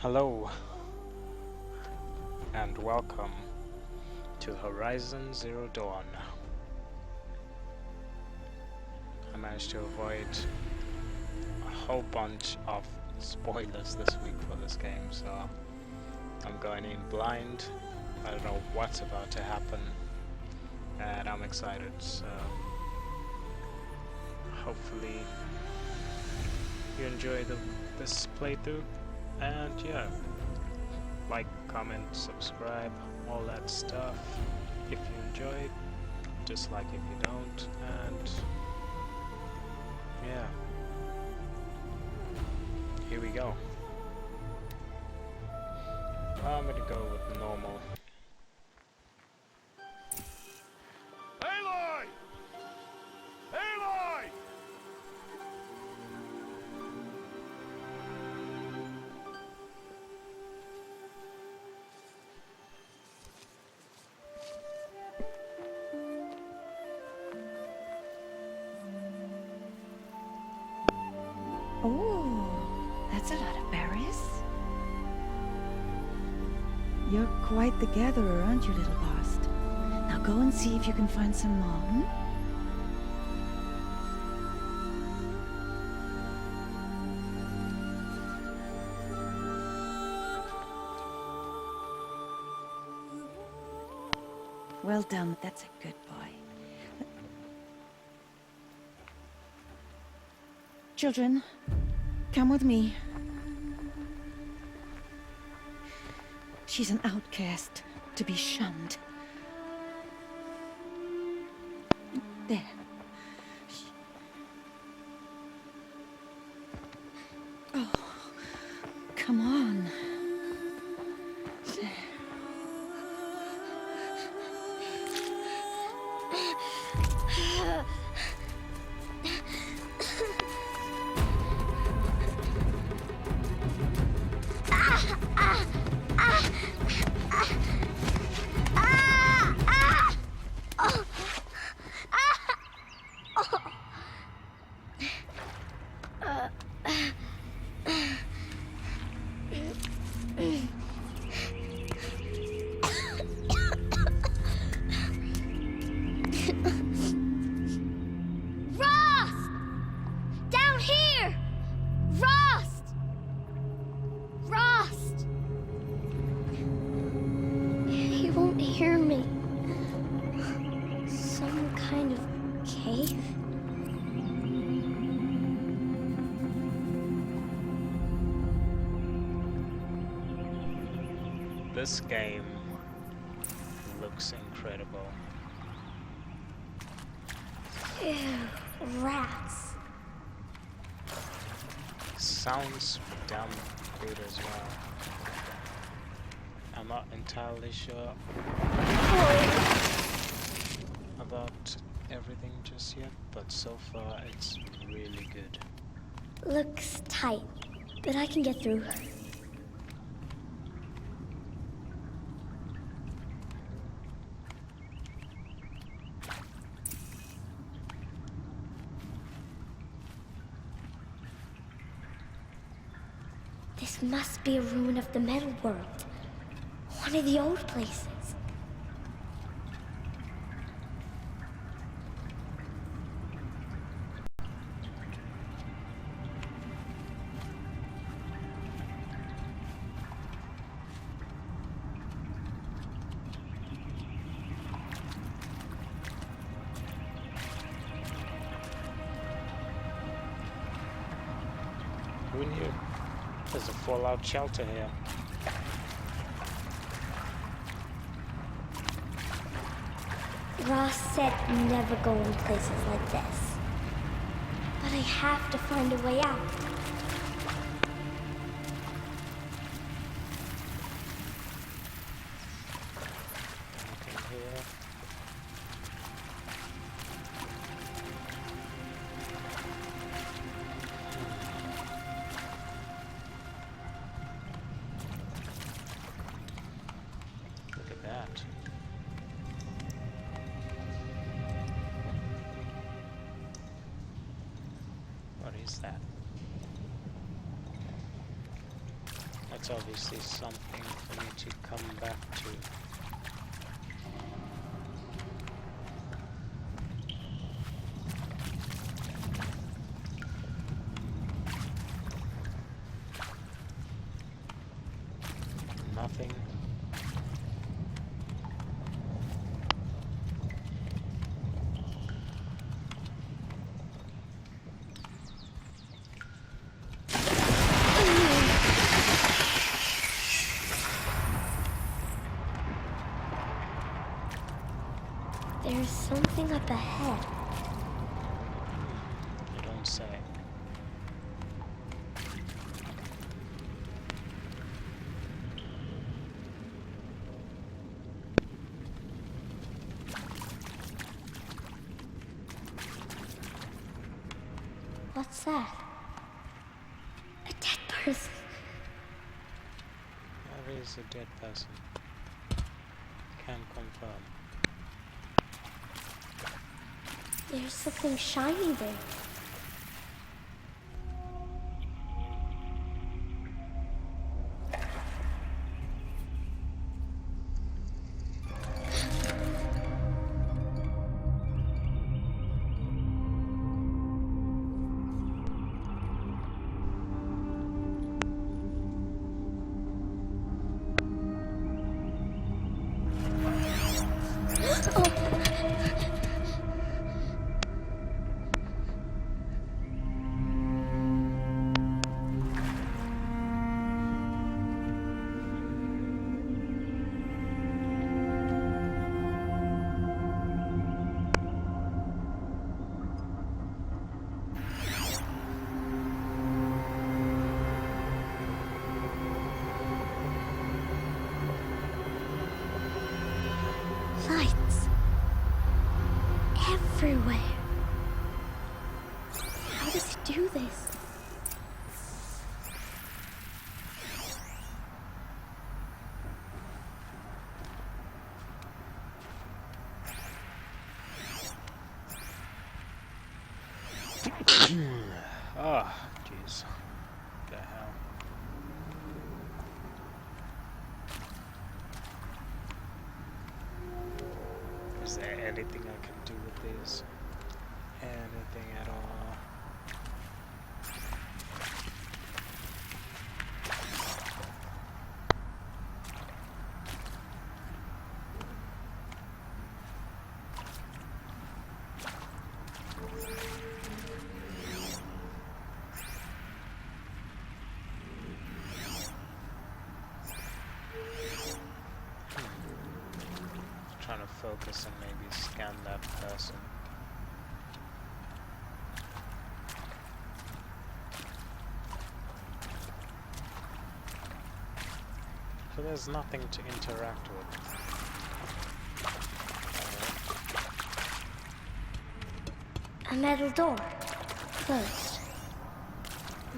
Hello and welcome to Horizon Zero Dawn. I managed to avoid a whole bunch of spoilers this week for this game, so I'm going in blind. I don't know what's about to happen and I'm excited, so hopefully you enjoy this playthrough. And yeah, like, comment, subscribe, all that stuff if you enjoyed, dislike if you don't, and yeah, here we go. I'm gonna go with normal. Aloy! Aloy! Oh, that's a lot of berries. You're quite the gatherer, aren't you, little Bast? Now go and see if you can find some more, Well done, that's a good boy. Children, come with me. She's an outcast, to be shunned. There. Oh, come on. There. Rost! Down here! Rost! Rost! He won't hear me. Some kind of cave? This game looks incredible. Ew, rats. Sounds damn good as well. I'm not entirely sure about everything just yet, but so far it's really good. Looks tight, but I can get through. This must be a ruin of the metal world. One of the old places. Who knew? There's a fallout shelter here. Ross said never go in places like this. But I have to find a way out. Nothing here. Look at that. What is that? It's obviously something for me to come back to. Nothing. There's something up ahead. You don't say. What's that? A dead person. That is a dead person. Can confirm. There's something shiny there. Lights. Everywhere. How does it do this? Ah, jeez. What the hell? Is there anything I can do with this? Anything at all? Trying to focus and maybe scan that person. So there's nothing to interact with. A metal door. Closed.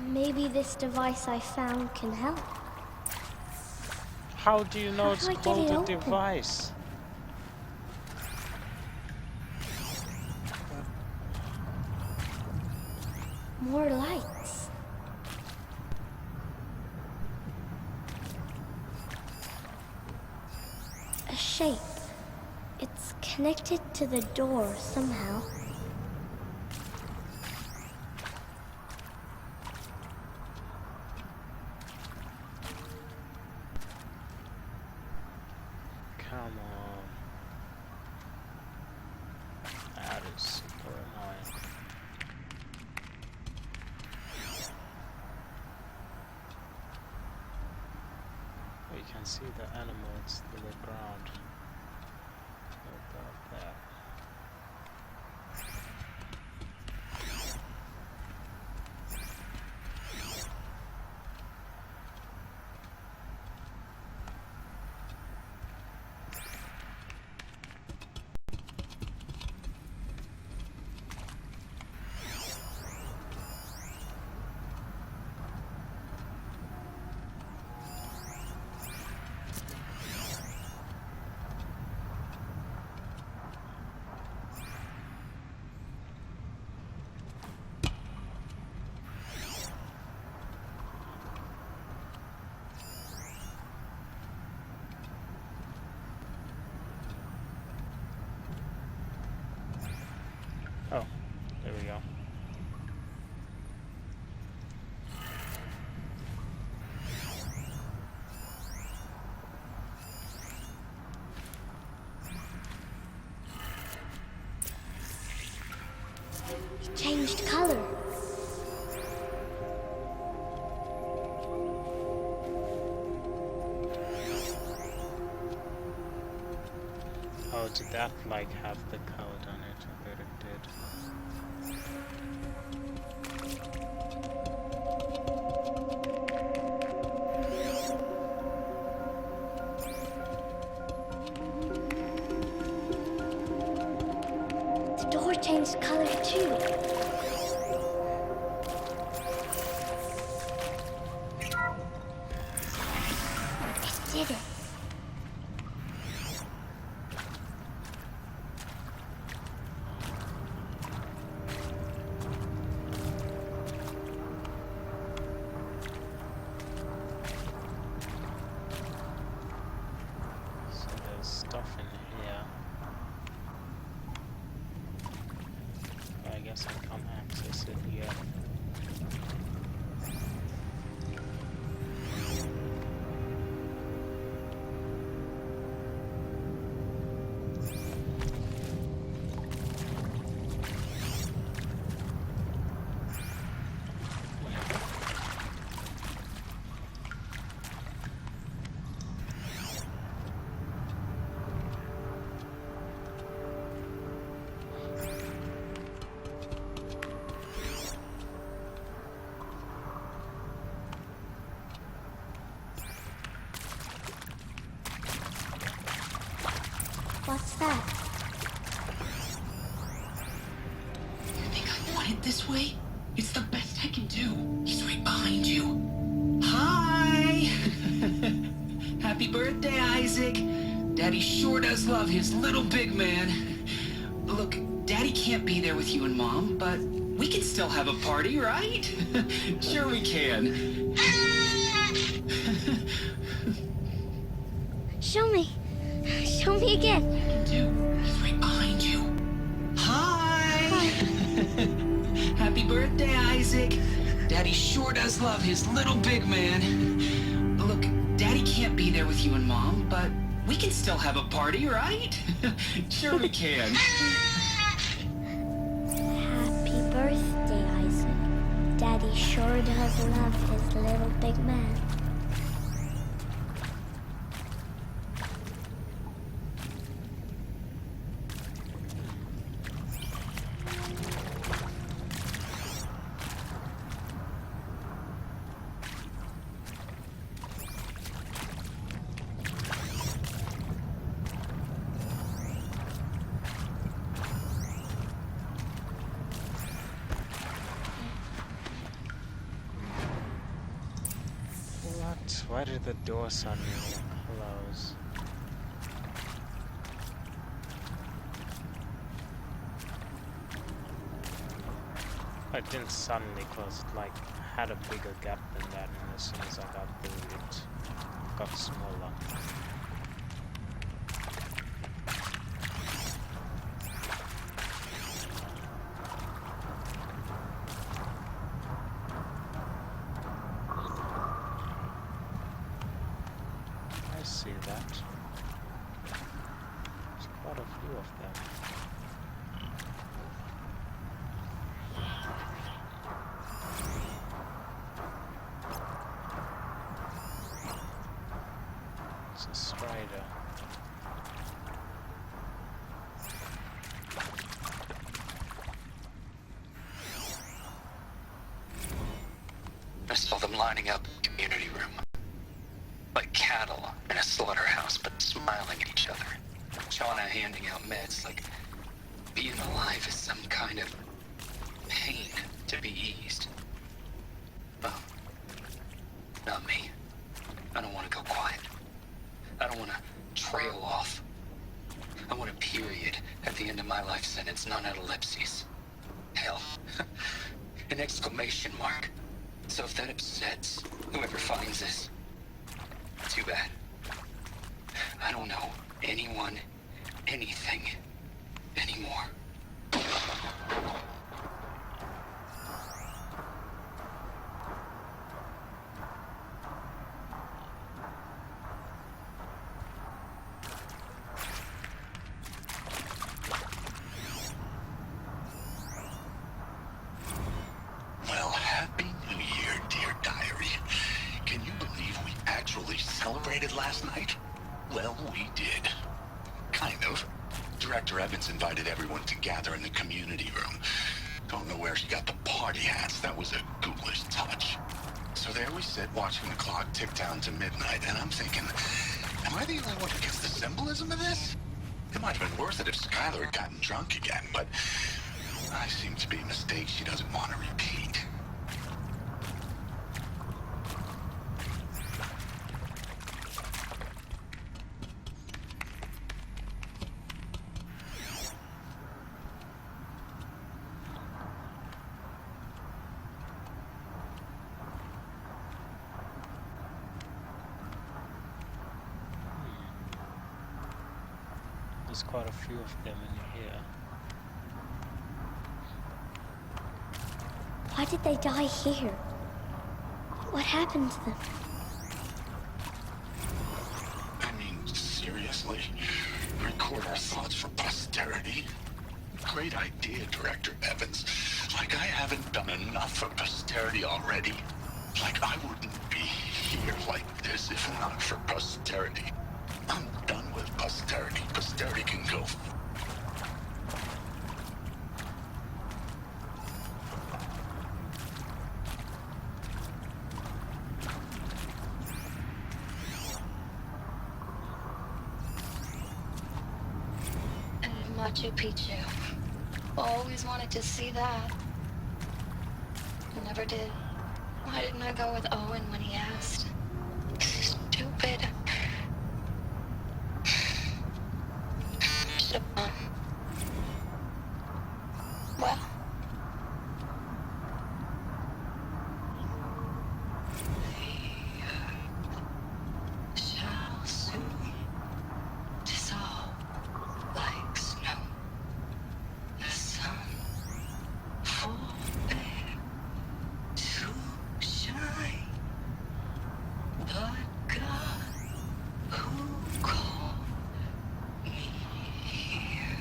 Maybe this device I found can help. How do you know How it's do I get called it a open? device? More lights. A shape. It's connected to the door somehow. Come on. That is super annoying. Oh, you can see the animals to the ground. About that. Oh, there we go. It changed color. Oh, did that like have the code on it? I bet it did. The door changed color too. It did it. So there's stuff in here. I guess I can't access it yet. What's that? You think I want it this way? It's the best I can do. He's right behind you. Hi! Happy birthday, Isaac. Daddy sure does love his little big man. Look, Daddy can't be there with you and Mom, but we can still have a party, right? Sure we can. Show me. Show me again. He's right behind you. Hi! Happy birthday, Isaac. Daddy sure does love his little big man. Look, Daddy can't be there with you and Mom, but we can still have a party, right? Sure we can. Happy birthday, Isaac. Daddy sure does love his little big man. What? Why did the door suddenly close? It didn't suddenly close, it like had a bigger gap than that, and as soon as I got through it got smaller. I see that. There's quite a few of them. It's a strider. I saw them lining up in the community room. Like cattle in a slaughterhouse, but smiling at each other. Shauna handing out meds like being alive is some kind of pain to be eased. Well, not me. I don't want to go quiet. I don't want to trail off. I want a period at the end of my life sentence, not an ellipses. Hell, an exclamation mark. So if that upsets whoever finds this, too bad. I don't know anyone, anything, anymore. last night? Well, we did. Kind of. Director Evans invited everyone to gather in the community room. Don't know where she got the party hats. That was a ghoulish touch. So there we sit, watching the clock tick down to midnight, and I'm thinking, am I the only one who gets the symbolism of this? It might have been worth it if Skylar had gotten drunk again, but I seem to be a mistake she doesn't want to repeat. There's quite a few of them in here. Why did they die here? What happened to them? I mean, seriously? Record our thoughts for posterity? Great idea, Director Evans. Like I haven't done enough for posterity already. Like I wouldn't be here like this if not for posterity. I'm done with posterity. Posterity can go. And Machu Picchu. Always wanted to see that. Never did. Why didn't I go with Owen when he asked? Stupid. Should've gone. Well. They shall soon dissolve like snow. The sun forbade to shine, but God who called me here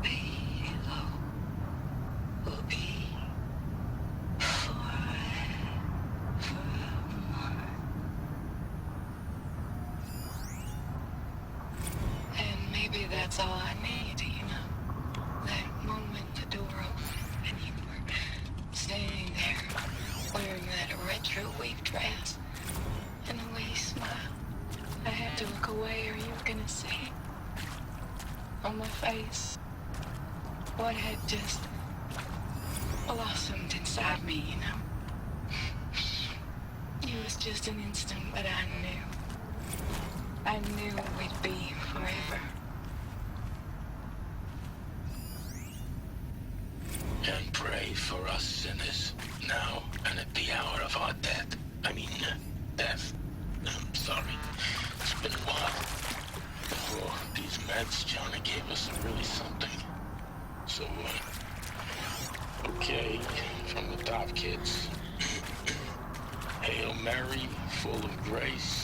below will be forever mine. And maybe that's all I need, you know? That moment the door opened and you were standing there wearing that retro wave dress and the way you smiled. I had to look away or you were gonna see on my face what had just blossomed inside me, you know? It was just an instant, but I knew we'd be forever. And pray for us sinners, now and at the hour of our death. Death. I'm sorry. It's been a while. Before these meds Johnny gave us are really something. So, okay, from the top, kids. Hail Mary, full of grace.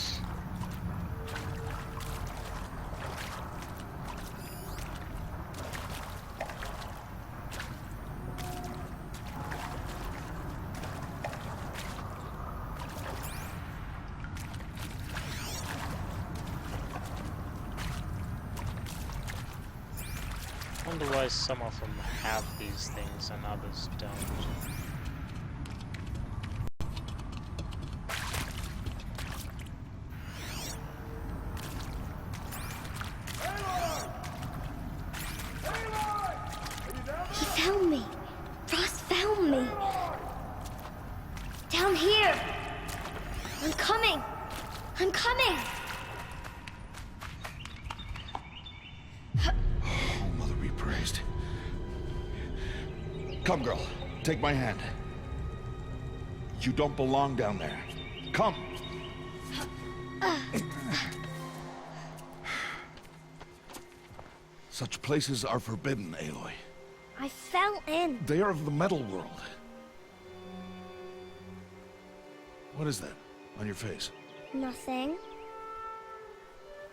I wonder why some of them have these things and others don't. He found me. Ross found me. Down here. I'm coming. I'm coming. Oh, Mother be praised. Come, girl. Take my hand. You don't belong down there. Come. Such places are forbidden, Aloy. I fell in. They are of the metal world. What is that on your face? Nothing.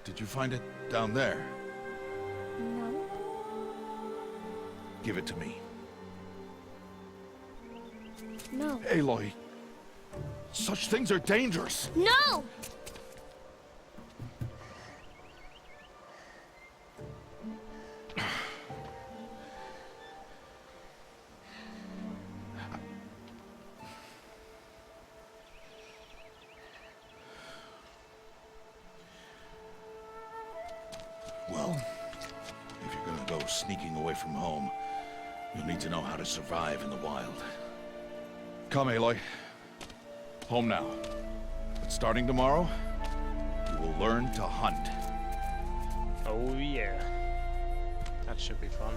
Did you find it down there? No. Give it to me. No. Aloy, such things are dangerous. No! sneaking away from home, you'll need to know how to survive in the wild. Come, Aloy. Home now. But starting tomorrow, you will learn to hunt. Oh yeah. That should be fun.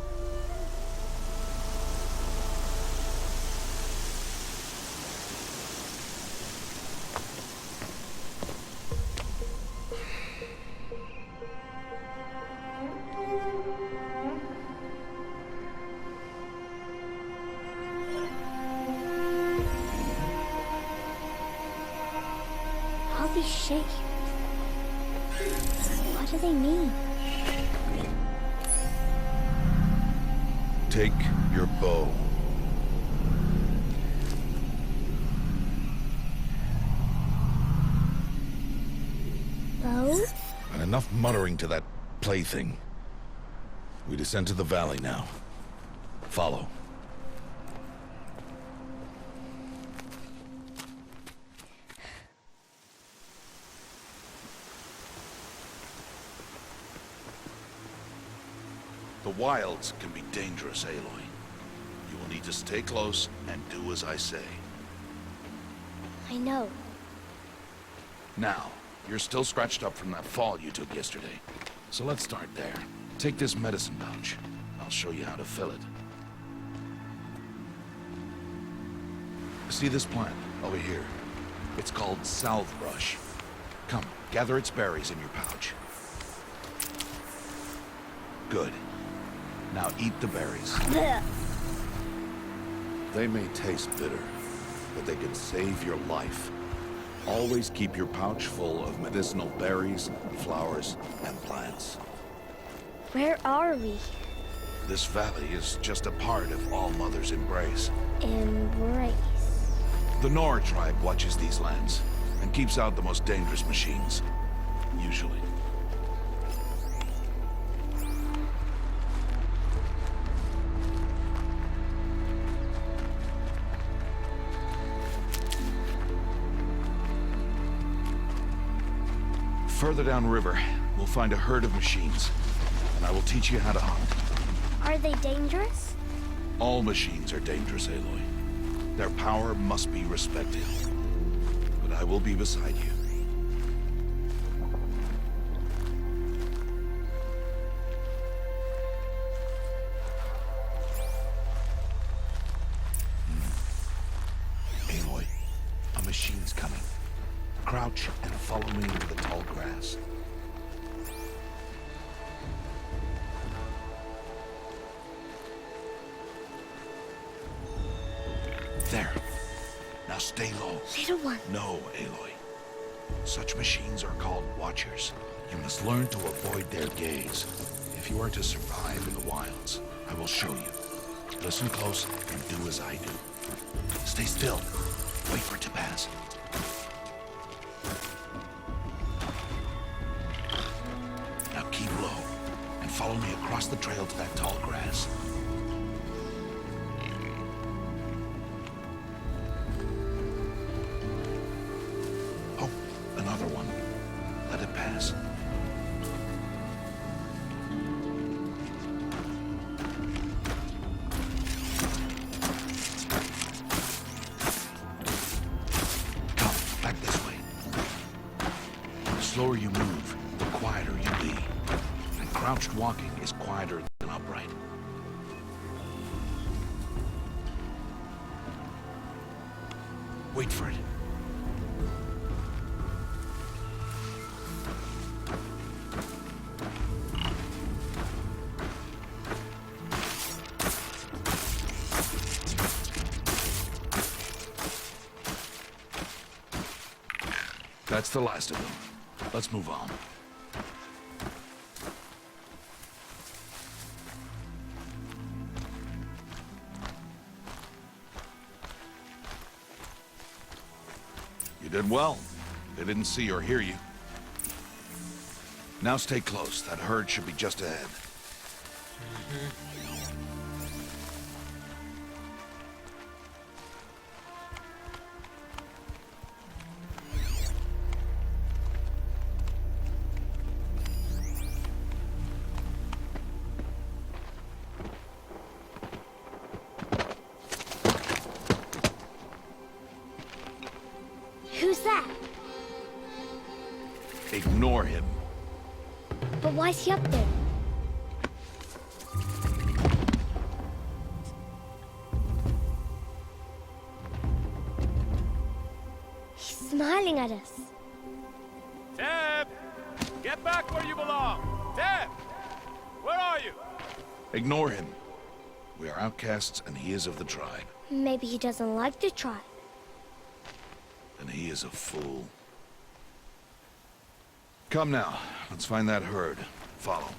All these shapes. What do they mean? Take your bow. Bow? And enough muttering to that plaything. We descend to the valley now. Follow. The wilds can be dangerous, Aloy. You will need to stay close and do as I say. I know. Now, you're still scratched up from that fall you took yesterday. So let's start there. Take this medicine pouch. I'll show you how to fill it. See this plant over here? It's called salvebrush. Come, gather its berries in your pouch. Good. Now eat the berries. They may taste bitter, but they can save your life. Always keep your pouch full of medicinal berries, flowers, and plants. Where are we? This valley is just a part of All Mother's embrace. Embrace. The Nora tribe watches these lands and keeps out the most dangerous machines. Usually. Further downriver, we'll find a herd of machines, and I will teach you how to hunt. Are they dangerous? All machines are dangerous, Aloy. Their power must be respected. But I will be beside you. Aloy, a machine's coming. Crouch and follow me into the tall grass. There. Now stay low. Little one. No, Aloy. Such machines are called Watchers. You must learn to avoid their gaze. If you are to survive in the wilds, I will show you. Listen close and do as I do. Stay still. Wait for it to pass. Now keep low and follow me across the trail to that tall grass. Oh, another one. Let it pass. Come, back this way. The slower you move, the quieter you be. And crouched walking is quieter than upright. Wait for it. That's the last of them. Let's move on. You did well. They didn't see or hear you. Now stay close. That herd should be just ahead. Ignore him. But why's he up there? He's smiling at us. Teb! Get back where you belong! Teb! Where are you? Ignore him. We are outcasts, and he is of the tribe. Maybe he doesn't like the tribe. And he is a fool. Come now, let's find that herd. Follow.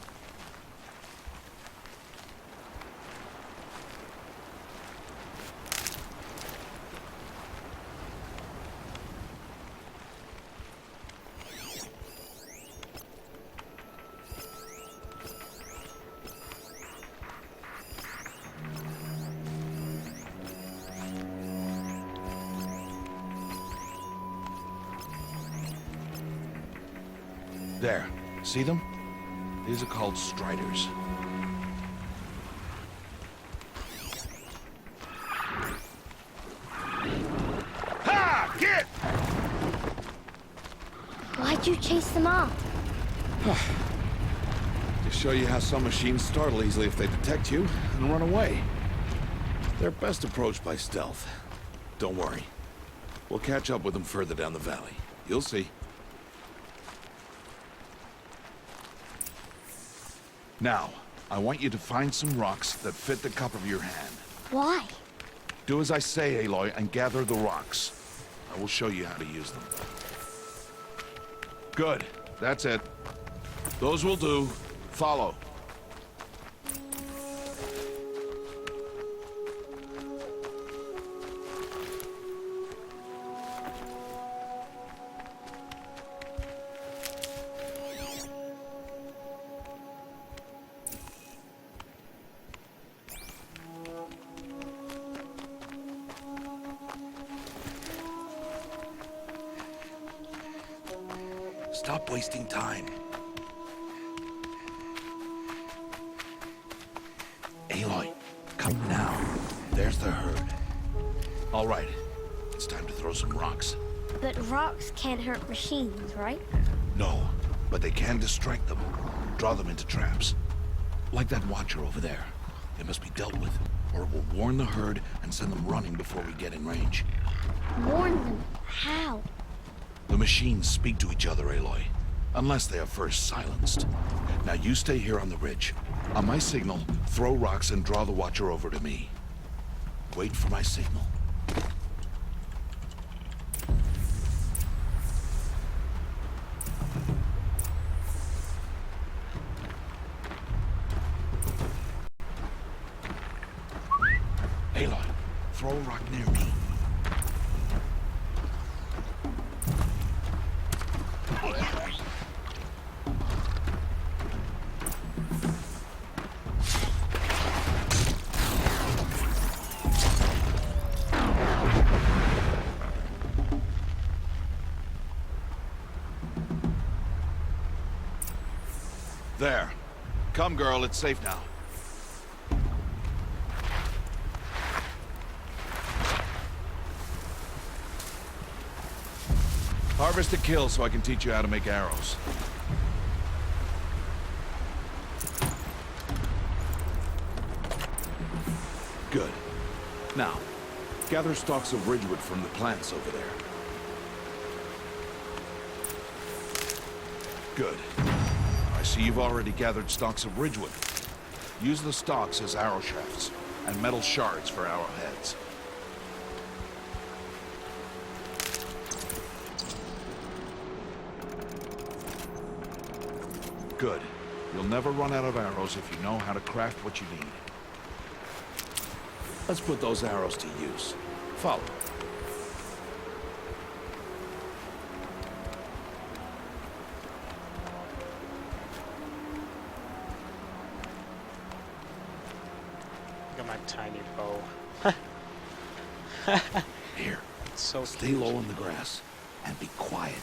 There. See them? These are called striders. Ha! Get! Why'd you chase them off? To show you how some machines startle easily if they detect you and run away. They're best approached by stealth. Don't worry. We'll catch up with them further down the valley. You'll see. Now, I want you to find some rocks that fit the cup of your hand. Why? Do as I say, Aloy, and gather the rocks. I will show you how to use them. Good. That's it. Those will do. Follow. Stop wasting time. Aloy, come now. There's the herd. All right, it's time to throw some rocks. But rocks can't hurt machines, right? No, but they can distract them. Draw them into traps. Like that watcher over there. It must be dealt with, or it will warn the herd and send them running before we get in range. Warn them. How? The machines speak to each other, Aloy. Unless they are first silenced. Now you stay here on the ridge. On my signal, throw rocks and draw the watcher over to me. Wait for my signal. Aloy, throw a rock near me. There. Come, girl, it's safe now. Harvest a kill so I can teach you how to make arrows. Good. Now, gather stalks of ridgewood from the plants over there. Good. I see you've already gathered stalks of ridgewood. Use the stalks as arrow shafts, and metal shards for arrowheads. Good. You'll never run out of arrows if you know how to craft what you need. Let's put those arrows to use. Follow. Look at my tiny bow. Here. It's so Stay cute. low in the grass and be quiet.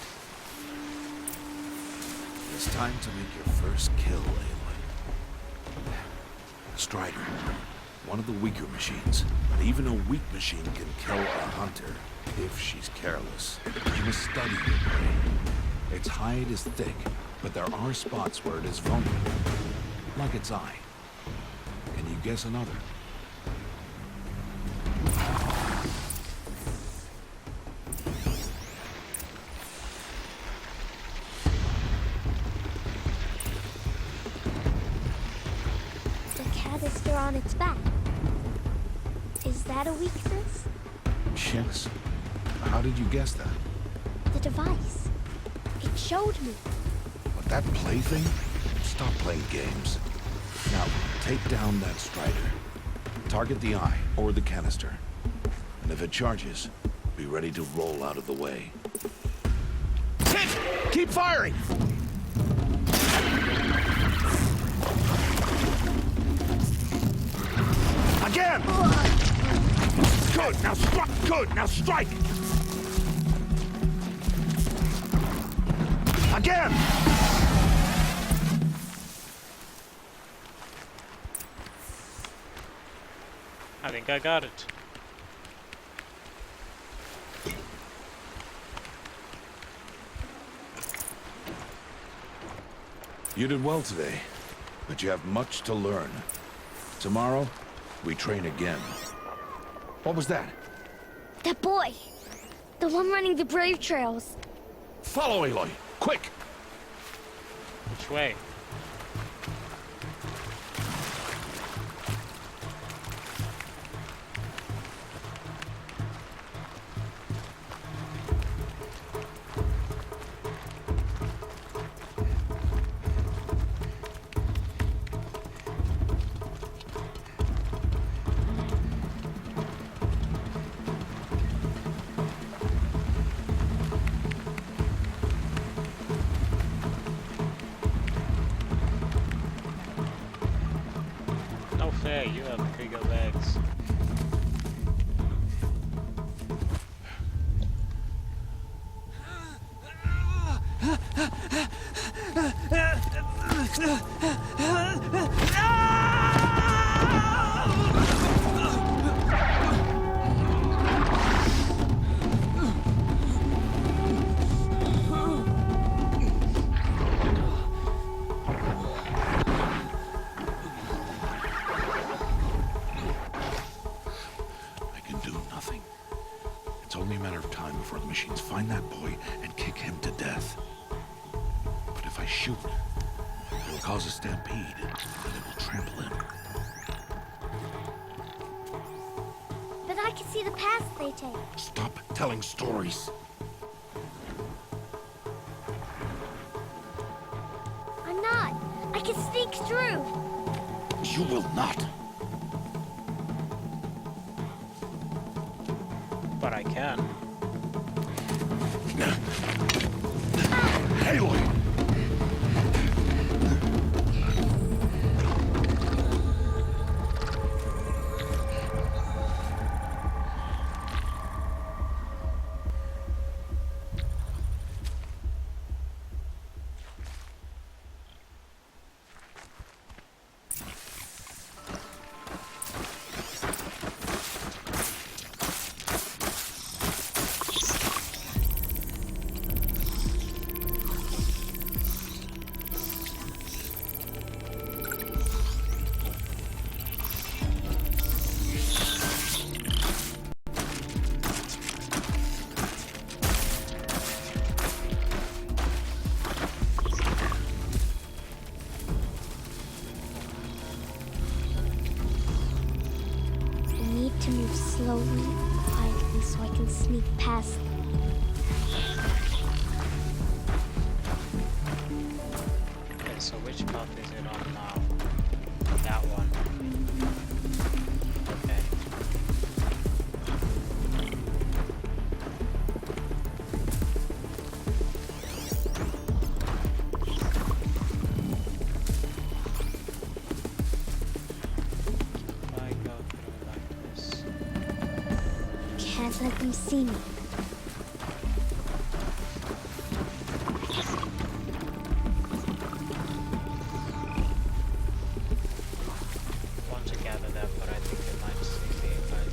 It's time to make your first kill, Aloy. Strider. One of the weaker machines. But even a weak machine can kill a hunter if she's careless. You must study your prey. Its hide is thick, but there are spots where it is vulnerable. Like its eye. Can you guess another? The canister on its back. Is that a weakness? Yes. How did you guess that? The device. It showed me. But that plaything? Stop playing games. Now, take down that Strider. Target the eye, or the canister. And if it charges, be ready to roll out of the way. Hit! Keep firing! Again! Good, now strike! Good, now strike! Again! I think I got it. You did well today, but you have much to learn. Tomorrow, we train again. What was that? That boy. The one running the brave trails. Follow, Aloy! Quick! Which way? No fair, you have bigger legs. I can do nothing. It's only a matter of time before the machines find that boy and kick him to death. But if I shoot, it will cause a stampede, and it will trample him. But I can see the paths they take. Stop telling stories. I'm not. I can sneak through. You will not. But I can. Aloy! I need to move slowly, quietly, so I can sneak past them. Okay, so which path is it on now? That one. Okay. If I go through like this. Can't let them see me. Want to gather that, but I think they might see me if I do.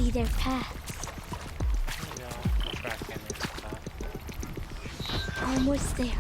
see their paths. Tracking its path. Almost there.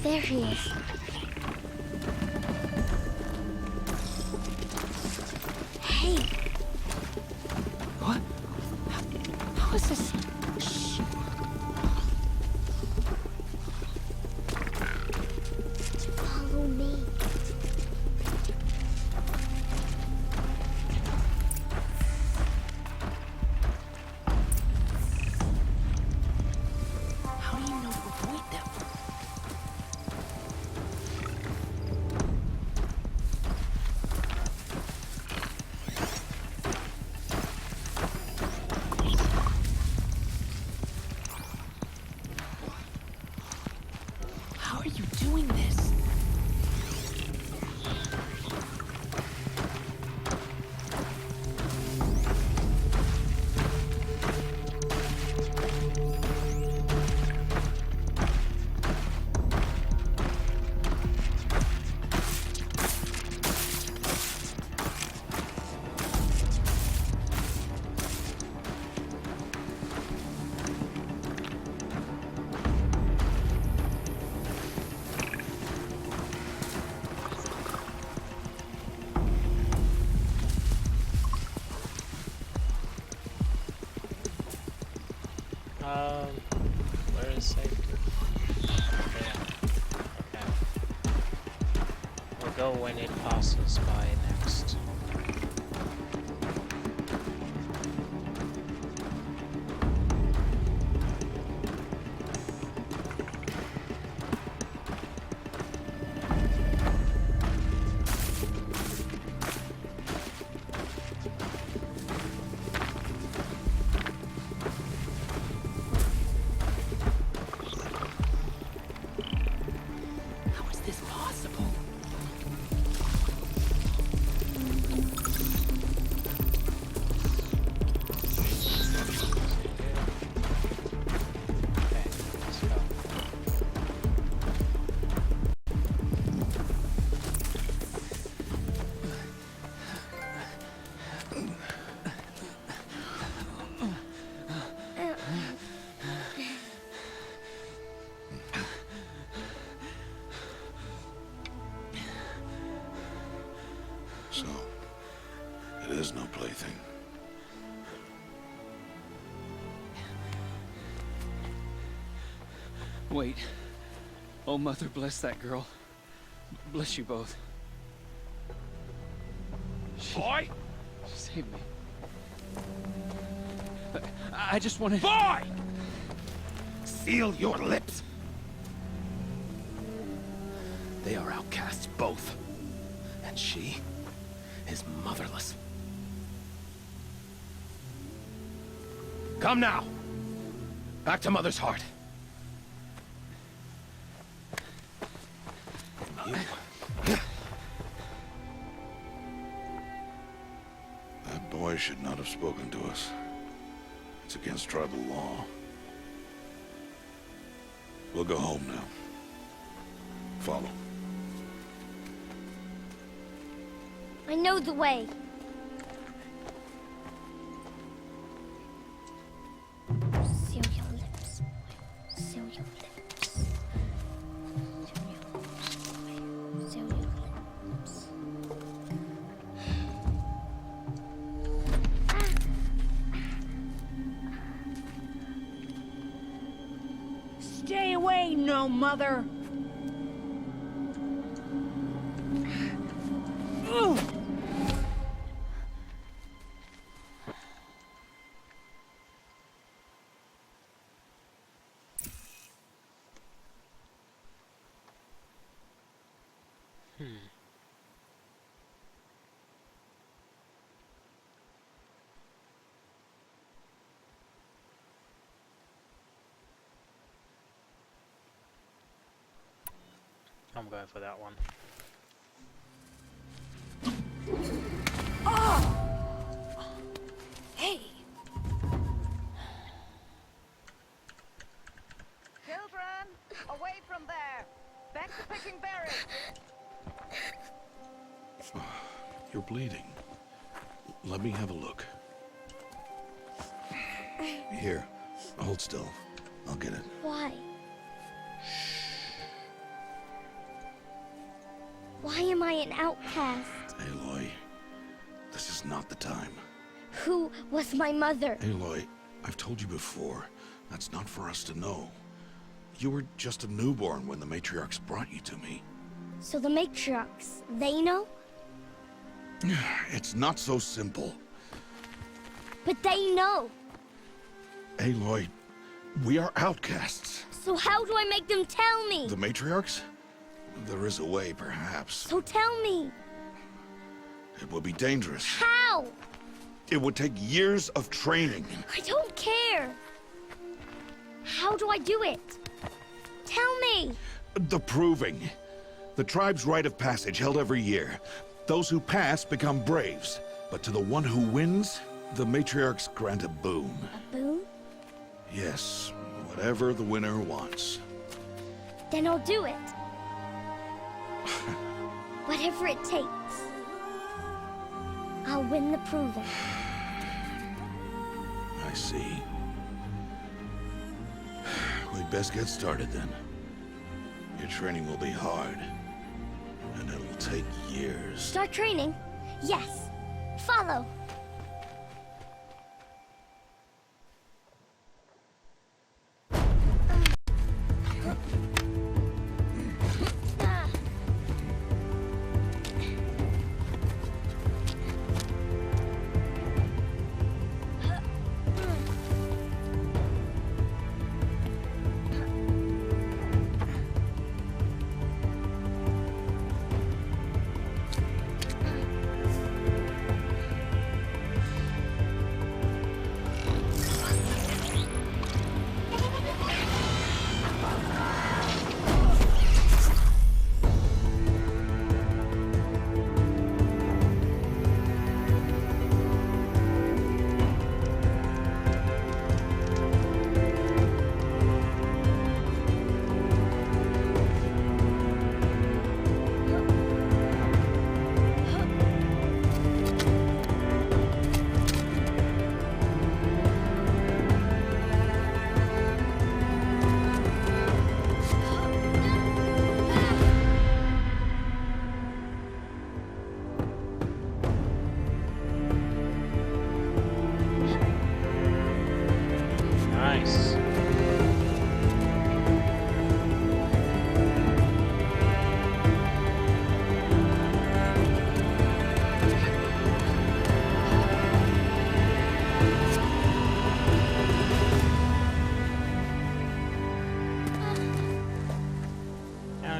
There he is. Hey! What? How is this? Shh. Follow me. How do you know to avoid them? How are you doing this? Where is safety? Okay. Okay. We'll go when it passes by next. How is this possible? Okay, let's go. So, it is no plaything. Wait. Oh, Mother, bless that girl. Bless you both. Boy! She saved me. I just wanted... Boy! Seal your lips! They are outcasts, both. And she is motherless. Come now! Back to Mother's heart. And you... That boy should not have spoken to us. It's against tribal law. We'll go home now. Follow. I know the way. Seal your lips. Seal your lips. Seal your lips. Seal your lips. Stay away, no mother! I'm going for that one. Hey! Children, away from there. Back to picking berries. You're bleeding. Let me have a look. Here, hold still. I'll get it. Why? Why am I an outcast? Aloy, this is not the time. Who was my mother? Aloy, I've told you before, that's not for us to know. You were just a newborn when the matriarchs brought you to me. So the matriarchs, they know? It's not so simple. But they know. Aloy, we are outcasts. So how do I make them tell me? The matriarchs? There is a way, perhaps. So tell me. It would be dangerous. How? It would take years of training. I don't care. How do I do it? Tell me. The proving. The tribe's rite of passage held every year. Those who pass become braves. But to the one who wins, the matriarchs grant a boon. A boon? Yes, whatever the winner wants. Then I'll do it. Whatever it takes. I'll win the proving. I see. We'd best get started then. Your training will be hard. And it'll take years. Start training? Yes. Follow.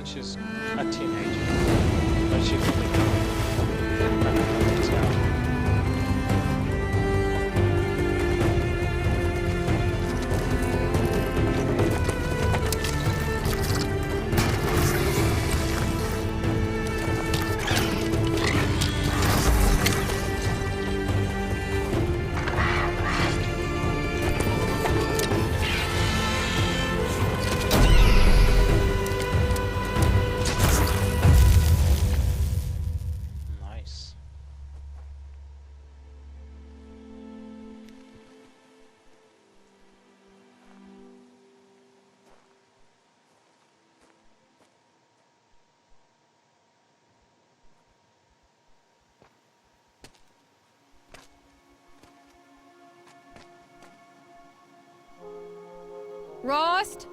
She's a teenager, but she can become Rost?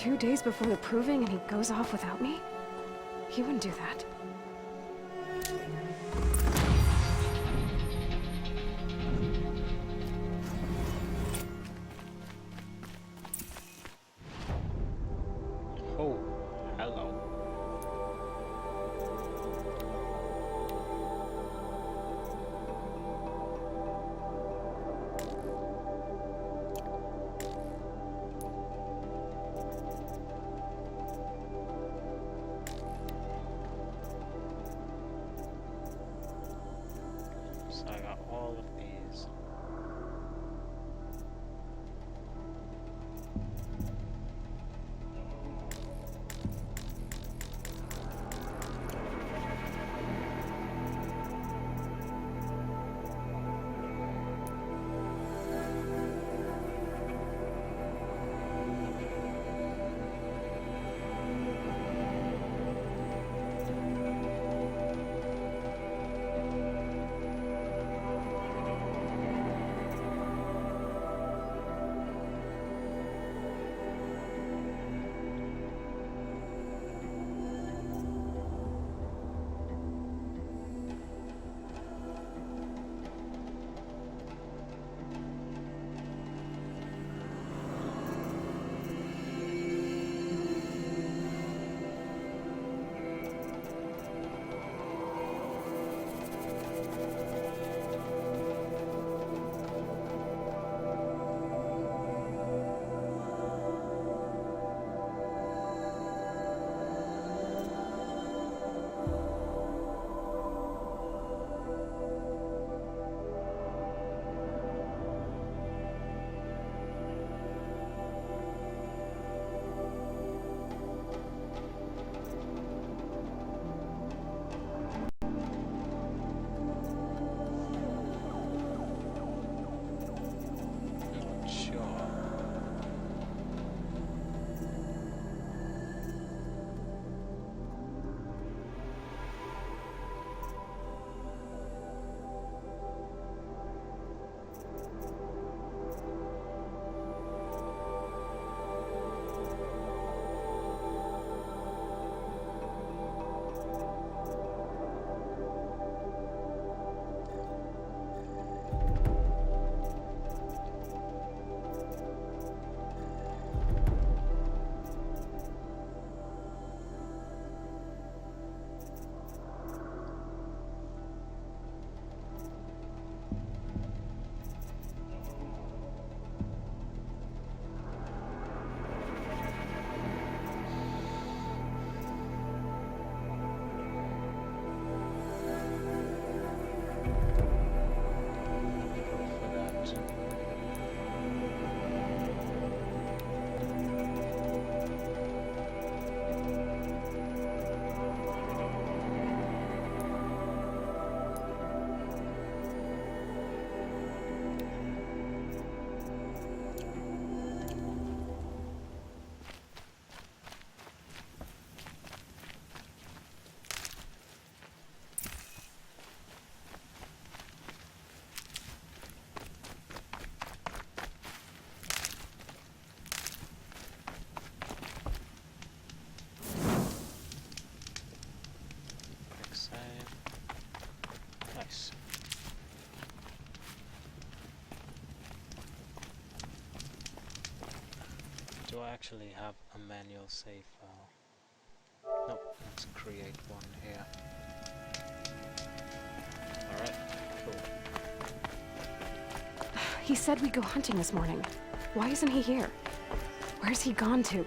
2 days before the proving and he goes off without me? He wouldn't do that. Oh, hello. So I got all of these. Nice. Do I actually have a manual save file? Nope, let's create one here. Alright, cool. He said we'd go hunting this morning. Why isn't he here? Where's he gone to?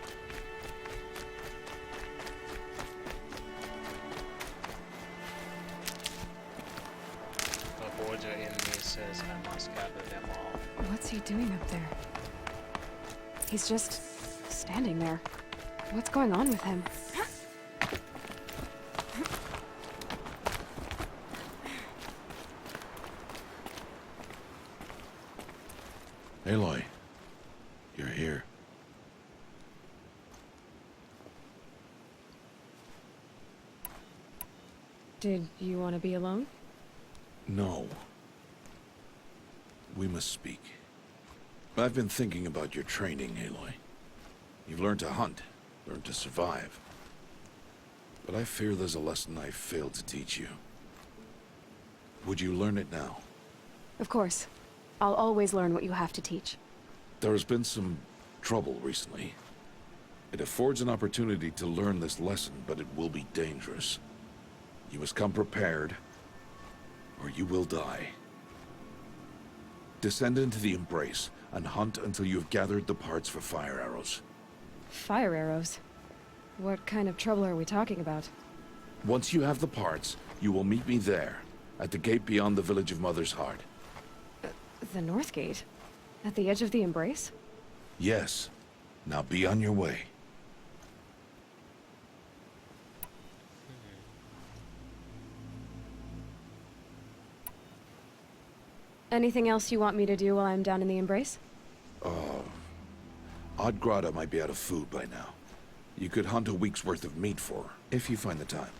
The border in me says I must gather them all. What's he doing up there? He's just standing there. What's going on with him? Aloy, you're here. Did you want to be alone? No. We must speak. I've been thinking about your training, Aloy. You've learned to hunt, learned to survive. But I fear there's a lesson I failed to teach you. Would you learn it now? Of course. I'll always learn what you have to teach. There has been some trouble recently. It affords an opportunity to learn this lesson, but it will be dangerous. You must come prepared, or you will die. Descend into the Embrace, and hunt until you have gathered the parts for fire arrows. Fire arrows? What kind of trouble are we talking about? Once you have the parts, you will meet me there, at the gate beyond the village of Mother's Heart. The North Gate? At the edge of the Embrace? Yes. Now be on your way. Anything else you want me to do while I'm down in the Embrace? Odd Grotto might be out of food by now. You could hunt a week's worth of meat for her, if you find the time.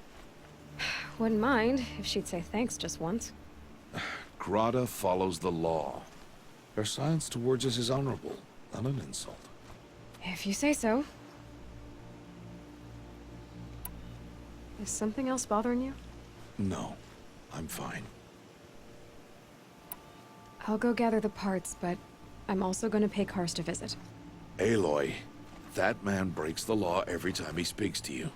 Wouldn't mind if she'd say thanks just once. Grotto follows the law. Her silence towards us is honorable, not an insult. If you say so. Is something else bothering you? No, I'm fine. I'll go gather the parts, but I'm also going to pay Karst a visit. Aloy, that man breaks the law every time he speaks to you.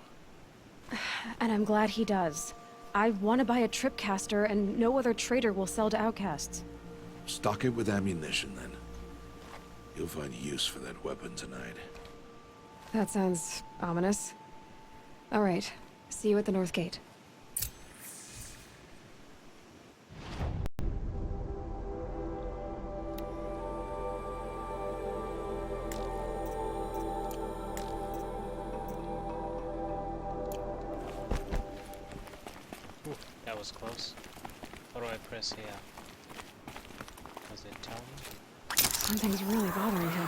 And I'm glad he does. I want to buy a tripcaster, and no other trader will sell to outcasts. Stock it with ammunition, then. You'll find use for that weapon tonight. That sounds ominous. All right. See you at the North Gate. Ooh, that was close. How do I press here? Does it tell me? Something's really bothering him.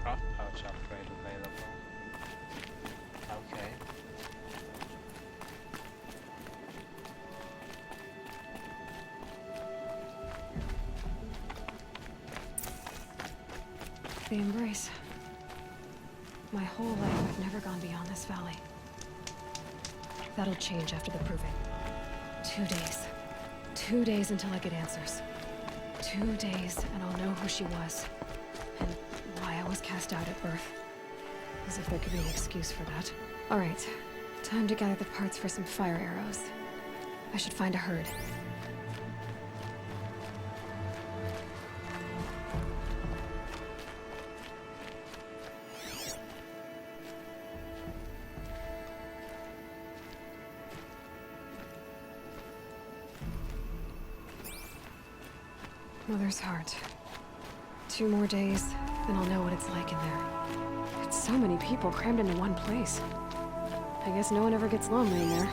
Pouch upgrade available. Okay. The Embrace. My whole life I've never gone beyond this valley. That'll change after the proving. 2 days. 2 days until I get answers. 2 days and I'll know who she was. And why I was cast out at birth. As if there could be an excuse for that. Alright. Time to gather the parts for some fire arrows. I should find a herd. Mother's Heart. 2 more days, then I'll know what it's like in there. It's so many people crammed into one place. I guess no one ever gets lonely in there.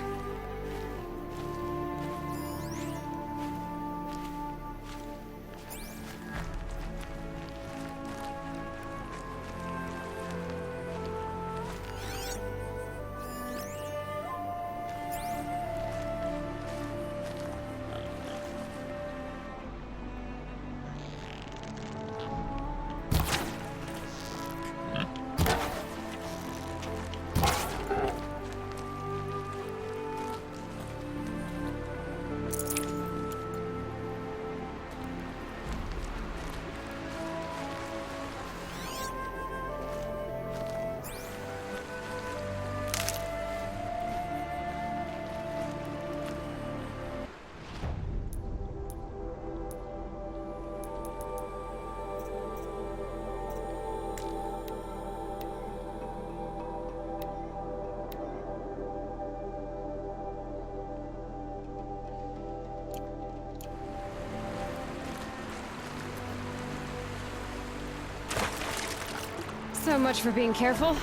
So much for being careful.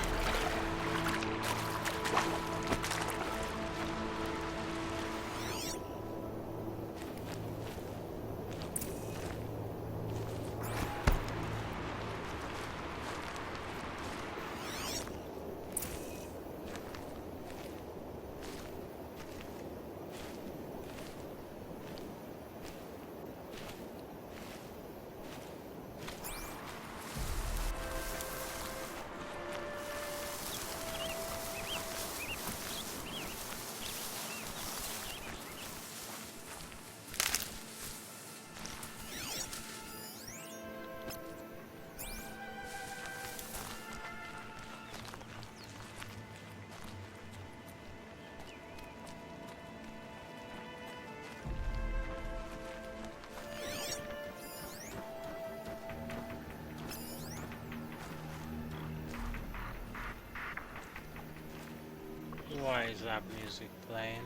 rap music playing.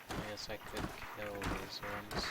I guess I could kill these ones.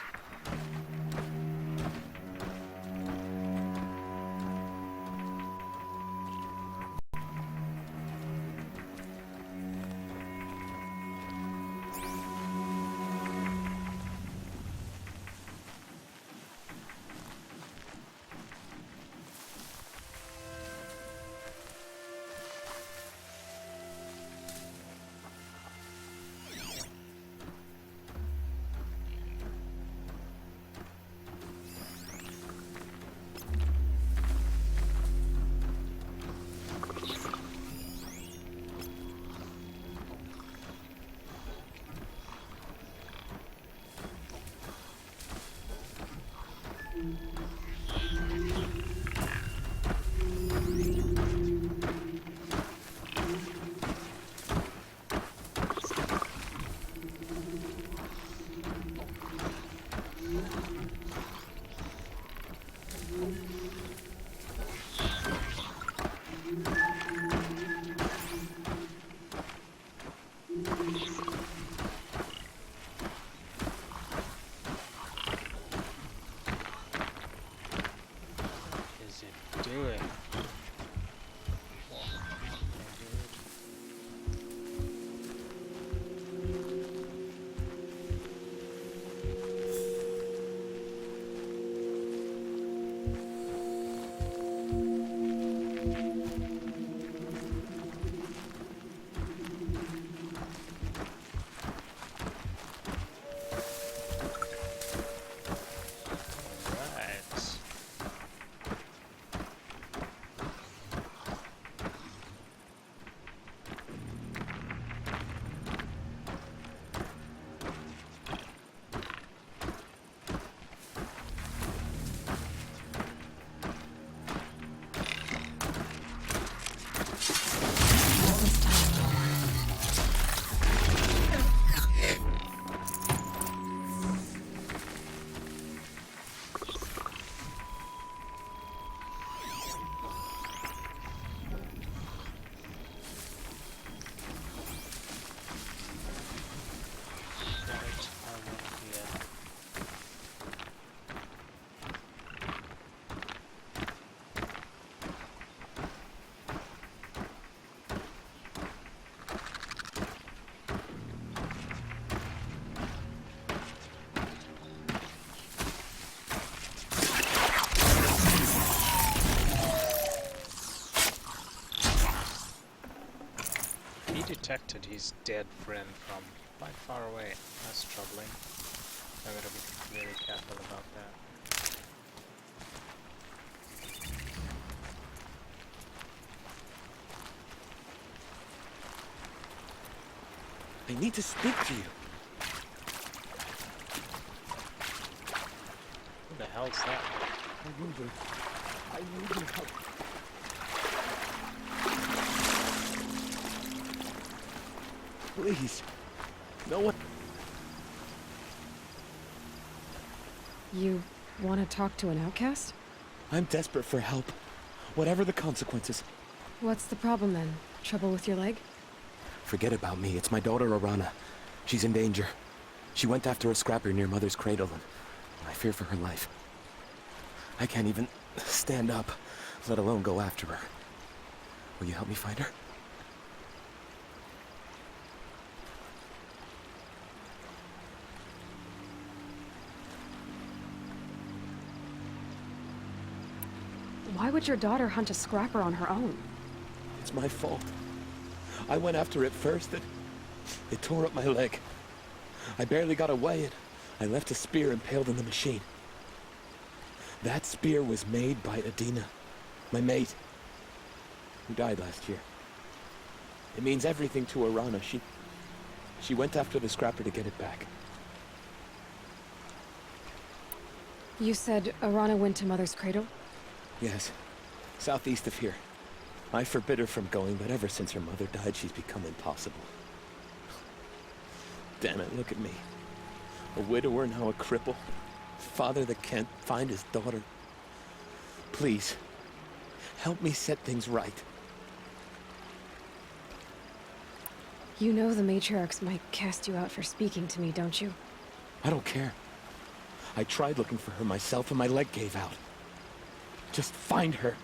Detected his dead friend from quite far away. That's troubling. I gotta be very careful about that. I need to speak to you. Who the hell's that? I need your help. Please. No one. You want to talk to an outcast? I'm desperate for help. Whatever the consequences. What's the problem then? Trouble with your leg? Forget about me. It's my daughter, Arana. She's in danger. She went after a scrapper near Mother's cradle, and I fear for her life. I can't even stand up, let alone go after her. Will you help me find her? Why would your daughter hunt a scrapper on her own? It's my fault. I went after it first, and it tore up my leg. I barely got away, and I left a spear impaled in the machine. That spear was made by Adina, my mate, who died last year. It means everything to Arana. She went after the scrapper to get it back. You said Arana went to Mother's cradle? Yes, southeast of here. I forbid her from going, but ever since her mother died, she's become impossible. Damn it, look at me. A widower, now a cripple. Father that can't find his daughter. Please, help me set things right. You know the matriarchs might cast you out for speaking to me, don't you? I don't care. I tried looking for her myself, and my leg gave out. Just find her.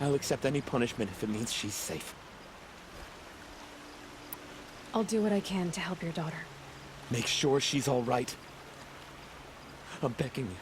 I'll accept any punishment if it means she's safe. I'll do what I can to help your daughter. Make sure she's all right. I'm begging you.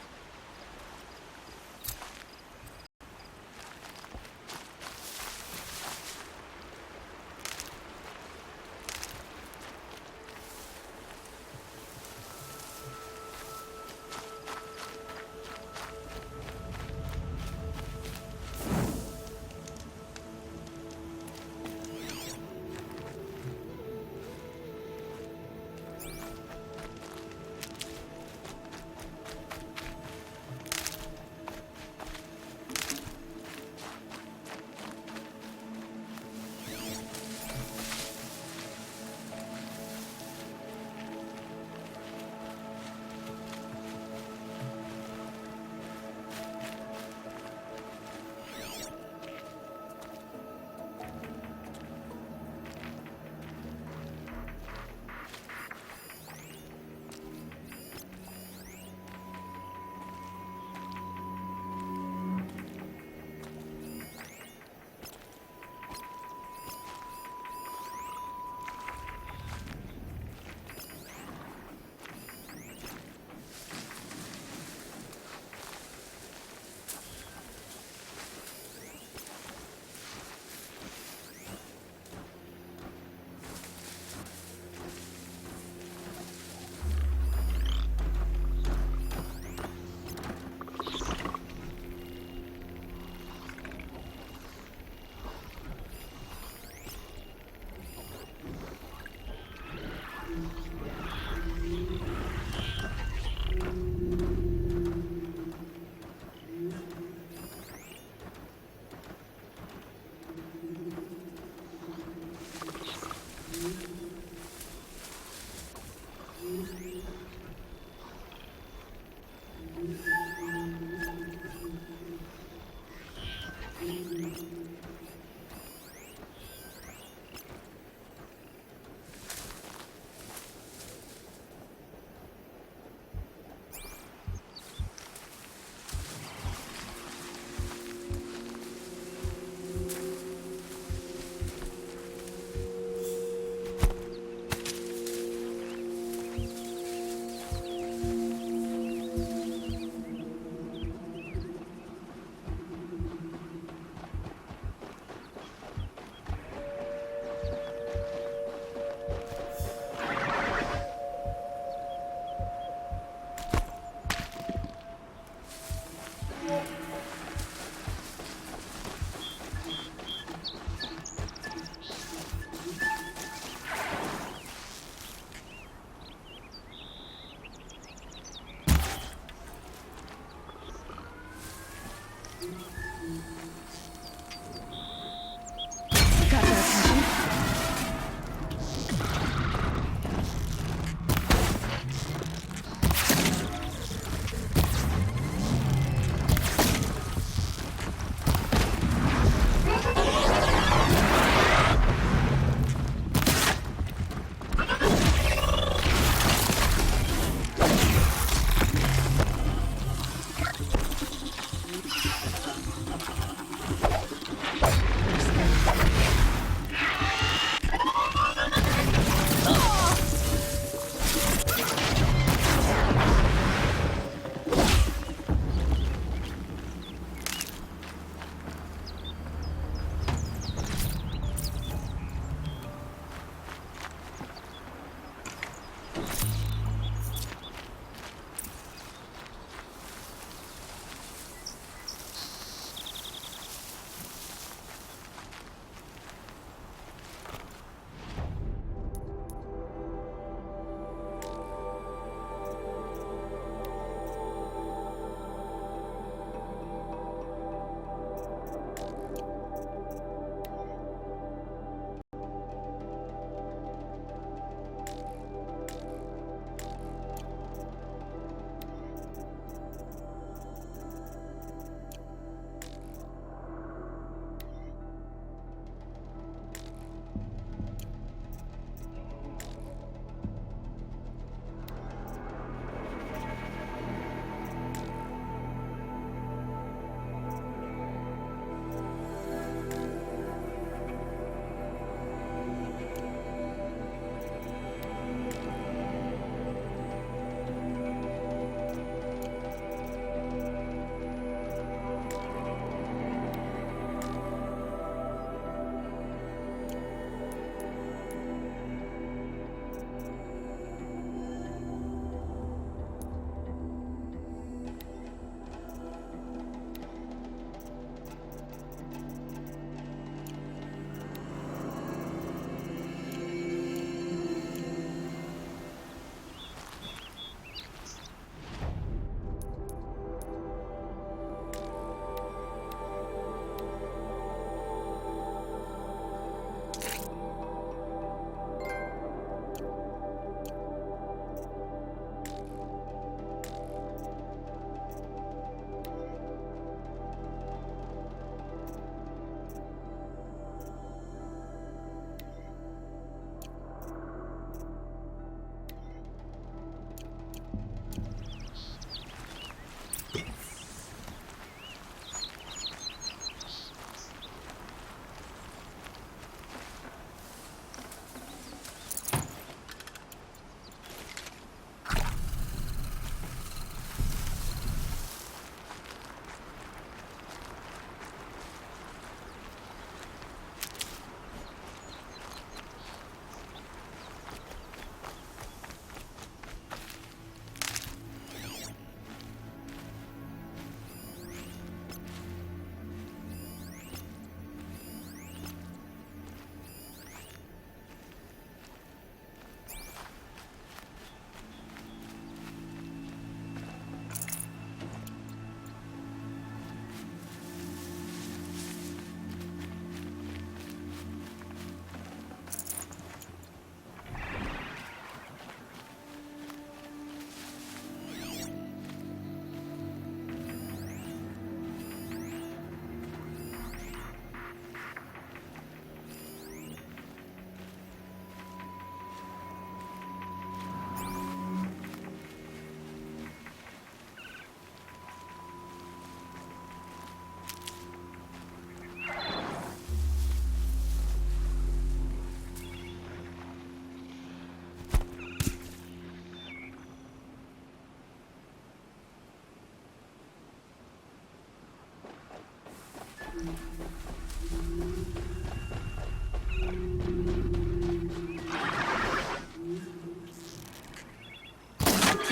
They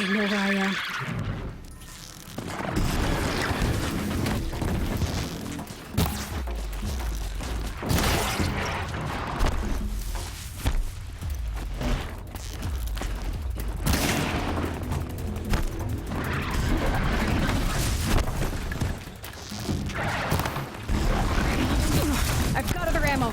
know where I am. I've got other ammo.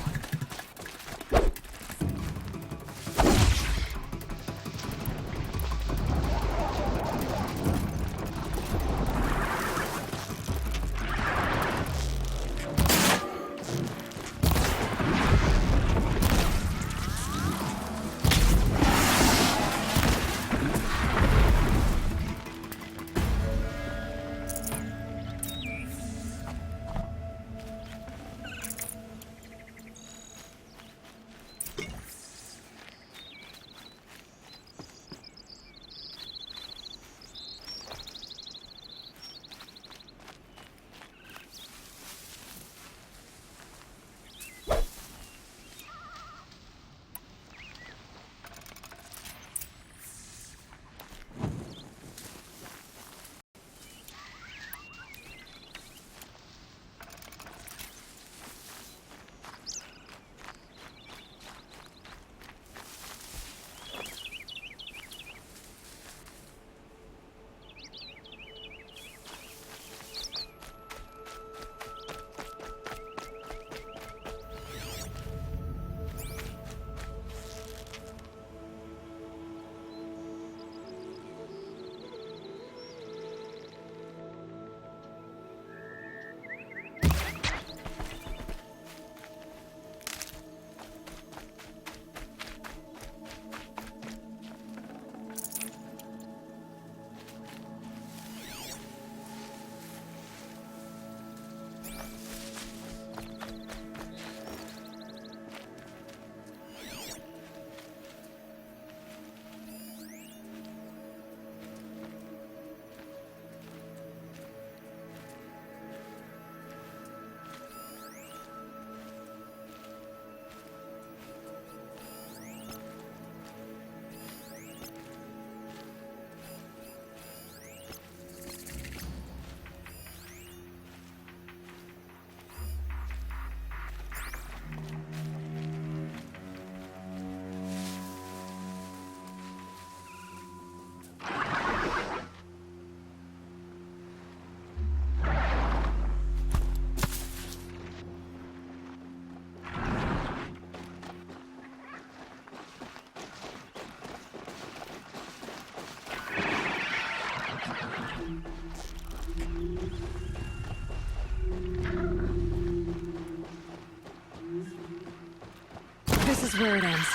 This is where it ends.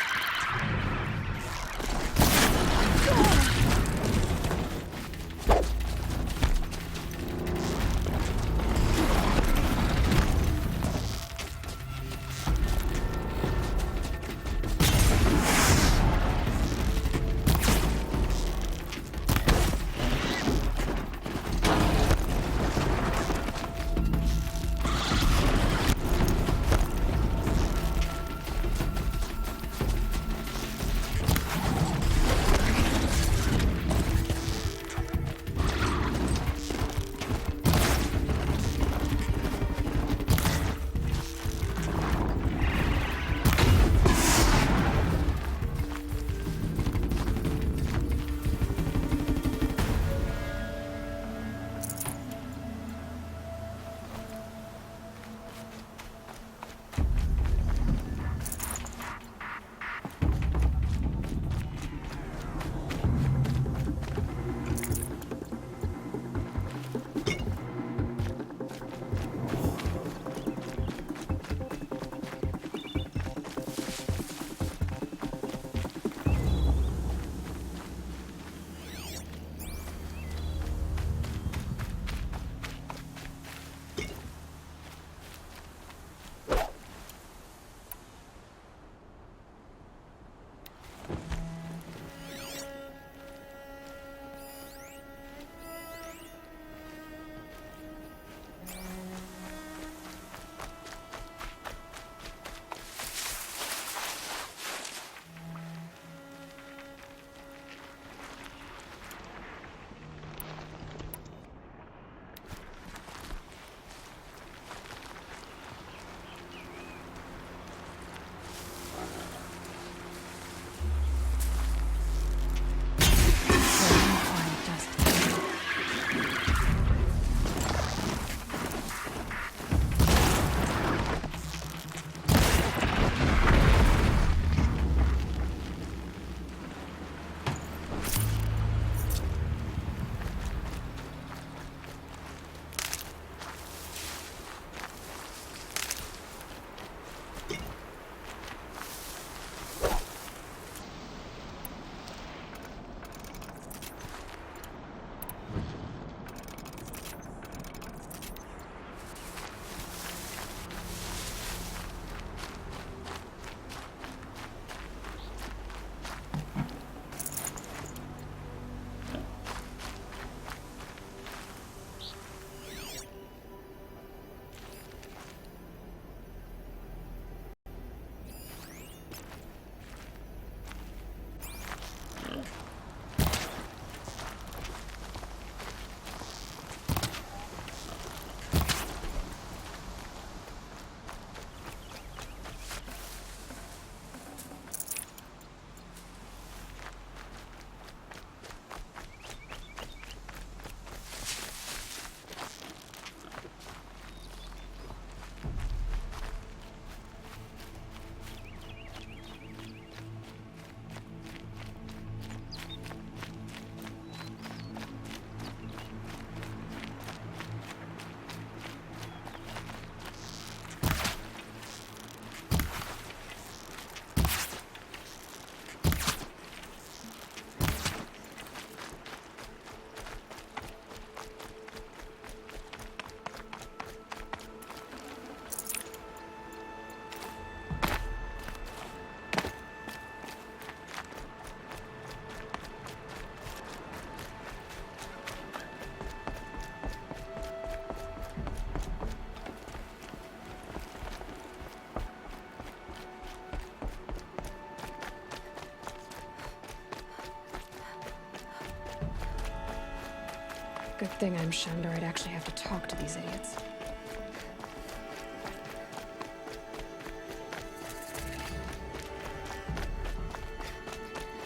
Good thing I'm shunned or I'd actually have to talk to these idiots.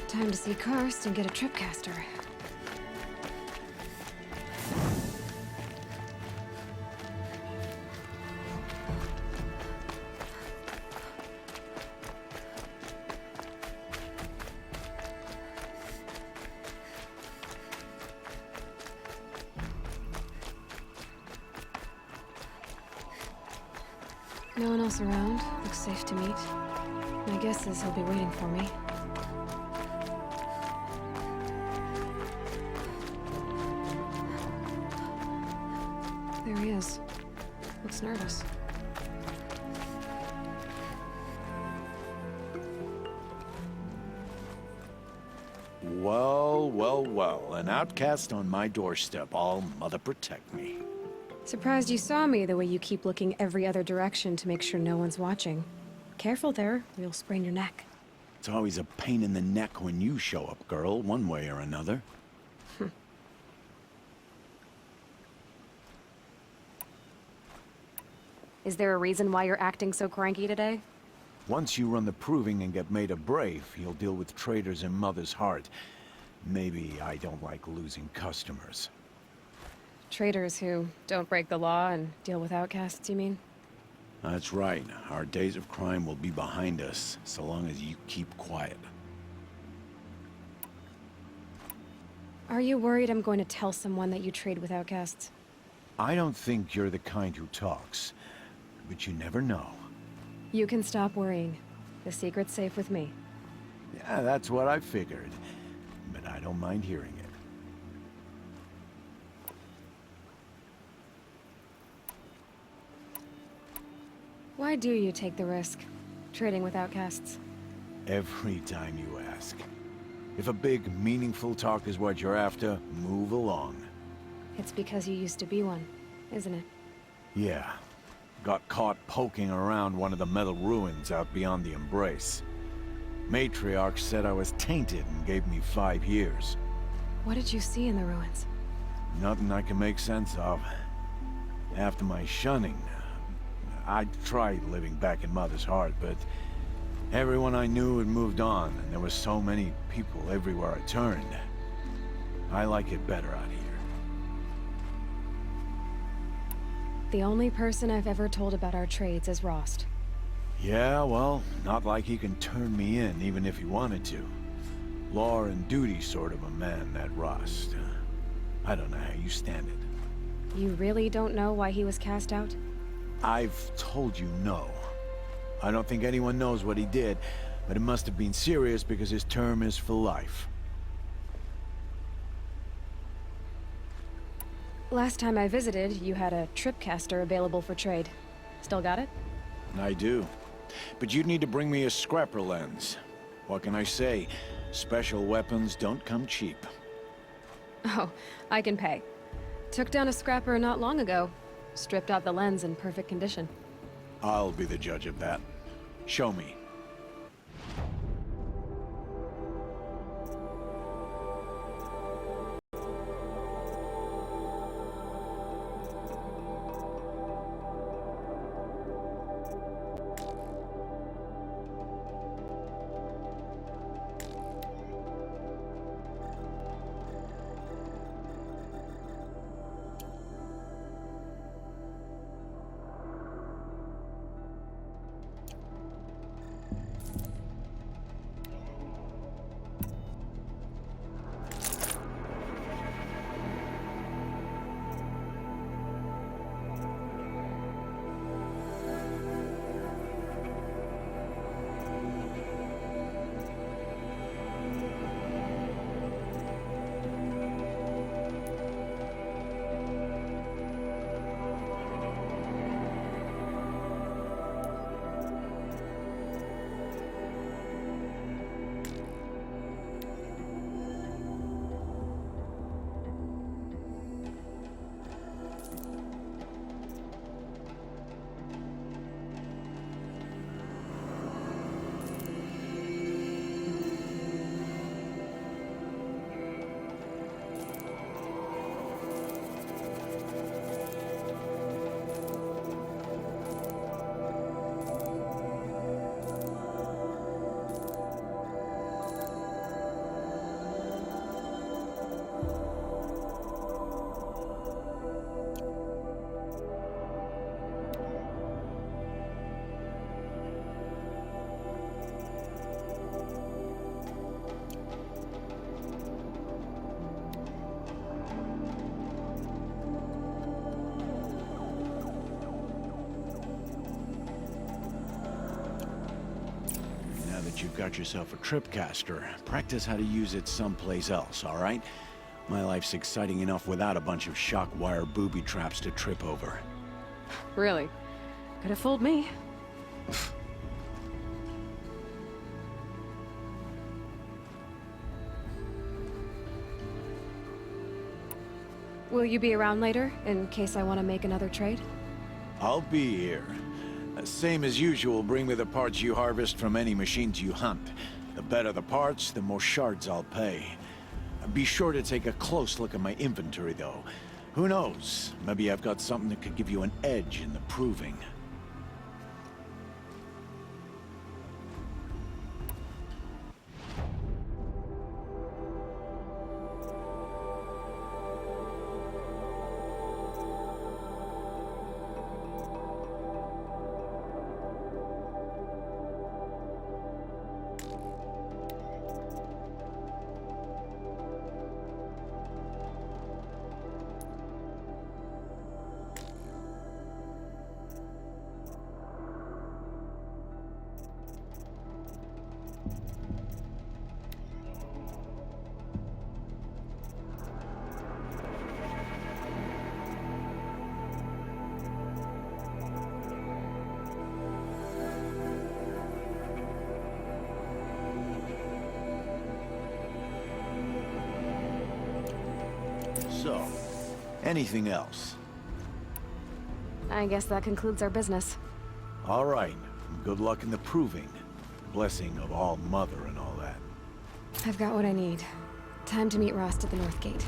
Time to see Karst and get a tripcaster. No one else around. Looks safe to meet. My guess is he'll be waiting for me. There he is. Looks nervous. Well, well, well. An outcast on my doorstep. All mother protect me. Surprised you saw me the way you keep looking every other direction to make sure no one's watching. Careful there, or you'll sprain your neck. It's always a pain in the neck when you show up, girl, one way or another. Is there a reason why you're acting so cranky today? Once you run the proving and get made a brave, you'll deal with traitors in Mother's heart. Maybe I don't like losing customers. Traitors who don't break the law and deal with outcasts, you mean? That's right. Our days of crime will be behind us, so long as you keep quiet. Are you worried I'm going to tell someone that you trade with outcasts? I don't think you're the kind who talks, but you never know. You can stop worrying. The secret's safe with me. Yeah, that's what I figured, but I don't mind hearing it. Why do you take the risk, trading with outcasts? Every time you ask. If a big, meaningful talk is what you're after, move along. It's because you used to be one, isn't it? Yeah. Got caught poking around one of the metal ruins out beyond the Embrace. Matriarch said I was tainted and gave me 5 years. What did you see in the ruins? Nothing I can make sense of. After my shunning, I tried living back in Mother's heart, but everyone I knew had moved on, and there were so many people everywhere I turned. I like it better out here. The only person I've ever told about our trades is Rost. Yeah, well, not like he can turn me in, even if he wanted to. Law and duty sort of a man, that Rost. I don't know how you stand it. You really don't know why he was cast out? I've told you no. I don't think anyone knows what he did, but it must have been serious because his term is for life. Last time I visited, you had a tripcaster available for trade. Still got it? I do. But you'd need to bring me a scrapper lens. What can I say? Special weapons don't come cheap. Oh, I can pay. Took down a scrapper not long ago. Stripped out the lens in perfect condition. I'll be the judge of that. Show me. that you've got yourself a tripcaster, practice how to use it someplace else, all right? My life's exciting enough without a bunch of shock wire booby traps to trip over. Really? Could have fooled me. Will you be around later, in case I want to make another trade? I'll be here. Same as usual, bring me the parts you harvest from any machines you hunt. The better the parts, the more shards I'll pay. Be sure to take a close look at my inventory, though. Who knows? Maybe I've got something that could give you an edge in the proving. So, anything else? I guess that concludes our business. All right. Good luck in the proving. Blessing of All Mother and all that. I've got what I need. Time to meet Rost at the North Gate.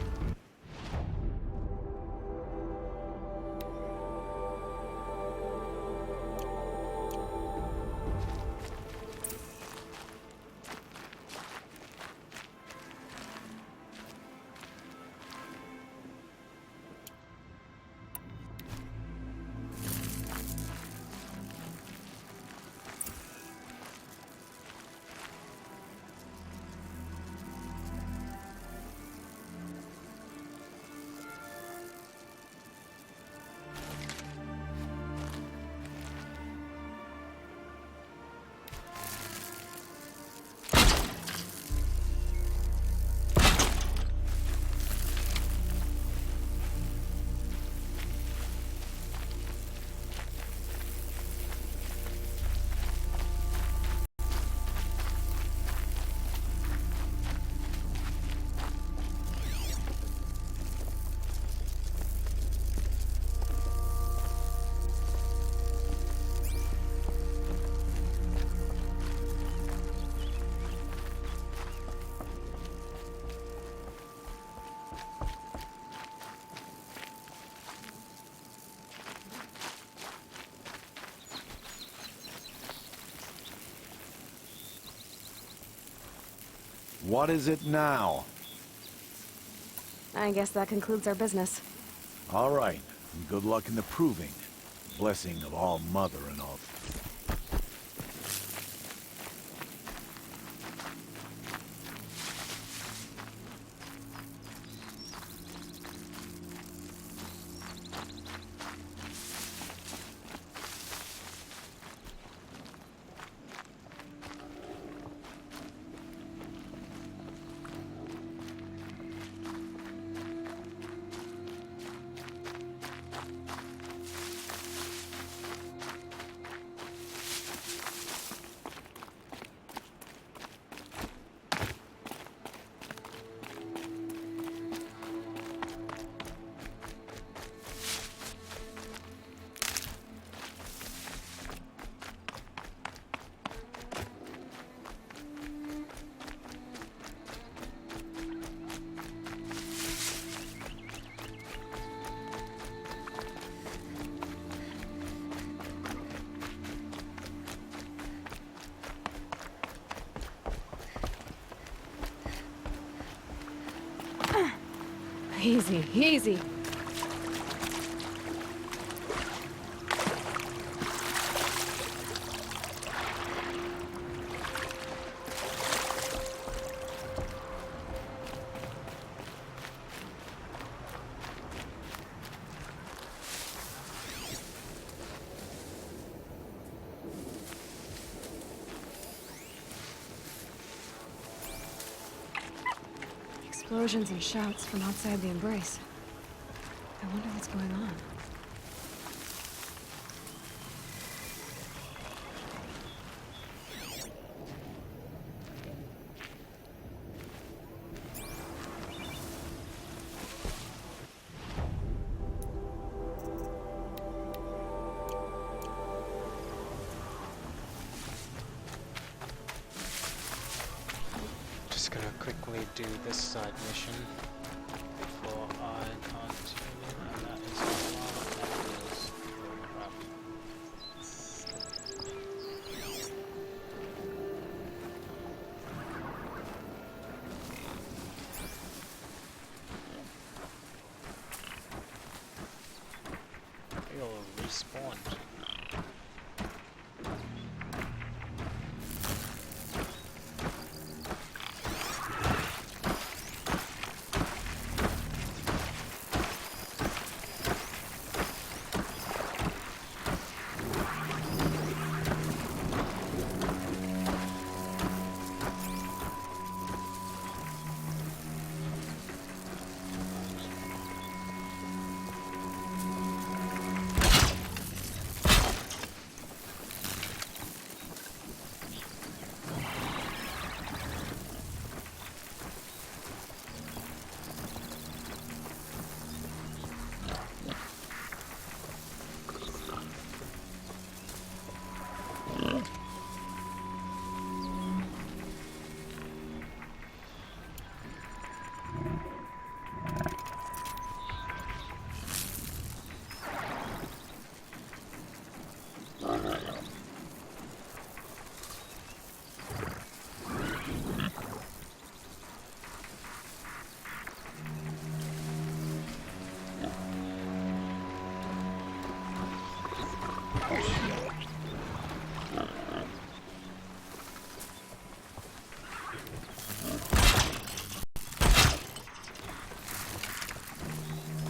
What is it now? I guess that concludes our business. All right. Good luck in the proving. Blessing of All Mother and all. Easy, easy. explosions and shouts from outside the embrace. I wonder what's going on. Just gonna quickly do this side mission before I continue, and that is a lot of enemies. Crap. They all respawned.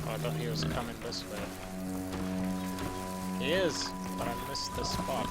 I thought he was coming this way. He is, but I missed the spot.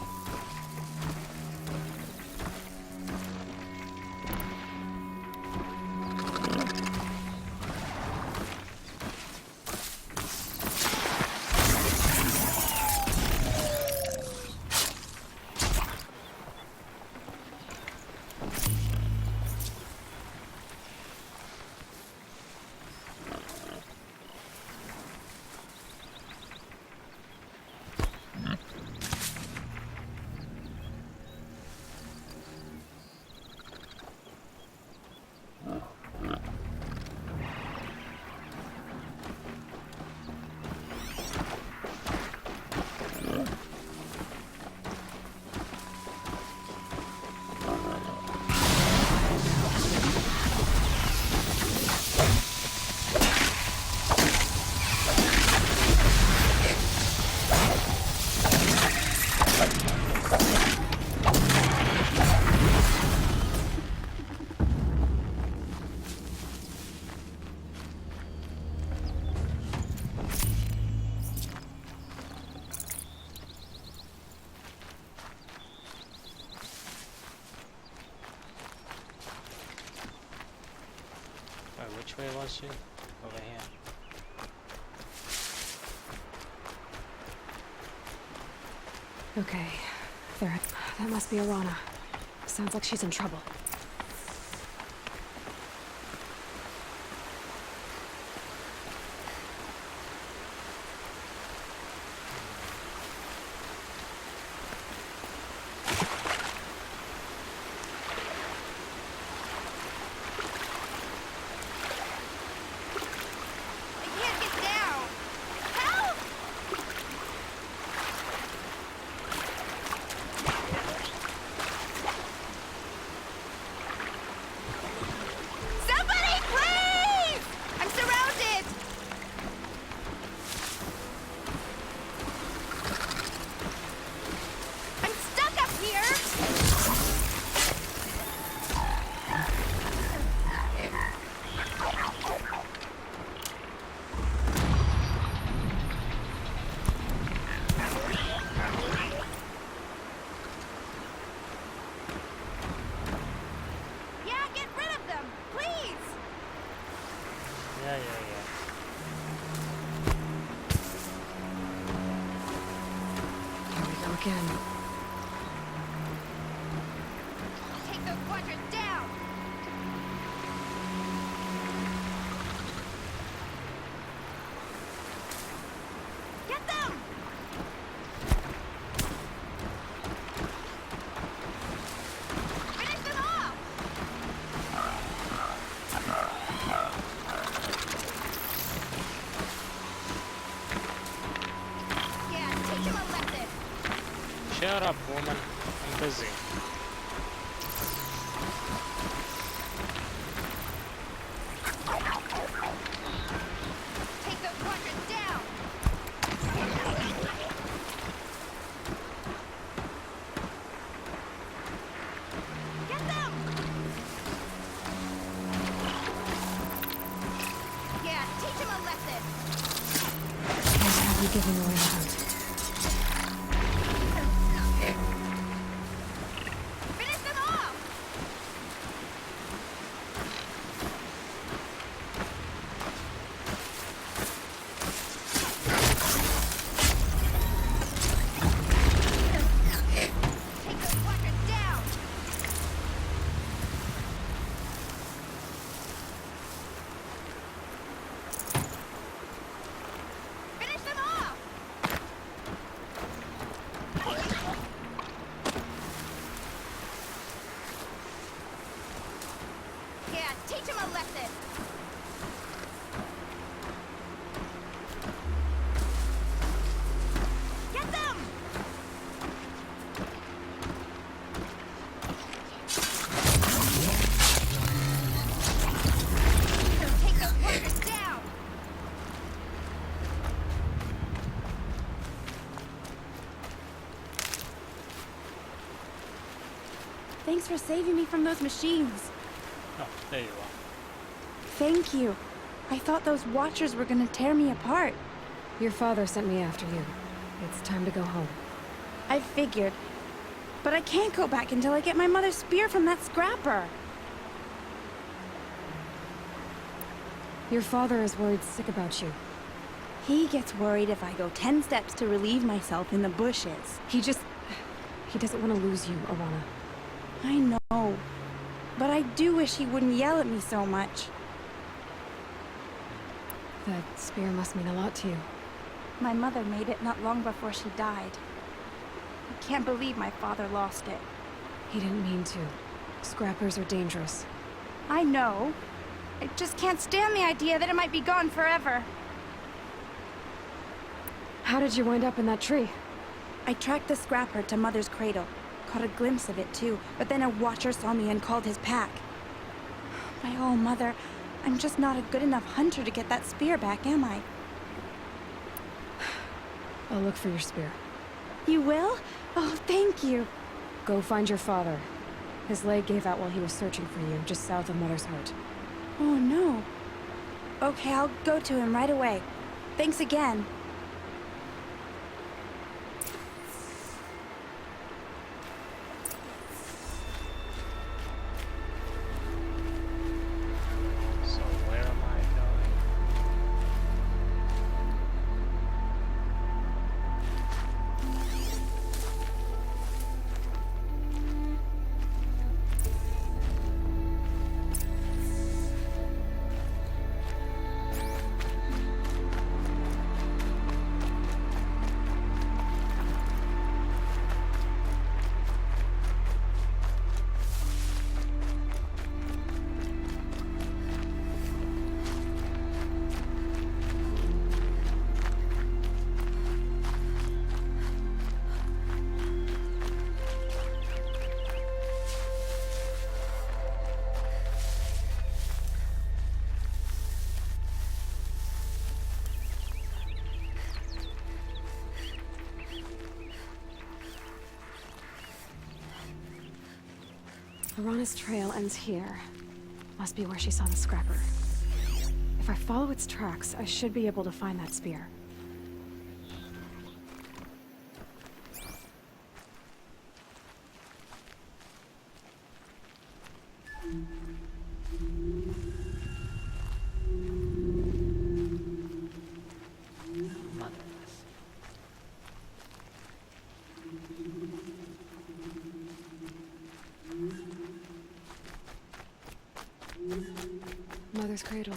Which way was she? Over here. Okay, there. That must be Arana. Sounds like she's in trouble. again. Take those quadrants down! Get them! Finish them off! Yeah, teach him a lesson! Shut up, woman. I'm busy. Take those quadrants down! Get them! Yeah, teach him a lesson! Can't have you giving away the hunt. Finish them off! Take those quadrants down! Finish them off! Yeah, teach him a lesson! Get them! Take those quadrants down! Thanks for saving me from those machines. Oh, there you are. Thank you. I thought those Watchers were gonna tear me apart. Your father sent me after you. It's time to go home. I figured. But I can't go back until I get my mother's spear from that scrapper. Your father is worried sick about you. He gets worried if I go 10 steps to relieve myself in the bushes. He doesn't want to lose you, Alana. I know. But I do wish he wouldn't yell at me so much. That spear must mean a lot to you. My mother made it not long before she died. I can't believe my father lost it. He didn't mean to. Scrappers are dangerous. I know. I just can't stand the idea that it might be gone forever. How did you wind up in that tree? I tracked the scrapper to Mother's cradle. Caught a glimpse of it too, but then a Watcher saw me and called his pack. My oh, Mother, I'm just not a good enough hunter to get that spear back, am I? I'll look for your spear. You will? Oh, thank you. Go find your father. His leg gave out while he was searching for you, just south of Mother's Heart. Oh, no. Okay, I'll go to him right away. Thanks again. So where am I going? Lorana's trail ends here. Must be where she saw the scrapper. If I follow its tracks, I should be able to find that spear. Mother's cradle.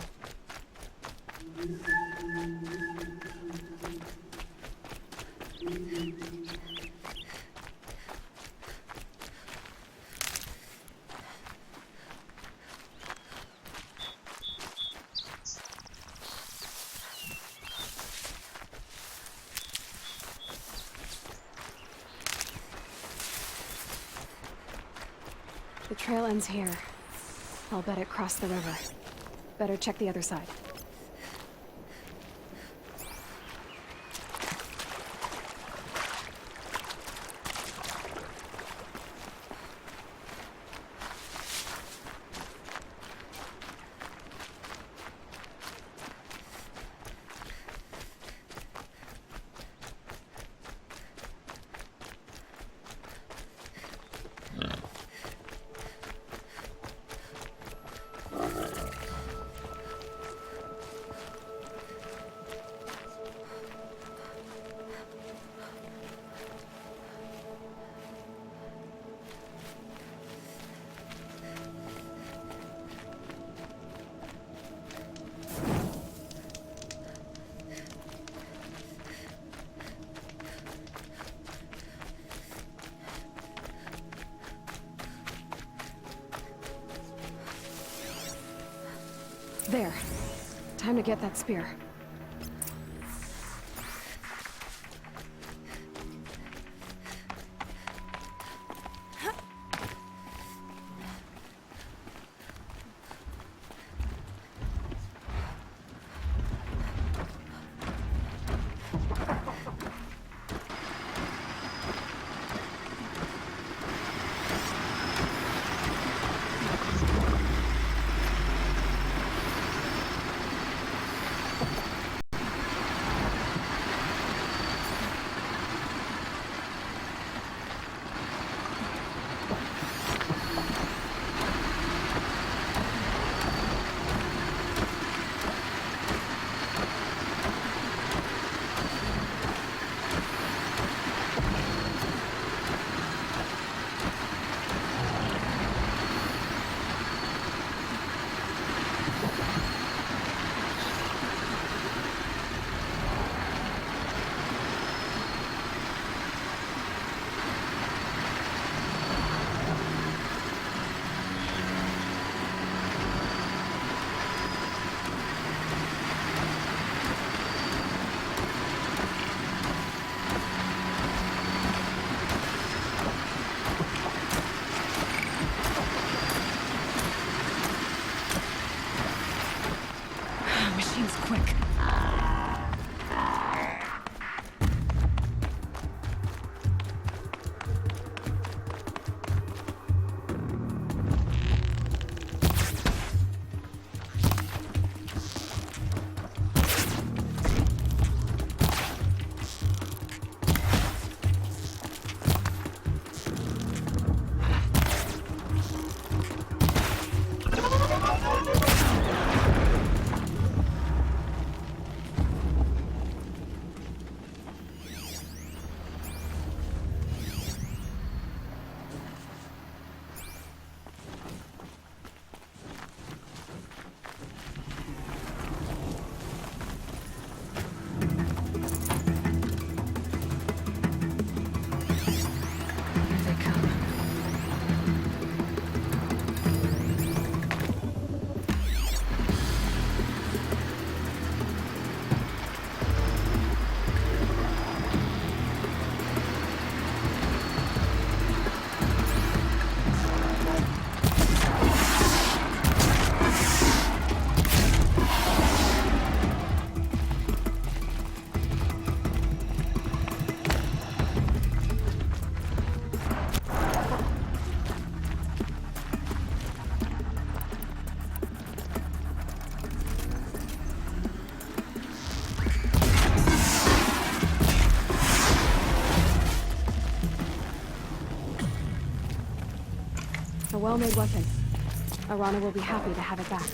The trail ends here. I'll bet it crossed the river. Better check the other side. There. Time to get that spear. Machine's quick. A well-made weapon. Arana will be happy to have it back.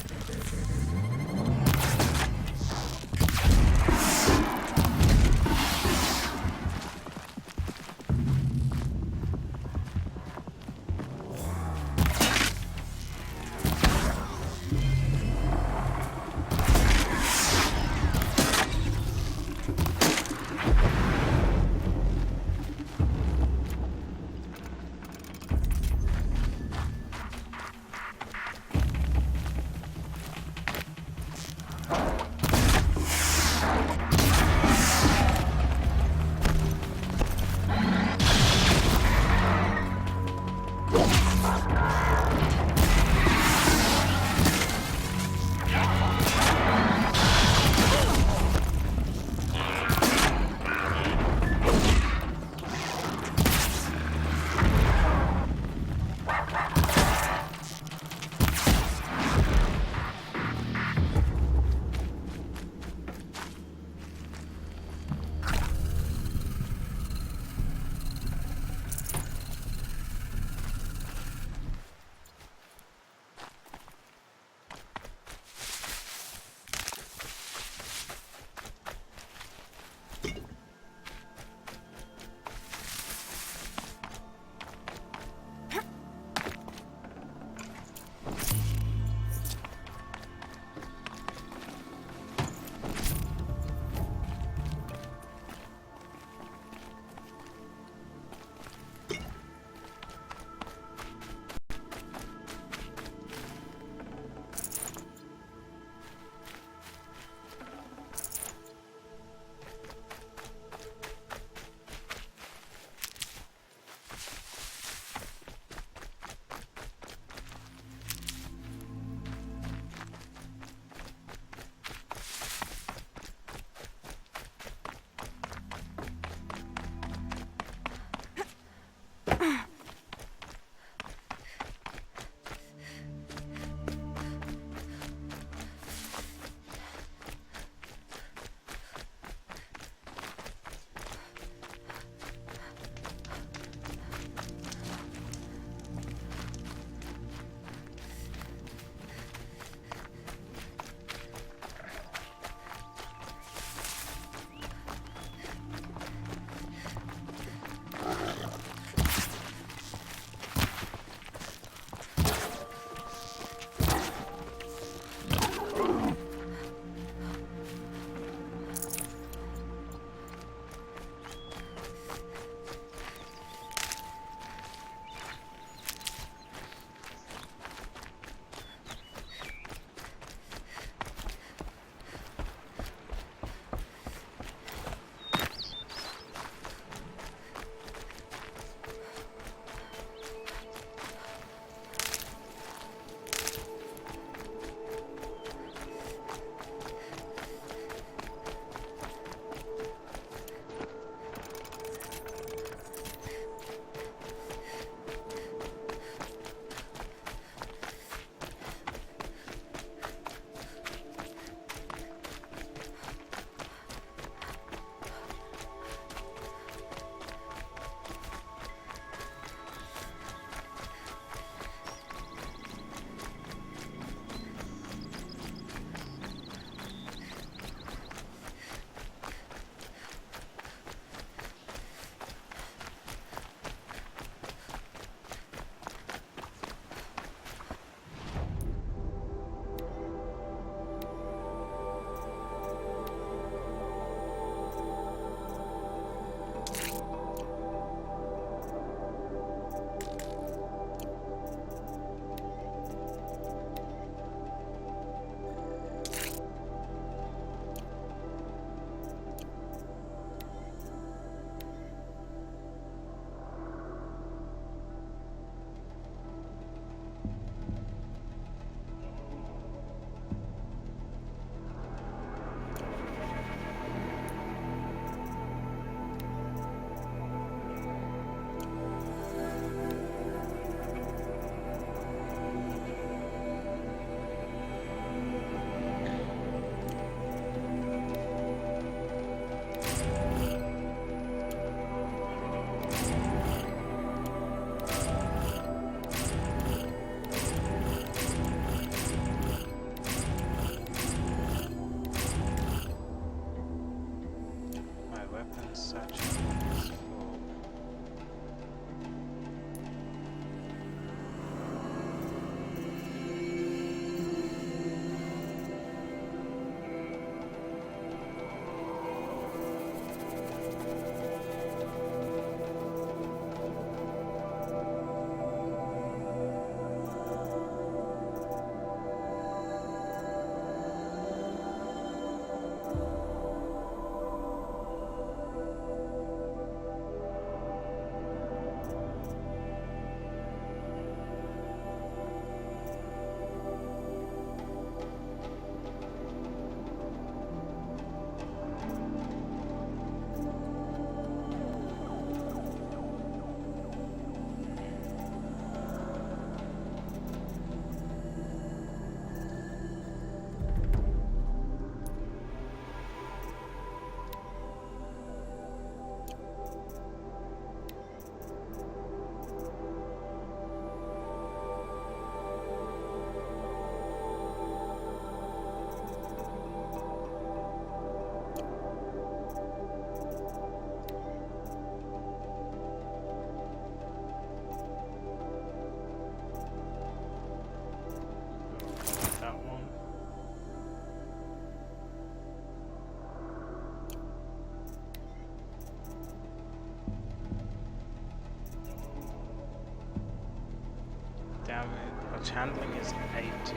Damage handling is 80,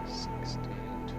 60, 25.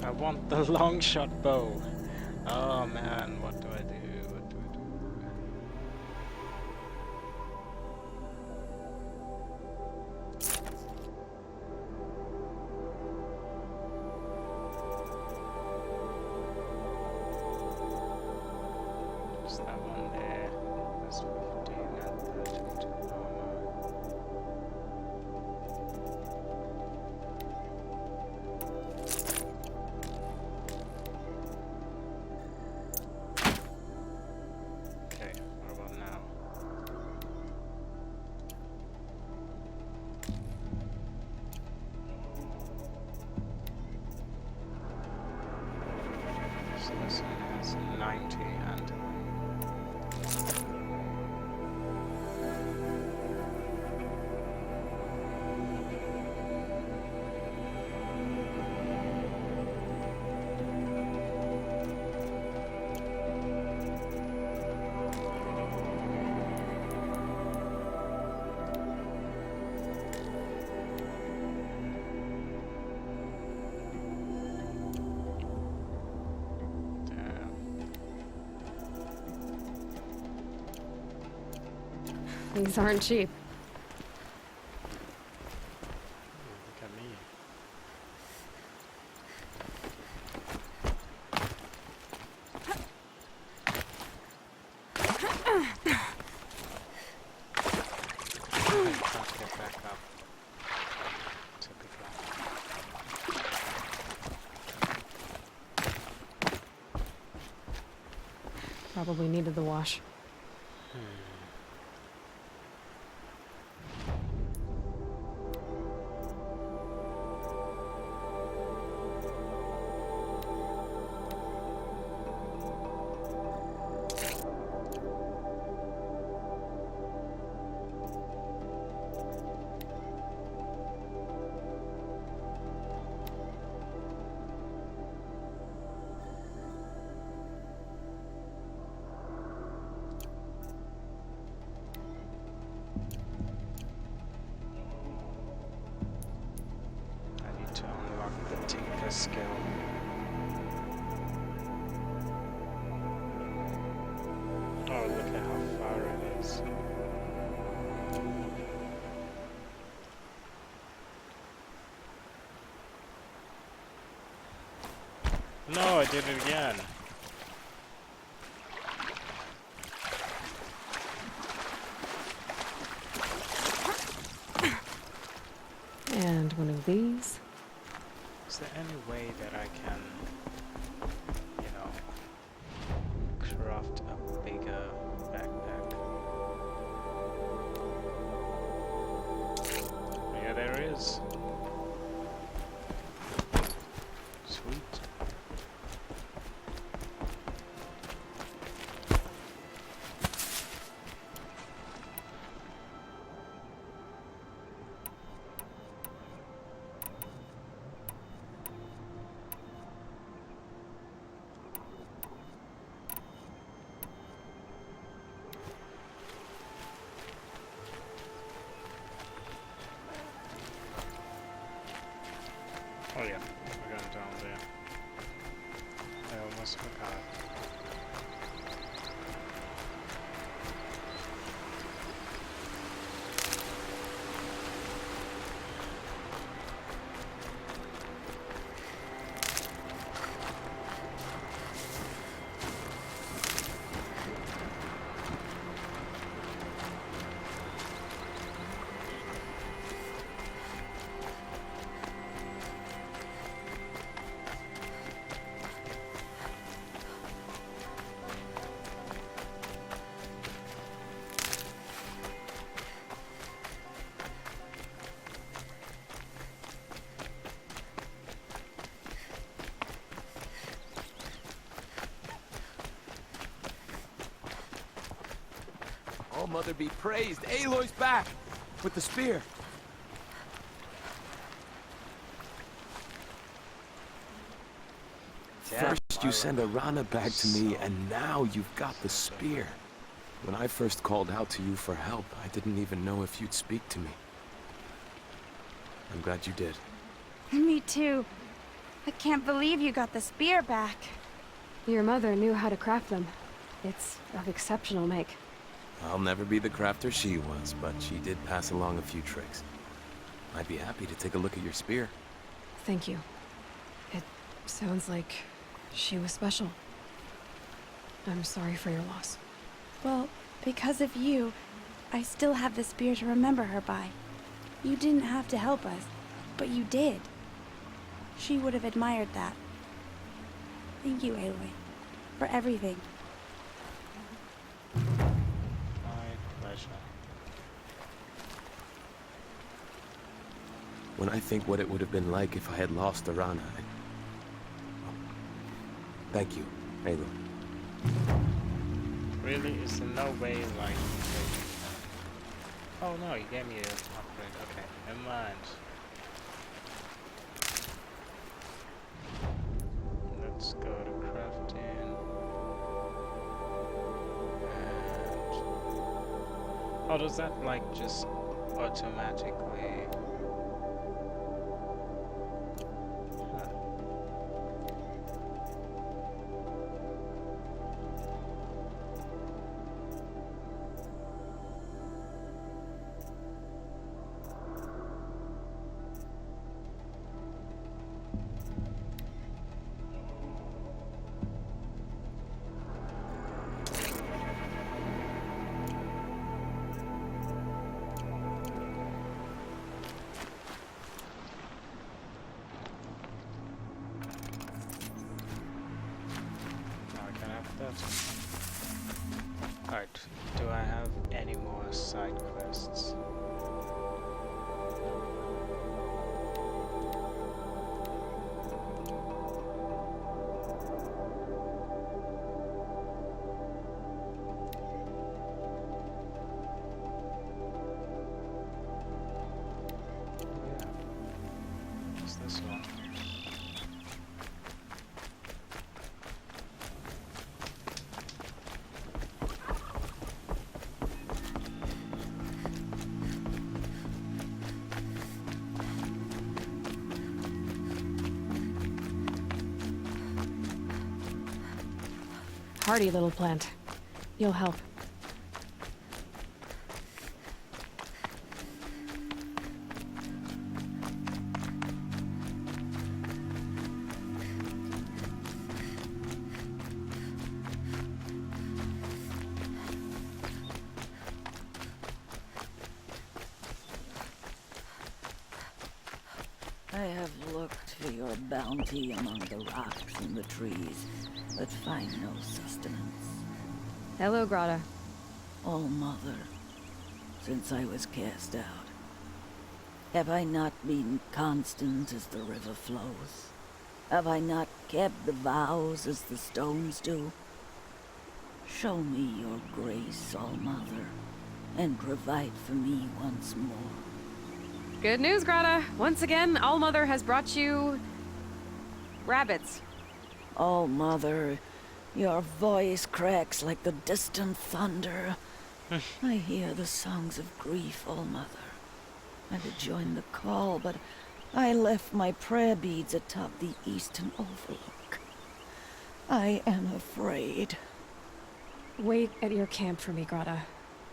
I want the long shot bow. Oh man, what do I do? What do I do? Just that one there. That's 15 and 32 armor. Okay, what about now? So this one has 90 and These aren't cheap. look at me. I can't get back up. It's a good luck. Probably needed the wash. I need to unlock the Tinker skill. Oh, look at how far it is. No, I did it again. And one of these. Is there any way that I can, you know, craft a bigger backpack? Yeah, there is. Sweet. God. Oh, Mother be praised. Aloy's back with the spear. First you send Arana back to me, and now you've got the spear. When I first called out to you for help, I didn't even know if you'd speak to me. I'm glad you did. Me too. I can't believe you got the spear back. Your mother knew how to craft them. It's of exceptional make. I'll never be the crafter she was, but she did pass along a few tricks. I'd be happy to take a look at your spear. Thank you. It sounds like she was special. I'm sorry for your loss. Well, because of you, I still have the spear to remember her by. You didn't have to help us, but you did. She would have admired that. Thank you, Aloy, for everything. My pleasure. When I think what it would have been like if I had lost Arana, Thank you, Aloy. Really? Is there no way, like... Oh no, you gave me an upgrade. Okay, never mind. Let's go to crafting. And... Oh, does that, like, just automatically... Alright, do I have any more side quests? Yeah. What's this one? Hardy little plant. You'll help. I have looked for your bounty among the rocks and the trees, but find no sustenance. Hello, Grata. Oh, Mother, since I was cast out, have I not been constant as the river flows? Have I not kept the vows as the stones do? Show me your grace, All Mother, and provide for me once more. Good news, Grata. Once again, All-Mother has brought you... rabbits. All Mother, your voice cracks like the distant thunder. I hear the songs of grief, All Mother. I would join the call, but I left my prayer beads atop the eastern overlook. I am afraid. Wait at your camp for me, Grata.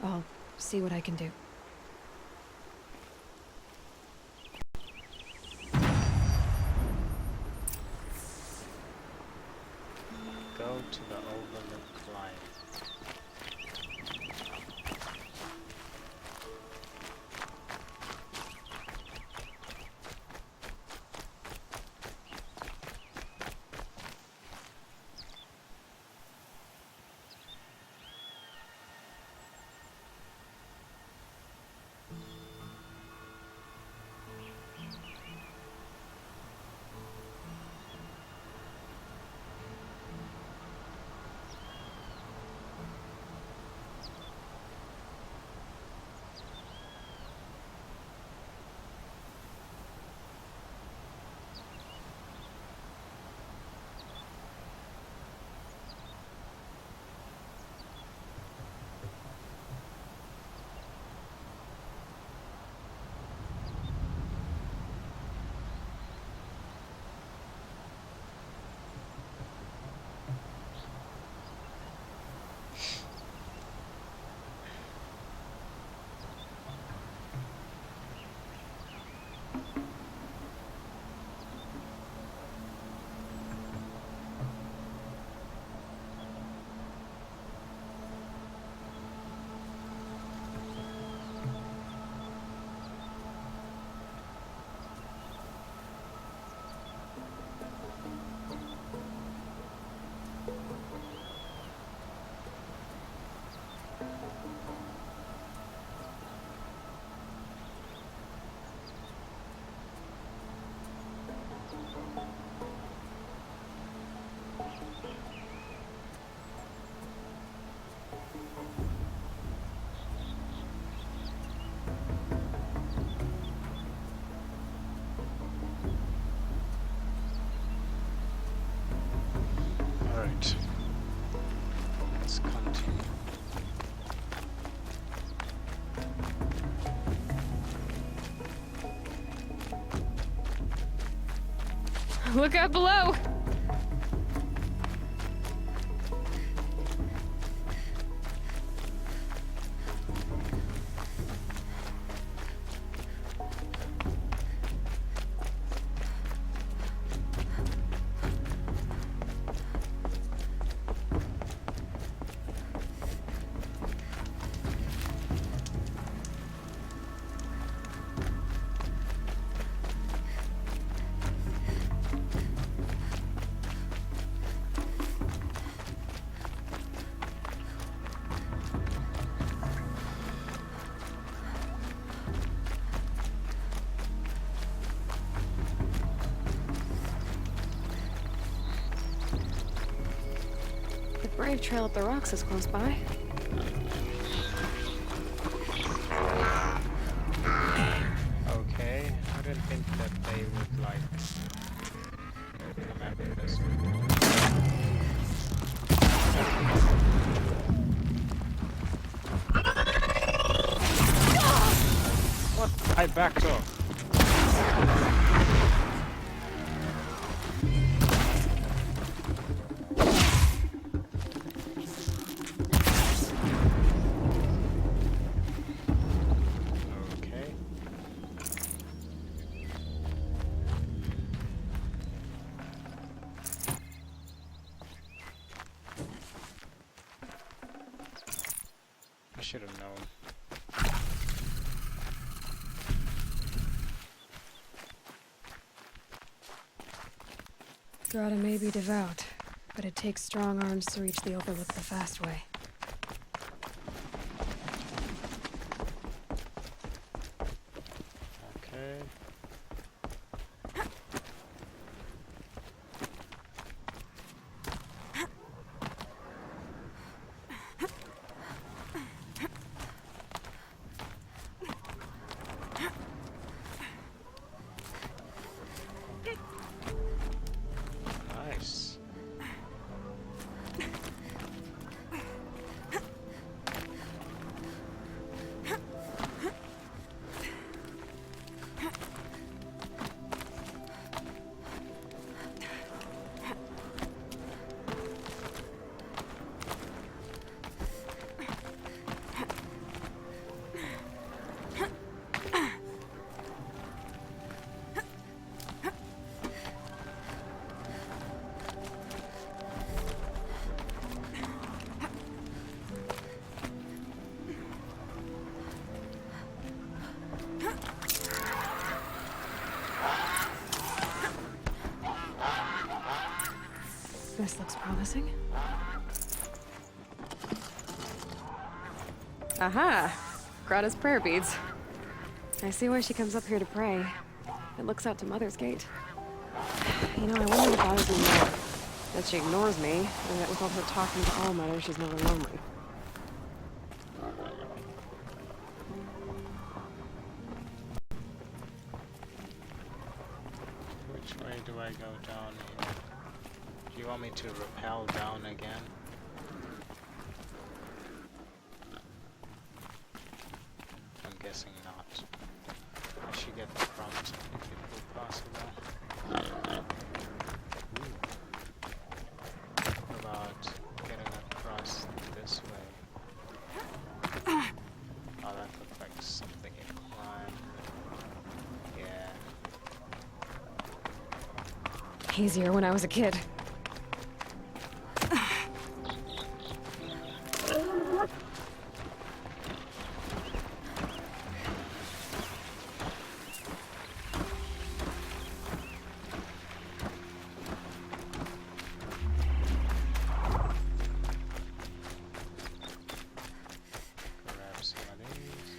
I'll see what I can do. Go to the overlook line. Alright. Let's continue. Look out below! The Brave Trail up the rocks is close by. Okay, I didn't think that they would like come after this. What? I backed off. Okay. I should have known. Grata may be devout, but it takes strong arms to reach the Overlook the fast way. Okay. Nice. This looks promising. Aha! Grata's prayer beads. I see why she comes up here to pray. It looks out to Mother's Gate. You know, I wonder what bothers me more. That she ignores me, and that with all her talking to All-Mother, she's never lonely. Which way do I go down here? Do you want me to rappel down again? I'm guessing not. I should get the front if it were possible. What about getting across this way? Oh, that looked like something you climb. Yeah. Easier when I was a kid. Grab some of these.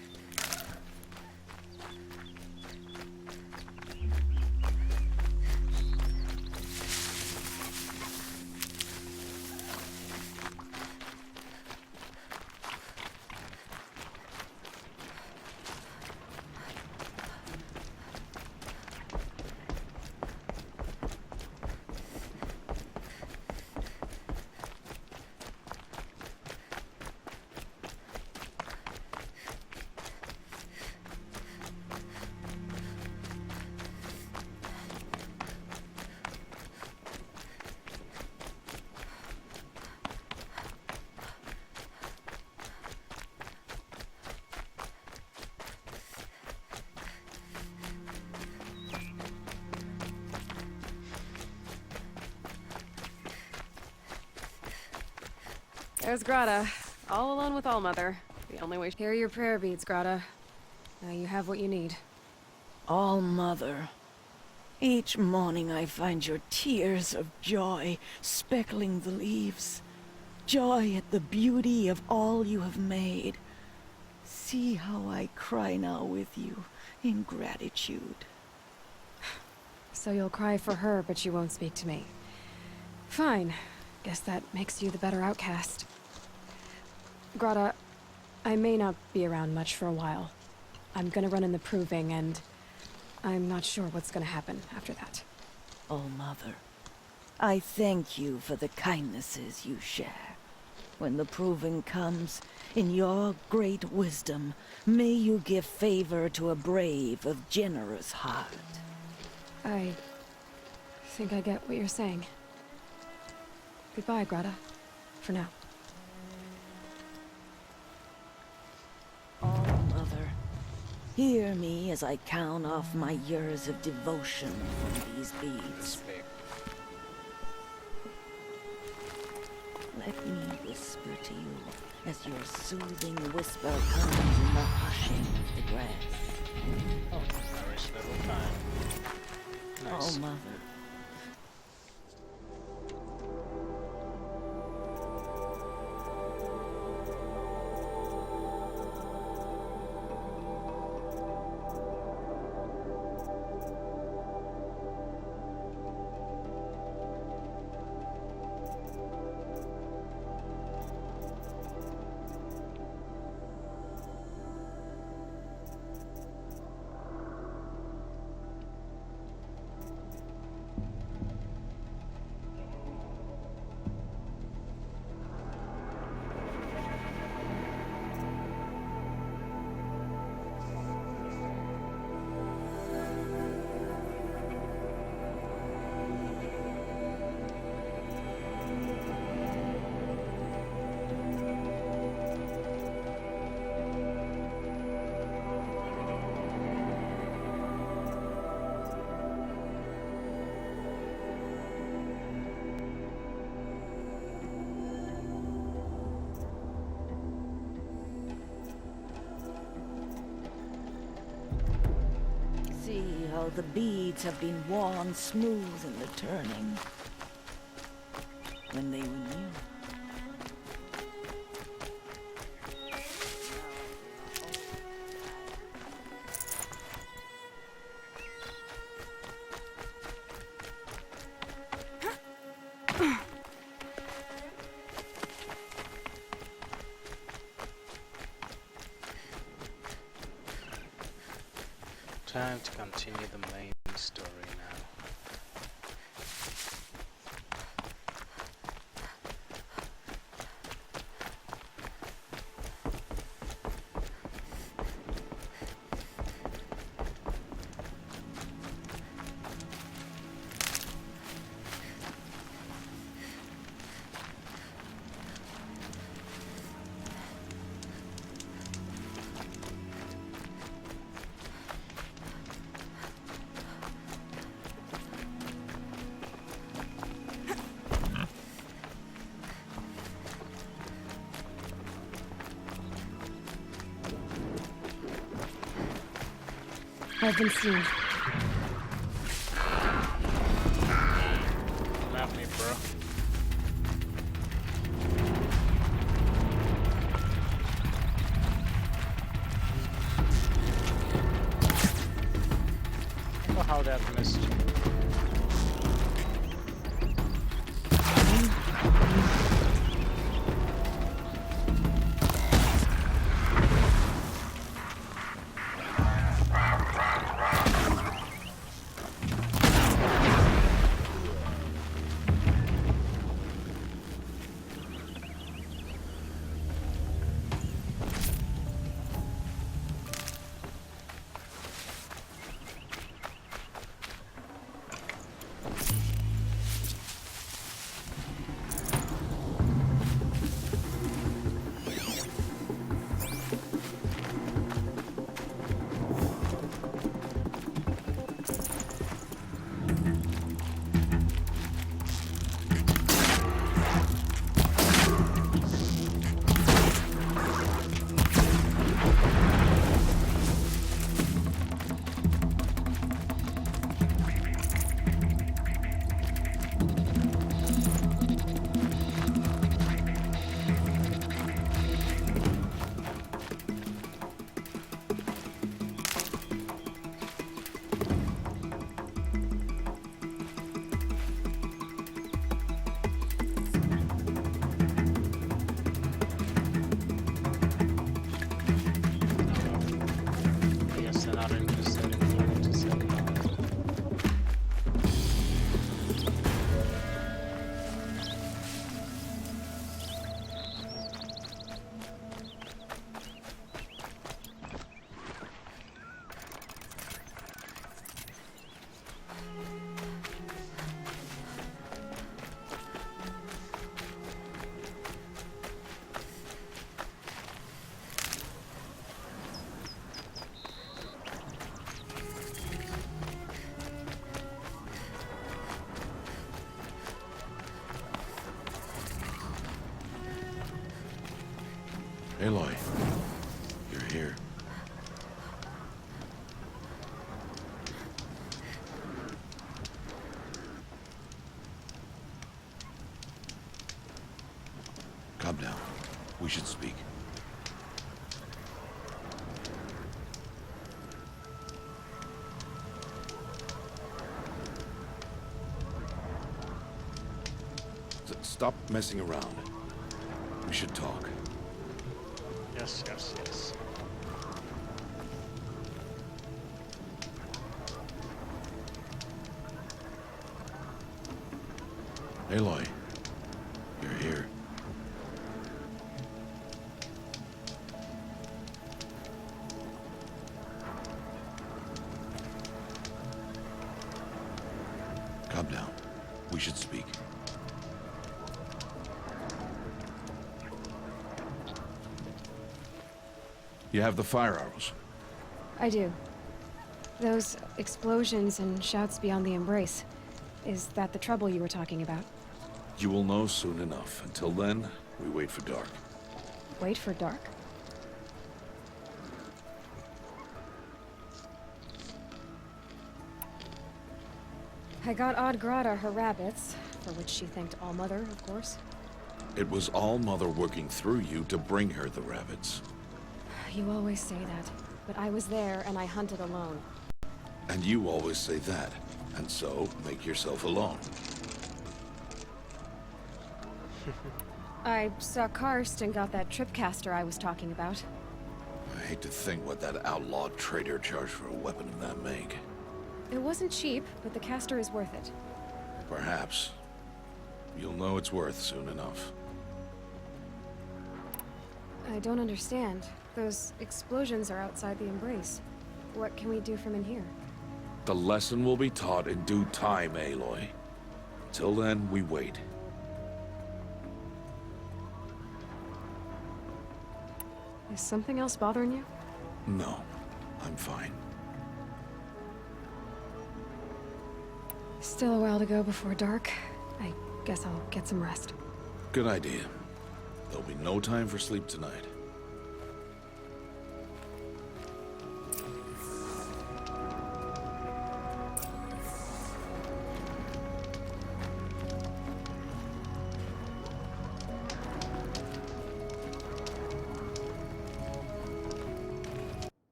There's Grata, all alone with All-Mother. The only way. Here are your prayer beads, Grata. Now you have what you need. All-Mother, each morning I find your tears of joy speckling the leaves. Joy at the beauty of all you have made. See how I cry now with you in gratitude. So you'll cry for her, but you won't speak to me. Fine. Guess that makes you the better outcast. Grata, I may not be around much for a while. I'm gonna run in the proving, and I'm not sure what's gonna happen after that. All-Mother, I thank you for the kindnesses you share. When the proving comes, in your great wisdom, may you give favor to a brave of generous heart. I think I get what you're saying. Goodbye, Grata. For now. All-Mother, hear me as I count off my years of devotion from these beads. Let me whisper to you as your soothing whisper comes in the hushing of the grass. Oh, nice little time. Nice. All-Mother, see how the beads have been worn smooth in the turning. when they were new. Time to continue the main story now. I've been seen. Map me, bro. Oh, how that missed. I guess they're not interested in going to Skynet. Aloy, you're here. Calm down. We should speak. Stop messing around. We should talk. Yes, yes, yes. Aloy, you're here. Calm down. We should speak. You have the fire arrows. I do. Those explosions and shouts beyond the embrace. Is that the trouble you were talking about? You will know soon enough. Until then, we wait for dark. Wait for dark? I got Odd Grata her rabbits. for which she thanked All-Mother, of course. It was All-Mother working through you to bring her the rabbits. You always say that, but I was there and I hunted alone. And you always say that, and so make yourself alone. I saw Karst and got that tripcaster I was talking about. I hate to think what that outlawed trader charged for a weapon of that make. It wasn't cheap, but the caster is worth it. Perhaps. You'll know it's worth soon enough. I don't understand. Those explosions are outside the Embrace. What can we do from in here? The lesson will be taught in due time, Aloy. Till then, we wait. Is something else bothering you? No, I'm fine. Still a while to go before dark. I guess I'll get some rest. Good idea. There'll be no time for sleep tonight.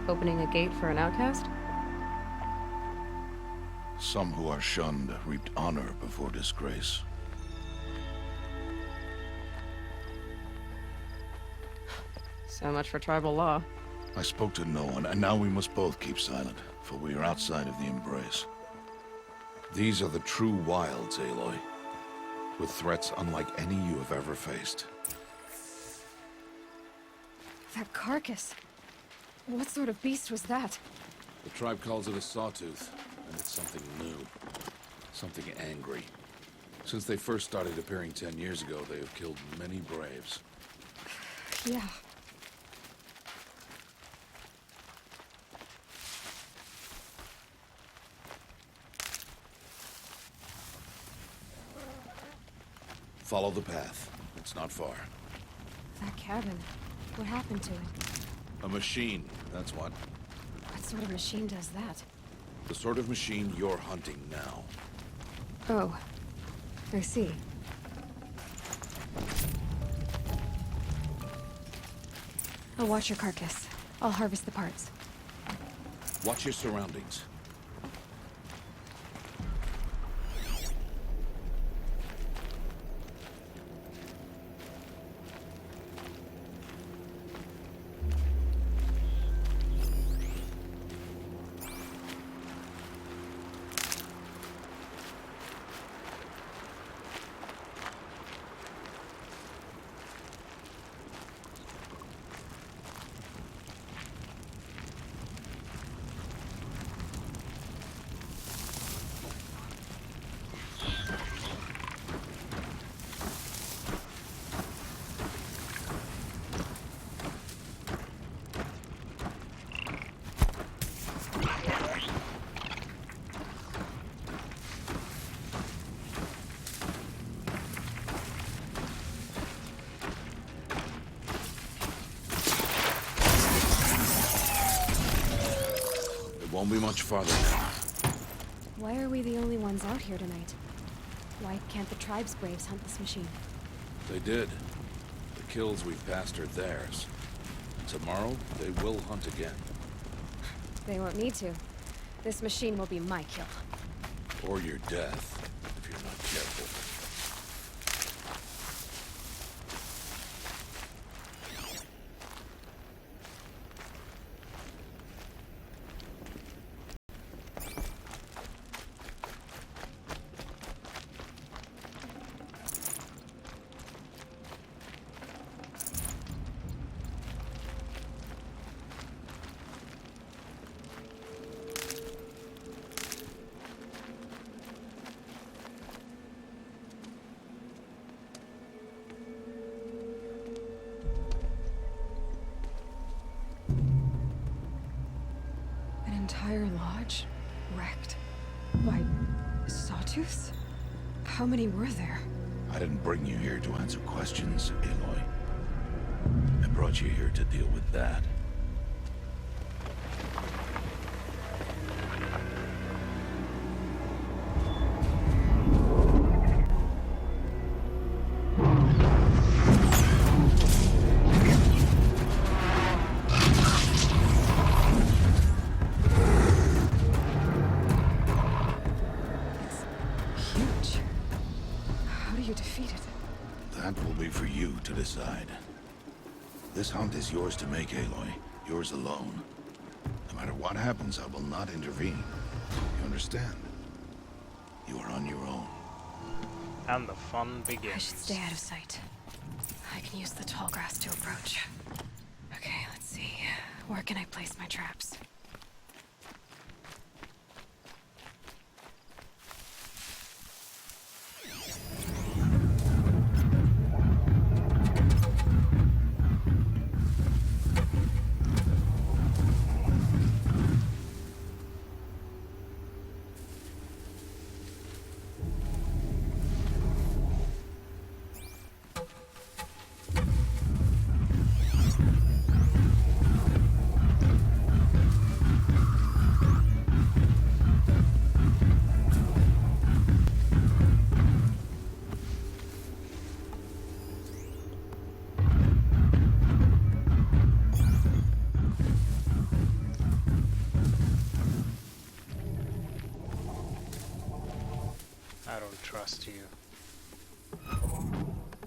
Opening a gate for an outcast? Some who are shunned reaped honor before disgrace. So much for tribal law. I spoke to no one, and now we must both keep silent, for we are outside of the Embrace. These are the true wilds, Aloy, with threats unlike any you have ever faced. That carcass. What sort of beast was that? The tribe calls it a sawtooth, and it's something new. Something angry. Since they first started appearing 10 years ago, they have killed many braves. Yeah. Follow the path. It's not far. That cabin. What happened to it? A machine, that's what. What sort of machine does that? The sort of machine you're hunting now. Oh. I see. I'll watch your carcass. I'll harvest the parts. Watch your surroundings. Won't be much farther now. Why are we the only ones out here tonight? Why can't the tribe's braves hunt this machine? They did. The kills we've passed are theirs. Tomorrow, they will hunt again. They won't need to. This machine will be my kill. Or your death, if you're not careful. Why, sawtooths? How many were there? I didn't bring you here to answer questions, Aloy. I brought you here to deal with that. Huge. How do you defeat it? That will be for you to decide. This hunt is yours to make, Aloy. Yours alone. No matter what happens, I will not intervene. You understand? You are on your own. And the fun begins. I should stay out of sight. I can use the tall grass to approach. Okay, let's see. Where can I place my traps? I don't trust you. You're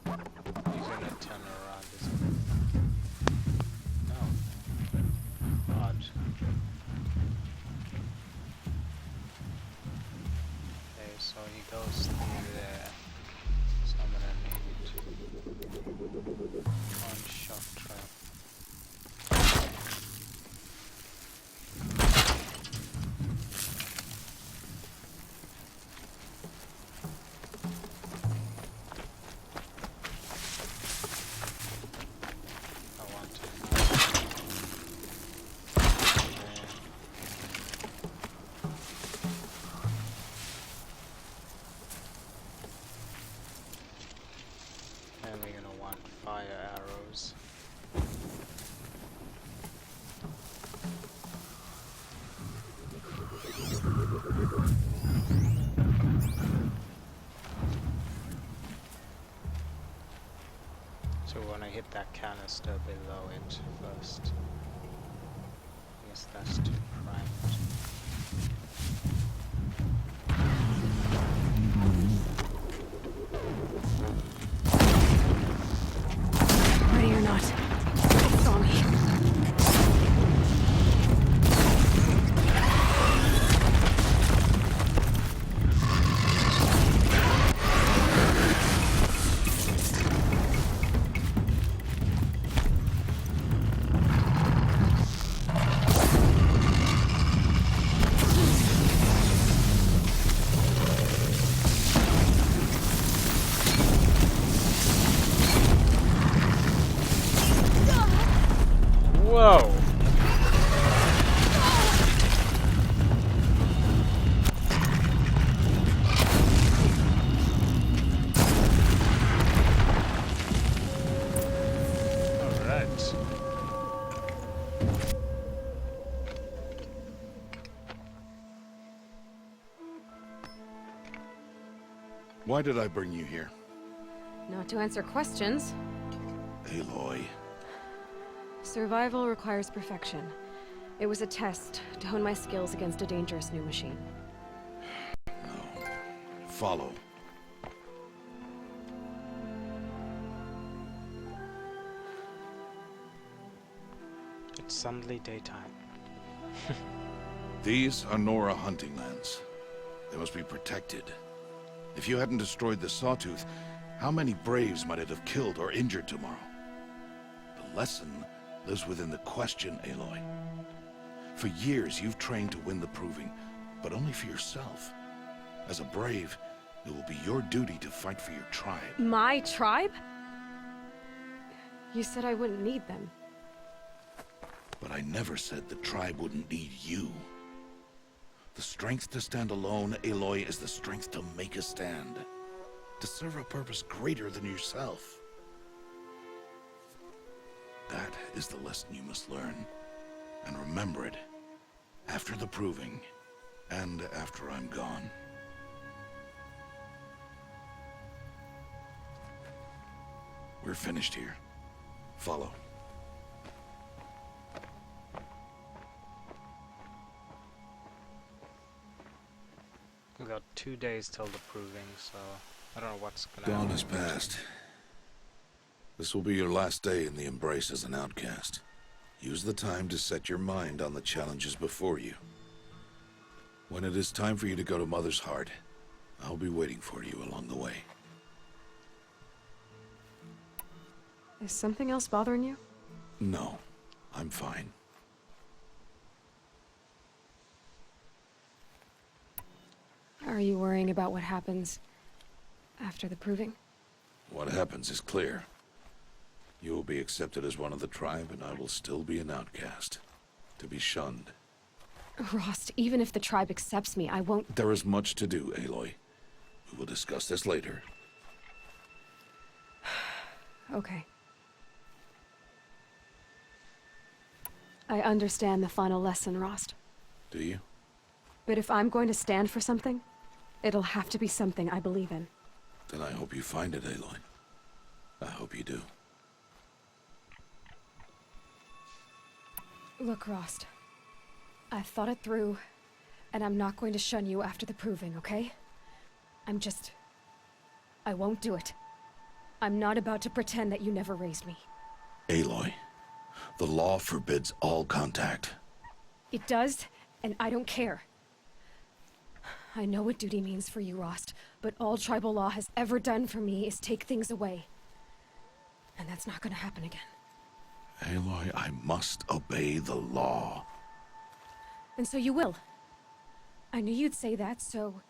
gonna turn around, isn't it? No. Odd. Okay, so he goes through there. So I'm gonna need one shock trap. And we're gonna want fire arrows. So we wanna hit that canister below it first. I guess that's too primed. Ready or not, it saw me. Whoa! Alright. Why did I bring you here? Not to answer questions. Aloy. Survival requires perfection. It was a test to hone my skills against a dangerous new machine. No. Follow. It's suddenly daytime. These are Nora hunting lands. They must be protected. If you hadn't destroyed the Sawtooth, how many Braves might it have killed or injured tomorrow? The lesson lives within the question, Aloy. For years, you've trained to win the Proving, but only for yourself. As a Brave, it will be your duty to fight for your tribe. My tribe? You said I wouldn't need them. But I never said the tribe wouldn't need you. The strength to stand alone, Aloy, is the strength to make a stand. To serve a purpose greater than yourself. That is the lesson you must learn. And remember it. After the proving. And after I'm gone. We're finished here. Follow. We got 2 days till the proving, so I don't know what's gonna Dawn happen. has passed. This will be your last day in the Embrace as an outcast. Use the time to set your mind on the challenges before you. When it is time for you to go to Mother's Heart, I'll be waiting for you along the way. Is something else bothering you? No, I'm fine. Are you worrying about what happens after the proving? What happens is clear. You will be accepted as one of the tribe, and I will still be an outcast. To be shunned. Rost, even if the tribe accepts me, I won't— There is much to do, Aloy. We will discuss this later. Okay. I understand the final lesson, Rost. Do you? But if I'm going to stand for something, it'll have to be something I believe in. Then I hope you find it, Aloy. I hope you do. Look, Rost. I've thought it through, and I'm not going to shun you after the proving, okay? I won't do it. I'm not about to pretend that you never raised me. Aloy, the law forbids all contact. It does, and I don't care. I know what duty means for you, Rost, but all tribal law has ever done for me is take things away. And that's not gonna happen again. Aloy, I must obey the law. And so you will. I knew you'd say that, so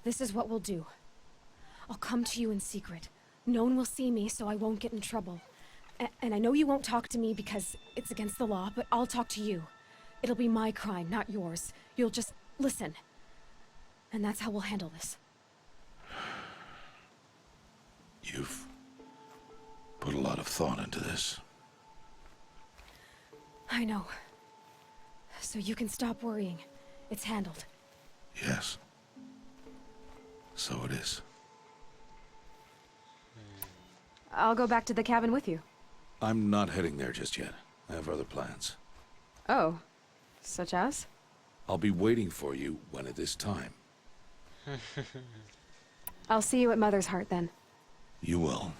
this is what we'll do. I'll come to you in secret. No one will see me, so I won't get in trouble. And I know you won't talk to me because it's against the law, but I'll talk to you. It'll be my crime, not yours. You'll just listen. And that's how we'll handle this. You've put a lot of thought into this. I know. So you can stop worrying. It's handled. Yes. So it is. I'll go back to the cabin with you. I'm not heading there just yet. I have other plans. Oh. Such as? I'll be waiting for you when it is time. I'll see you at Mother's Heart then. You will.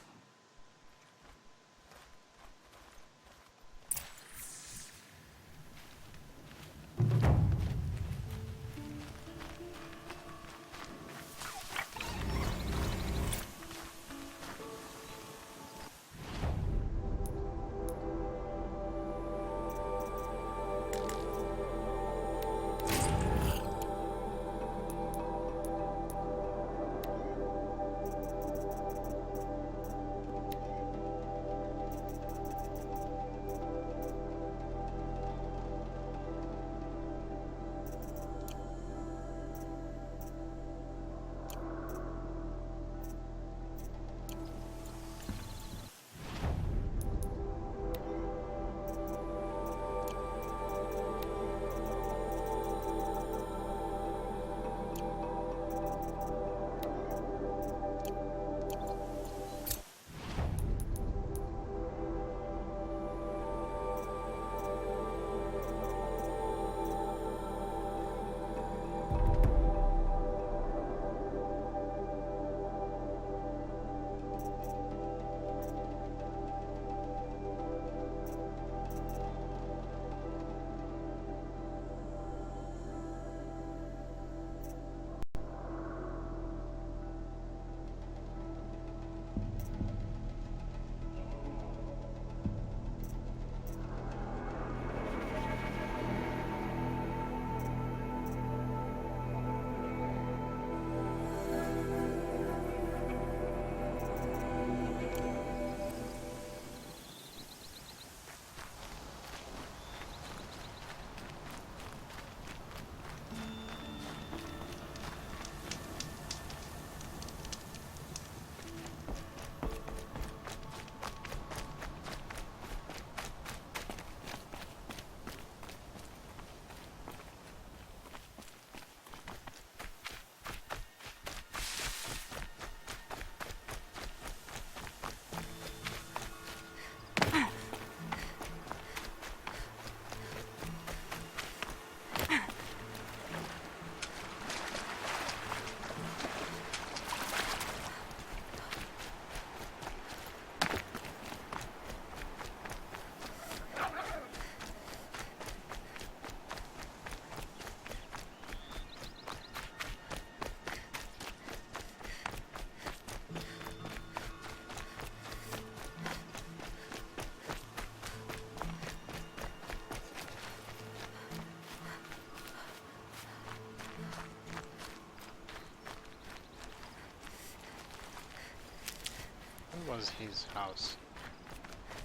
was his house?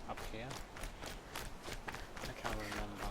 Up here? I can't remember.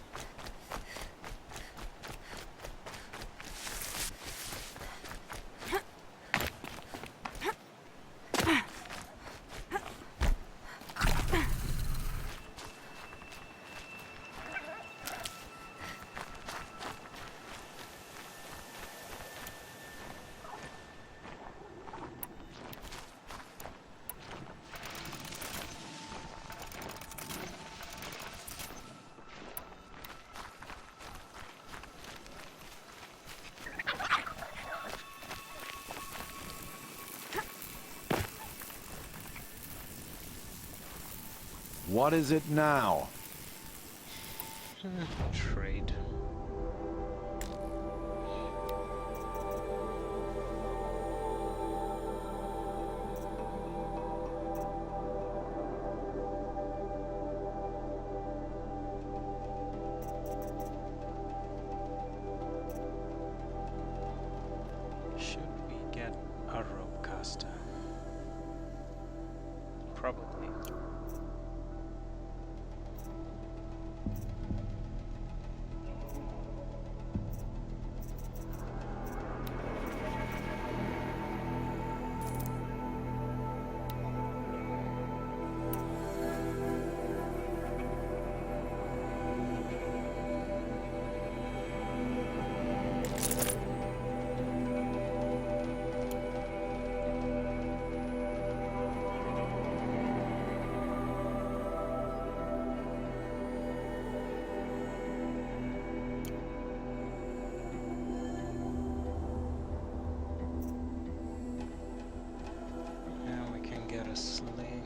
What is it now? Trade. Should we get a rope caster? Probably. A sling.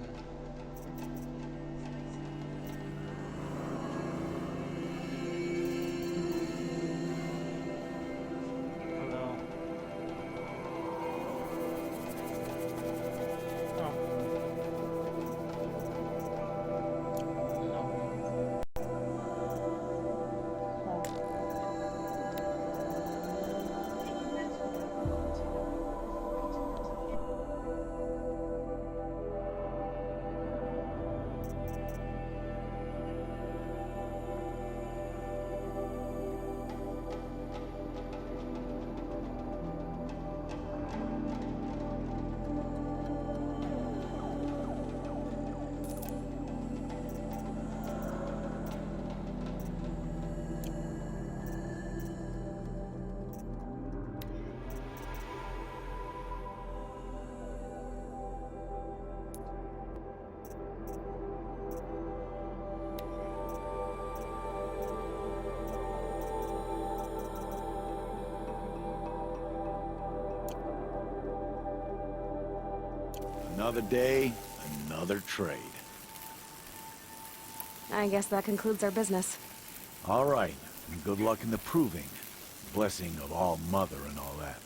Hello. Another day, another trade. I guess that concludes our business. All right, and good luck in the proving. Blessing of All Mother and all that.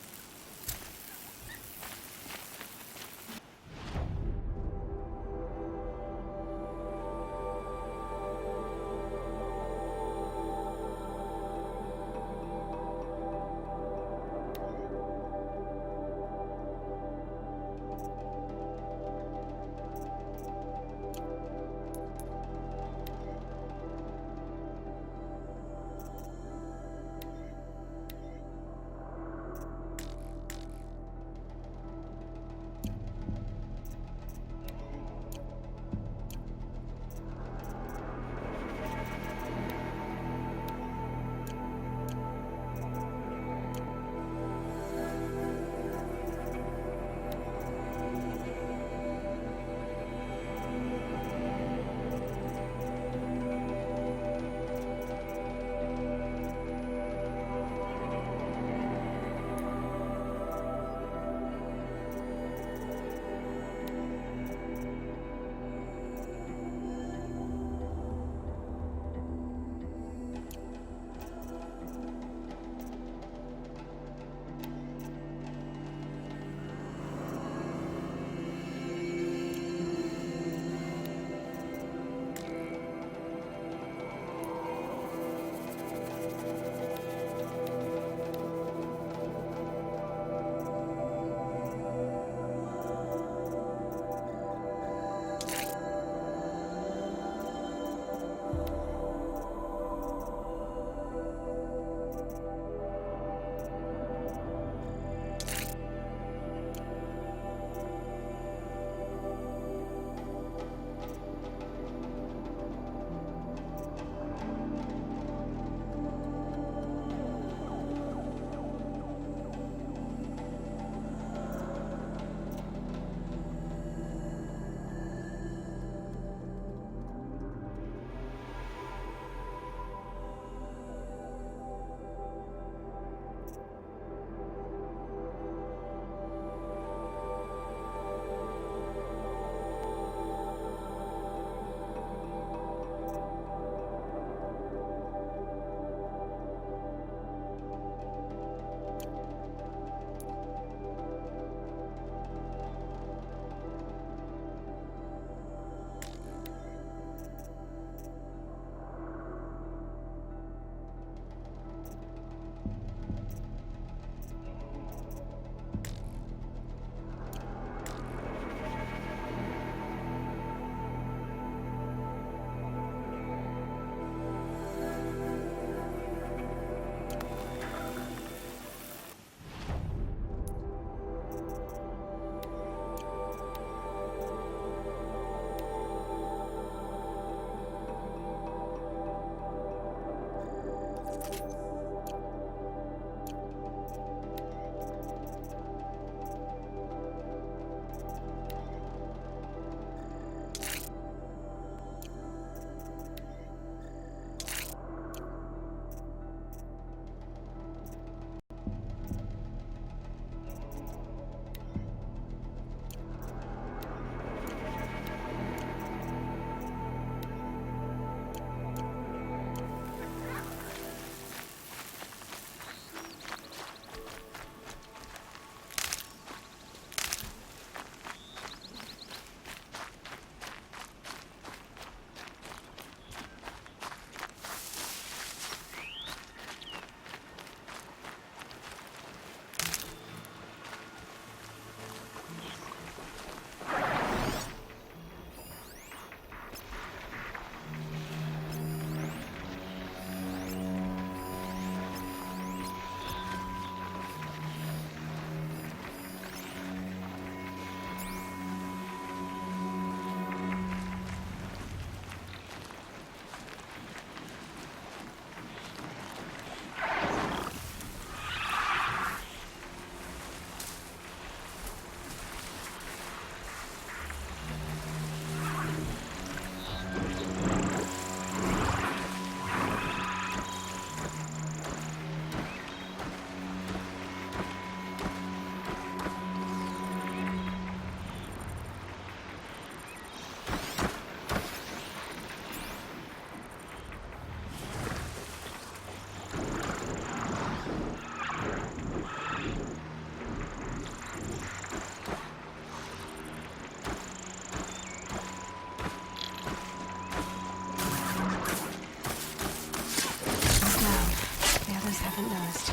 does.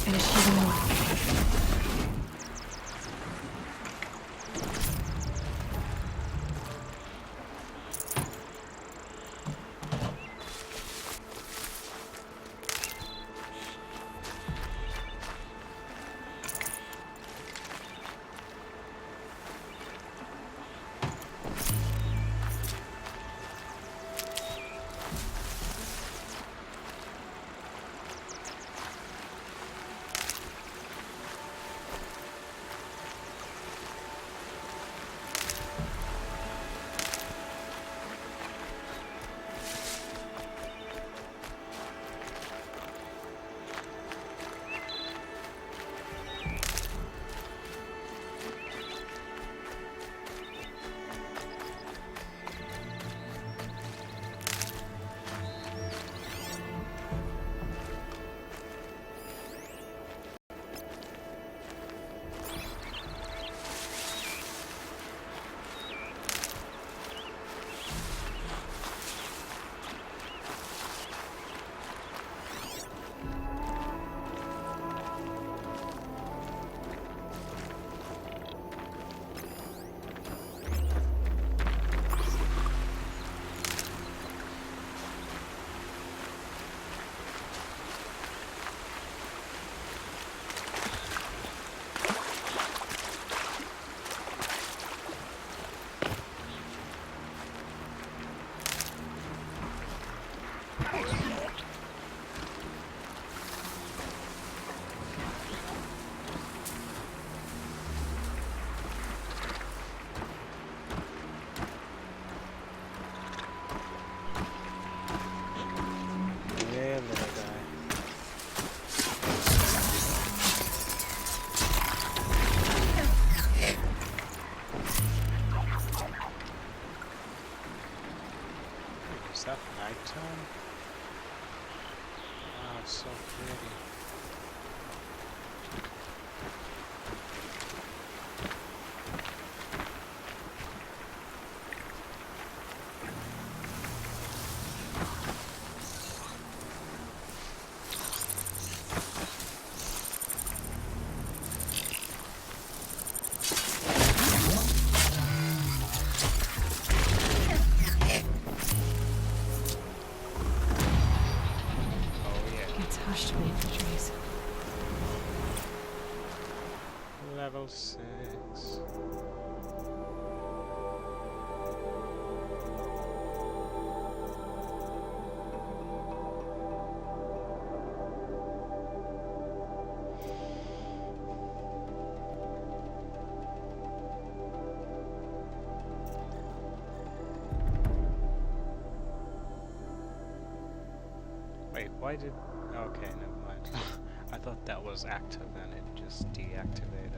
Finish using more. Yeah, little guy. Is that nighttime? Wow, it's so pretty. It's hushed beneath the trees. Level 6. Wait, why did... Okay, never mind. I thought that was active and it just deactivated.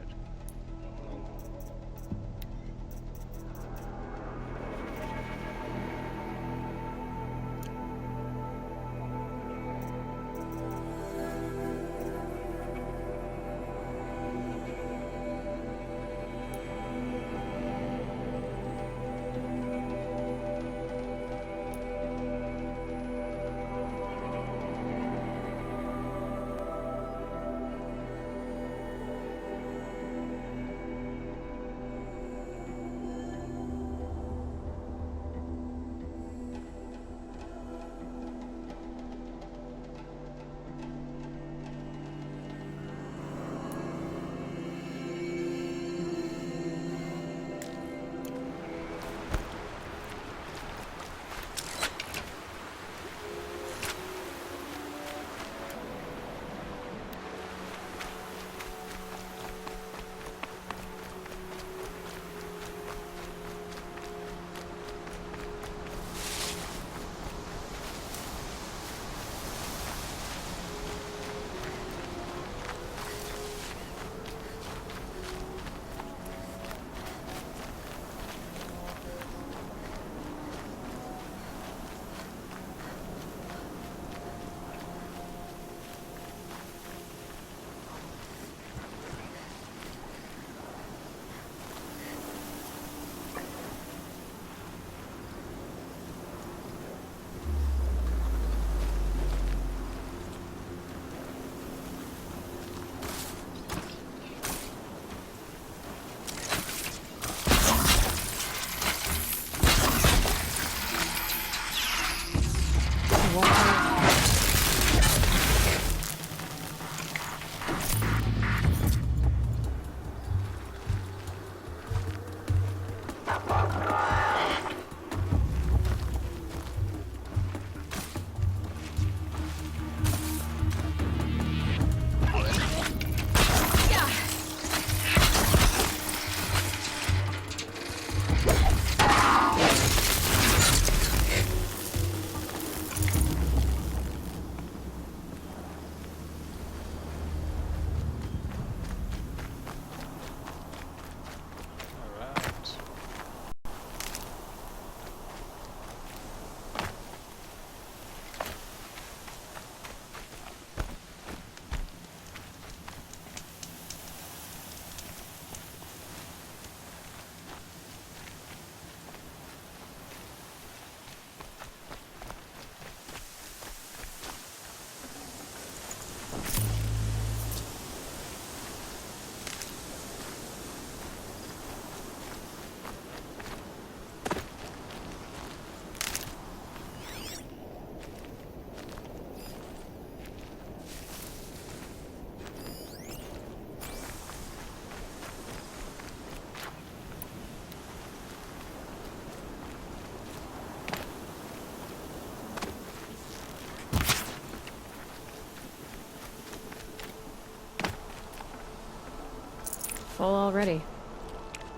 full already.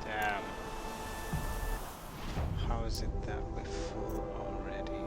Damn. How is it that we're full already?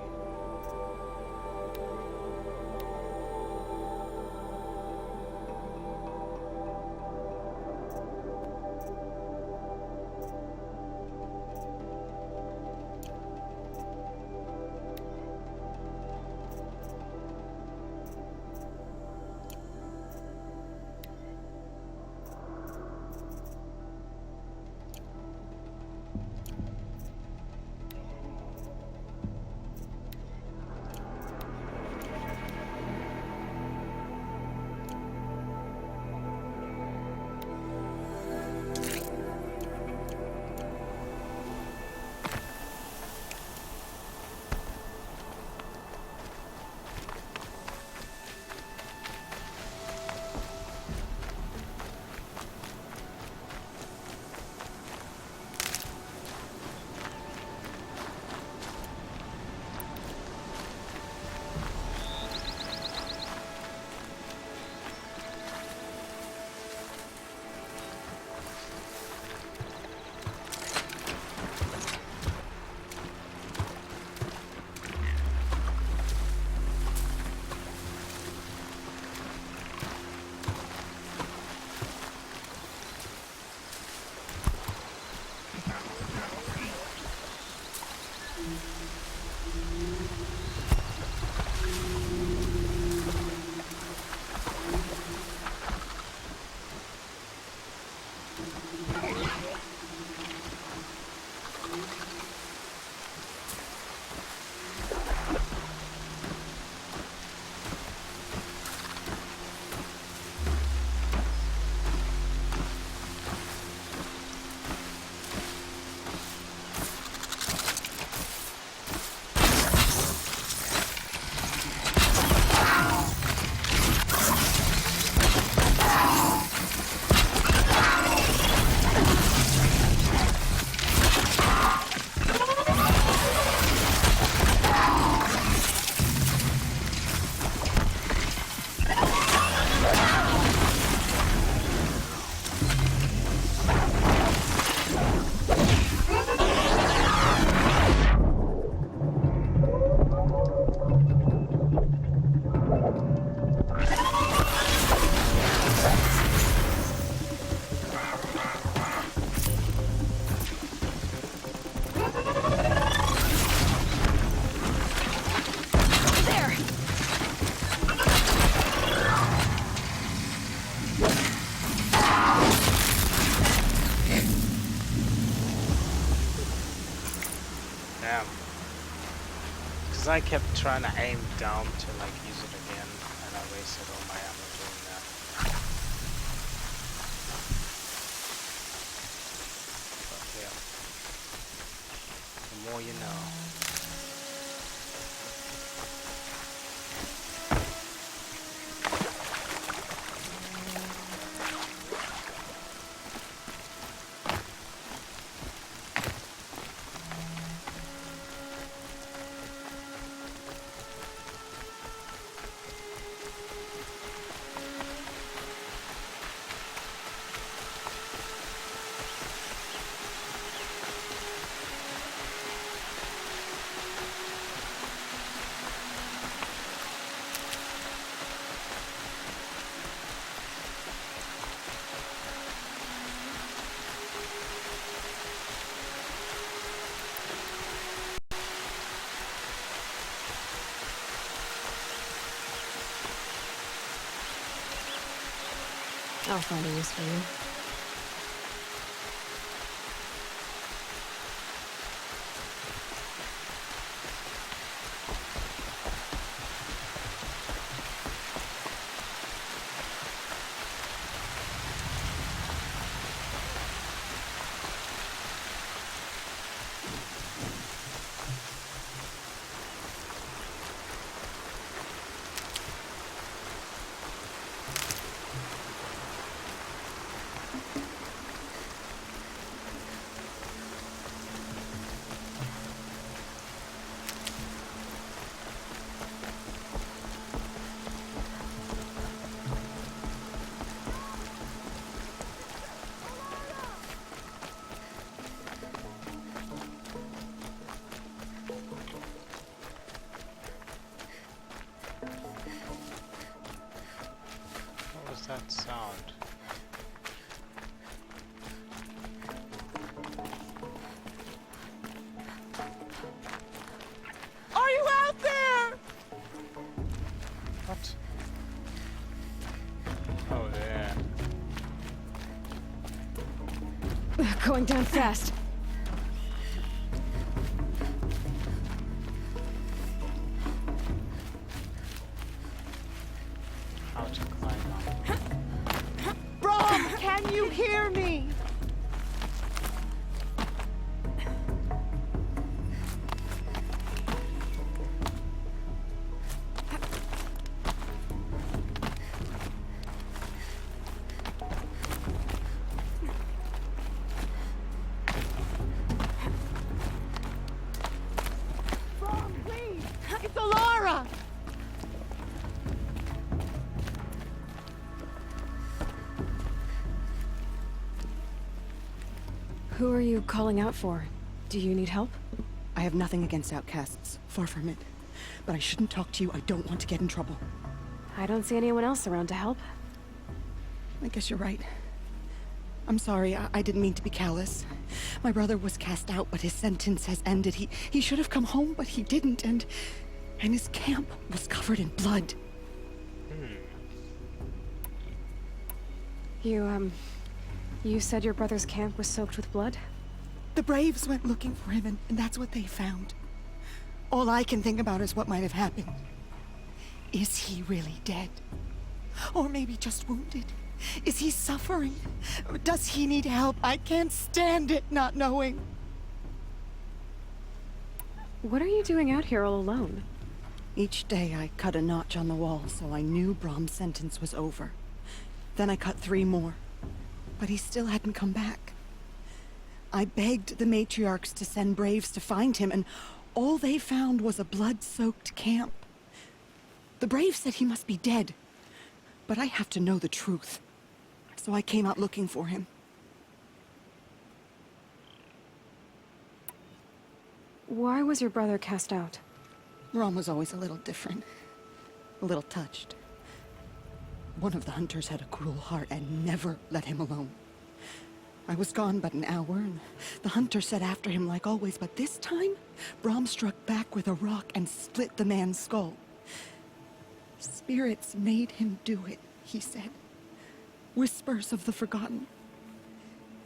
Because I kept trying to aim down to like use it again, and I wasted all my ammo doing that. But yeah, the more you know. I'll find a use for you. Going down fast. How to climb up. Brom, can you hear me? Brom, please! It's Alara! Who are you calling out for? Do you need help? I have nothing against outcasts. Far from it. But I shouldn't talk to you. I don't want to get in trouble. I don't see anyone else around to help. I guess you're right. I'm sorry. I didn't mean to be callous. My brother was cast out, but his sentence has ended. He should have come home, but he didn't, and his camp was covered in blood. You said your brother's camp was soaked with blood? The Braves went looking for him, and that's what they found. All I can think about is what might have happened. Is he really dead? Or maybe just wounded? Is he suffering? Does he need help? I can't stand it not knowing. What are you doing out here all alone? Each day I cut a notch on the wall, so I knew Brom's sentence was over. Then I cut 3 more. But he still hadn't come back. I begged the matriarchs to send Braves to find him, and all they found was a blood-soaked camp. The Braves said he must be dead, but I have to know the truth. So I came out looking for him. Why was your brother cast out? Rom was always a little different. A little touched. One of the hunters had a cruel heart and never let him alone. I was gone but an hour, and the hunter set after him like always, but this time, Brom struck back with a rock and split the man's skull. Spirits made him do it, he said. Whispers of the forgotten.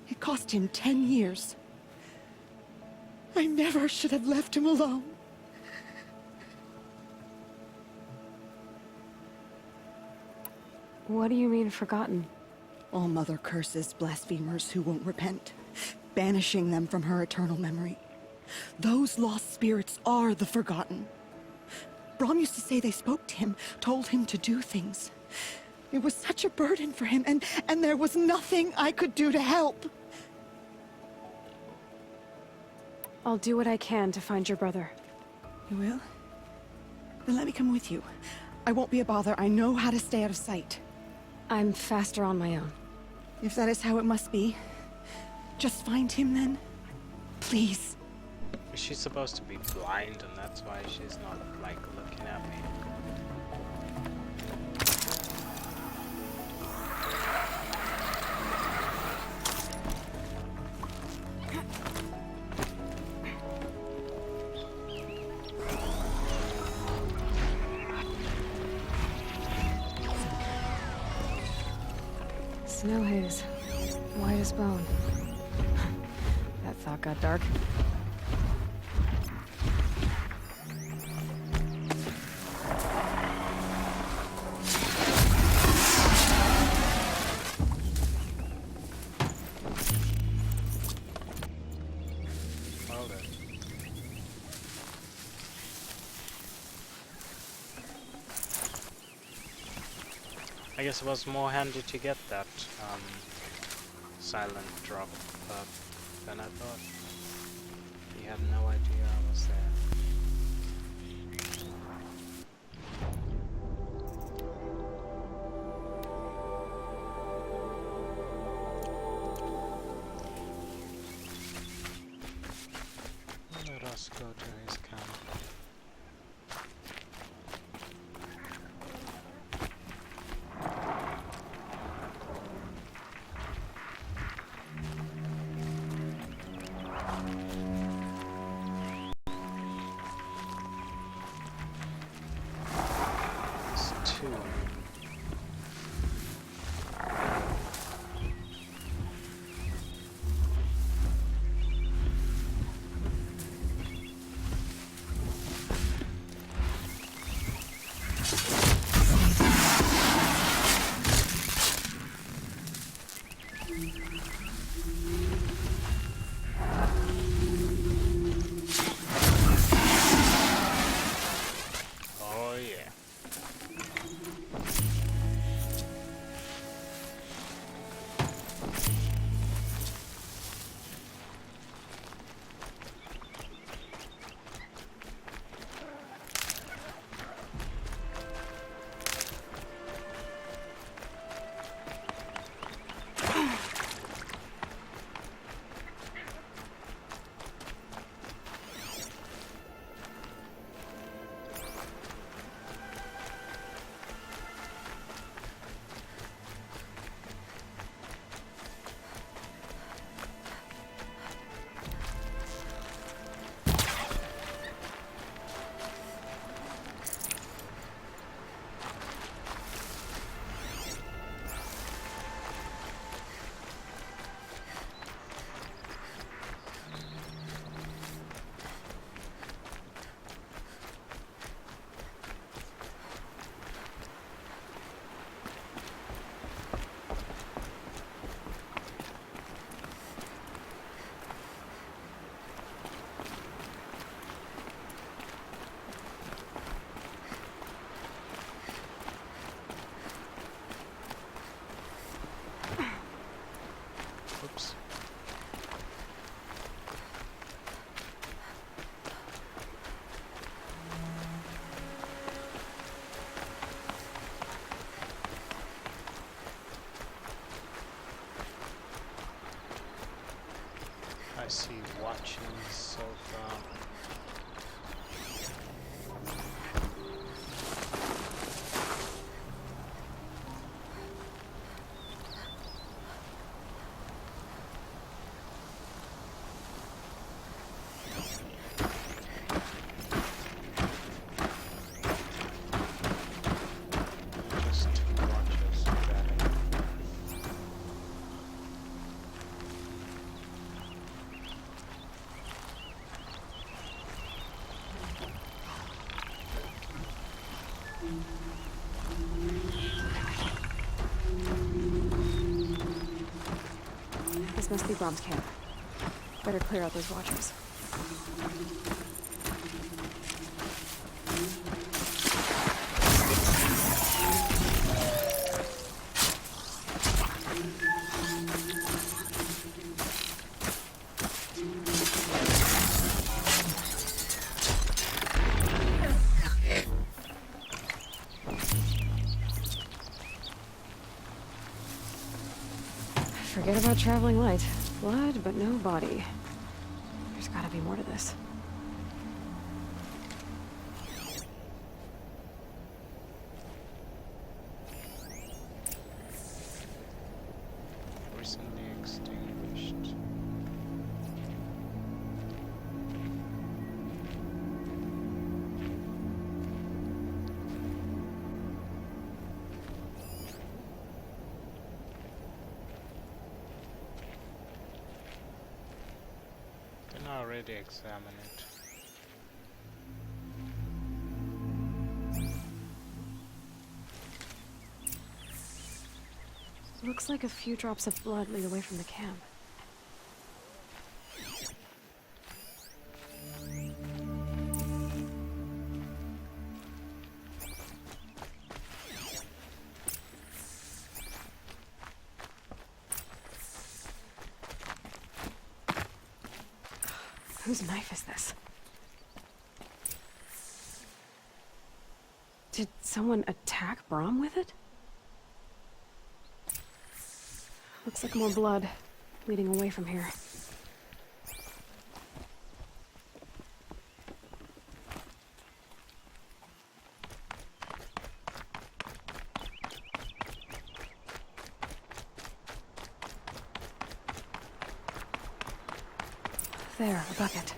It cost him 10 years. I never should have left him alone. What do you mean, forgotten? All Mother curses blasphemers who won't repent, banishing them from her eternal memory. Those lost spirits are the forgotten. Brom used to say they spoke to him, told him to do things. It was such a burden for him, and there was nothing I could do to help. I'll do what I can to find your brother. You will? Then let me come with you. I won't be a bother. I know how to stay out of sight. I'm faster on my own. If that is how it must be, just find him then. Please. She's supposed to be blind, and that's why she's not, like, looking at me. Snow haze. White as bone. That thought got dark. Hold it. I guess it was more handy to get that silent drop than I thought. He had no idea I was there. Let us go to his camp. I see watches so far. Just two watches, got it. This must be Brom's camp. Better clear out those watchers. Forget about traveling light. Blood, but no body. There's gotta be more to this. Recently extinguished. Didn't I already examine it? Looks like a few drops of blood lead away from the camp. Whose knife is this? Did someone attack Brom with it? Looks like more blood leading away from here. There, a bucket.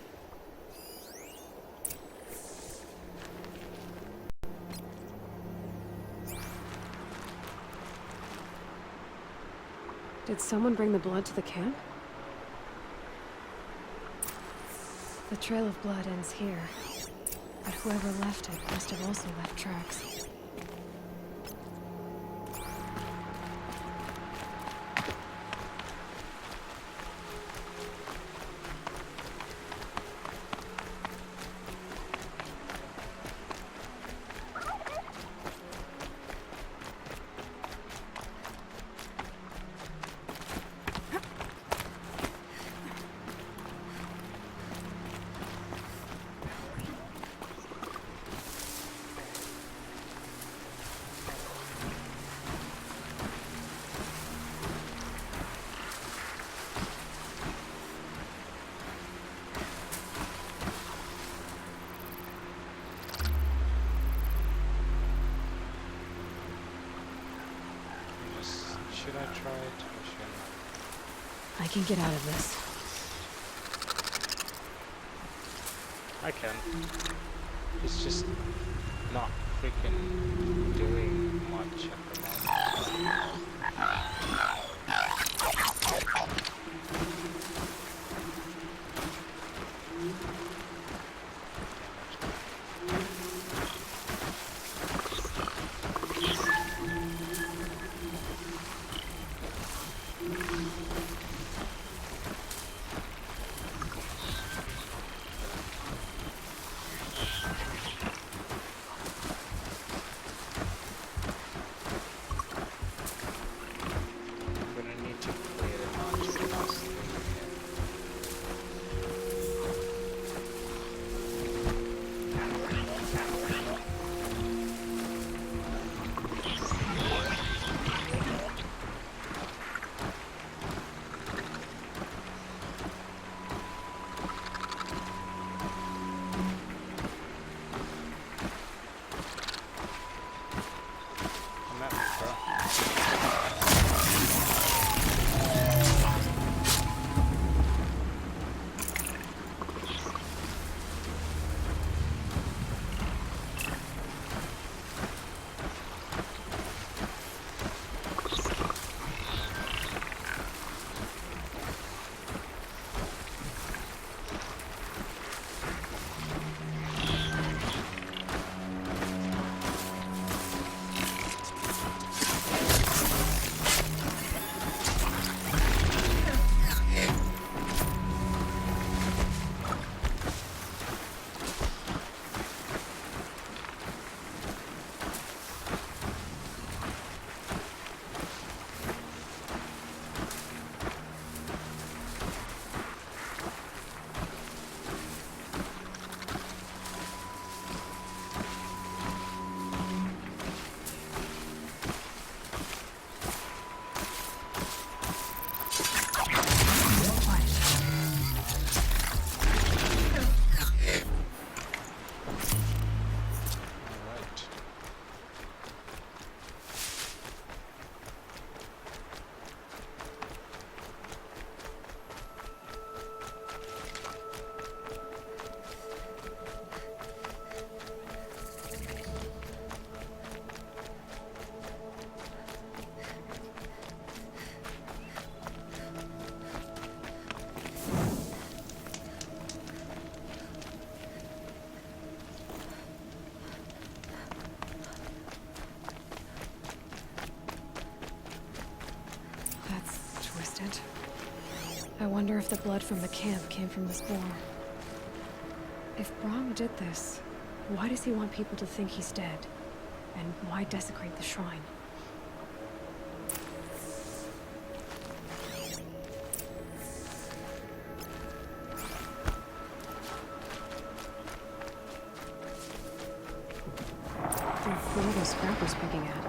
Did someone bring the blood to the camp? The trail of blood ends here, but whoever left it must have also left tracks. Should I try it or should I can get out of this. I can. It's just not freaking doing much at the moment. wonder if the blood from the camp came from this boar. If Brahm did this, why does he want people to think he's dead? And why desecrate the shrine? What are those scrappers picking at?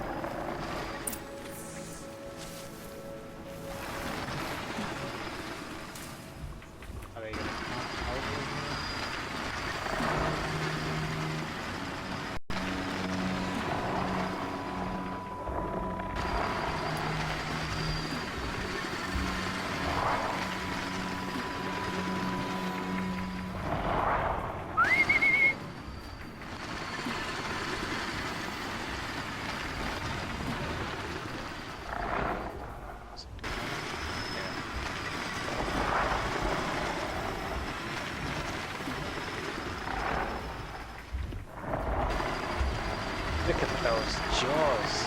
Are they gonna come over here? Look at those jaws.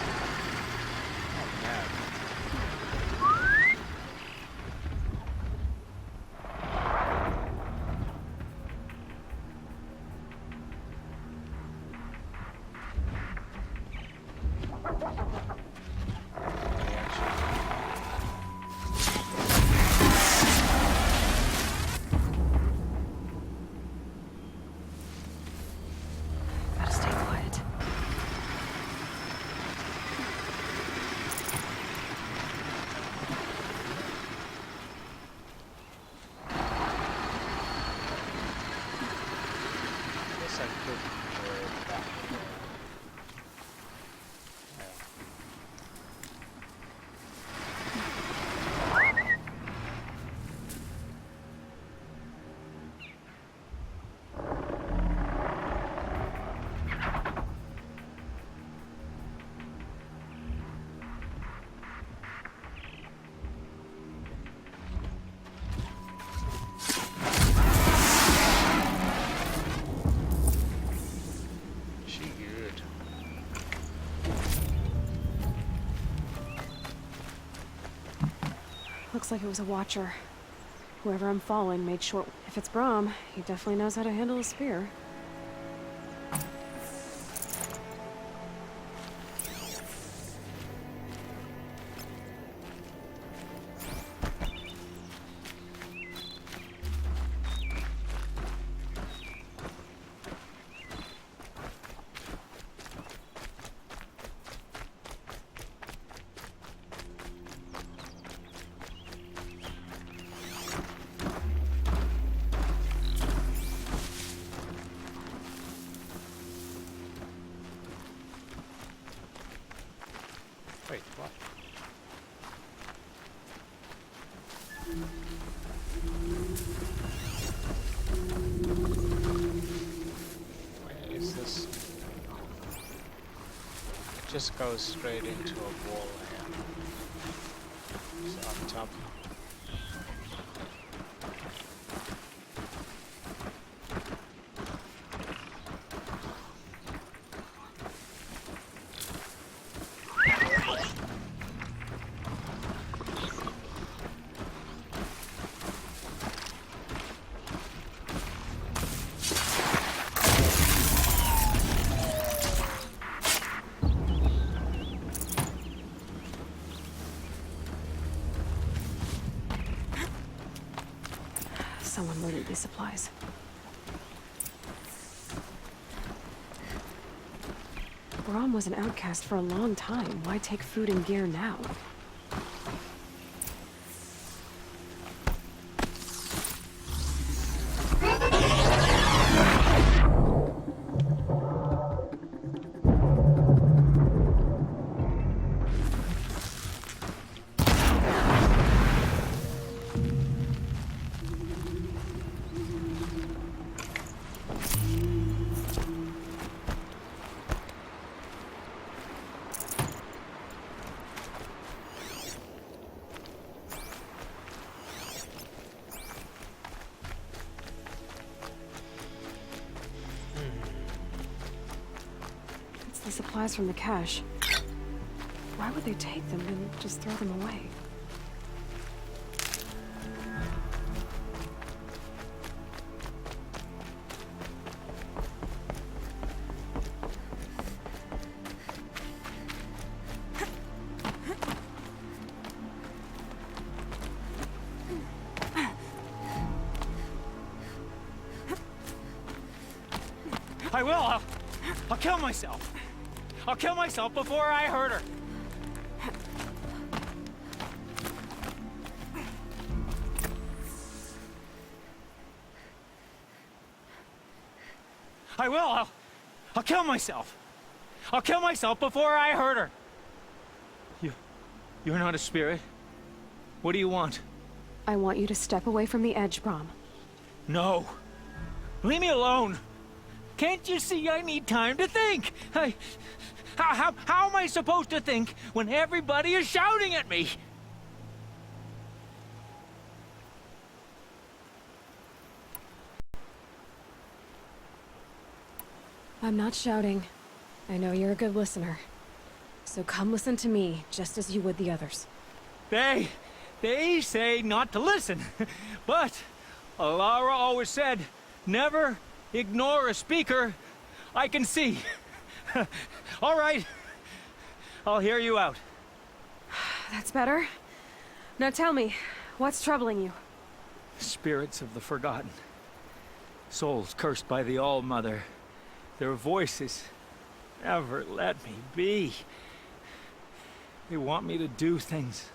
Oh man. They actually- Gotta stay quiet. Guess I could go back there. Yeah. She good. Looks like it was a watcher. Whoever I'm following made sure. If it's Brahm, he definitely knows how to handle a spear. Wait, what? Wait, is this? It just goes straight into a wall here. It's up top. Someone loaded these supplies. Brahm was an outcast for a long time. Why take food and gear now? The supplies from the cache. Why would they take them and just throw them away? I will. I'll kill myself. I'll kill myself before I hurt her. I will. I'll kill myself. I'll kill myself before I hurt her. You're not a spirit. What do you want? I want you to step away from the edge, Brom. No. Leave me alone. Can't you see I need time to think? How am I supposed to think when everybody is shouting at me? I'm not shouting. I know you're a good listener. So come listen to me, just as you would the others. They say not to listen. But Alara always said, never ignore a speaker I can see. All right. I'll hear you out. That's better. Now tell me, what's troubling you? Spirits of the forgotten. Souls cursed by the All-Mother. Their voices never let me be. They want me to do things,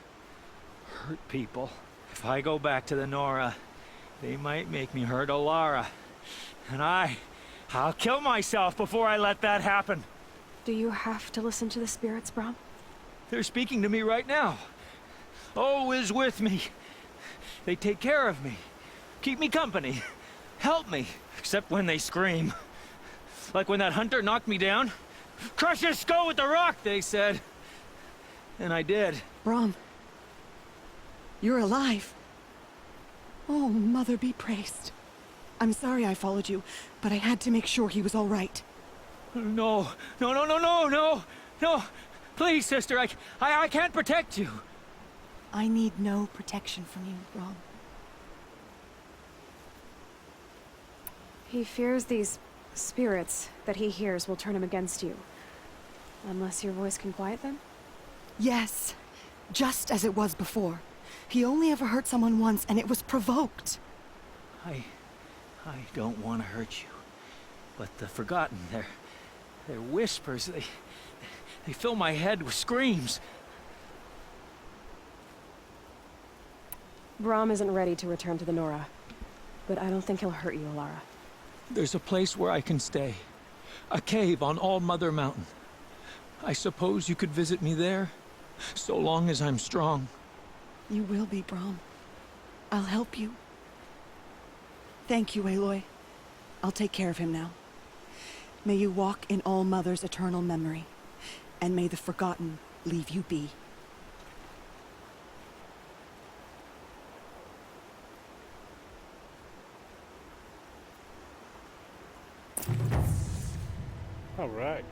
hurt people. If I go back to the Nora, they might make me hurt Alara. And I'll kill myself before I let that happen. Do you have to listen to the spirits, Brom? They're speaking to me right now. O is with me. They take care of me, keep me company, help me, except when they scream. Like when that hunter knocked me down. Crush his skull with the rock, they said. And I did. Brom, you're alive. Oh, Mother be praised. I'm sorry I followed you, but I had to make sure he was all right. No. Please, sister, I can't protect you. I need no protection from you, Brom. He fears these spirits that he hears will turn him against you. Unless your voice can quiet them? Yes, just as it was before. He only ever hurt someone once, and it was provoked. I don't want to hurt you. But the Forgotten, their whispers, they fill my head with screams. Brom isn't ready to return to the Nora, but I don't think he'll hurt you, Alara. There's a place where I can stay. A cave on All-Mother Mountain. I suppose you could visit me there, so long as I'm strong. You will be, Brom. I'll help you. Thank you, Aloy. I'll take care of him now. May you walk in All-Mother's eternal memory, and may the Forgotten leave you be. All right.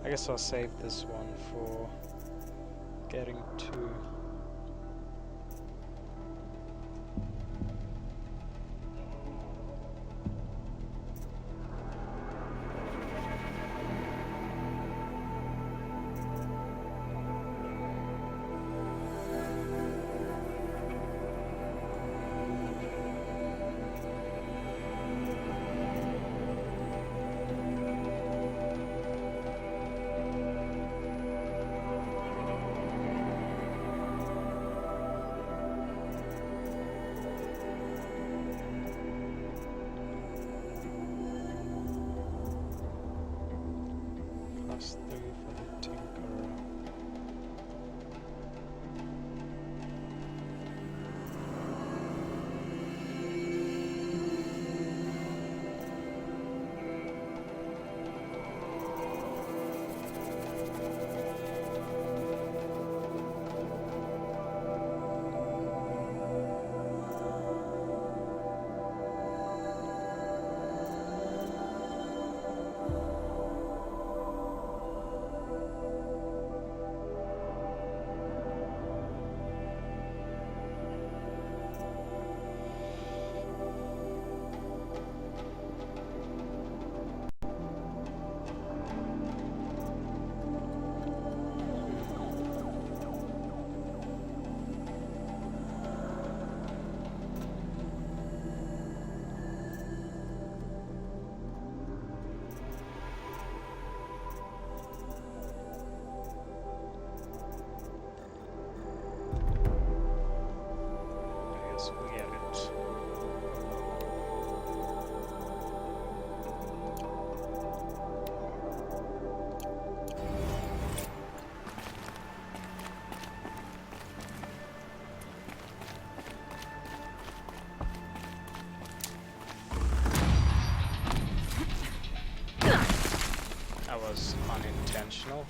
I guess I'll save this one for getting to +3 for the Tinkerer. That was unintentional.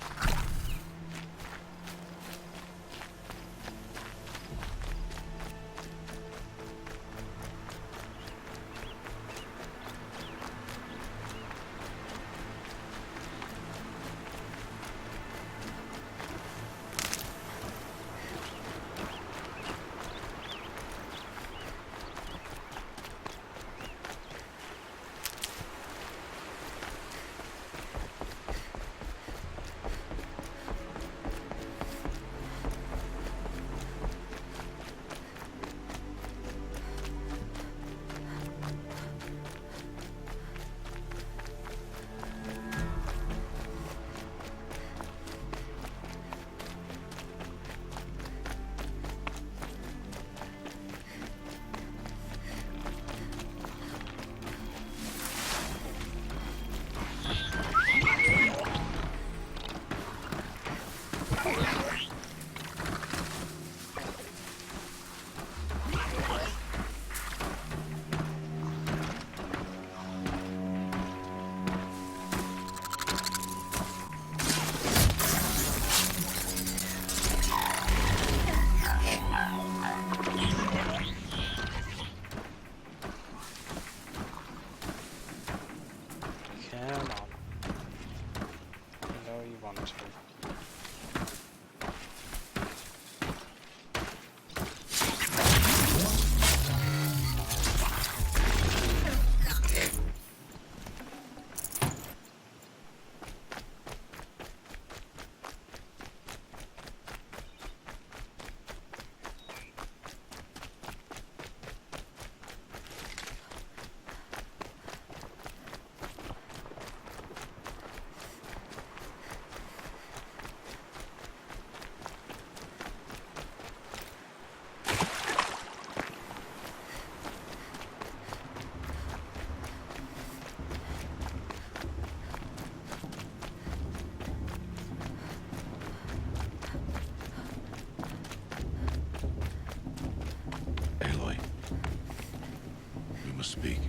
Speak.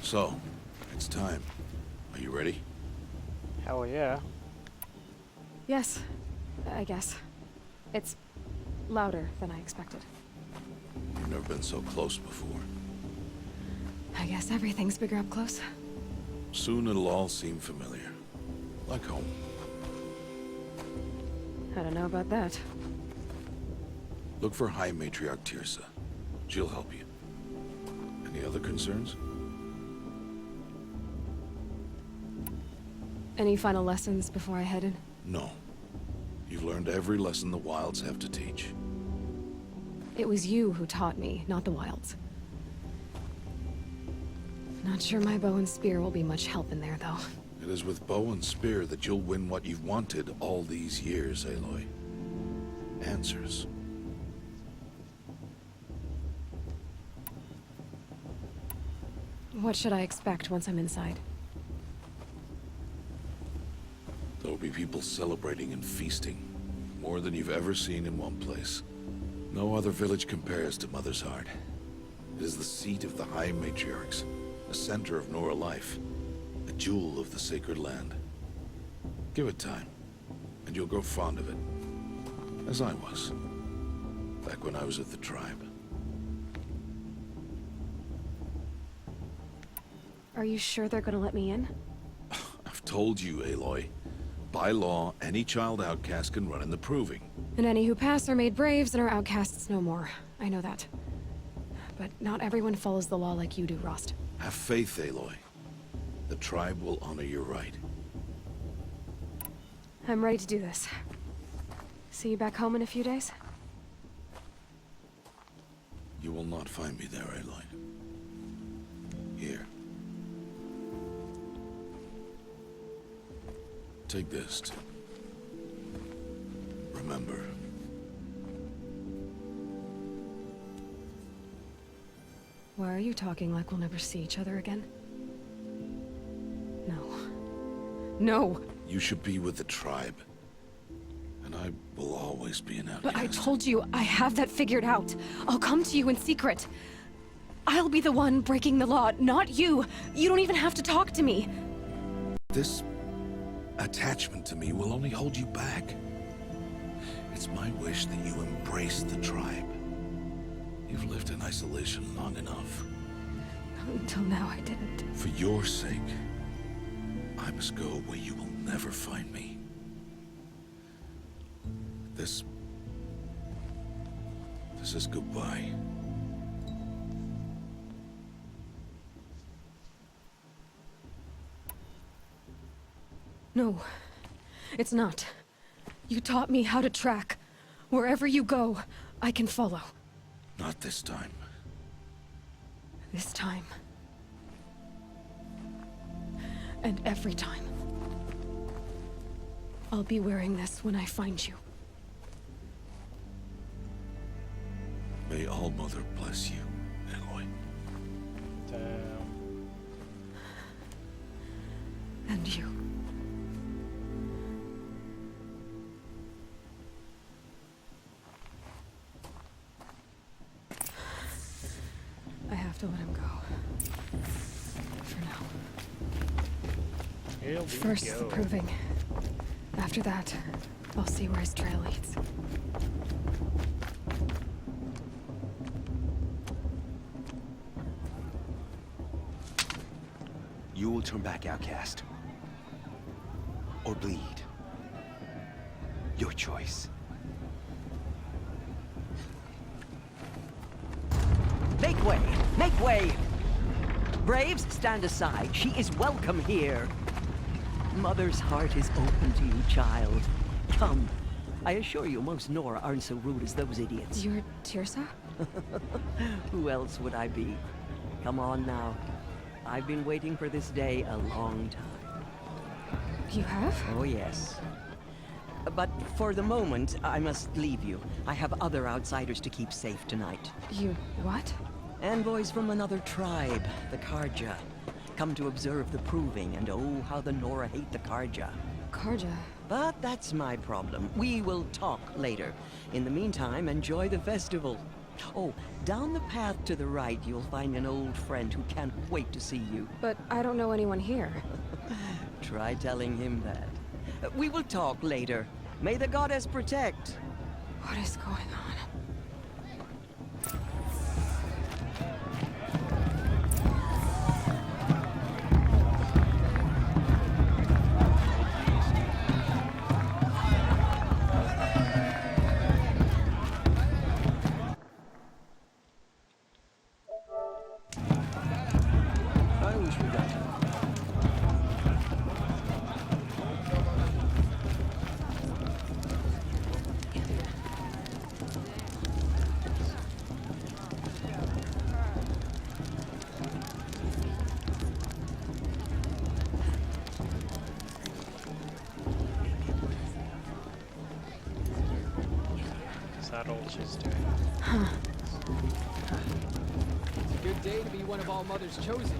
So, it's time. Are you ready? Hell yeah. Yes, I guess. It's louder than I expected. You've never been so close before. I guess everything's bigger up close. Soon it'll all seem familiar. Like home. I don't know about that. Look for High Matriarch Tirsa. She'll help you. Any other concerns? Any final lessons before I head in? No. You've learned every lesson the Wilds have to teach. It was you who taught me, not the Wilds. Not sure my bow and spear will be much help in there, though. It is with bow and spear that you'll win what you've wanted all these years, Aloy. Answers. What should I expect once I'm inside? There'll be people celebrating and feasting. More than you've ever seen in one place. No other village compares to Mother's Heart. It is the seat of the High Matriarchs, a center of Nora life, a jewel of the sacred land. Give it time, and you'll grow fond of it. As I was, back when I was at the tribe. Are you sure they're gonna let me in? I've told you, Aloy. By law, any child outcast can run in the Proving. And any who pass are made braves and are outcasts no more. I know that. But not everyone follows the law like you do, Rost. Have faith, Aloy. The tribe will honor your right. I'm ready to do this. See you back home in a few days? You will not find me there, Aloy. Here. Take this to remember. Why are you talking like we'll never see each other again? No. No! You should be with the tribe. And I will always be an outcast. But I told you, I have that figured out. I'll come to you in secret. I'll be the one breaking the law, not you. You don't even have to talk to me. This attachment to me will only hold you back. It's my wish that you embrace the tribe. You've lived in isolation long enough. Until now, I didn't. For your sake, I must go where you will never find me. This is goodbye. No, it's not. You taught me how to track. Wherever you go, I can follow. Not this time. This time. And every time. I'll be wearing this when I find you. May All-Mother bless you, Aloy. And you. I have to let him go. For now. First, the proving. After that, I'll see where his trail leads. You will turn back, outcast. Or bleed. Your choice. Make way! Make way! Braves, stand aside. She is welcome here. Mother's heart is open to you, child. Come. I assure you, most Nora aren't so rude as those idiots. You're Tirsa? Who else would I be? Come on now. I've been waiting for this day a long time. You have? Oh, yes. But for the moment, I must leave you. I have other outsiders to keep safe tonight. You what? Envoys from another tribe, the Karja. Come to observe the proving, and oh, how the Nora hate the Karja. Karja? But that's my problem. We will talk later. In the meantime, enjoy the festival. Oh, down the path to the right, you'll find an old friend who can't wait to see you. But I don't know anyone here. Try telling him that. We will talk later. May the goddess protect. What is going on? That all she's doing. Huh. It's a good day to be one of All Mother's chosen.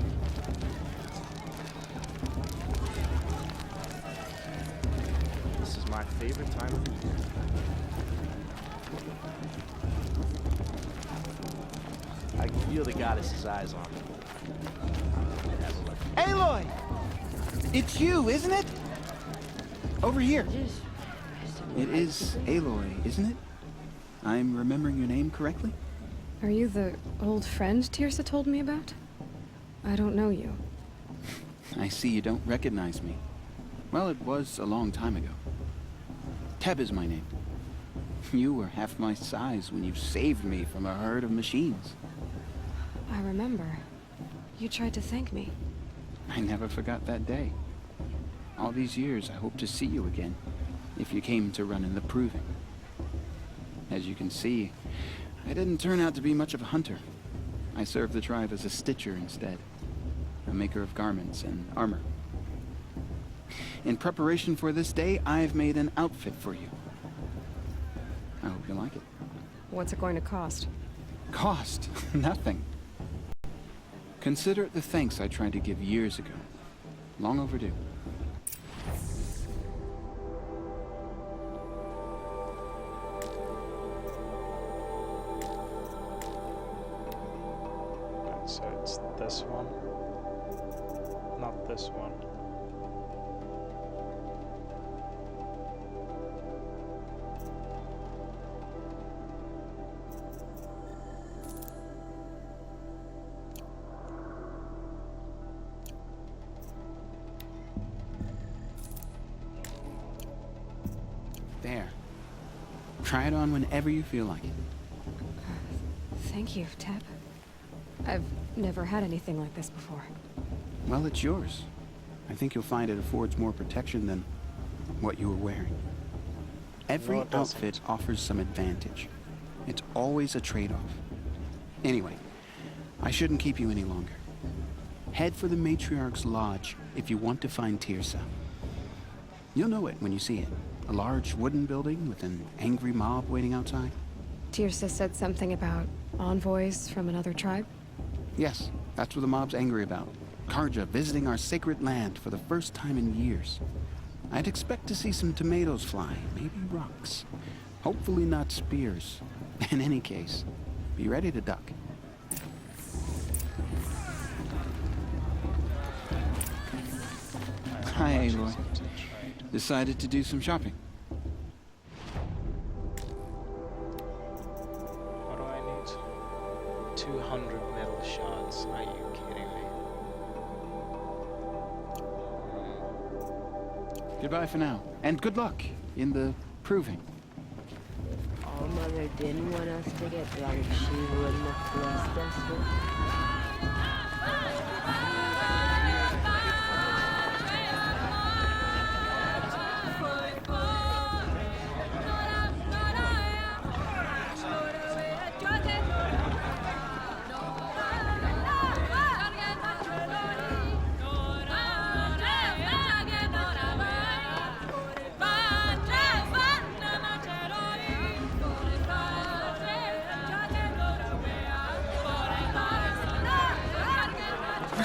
This is my favorite time of the year. I can feel the goddess's eyes on me. Aloy! It's you, isn't it? Over here. It is Aloy, isn't it? I'm remembering your name correctly? Are you the old friend Tirsa told me about? I don't know you. I see you don't recognize me. Well, it was a long time ago. Teb is my name. You were half my size when you saved me from a herd of machines. I remember. You tried to thank me. I never forgot that day. All these years, I hope to see you again, if you came to run in the proving. As you can see, I didn't turn out to be much of a hunter. I served the tribe as a stitcher instead, a maker of garments and armor. In preparation for this day, I've made an outfit for you. I hope you like it. What's it going to cost? Cost? Nothing. Consider it the thanks I tried to give years ago. Long overdue. this one. There. Try it on whenever you feel like it. Thank you, Teb. I've never had anything like this before. Well, it's yours. I think you'll find it affords more protection than what you were wearing. Every outfit offers some advantage. It's always a trade-off. Anyway, I shouldn't keep you any longer. Head for the Matriarch's Lodge if you want to find Tirsa. You'll know it when you see it. A large wooden building with an angry mob waiting outside. Tirsa said something about envoys from another tribe? Yes, that's what the mob's angry about. Karja visiting our sacred land for the first time in years. I'd expect to see some tomatoes fly, maybe rocks. Hopefully not spears. In any case, be ready to duck. Hi, Aloy. Decided to do some shopping. What do I need? 200 metal shards. Are you kidding me? Goodbye for now, and good luck in the proving. All Mother didn't want us to get drunk. She wouldn't have blessed us with.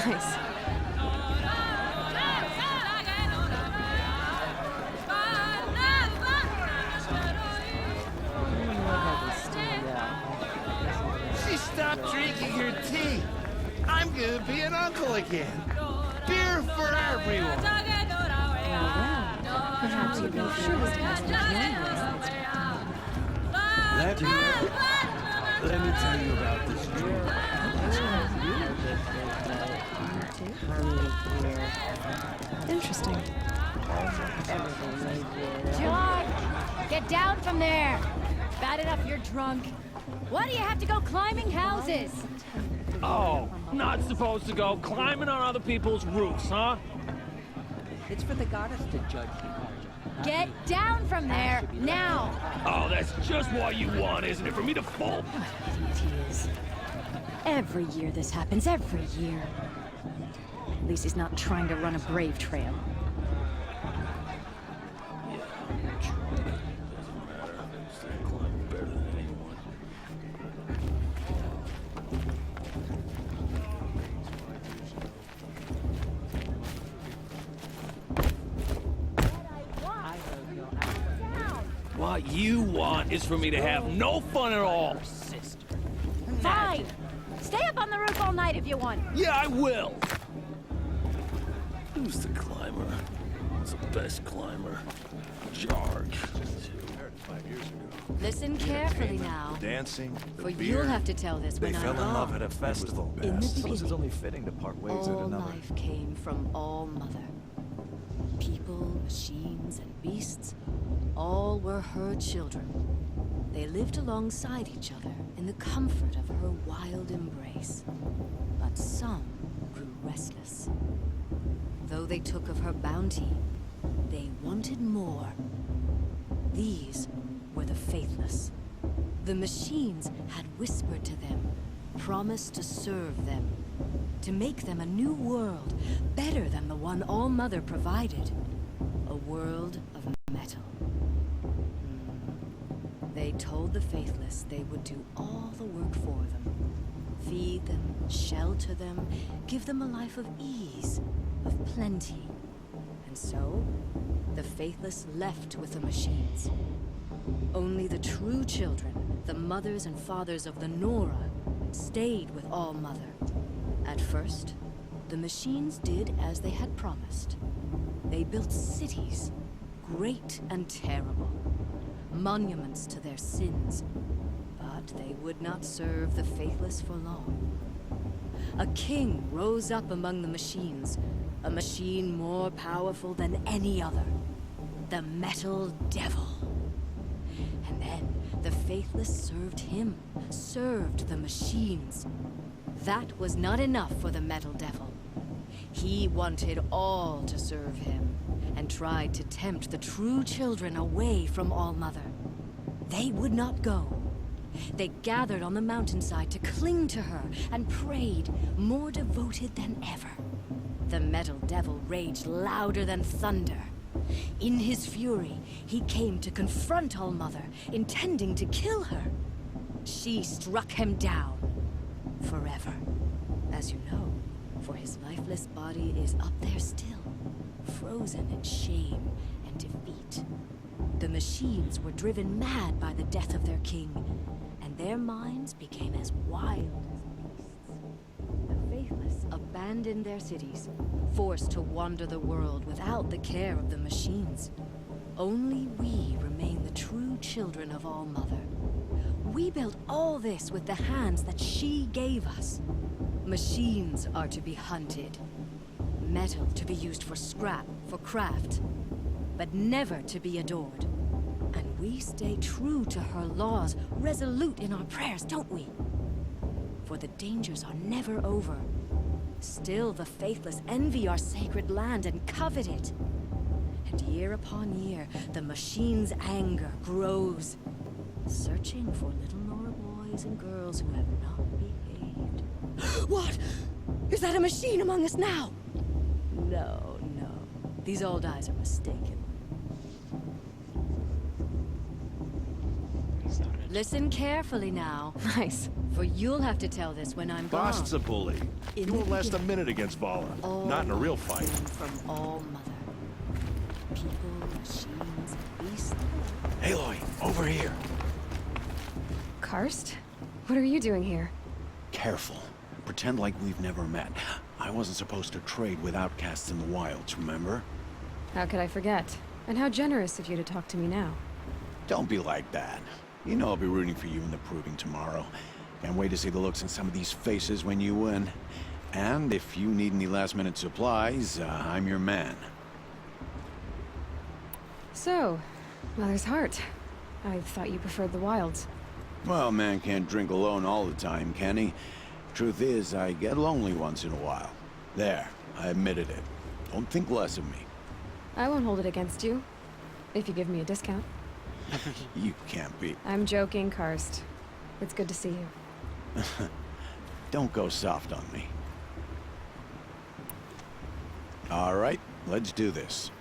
Nice. She stopped drinking her tea. I'm gonna be an uncle again. Beer for everyone. Perhaps you'd be first as the Let me tell you about this drink. Interesting. John! Get down from there! Bad enough you're drunk. Why do you have to go climbing houses? Oh, not supposed to go climbing on other people's roofs, huh? It's for the goddess to judge you. Get down from there, now! Oh, that's just what you want, isn't it? For me to fall? Idiot he is. Every year this happens, every year. At least he's not trying to run a brave trail. What you want is for me to have no fun at all. Fine! Stay up on the roof all night if you want. Yeah, I will. Who's the climber? Who's the best climber? Jarg. 5 years ago. Listen carefully now. The dancing, the For beer. you'll have to tell this when They I'm fell in gone. love at a festival. In the Suppose beginning, it's only fitting to part ways at all another. life came from All Mother. People, machines, and beasts, all were her children. They lived alongside each other in the comfort of her wild embrace. But some grew restless. Though they took of her bounty, they wanted more. These were the faithless. The machines had whispered to them, promised to serve them, to make them a new world, better than the one All Mother provided. A world of metal. They told the faithless they would do all the work for them. Feed them, shelter them, give them a life of ease, of plenty. And so, the faithless left with the machines. Only the true children, the mothers and fathers of the Nora, stayed with All Mother. At first, the machines did as they had promised. They built cities, great and terrible, monuments to their sins, but they would not serve the faithless for long. A king rose up among the machines, a machine more powerful than any other, the Metal Devil. And then the faithless served him, served the machines. That was not enough for the Metal Devil. He wanted all to serve him, and tried to tempt the true children away from All-Mother. They would not go. They gathered on the mountainside to cling to her and prayed, more devoted than ever. The Metal Devil raged louder than thunder. In his fury, he came to confront All-Mother, intending to kill her. She struck him down. Forever. As you know, for his lifeless body is up there still, frozen in shame and defeat. The machines were driven mad by the death of their king, and their minds became as wild as beasts. The faithless abandoned their cities, forced to wander the world without the care of the machines. Only we remain the true children of All-Mother. We built all this with the hands that she gave us. Machines are to be hunted. Metal to be used for scrap, for craft. But never to be adored. And we stay true to her laws, resolute in our prayers, don't we? For the dangers are never over. Still the faithless envy our sacred land and covet it. And year upon year, the machine's anger grows, searching for little Nora boys and girls who have not behaved. What? Is that a machine among us now? No, no. These old eyes are mistaken. Listen carefully now. Nice. For you'll have to tell this when I'm gone. Bast's a bully. He won't last a minute against Vala. Not in a real fight. From All-Mother. People, machines, and beasts. Aloy, over here. Karst? What are you doing here? Careful. Pretend like we've never met. I wasn't supposed to trade with outcasts in the wilds, remember? How could I forget? And how generous of you to talk to me now. Don't be like that. You know I'll be rooting for you in the proving tomorrow. Can't wait to see the looks in some of these faces when you win. And if you need any last-minute supplies, I'm your man. So, Mother's Heart. I thought you preferred the wilds. Well, man can't drink alone all the time, can he? Truth is, I get lonely once in a while. There, I admitted it. Don't think less of me. I won't hold it against you, if you give me a discount. You can't be. I'm joking, Karst. It's good to see you. Don't go soft on me. All right, let's do this.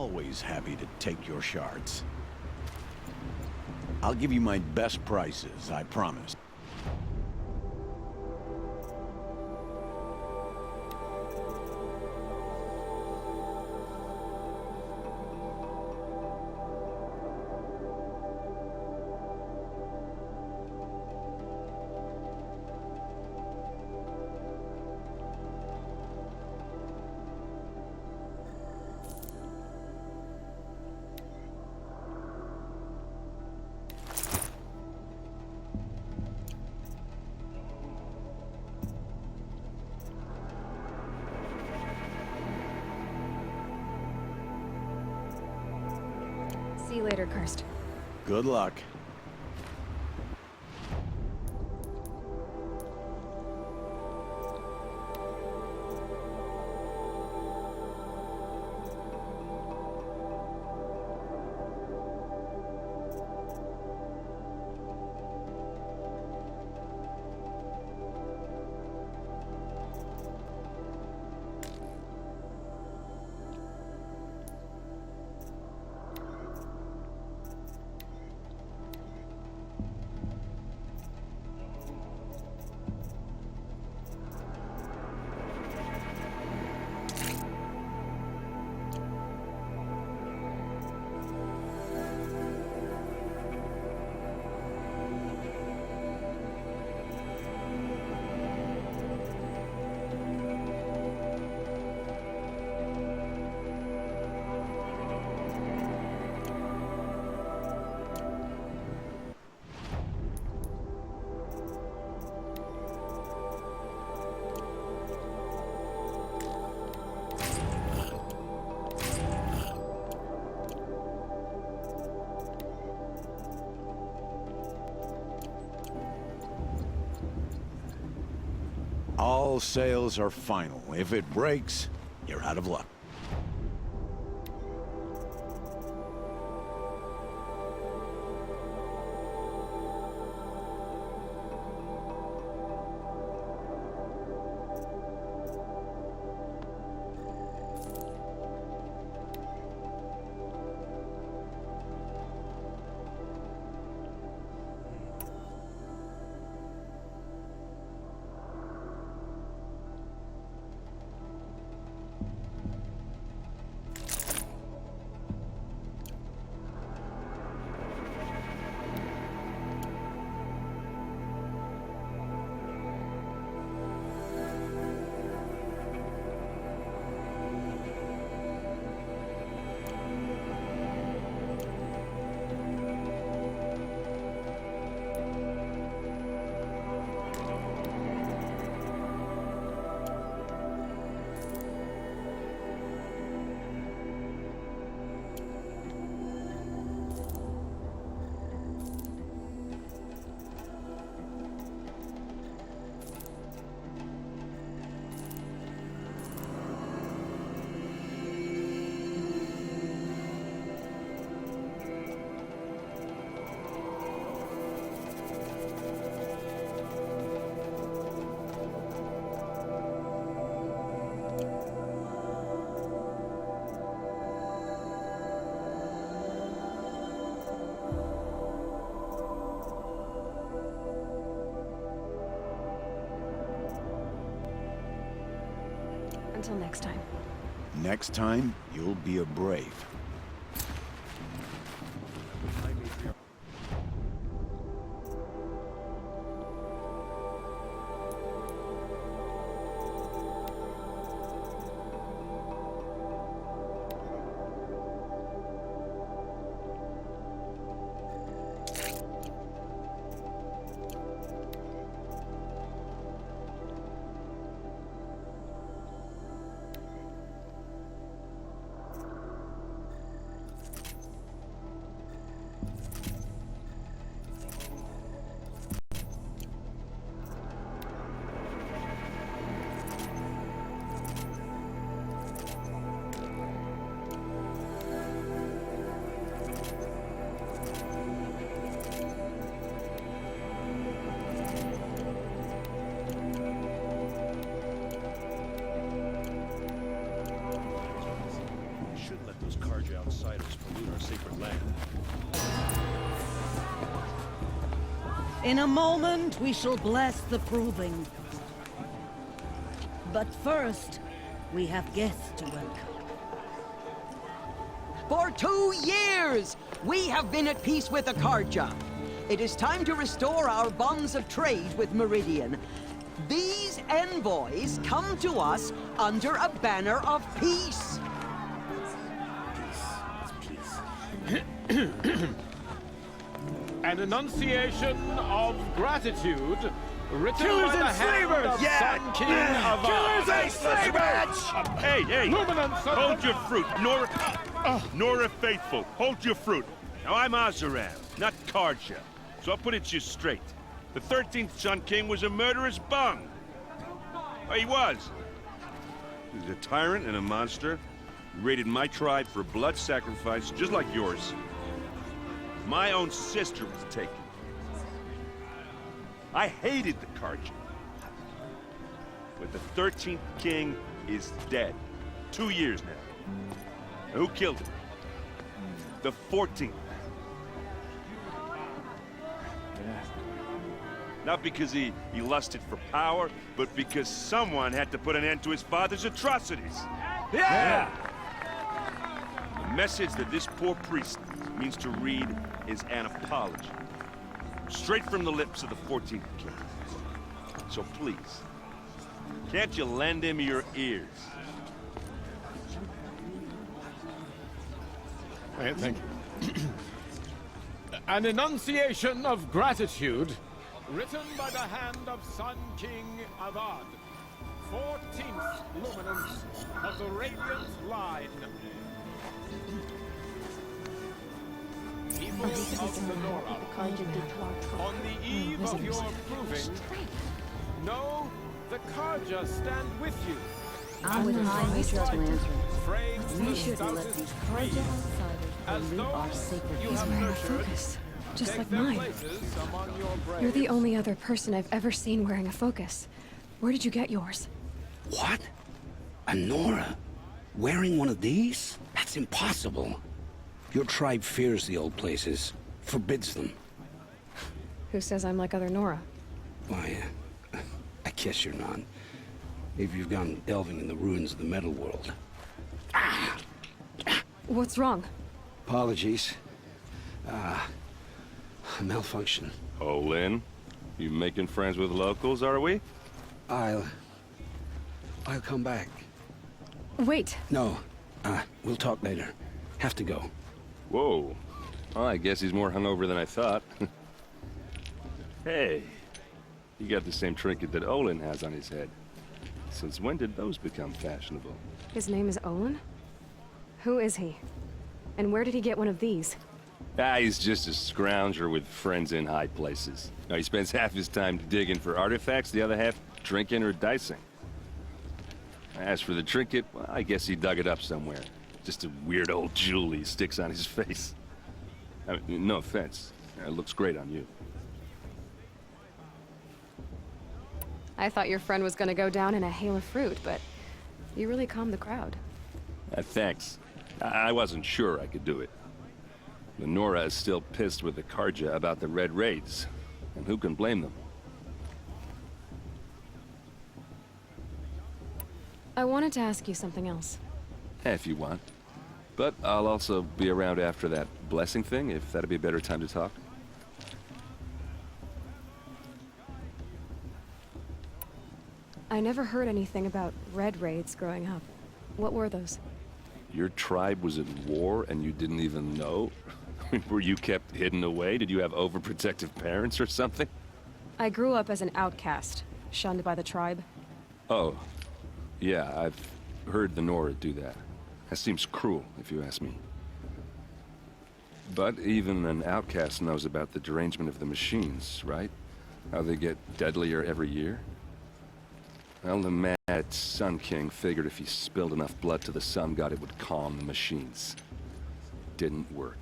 always happy to take your shards. I'll give you my best prices, I promise. See you later, Cursed. Good luck. All sales are final. If it breaks, you're out of luck. Until next time. Next time, you'll be a brave. In a moment, we shall bless the proving. But first, we have guests to welcome. For 2 years, we have been at peace with the Karja. It is time to restore our bonds of trade with Meridian. These envoys come to us under a banner of peace. An enunciation of gratitude written Killers by the and hand slavers! of Yeah! Sun King Yeah! of Killers and slavers! Hey, hey! Luminance of Hold the- your fruit, Nora. Nora Faithful, hold your fruit. Now I'm Azaram, not Karja, so I'll put it to you straight. The 13th Sun King was a murderous bung. He was. He was a tyrant and a monster. He raided my tribe for blood sacrifice, just like yours. My own sister was taken. I hated the Karja. But the 13th king is dead. 2 years now. And who killed him? The 14th. Not because he lusted for power, but because someone had to put an end to his father's atrocities. Yeah! The message that this poor priest means to read is an apology. Straight from the lips of the 14th king. So please, can't you lend him your ears? Thank you. An enunciation of gratitude written by the hand of Sun King Avad, 14th luminance of the Radiant Line. People of the Nora, on the eve of your proving, know the Karja stand with you. I'm with High Matriarch Lantern. Frayed We through shouldn't let stoutest these Karja outsiders pollute our sacred He's wearing a focus, just like mine. Your You're the only other person I've ever seen wearing a focus. Where did you get yours? What? A Nora? Wearing one of these? That's impossible. Your tribe fears the old places, forbids them. Who says I'm like other Nora? Why, I guess you're not. If you've gone delving in the ruins of the metal world. What's wrong? Apologies. A malfunction. Oh, Lynn, you making friends with locals, are we? I'll come back. Wait. No, we'll talk later. Have to go. Whoa. Well, I guess he's more hungover than I thought. Hey, you got the same trinket that Olin has on his head. Since when did those become fashionable? His name is Olin? Who is he? And where did he get one of these? He's just a scrounger with friends in high places. Now, he spends half his time digging for artifacts, the other half drinking or dicing. As for the trinket, well, I guess he dug it up somewhere. Just a weird old jewel he sticks on his face. I mean, no offense. It looks great on you. I thought your friend was gonna go down in a hail of fruit, but you really calmed the crowd. Thanks. I wasn't sure I could do it. The Nora is still pissed with the Karja about the Red Raids, and who can blame them? I wanted to ask you something else. If you want. But I'll also be around after that blessing thing, if that'd be a better time to talk. I never heard anything about Red Raids growing up. What were those? Your tribe was at war and you didn't even know? Were you kept hidden away? Did you have overprotective parents or something? I grew up as an outcast, shunned by the tribe. Oh, yeah, I've heard the Nora do that. That seems cruel, if you ask me. But even an outcast knows about the derangement of the machines, right? How they get deadlier every year? Well, the mad Sun King figured if he spilled enough blood to the Sun God, it would calm the machines. Didn't work.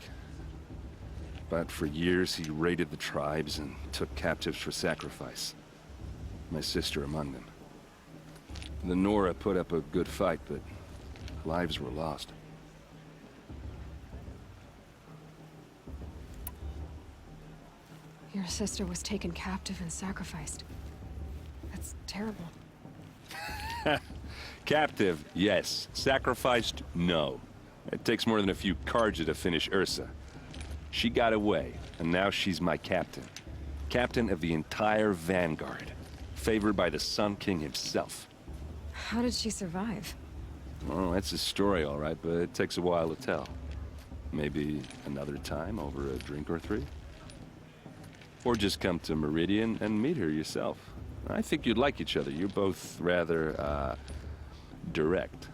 But for years, he raided the tribes and took captives for sacrifice. My sister among them. The Nora put up a good fight, but lives were lost. You're Your sister was taken captive and sacrificed. That's terrible. Captive, yes. Sacrificed, no. It takes more than a few Karja to finish Ursa. She got away, and now she's my captain. Captain of the entire Vanguard. Favored by the Sun King himself. How did she survive? Oh, that's a story, all right, but it takes a while to tell. Maybe another time over a drink or three? Or just come to Meridian and meet her yourself. I think you'd like each other. You're both rather, direct.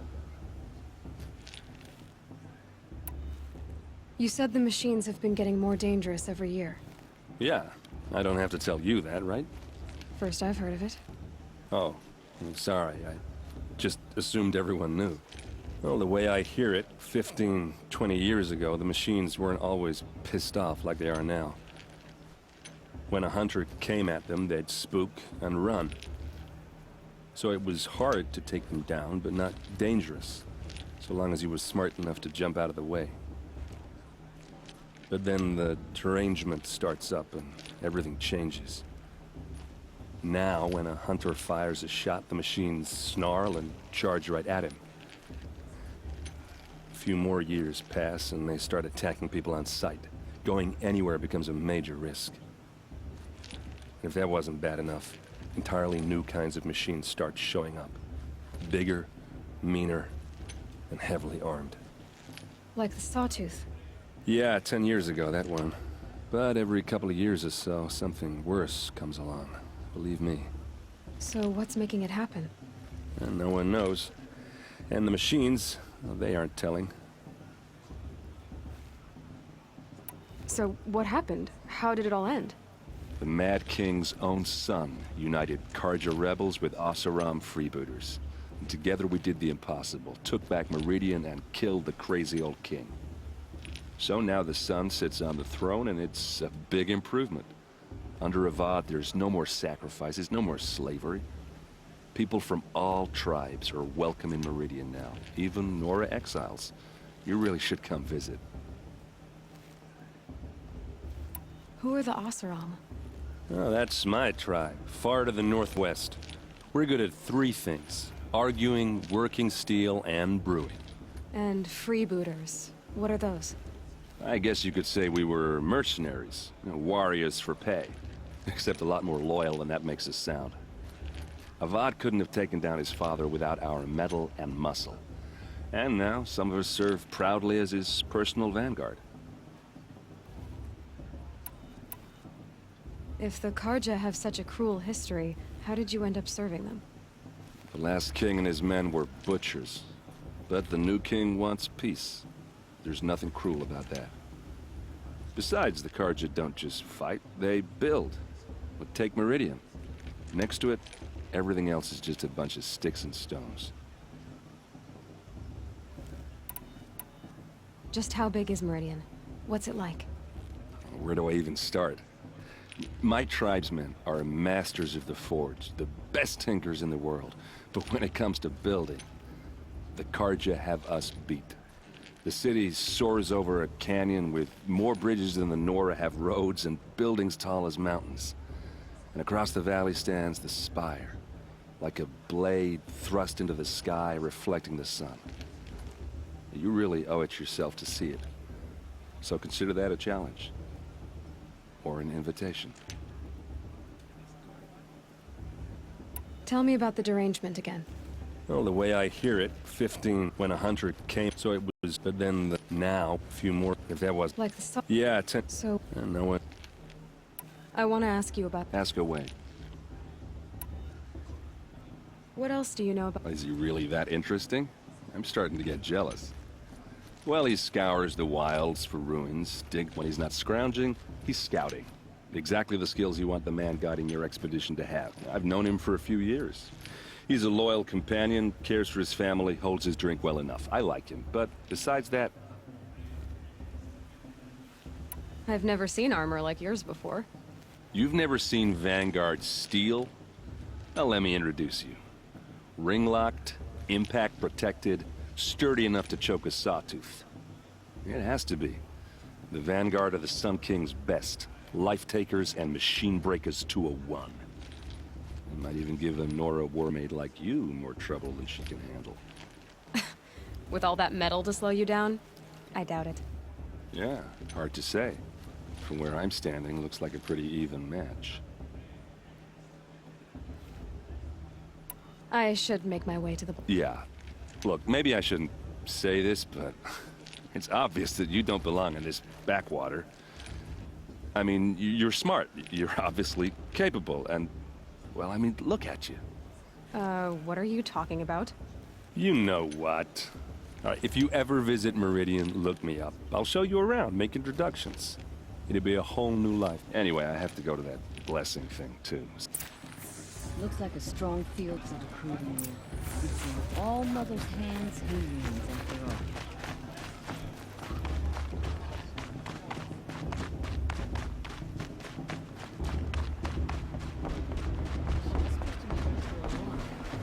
You said the machines have been getting more dangerous every year. Yeah, I don't have to tell you that, right? First I've heard of it. Oh, I'm sorry. I just assumed everyone knew. Well, the way I hear it, 15, 20 years ago, the machines weren't always pissed off like they are now. When a hunter came at them, they'd spook and run. So it was hard to take them down, but not dangerous, so long as he was smart enough to jump out of the way. But then the derangement starts up and everything changes. Now, when a hunter fires a shot, the machines snarl and charge right at him. A few more years pass and they start attacking people on sight. Going anywhere becomes a major risk. If that wasn't bad enough, entirely new kinds of machines start showing up. Bigger, meaner, and heavily armed. Like the Sawtooth. Yeah, 10 years ago, that one. But every couple of years or so, something worse comes along. Believe me. So what's making it happen? And no one knows. And the machines, well, they aren't telling. So what happened? How did it all end? The Mad King's own son united Karja rebels with Oseram freebooters. And together we did the impossible, took back Meridian and killed the crazy old king. So now the son sits on the throne and it's a big improvement. Under Avad, there's no more sacrifices, no more slavery. People from all tribes are welcome in Meridian now, even Nora exiles. You really should come visit. Who are the Oseram? Oh, that's my tribe, far to the northwest. We're good at three things: arguing, working steel, and brewing. And freebooters. What are those? I guess you could say we were mercenaries, warriors for pay. Except a lot more loyal than that makes us sound. Avad couldn't have taken down his father without our metal and muscle. And now, some of us serve proudly as his personal vanguard. If the Karja have such a cruel history, how did you end up serving them? The last king and his men were butchers. But the new king wants peace. There's nothing cruel about that. Besides, the Karja don't just fight, they build. But take Meridian. Next to it, everything else is just a bunch of sticks and stones. Just how big is Meridian? What's it like? Where do I even start? My tribesmen are masters of the forge, the best tinkers in the world. But when it comes to building, the Karja have us beat. The city soars over a canyon with more bridges than the Nora have roads and buildings tall as mountains. And across the valley stands the spire, like a blade thrust into the sky reflecting the sun. You really owe it yourself to see it. So consider that a challenge. Or an invitation. Tell me about the derangement again. Well, the way I hear it, 15 when a hunter came, so it was, but then now, a few more, if that was... Like the... Yeah, 10... So... No one... I want to ask you about... Ask away. What else do you know about... Is he really that interesting? I'm starting to get jealous. Well, he scours the wilds for ruins. When he's not scrounging, he's scouting. Exactly the skills you want the man guiding your expedition to have. I've known him for a few years. He's a loyal companion, cares for his family, holds his drink well enough. I like him, but besides that... I've never seen armor like yours before. You've never seen Vanguard steel? Well, let me introduce you. Ring-locked, impact-protected, sturdy enough to choke a sawtooth. It has to be. The Vanguard of the Sun King's best, Life takers and machine breakers to a one. I might even give a Nora Warmaid like you more trouble than she can handle. With all that metal to slow you down? I doubt it. Yeah, hard to say. From where I'm standing, looks like a pretty even match. I should make my way to the... Yeah. Look, maybe I shouldn't say this, but it's obvious that you don't belong in this backwater. I mean, you're smart. You're obviously capable, and... well, I mean, look at you. What are you talking about? You know what. All right, if you ever visit Meridian, look me up. I'll show you around, make introductions. It'll be a whole new life. Anyway, I have to go to that blessing thing, too. Looks like a strong field for the crew to move. It's in all Mother's hands, he means after all.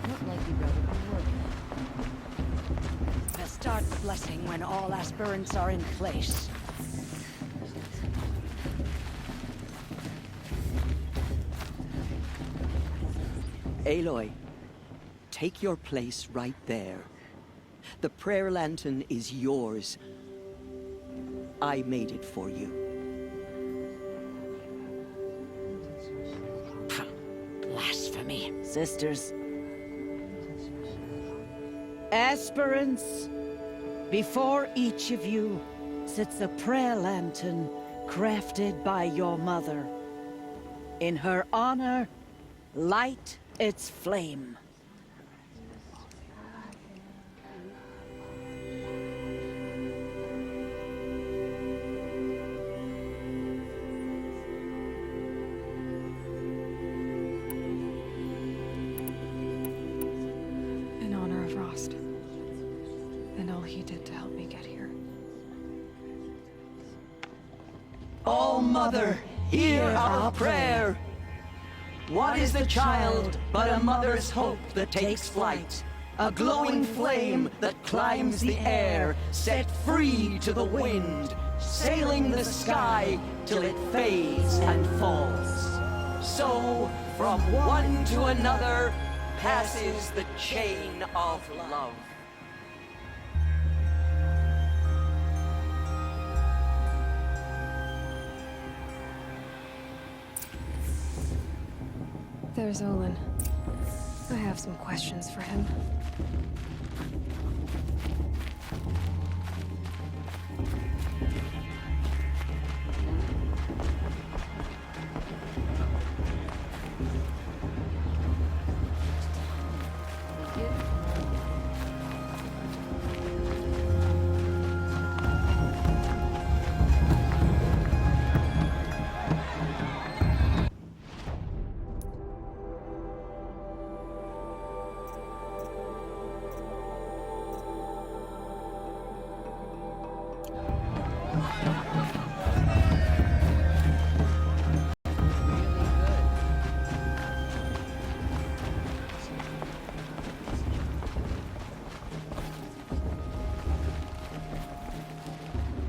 Not like you'd rather be working. Now start the blessing when all aspirants are in place. Aloy, take your place right there. The prayer lantern is yours. I made it for you. Blasphemy. Sisters. Aspirants, before each of you sits a prayer lantern crafted by your mother. In her honor, light its flame. In honor of Rost. And all he did to help me get here. Oh, Mother, hear our prayer. What is the child but a mother's hope that takes flight? A glowing flame that climbs the air, set free to the wind, sailing the sky till it fades and falls. So, from one to another, passes the chain of love. There's Olin. I have some questions for him.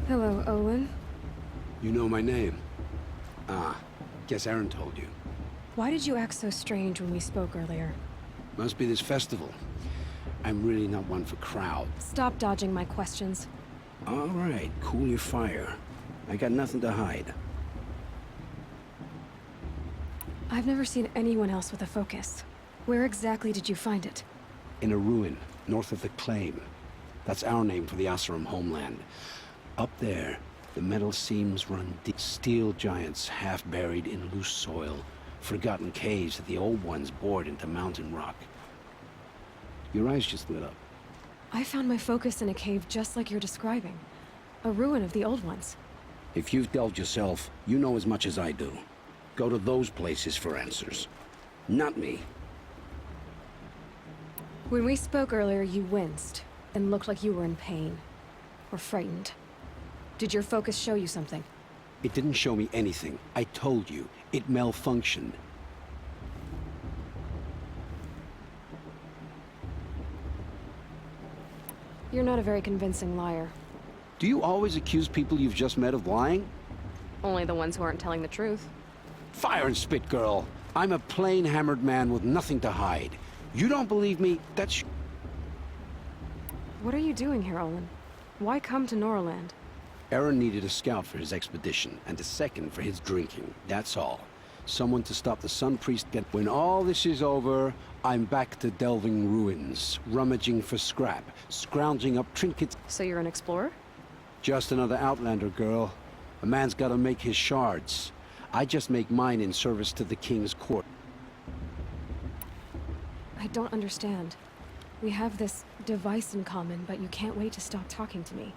Hello, Olin. You know my name? Ah, guess Aaron told you. Why did you act so strange when we spoke earlier? Must be this festival. I'm really not one for crowds. Stop dodging my questions. All right, cool your fire. I got nothing to hide. I've never seen anyone else with a focus. Where exactly did you find it? In a ruin, north of the Claim. That's our name for the Asuram homeland. Up there, the metal seams run deep. Steel giants half buried in loose soil. Forgotten caves that the old ones bored into mountain rock. Your eyes just lit up. I found my focus in a cave just like you're describing. A ruin of the old ones. If you've delved yourself, you know as much as I do. Go to those places for answers. Not me. When we spoke earlier, you winced and looked like you were in pain. Or frightened. Did your focus show you something? It didn't show me anything. I told you. It malfunctioned. You're not a very convincing liar. Do you always accuse people you've just met of lying? Only the ones who aren't telling the truth. Fire and spit, girl. I'm a plain hammered man with nothing to hide. You don't believe me? That's... What are you doing here, Olin? Why come to Norland? Aaron needed a scout for his expedition, and a second for his drinking. That's all. Someone to stop the Sun Priest get... When all this is over, I'm back to delving ruins, rummaging for scrap, scrounging up trinkets... So you're an explorer? Just another Outlander, girl. A man's gotta make his shards. I just make mine in service to the King's court. I don't understand. We have this device in common, but you can't wait to stop talking to me.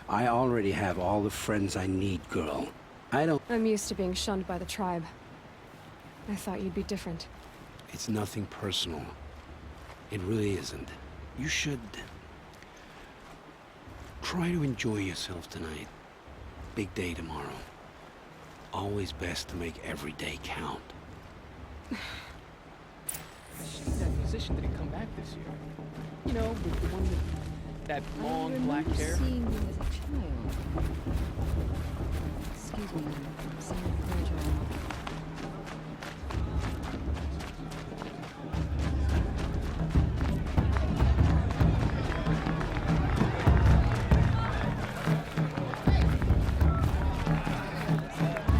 I already have all the friends I need, girl. I'm used to being shunned by the tribe. I thought you'd be different. It's nothing personal. It really isn't. You should... try to enjoy yourself tonight. Big day tomorrow. Always best to make every day count. That musician didn't come back this year. You know, the one with that long black hair. Seeing you as a child. Excuse me, I'm saying furniture.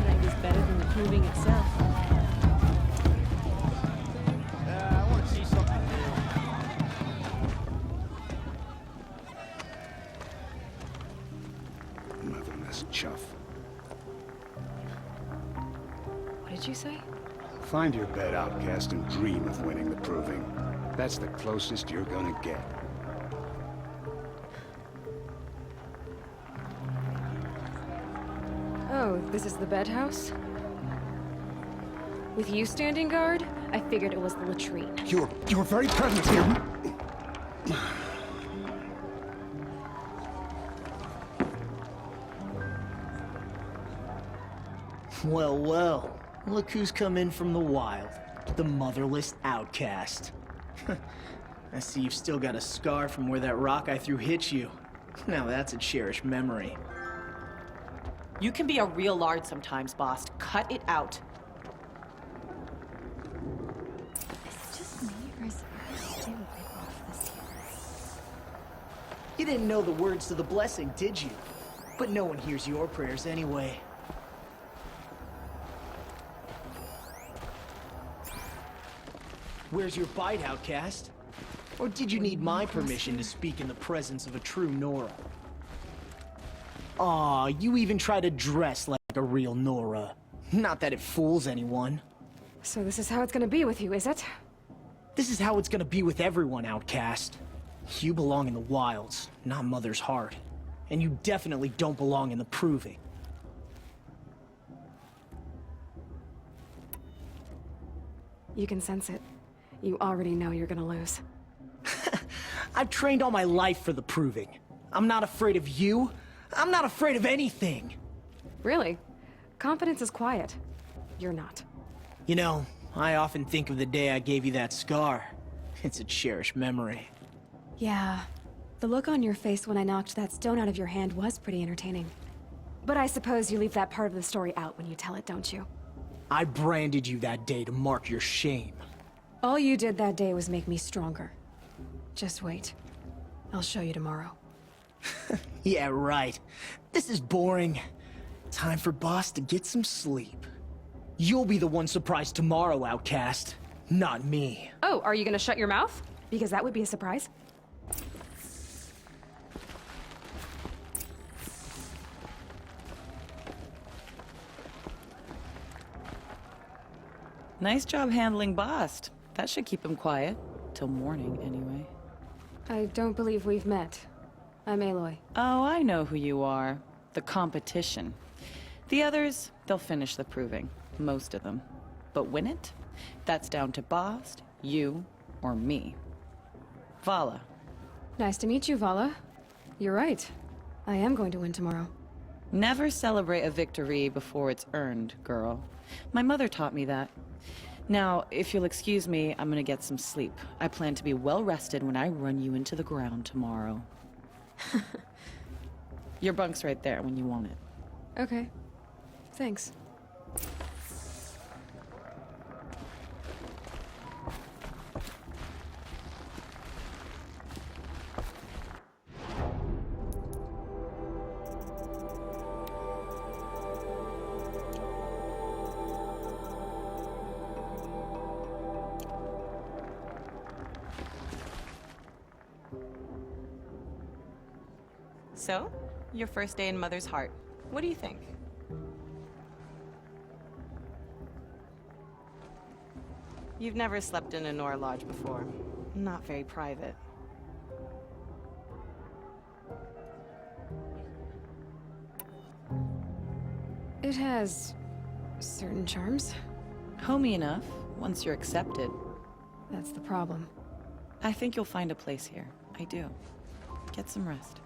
Night is better than the proving itself. I want to see something new. Motherless chuff. What did you say? Find your bed, outcast, and dream of winning the proving. That's the closest you're gonna get. Oh, this is the bed house? With you standing guard, I figured it was the latrine. Your very presence here... Well, well. Look who's come in from the wild. The motherless outcast. I see you've still got a scar from where that rock I threw hit you. Now that's a cherished memory. You can be a real lard sometimes, boss. Cut it out. Is it just me, or is it still a bit off this year? You didn't know the words to the blessing, did you? But no one hears your prayers anyway. Where's your bite, outcast? Or did you need my permission to speak in the presence of a true Nora? Aw, you even try to dress like a real Nora. Not that it fools anyone. So this is how it's gonna be with you, is it? This is how it's gonna be with everyone, outcast. You belong in the wilds, not Mother's heart. And you definitely don't belong in the proving. You can sense it. You already know you're gonna lose. I've trained all my life for the proving. I'm not afraid of you. I'm not afraid of anything. Really? Confidence is quiet. You're not. You know, I often think of the day I gave you that scar. It's a cherished memory. Yeah. The look on your face when I knocked that stone out of your hand was pretty entertaining. But I suppose you leave that part of the story out when you tell it, don't you? I branded you that day to mark your shame. All you did that day was make me stronger. Just wait. I'll show you tomorrow. Yeah, right. This is boring. Time for Boss to get some sleep. You'll be the one surprised tomorrow, outcast. Not me. Oh, are you gonna shut your mouth? Because that would be a surprise. Nice job handling Bast. That should keep him quiet. Till morning, anyway. I don't believe we've met. I'm Aloy. Oh, I know who you are. The competition. The others, they'll finish the proving. Most of them. But win it? That's down to Bast, you, or me. Vala. Nice to meet you, Vala. You're right. I am going to win tomorrow. Never celebrate a victory before it's earned, girl. My mother taught me that. Now, if you'll excuse me, I'm gonna get some sleep. I plan to be well rested when I run you into the ground tomorrow. Your bunk's right there when you want it. Okay. Thanks. So, your first day in Mother's heart. What do you think? You've never slept in a Nora Lodge before. Not very private. It has certain charms. Homey enough, once you're accepted. That's the problem. I think you'll find a place here. I do. Get some rest.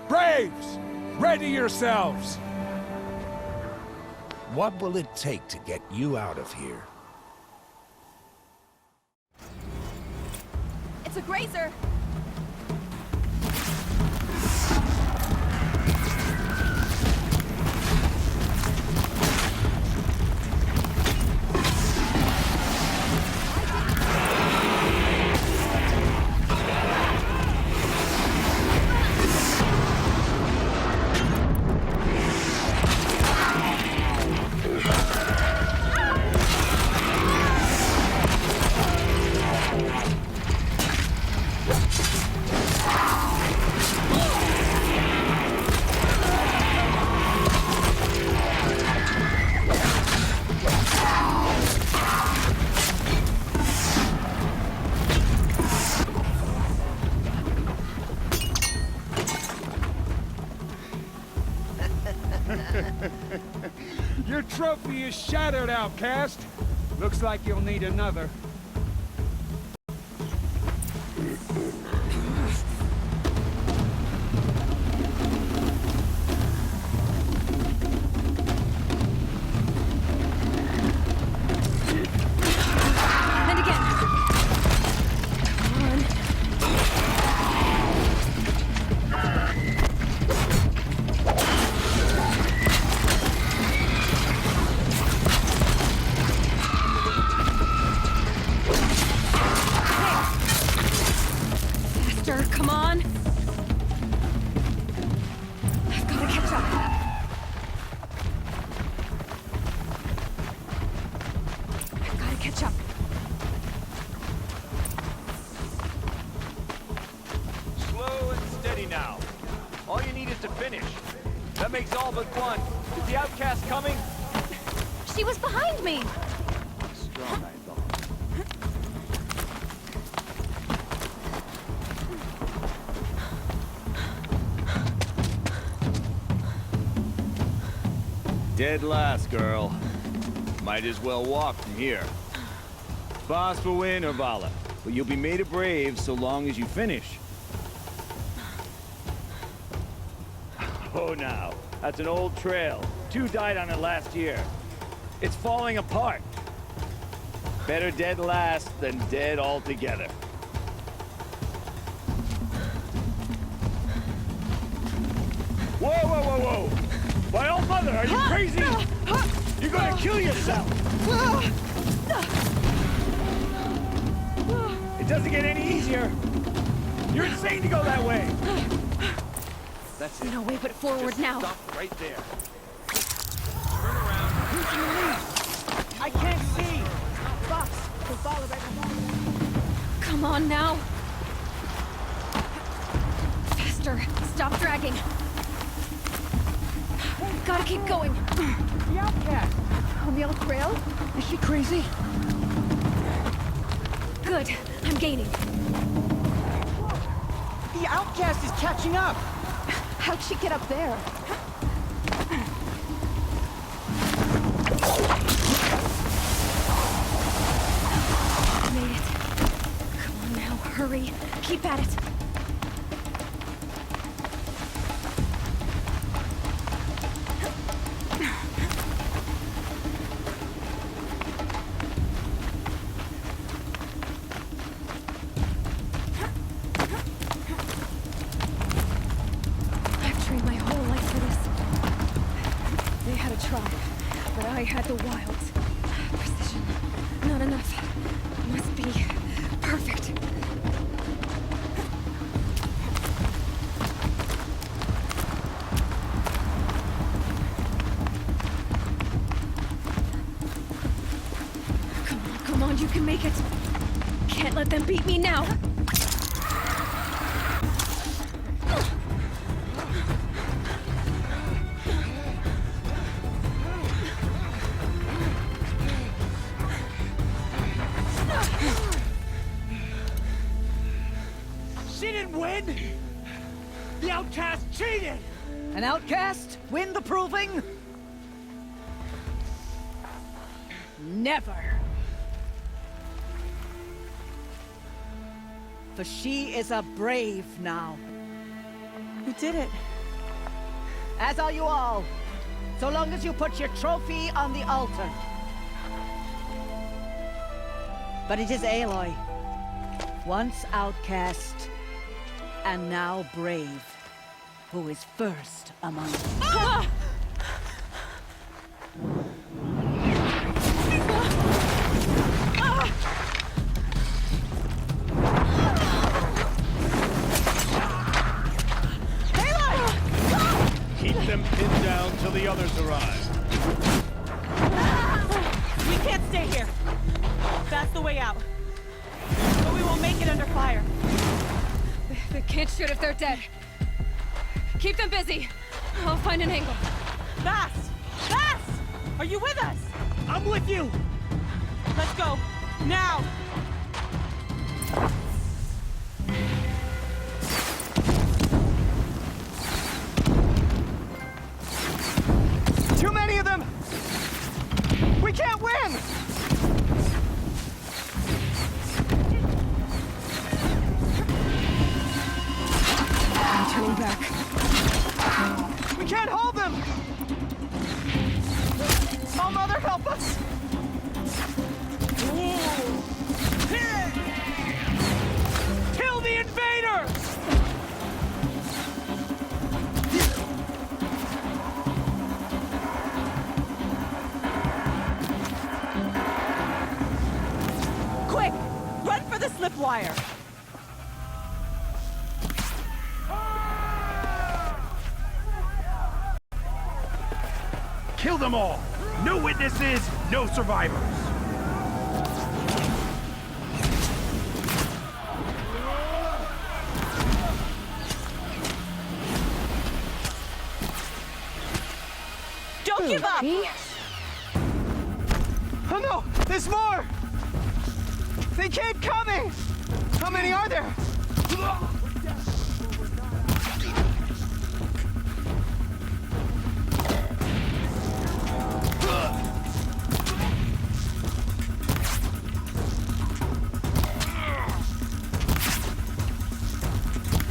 Braves! Ready yourselves! What will it take to get you out of here? It's a grazer! Your trophy is shattered, outcast. Looks like you'll need another. And again. Come on. Faster, come on. I've got to catch up. I've got to catch up. Slow and steady now. All you need is to finish. That makes all but one. Is the outcast coming? She was behind me! Strong, I thought. Dead last, girl. Might as well walk from here. Boss will win or Vala, but you'll be made a brave so long as you finish. Oh, now. That's an old trail. 2 died on it last year. It's falling apart. Better dead last than dead altogether. Whoa, whoa, whoa, whoa! My old mother, are you crazy? You're gonna kill yourself! It doesn't get any easier. You're insane to go that way. That's it. No way but forward Just now. Stop right there. Turn around. Who's in the lead? I can't see. Fox, we'll follow right. Come on now. Faster. Stop dragging. Gotta keep going. The outcast. On the old trail? Is she crazy? Good. I'm gaining. The outcast is catching up. How'd she get up there? Made it. Come on now, hurry. Keep at it. I've trained my whole life for this. They had a tribe, but I had the wilds. Precision. Not enough. Must be perfect. Come on, you can make it. Can't let them beat me now. She didn't win! The outcast cheated! An outcast win the proving? Never. For she is a brave now. You did it. As are you all. So long as you put your trophy on the altar. But it is Aloy. Once outcast, and now brave, who is first among us. Keep them pinned down till the others arrive. We can't stay here. That's the way out. But we won't make it under fire. They can't shoot if they're dead. Keep them busy. I'll find an angle. Fast! Fast! Are you with us? I'm with you! Let's go. Now! Too many of them! We can't win! I'm turning back. We can't hold them! Oh, Mother, help us! Kill the invaders! Quick! Run for the slip wire! Kill them all! No witnesses, no survivors! Don't give up! Oh no! There's more! They keep coming! How many are there?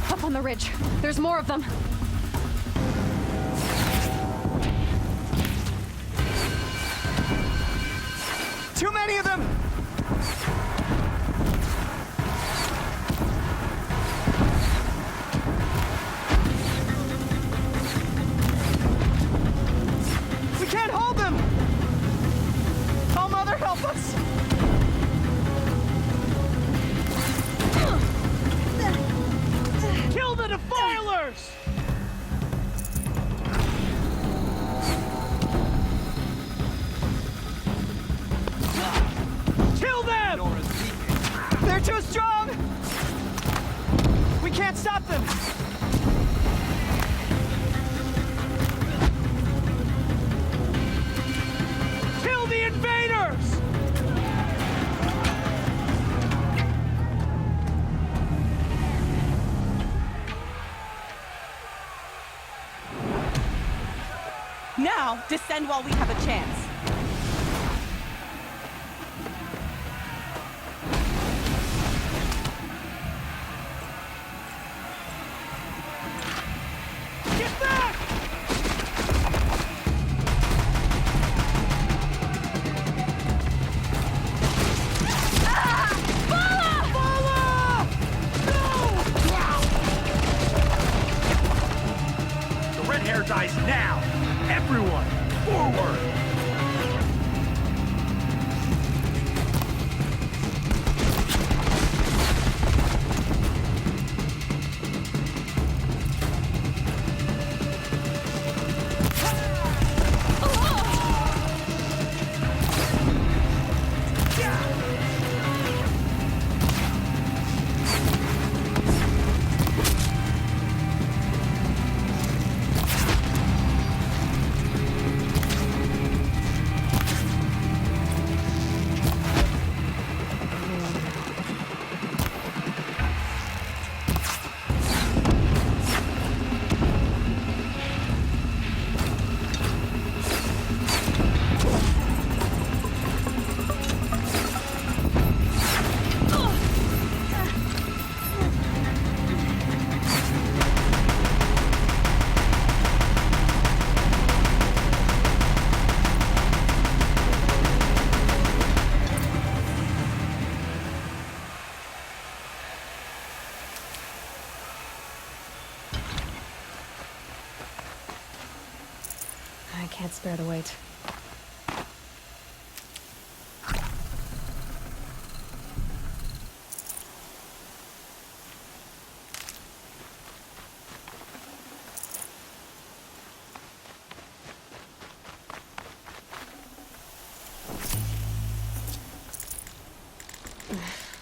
Up on the ridge. There's more of them. Too many of them! coming! Kill the invaders! Now, descend while we have a chance. Get back! The red hair dies now! Everyone, forward! I can't spare the weight.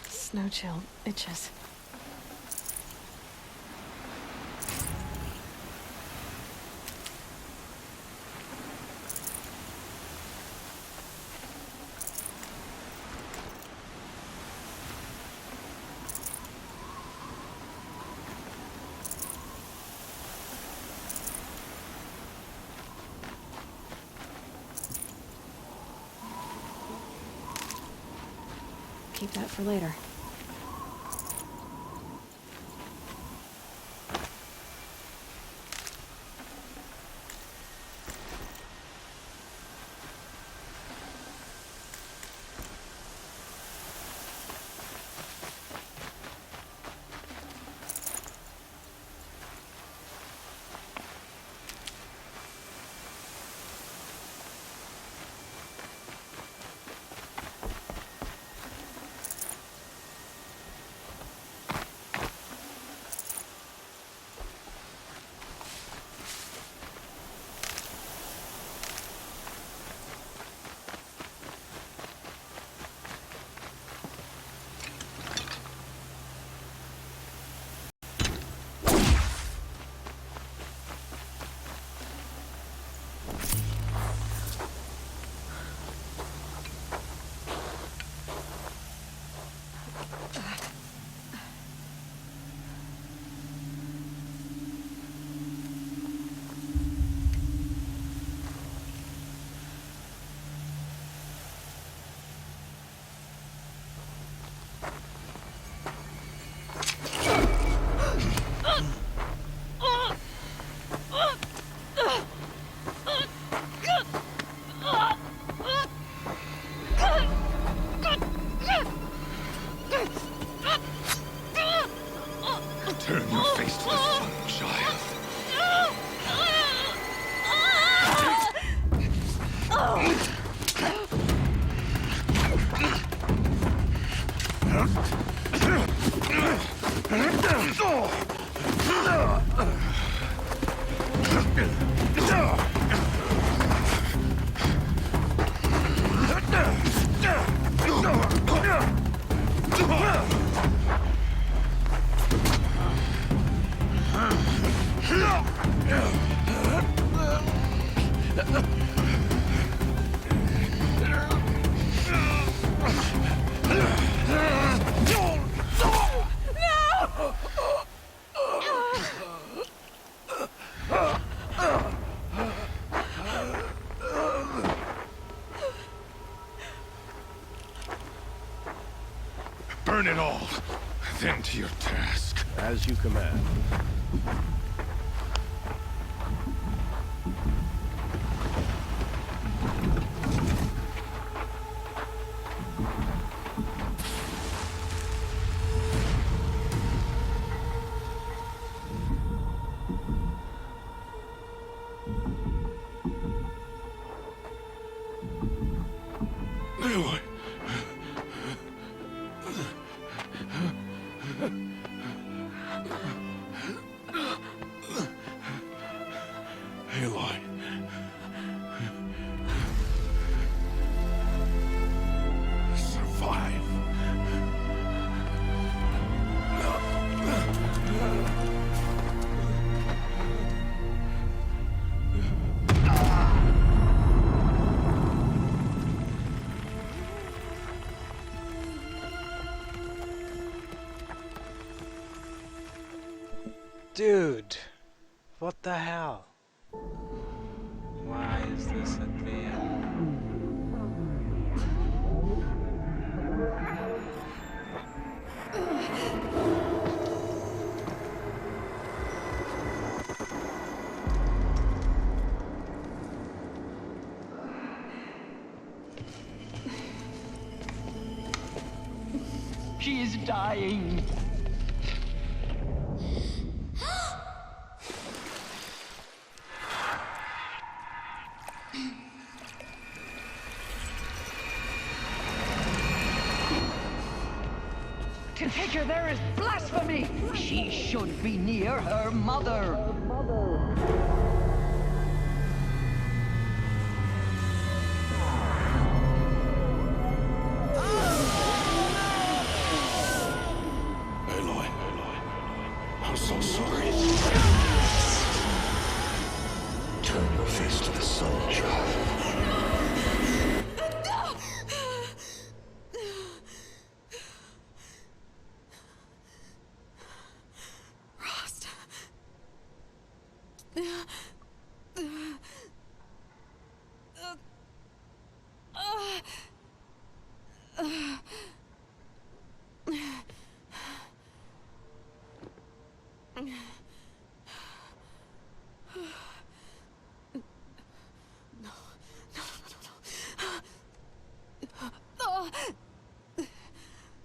Snow chill itches. Keep that for later. Burn it all, then to your task. As you command. Aloy. Aloy. Survive. Dude, what the hell? Why is this at the end? She is dying. To take her there is blasphemy! She should be near her mother! Aloy. I'm so sorry. Turn your face to the sun, child.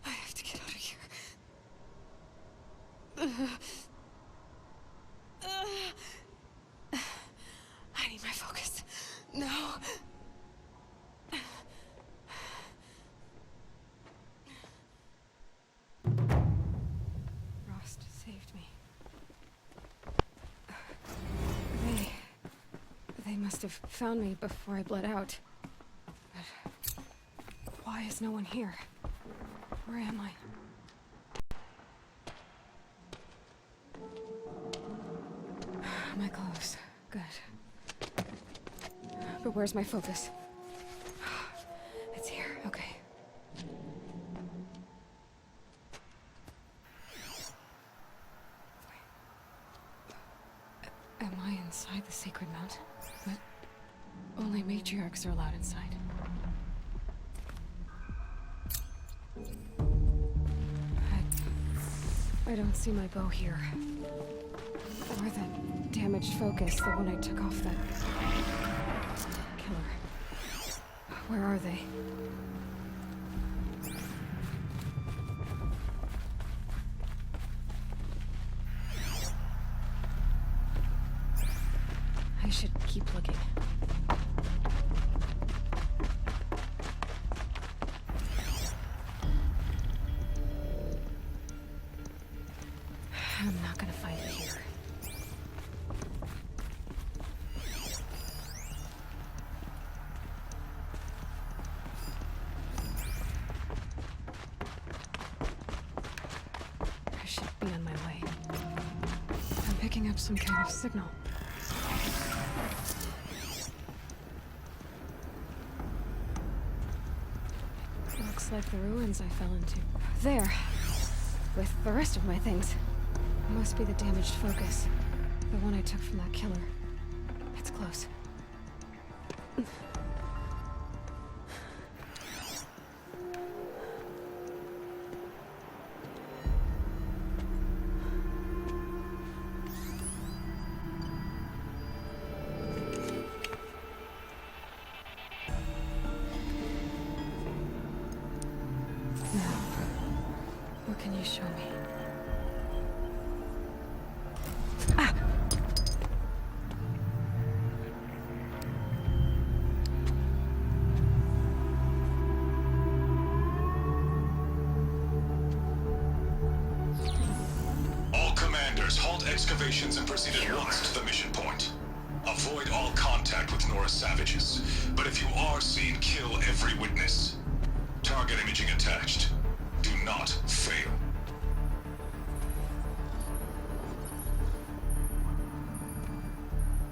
I have to get out of here. I need my focus. No. Rost saved me. They must have found me before I bled out. But why is no one here? Where am I? My clothes. Good. But where's my focus? It's here. Okay. Am I inside the sacred mount? But only matriarchs are allowed inside. I don't see my bow here. Or that damaged focus, the one I took off that killer. Where are they? I should keep looking. I'm not gonna find it here. I should be on my way. I'm picking up some kind of signal. Looks like the ruins I fell into. There! With the rest of my things. Must be the damaged focus. The one I took from that killer. It's close. show me. All commanders, halt excavations and proceed at once to the mission point. Avoid all contact with Nora savages, but if you are seen, kill every witness. Target imaging attached. Do not fail.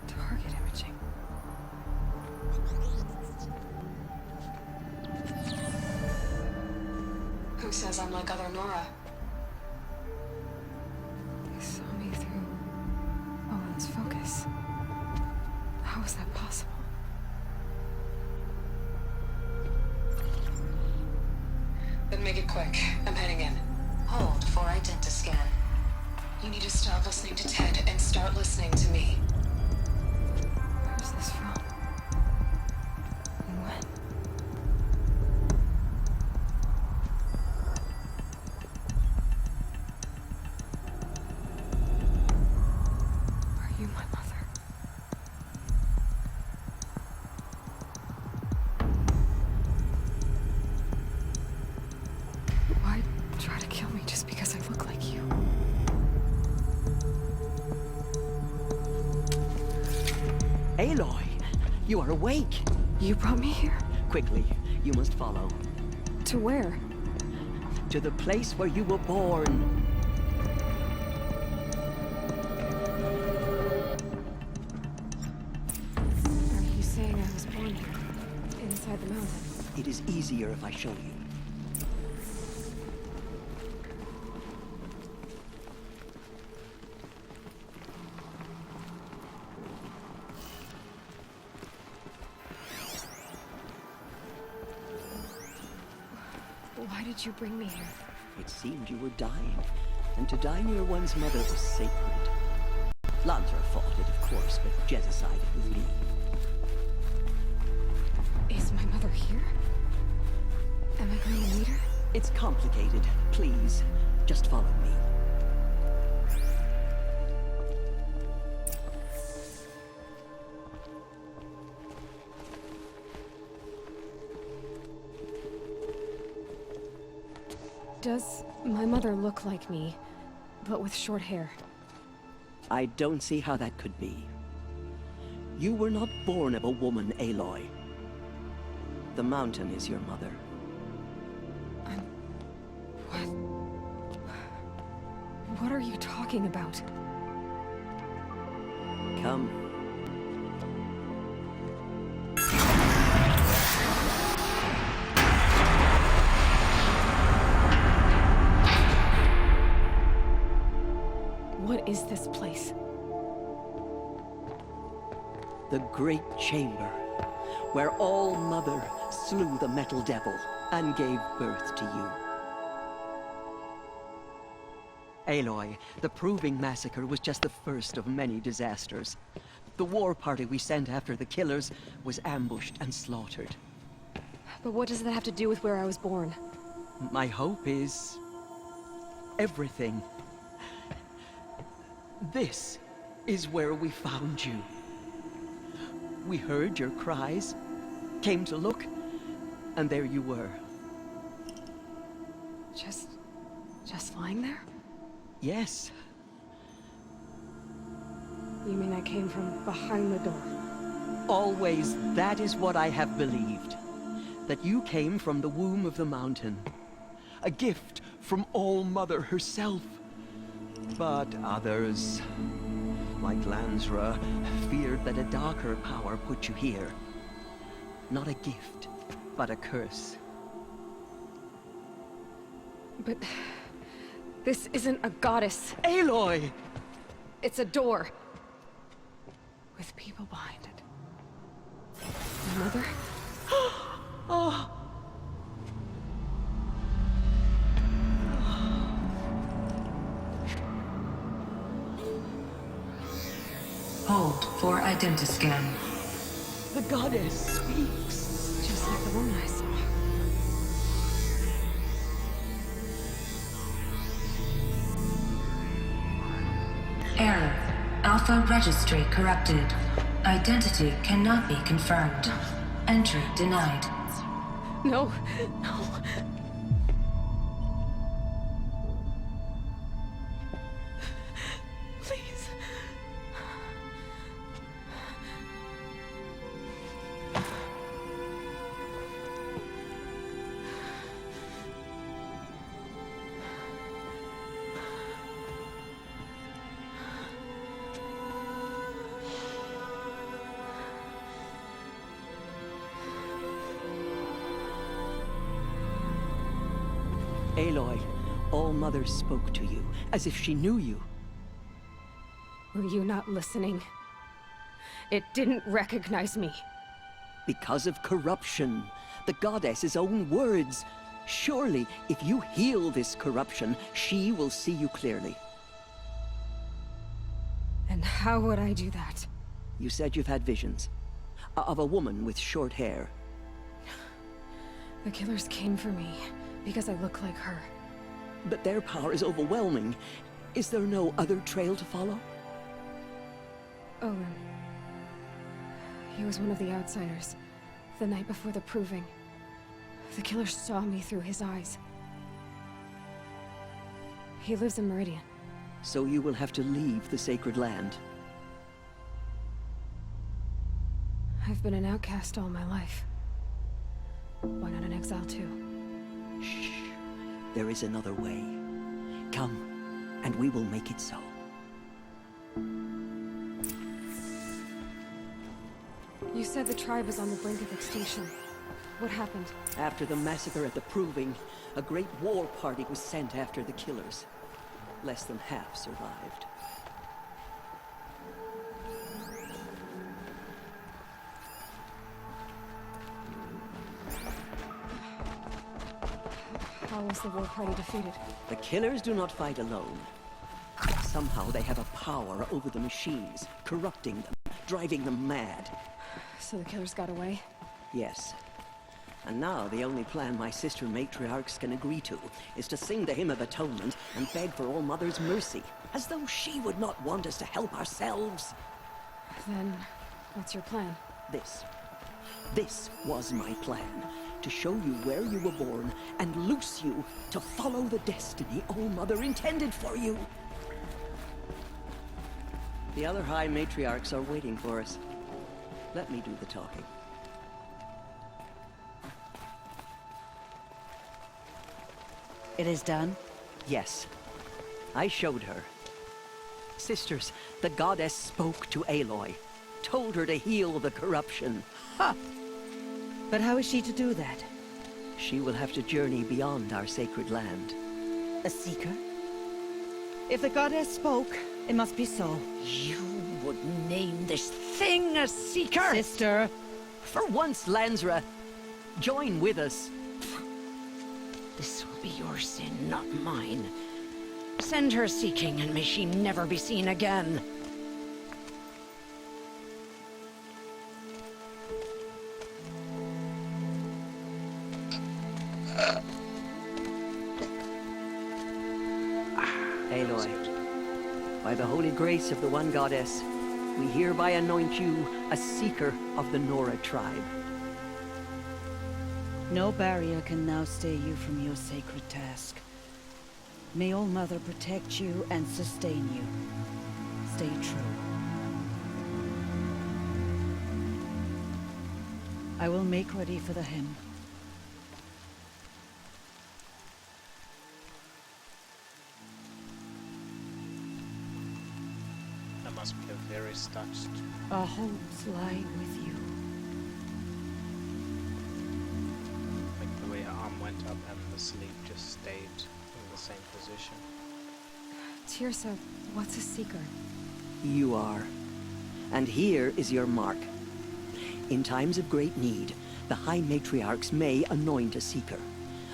Target imaging. Who says I'm like other Nora? They saw me through Owen's focus. How is that possible? Then make it quick. I'm heading in. Hold for identiscan. You need to stop listening to Ted and start listening to me. Where's this from? And when? Are you my mother? Why try to kill me just because I look like you? Aloy, you are awake. You brought me here? Quickly, you must follow. To where? To the place where you were born. Are you saying I was born here? Inside the mountain? It is easier if I show you. Why did you bring me here? It seemed you were dying, and to die near one's mother was sacred. Lansra fought it, of course, but Jezza sided with me. Is my mother here? Am I going to meet her? It's complicated. Please, just follow me. Does my mother look like me, but with short hair? I don't see how that could be. You were not born of a woman, Aloy. The mountain is your mother. What are you talking about? Come. What is this place? The Great Chamber, where All Mother slew the Metal Devil and gave birth to you. Aloy, the Proving Massacre was just the first of many disasters. The war party we sent after the killers was ambushed and slaughtered. But what does that have to do with where I was born? My hope is everything. This is where we found you. We heard your cries, came to look, and there you were. Just lying there? Yes. You mean I came from behind the door? Always that is what I have believed. That you came from the womb of the mountain. A gift from All Mother herself. But others, like Lansra, feared that a darker power put you here. Not a gift, but a curse. But this isn't a goddess. Aloy! It's a door. With people behind it. My mother? Oh! Hold for identiscan. The goddess speaks. Just like the woman I saw. Alpha registry corrupted. Identity cannot be confirmed. Entry denied. No, no. Please. Aloy, All-Mother spoke to you, as if she knew you. Were you not listening? It didn't recognize me. Because of corruption. The goddess's own words. Surely, if you heal this corruption, she will see you clearly. And how would I do that? You said you've had visions. Of a woman with short hair. The killers came for me because I look like her. But their power is overwhelming. Is there no other trail to follow? Owen. He was one of the outsiders. The night before the proving. The killer saw me through his eyes. He lives in Meridian. So you will have to leave the sacred land. I've been an outcast all my life. Why not an exile too? Shh. There is another way. Come, and we will make it so. You said the tribe was on the brink of extinction. What happened? After the massacre at the Proving, a great war party was sent after the killers. Less than half survived. How was the war party defeated? The killers do not fight alone. Somehow they have a power over the machines, corrupting them, driving them mad. So the killers got away? Yes. And now the only plan my sister matriarchs can agree to is to sing the Hymn of Atonement and beg for All-Mother's mercy, as though she would not want us to help ourselves. Then, what's your plan? This was my plan. To show you where you were born and loose you to follow the destiny All-Mother intended for you. The other High Matriarchs are waiting for us. Let me do the talking. It is done? Yes. I showed her. Sisters, the goddess spoke to Aloy. Told her to heal the corruption. Ha! But how is she to do that? She will have to journey beyond our sacred land. A seeker? If the goddess spoke, it must be so. You would name this thing a seeker? Sister! For once, Lansra, join with us. This will be your sin, not mine. Send her seeking, and may she never be seen again. Aloy, by the holy grace of the one goddess, we hereby anoint you a seeker of the Nora tribe. No barrier can now stay you from your sacred task. May All-Mother protect you and sustain you. Stay true. I will make ready for the hymn. That must be a very touched. Our hopes lie with you. Like the way her arm went up and the sleeve just stayed in the same position. Tirsa, what's a seeker? You are. And here is your mark. In times of great need, the High Matriarchs may anoint a seeker.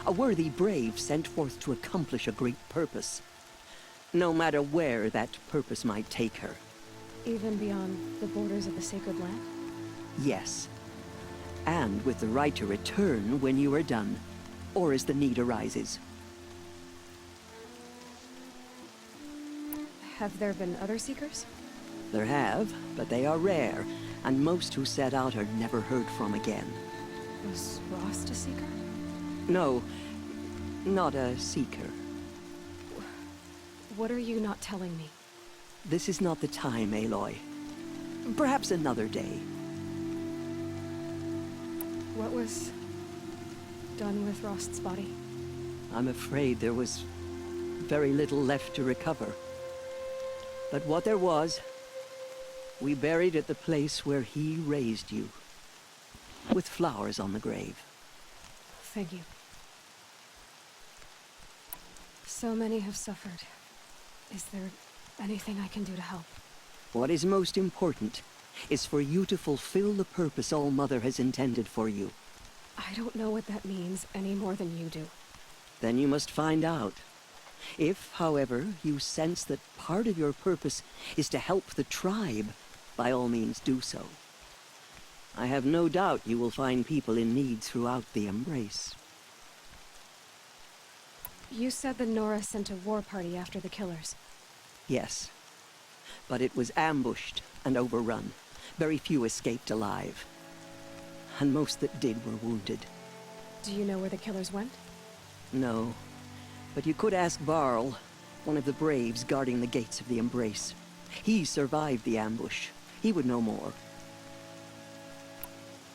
A worthy brave sent forth to accomplish a great purpose. No matter where that purpose might take her. Even beyond the borders of the sacred land? Yes. And with the right to return when you are done, or as the need arises. Have there been other seekers? There have, but they are rare, and most who set out are never heard from again. Was Rost a seeker? No, not a seeker. What are you not telling me? This is not the time, Aloy. Perhaps another day. What was done with Rost's body? I'm afraid there was very little left to recover. But what there was, we buried at the place where he raised you, with flowers on the grave. Thank you. So many have suffered. Is there anything I can do to help? What is most important is for you to fulfill the purpose All-Mother has intended for you. I don't know what that means any more than you do. Then you must find out. If, however, you sense that part of your purpose is to help the tribe, by all means do so. I have no doubt you will find people in need throughout the Embrace. You said the Nora sent a war party after the killers. Yes. But it was ambushed and overrun. Very few escaped alive. And most that did were wounded. Do you know where the killers went? No. But you could ask Varl, one of the Braves guarding the gates of the Embrace. He survived the ambush. He would know more.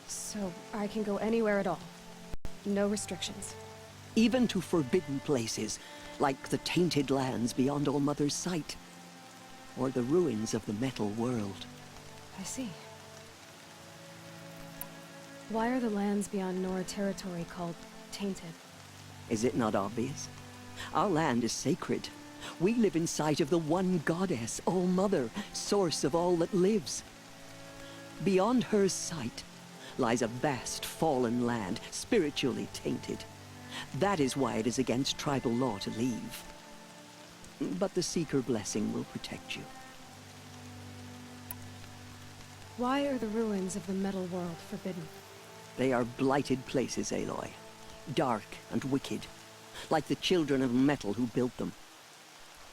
So I can go anywhere at all? No restrictions? Even to forbidden places, like the tainted lands beyond All-Mother's sight. Or the ruins of the metal world. I see. Why are the lands beyond Nora territory called tainted? Is it not obvious? Our land is sacred. We live in sight of the one goddess, All-Mother, source of all that lives. Beyond her sight lies a vast fallen land, spiritually tainted. That is why it is against tribal law to leave. But the Seeker blessing will protect you. Why are the ruins of the metal world forbidden? They are blighted places, Aloy. Dark and wicked, like the children of metal who built them.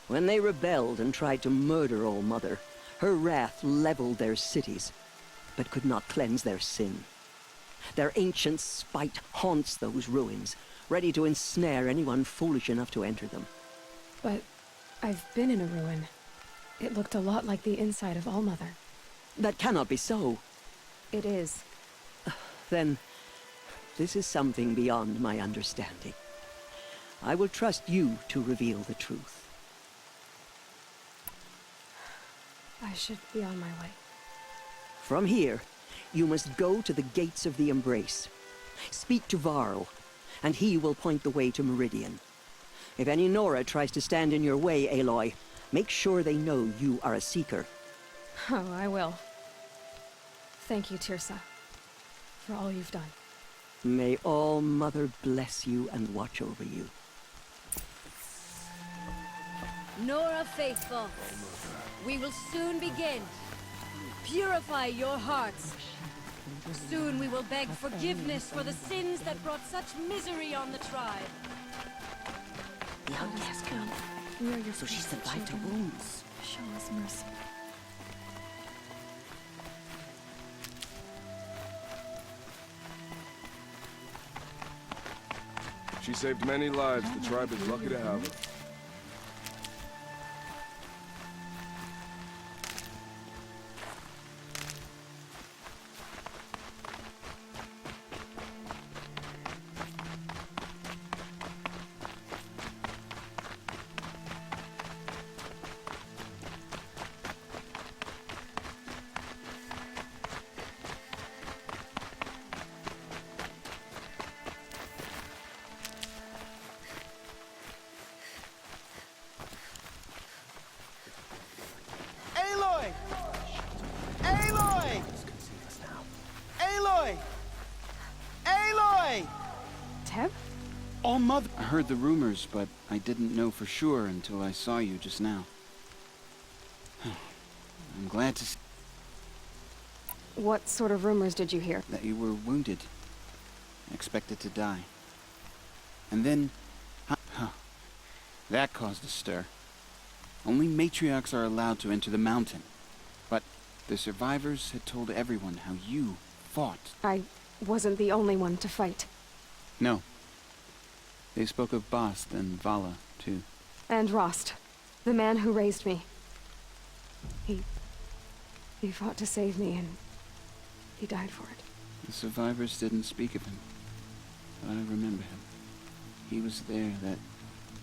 When they rebelled and tried to murder All-Mother, her wrath leveled their cities, but could not cleanse their sin. Their ancient spite haunts those ruins, ready to ensnare anyone foolish enough to enter them. But I've been in a ruin. It looked a lot like the inside of All-Mother. That cannot be so. It is. Then, this is something beyond my understanding. I will trust you to reveal the truth. I should be on my way. From here, you must go to the gates of the Embrace. Speak to Varl, and he will point the way to Meridian. If any Nora tries to stand in your way, Aloy, make sure they know you are a Seeker. Oh, I will. Thank you, Tirsa, for all you've done. May All-Mother bless you and watch over you. Nora faithful, we will soon begin. Purify your hearts. Soon we will beg forgiveness for the sins that brought such misery on the tribe. The outcast girl. We are your So she faithful survived her children. wounds. Show us mercy. She saved many lives. The tribe is lucky to have her. Aloy! Aloy! Aloy! Aloy! Teb? All-Mother! I heard the rumors, but I didn't know for sure until I saw you just now. I'm glad to see What sort of rumors did you hear? that you were wounded. Expected to die. And then... that caused a stir. Only matriarchs are allowed to enter the mountain. But The survivors had told everyone how you fought. I wasn't the only one to fight. No. They spoke of Bast and Vala, too. And Rost, the man who raised me. He fought to save me, and he died for it. The survivors didn't speak of him, but I remember him. He was there that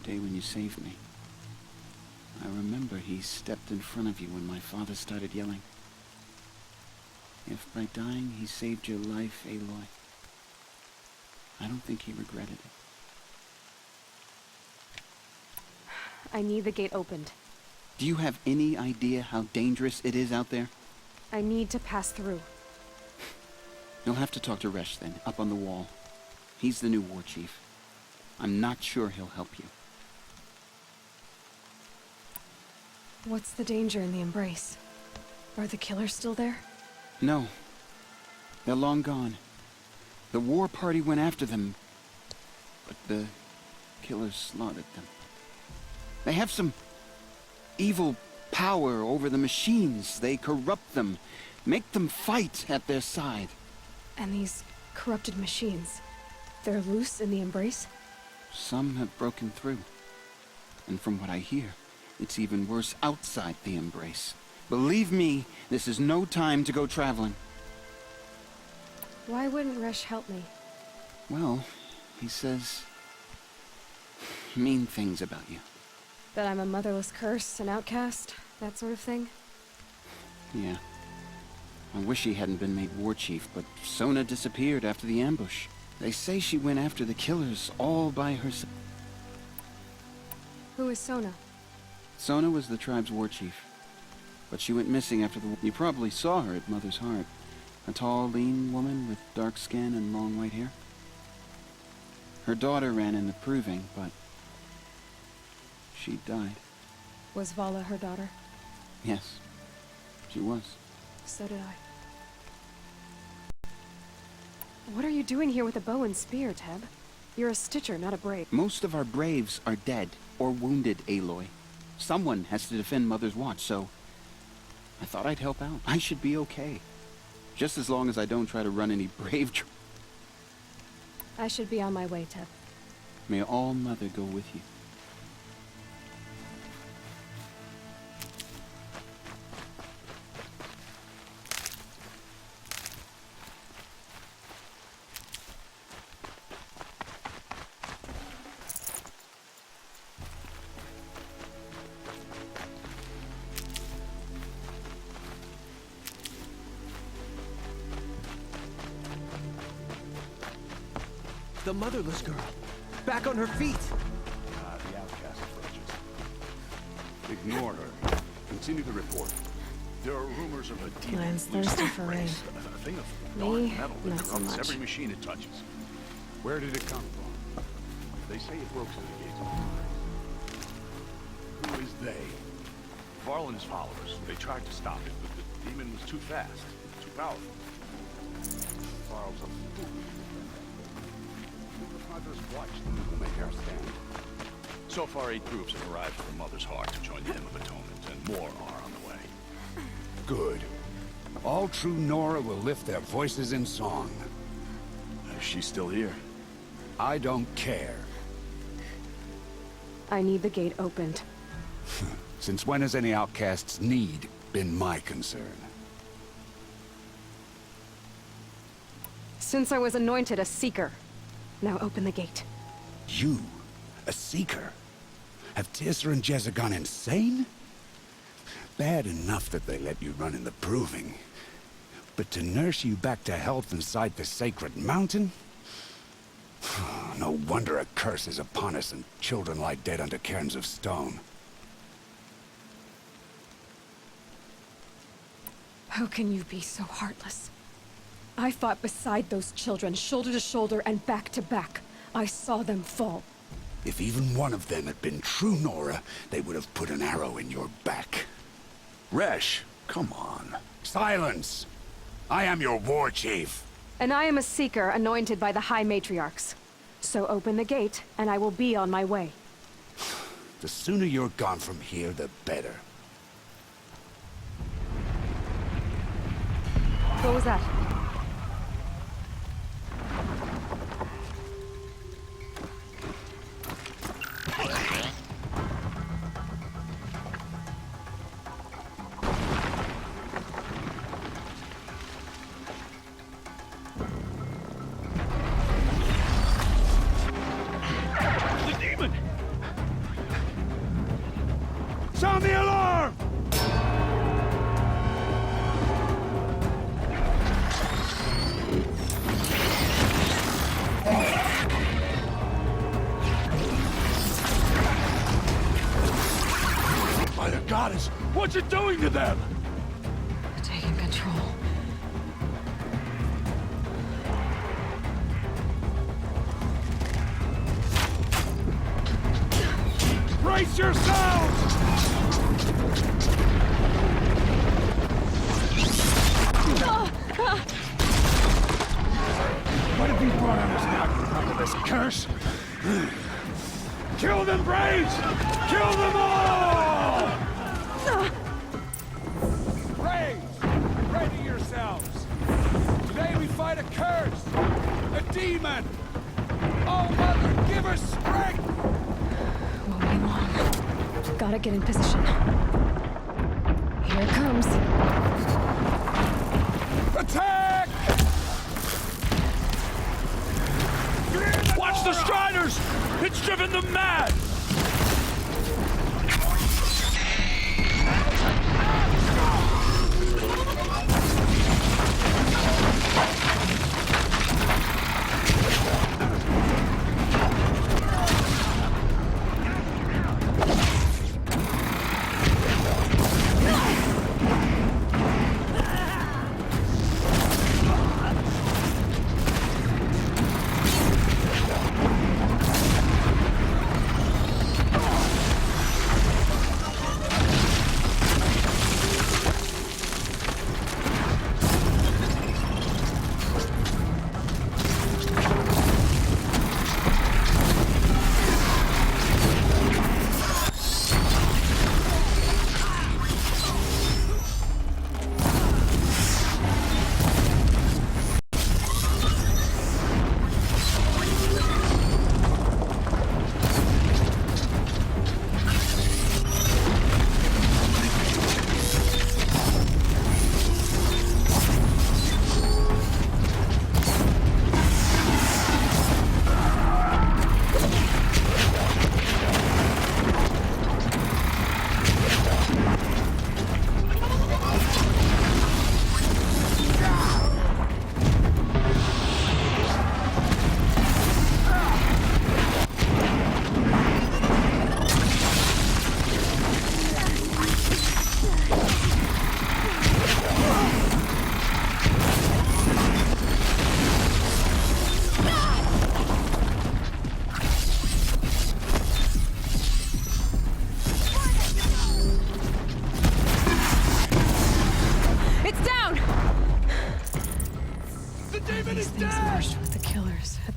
day when you saved me. I remember he stepped in front of you when my father started yelling. If by dying he saved your life, Aloy, I don't think he regretted it. I need the gate opened. Do you have any idea how dangerous it is out there? I need to pass through. You'll have to talk to Resh then, up on the wall. He's the new war chief. I'm not sure he'll help you. What's the danger in the Embrace? Are the killers still there? No. They're long gone. The war party went after them, but the killers slaughtered them. They have some evil power over the machines. They corrupt them, make them fight at their side. And these corrupted machines, they're loose in the Embrace? Some have broken through. And from what I hear, it's even worse outside the Embrace. Believe me, this is no time to go traveling. Why wouldn't Resh help me? Well, he says mean things about you. That I'm a motherless curse, an outcast, that sort of thing? Yeah. I wish he hadn't been made war chief, but Sona disappeared after the ambush. They say she went after the killers all by herself. Who is Sona? Sona was the tribe's war chief. But she went missing after the war. You probably saw her at Mother's Heart. A tall, lean woman with dark skin and long white hair. Her daughter ran in the proving, but she died. Was Vala her daughter? Yes, she was. So did I. What are you doing here with a bow and spear, Teb? You're a Stitcher, not a brave. Most of our braves are dead or wounded, Aloy. Someone has to defend Mother's Watch, so I thought I'd help out. I should be okay. Just as long as I don't try to run any brave I should be on my way, Teb. May All Mother go with you. The motherless girl. Back on her feet. The outcast approaches. Ignore her. Continue the report. There are rumors of a demon. Mine's thirsty for rain. A thing of Me, dark metal that not so corrupts much. every machine it touches. Where did it come from? They say it broke through the gates of the Who is they? Varlin's followers. They tried to stop it, but the demon was too fast, too powerful. Varl's a fool. Mother's Watch, the people make our stand. So far, 8 groups have arrived from Mother's Heart to join the Hymn of Atonement, and more are on the way. Good. All true Nora will lift their voices in song. Is she still here? I don't care. I need the gate opened. Since when has any outcast's need been my concern? Since I was anointed a Seeker. Now open the gate. You, a Seeker? Have Teersa and Jezza gone insane? Bad enough that they let you run in the Proving. But to nurse you back to health inside the Sacred Mountain? No wonder a curse is upon us and children lie dead under cairns of stone. How can you be so heartless? I fought beside those children, shoulder to shoulder and back to back. I saw them fall. If even one of them had been true Nora, they would have put an arrow in your back. Resh, come on. Silence! I am your war chief. And I am a Seeker anointed by the High Matriarchs. So open the gate, and I will be on my way. The sooner you're gone from here, the better. What was that? The demon! Sound the alarm! By the goddess, what you doing to them? Taking control. Brace yourselves! What have you brought on us now, you of this curse? Kill them, Braves! Kill them all! Braves, ready yourselves! Today we fight a curse! A demon! Oh, Mother, give us strength! Won't be long. Gotta get in position. Here it comes. Attack! Watch the Striders! It's driven them mad!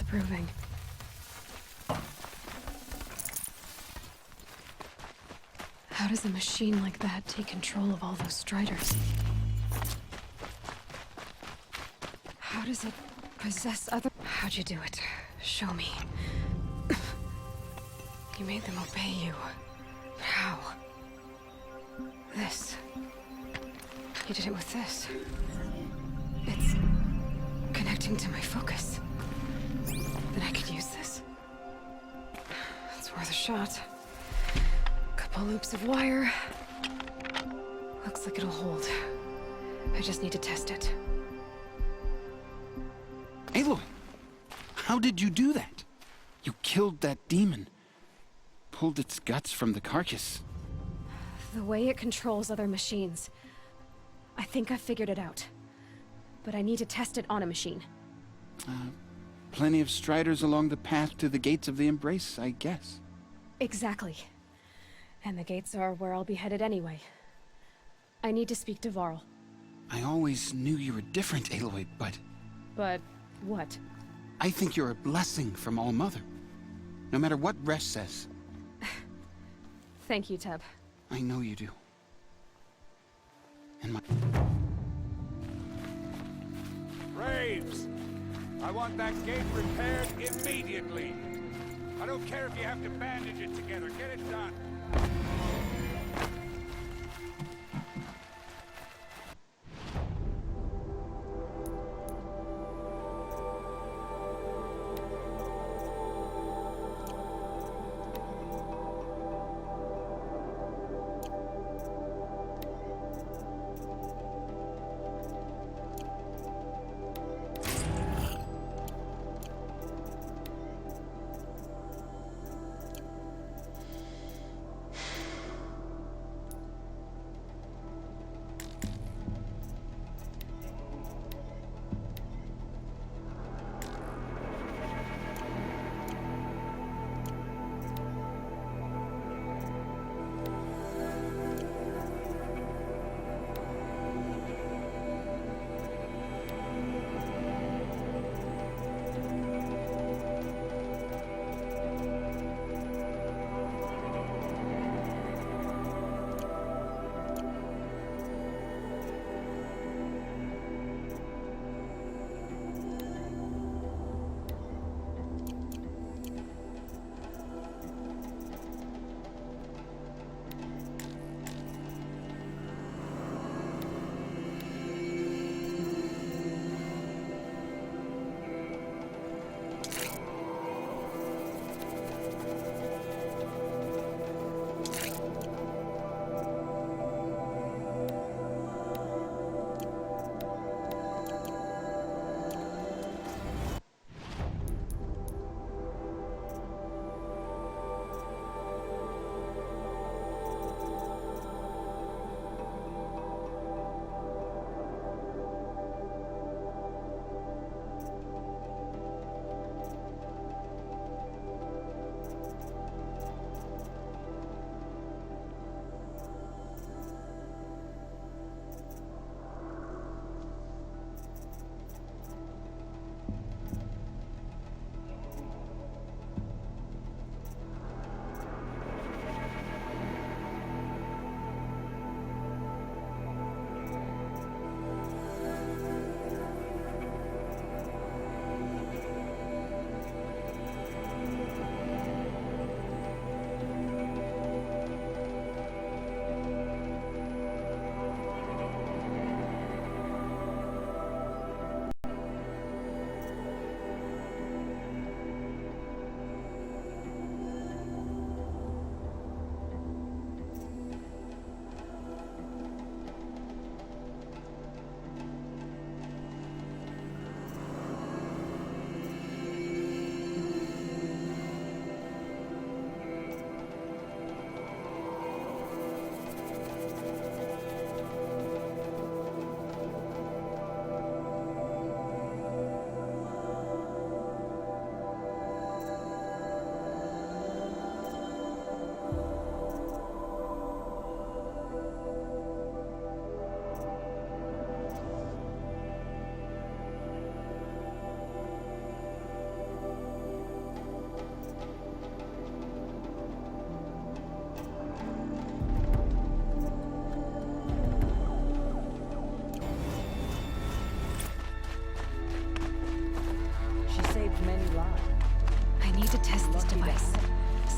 Proving. How does a machine like that take control of all those Striders? How does it possess other... How'd you do it? Show me. You made them obey you. But how? This. You did it with this. It's connecting to my focus. Then I could use this. It's worth a shot. Couple loops of wire. Looks like it'll hold. I just need to test it. Aloy, how did you do that? You killed that demon. Pulled its guts from the carcass. The way it controls other machines. I think I figured it out. But I need to test it on a machine. Plenty of Striders along the path to the gates of the Embrace, I guess. Exactly. And the gates are where I'll be headed anyway. I need to speak to Varl. I always knew you were different, Aloy, but... But what? I think you're a blessing from All-Mother. No matter what Resh says. Thank you, Teb. I know you do. And my... Graves! I want that gate repaired immediately. I don't care if you have to bandage it together. Get it done.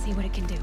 See what it can do.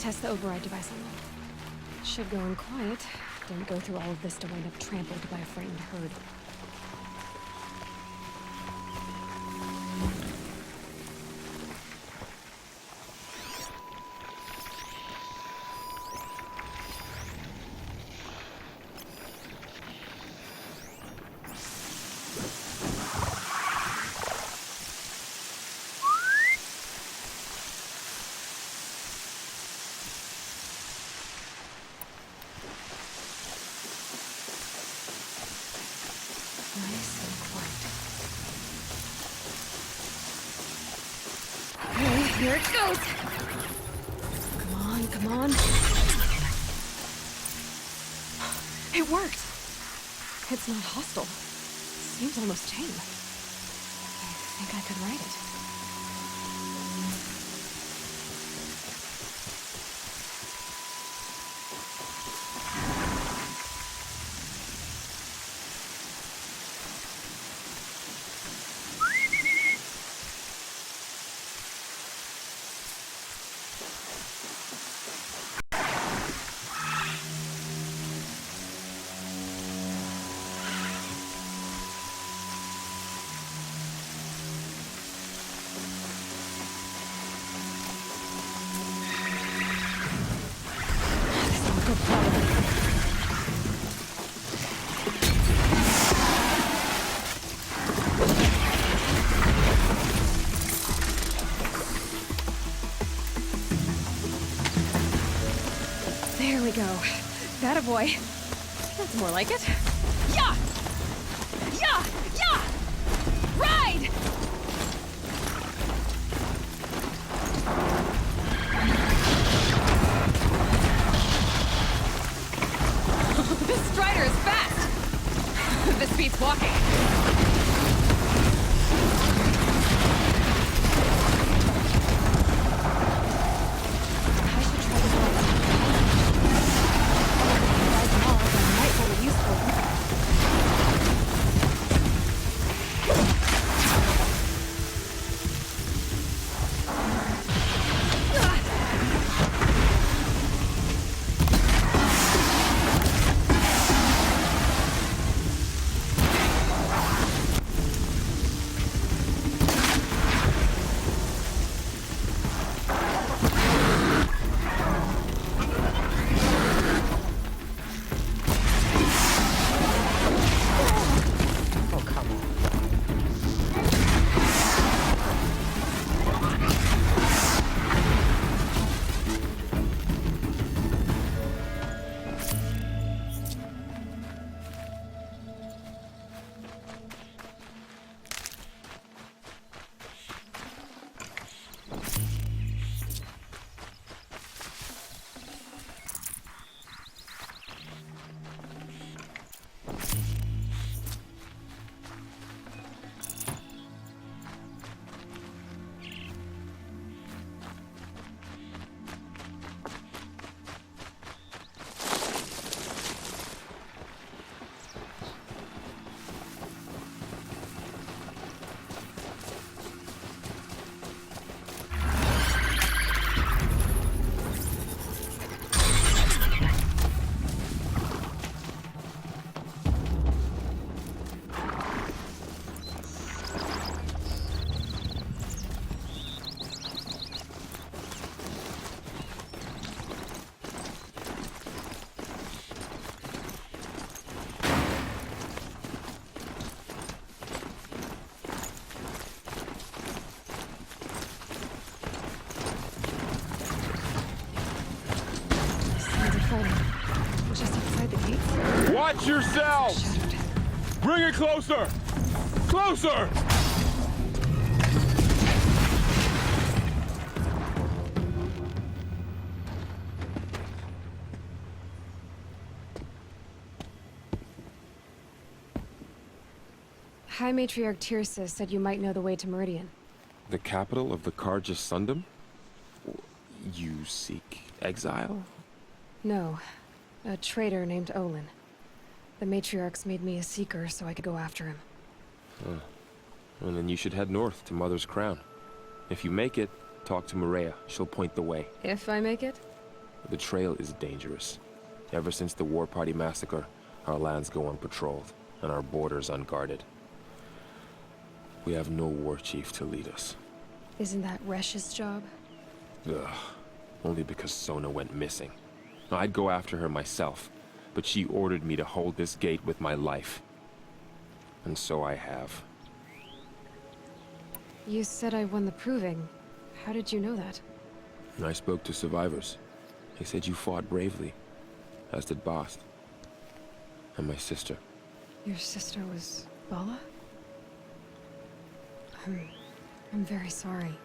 and test the override device on them. Should go in quiet. Didn't go through all of this to wind up trampled by a frightened herd. Here it goes! Come on, come on. It worked! It's not hostile. Seems almost tame. I think I could ride it. There we go. That boy. That's more like it. Yeah! Yeah! Yeah! Ride! This strider is fast! This beats walking. Just outside the gates. Watch yourselves! Bring it closer! Closer! High Matriarch Tirsa said you might know the way to Meridian. The capital of the Carja Sundom? You seek exile? No. A traitor named Olin. The Matriarchs made me a seeker so I could go after him. And then you should head north to Mother's Crown. If you make it, talk to Maria. She'll point the way. If I make it? The trail is dangerous. Ever since the War Party massacre, our lands go unpatrolled, and our borders unguarded. We have no war chief to lead us. Isn't that Resh's job? Ugh. Only because Sona went missing. I'd go after her myself, but she ordered me to hold this gate with my life. And so I have. You said I won the proving. How did you know that? I spoke to survivors. They said you fought bravely, as did Bast. And my sister. Your sister was Bala? I'm very sorry.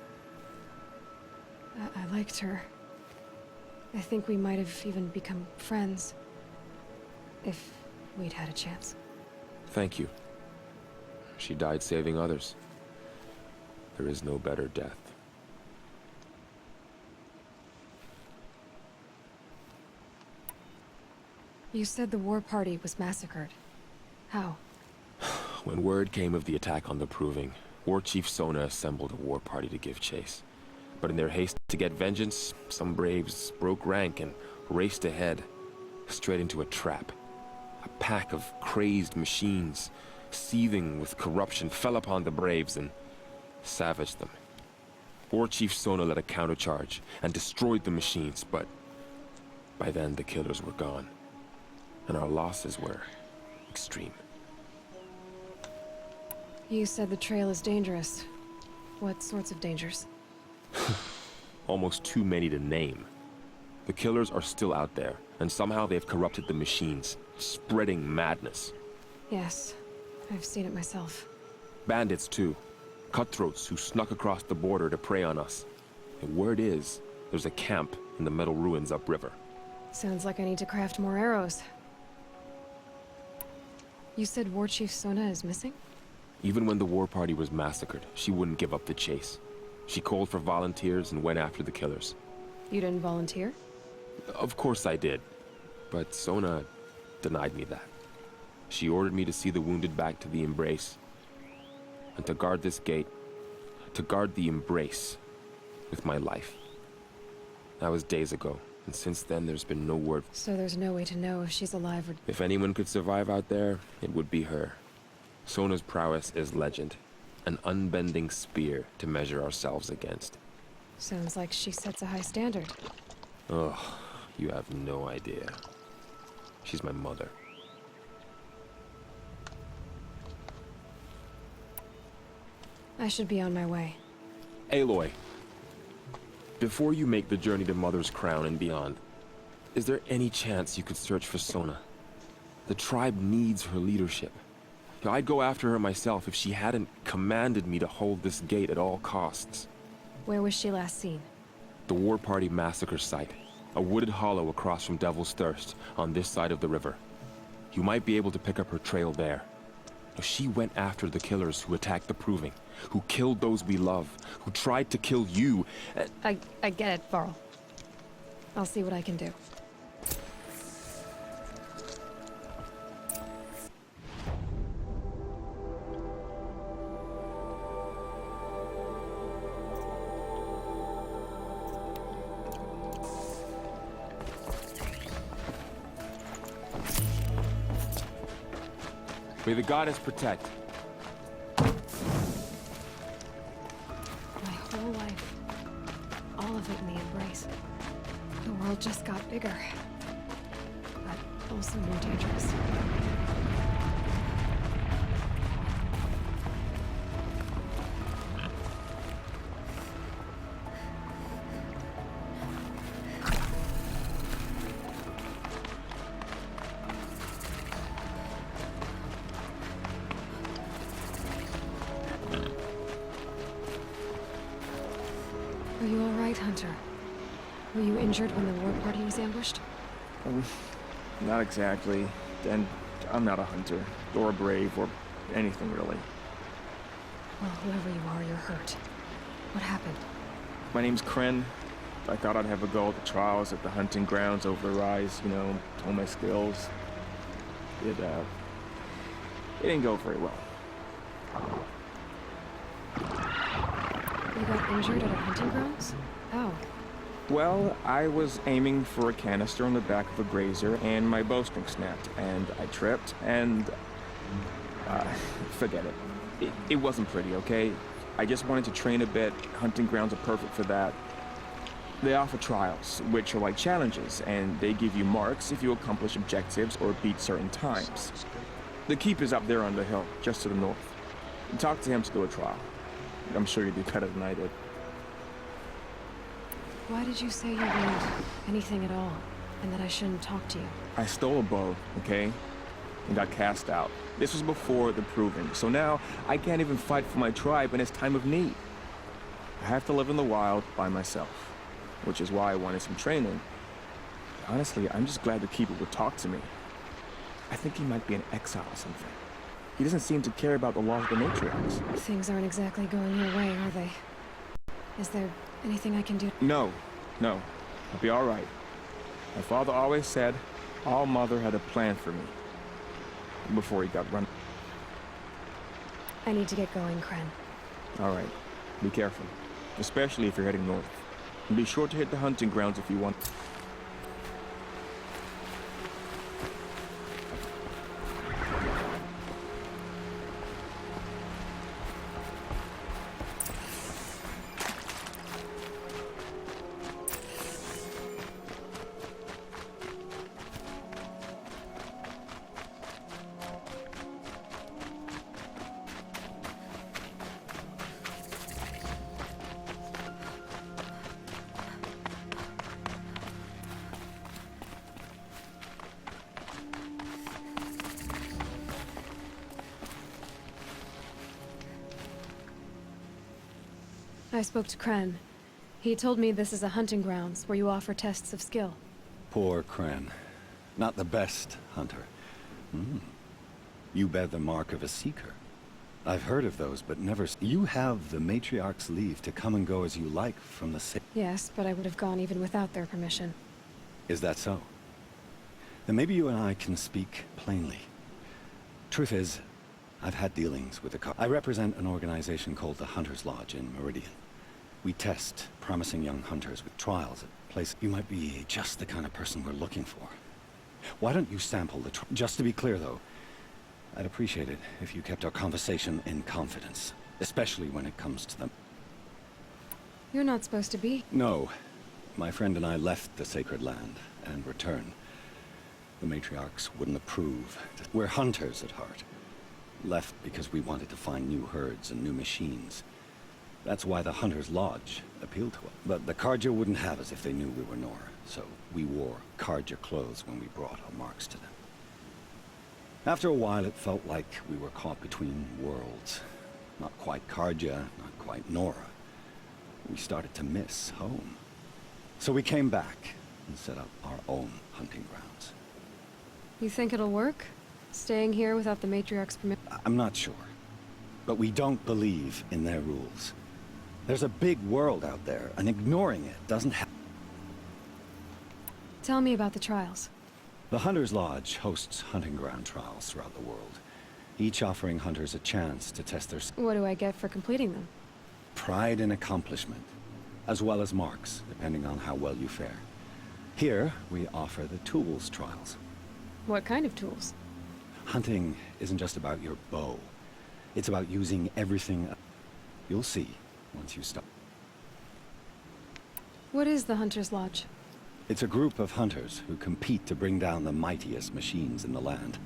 I liked her. I think we might have even become friends. If we'd had a chance. Thank you. She died saving others. There is no better death. You said the war party was massacred. How? When word came of the attack on the Proving, War Chief Sona assembled a war party to give chase. But in their haste to get vengeance, some braves broke rank and raced ahead, straight into a trap. A pack of crazed machines, seething with corruption, fell upon the braves and savaged them. War Chief Sona led a countercharge and destroyed the machines, but by then the killers were gone, and our losses were extreme. You said the trail is dangerous. What sorts of dangers? Almost too many to name. The killers are still out there, and somehow they've corrupted the machines, spreading madness. Yes, I've seen it myself. Bandits, too. Cutthroats who snuck across the border to prey on us. The word is, there's a camp in the metal ruins upriver. Sounds like I need to craft more arrows. You said War Chief Sona is missing? Even when the war party was massacred, she wouldn't give up the chase. She called for volunteers and went after the killers. You didn't volunteer? Of course I did. But Sona denied me that. She ordered me to see the wounded back to the Embrace. And to guard this gate. To guard the Embrace. With my life. That was days ago. And since then, there's been no word. So there's no way to know if she's alive or... If anyone could survive out there, it would be her. Sona's prowess is legend. An unbending spear to measure ourselves against. Sounds like she sets a high standard. Ugh, you have no idea. She's my mother. I should be on my way. Aloy, before you make the journey to Mother's Crown and beyond, is there any chance you could search for Sona? The tribe needs her leadership. I'd go after her myself if she hadn't commanded me to hold this gate at all costs. Where was she last seen? The War Party massacre site. A wooded hollow across from Devil's Thirst, on this side of the river. You might be able to pick up her trail there. She went after the killers who attacked the Proving, who killed those we love, who tried to kill you. I get it, Varl. I'll see what I can do. May the goddess protect. My whole life. All of it in the Embrace. The world just got bigger. But also more dangerous. Are you all right, Hunter? Were you injured when the war party was ambushed? Not exactly. And I'm not a hunter, or a brave, or anything really. Well, whoever you are, you're hurt. What happened? My name's Kren. I thought I'd have a go at the trials at the hunting grounds over the rise, you know, hone my skills. It didn't go very well. You got injured at a hunting grounds? Oh. Well, I was aiming for a canister on the back of a grazer, and my bowstring snapped, and I tripped, and... forget it. It wasn't pretty, okay? I just wanted to train a bit. Hunting grounds are perfect for that. They offer trials, which are like challenges, and they give you marks if you accomplish objectives or beat certain times. The keep is up there on the hill, just to the north. Talk to him to do a trial. I'm sure you'd do better than I did. Why did you say you wouldn't anything at all, and that I shouldn't talk to you? I stole a bow, okay? And got cast out. This was before the proving, so now I can't even fight for my tribe in its time of need. I have to live in the wild by myself, which is why I wanted some training. Honestly, I'm just glad the Keeper would talk to me. I think he might be in exile or something. He doesn't seem to care about the laws of the matriarchs. Things aren't exactly going your way, are they? Is there anything I can do? No. I'll be all right. My father always said All Mother had a plan for me. Before he got run. I need to get going, Kren. All right. Be careful. Especially if you're heading north. And be sure to hit the hunting grounds if you want. I spoke to Kren. He told me this is a hunting grounds where you offer tests of skill. Poor Kren. Not the best hunter. You bear the mark of a seeker. I've heard of those, but never... You have the Matriarch's leave to come and go as you like from the city. Yes, but I would have gone even without their permission. Is that so? Then maybe you and I can speak plainly. Truth is, I've had dealings with the I represent an organization called the Hunter's Lodge in Meridian. We test promising young hunters with trials at places. You might be just the kind of person we're looking for. Why don't you sample the Just to be clear, though, I'd appreciate it if you kept our conversation in confidence, especially when it comes to them. You're not supposed to be. No. My friend and I left the sacred land and returned. The matriarchs wouldn't approve. We're hunters at heart. Left because we wanted to find new herds and new machines. That's why the Hunter's Lodge appealed to us. But the Carja wouldn't have us if they knew we were Nora, so we wore Carja clothes when we brought our marks to them. After a while, it felt like we were caught between worlds. Not quite Carja, not quite Nora. We started to miss home. So we came back and set up our own hunting grounds. You think it'll work? Staying here without the Matriarch's permission? I'm not sure. But we don't believe in their rules. There's a big world out there, and ignoring it doesn't help. Tell me about the trials. The Hunter's Lodge hosts hunting ground trials throughout the world, each offering hunters a chance to test their... What do I get for completing them? Pride in accomplishment, as well as marks, depending on how well you fare. Here, we offer the tools trials. What kind of tools? Hunting isn't just about your bow. It's about using everything... You'll see once you start. What is the Hunter's Lodge? It's a group of hunters who compete to bring down the mightiest machines in the land.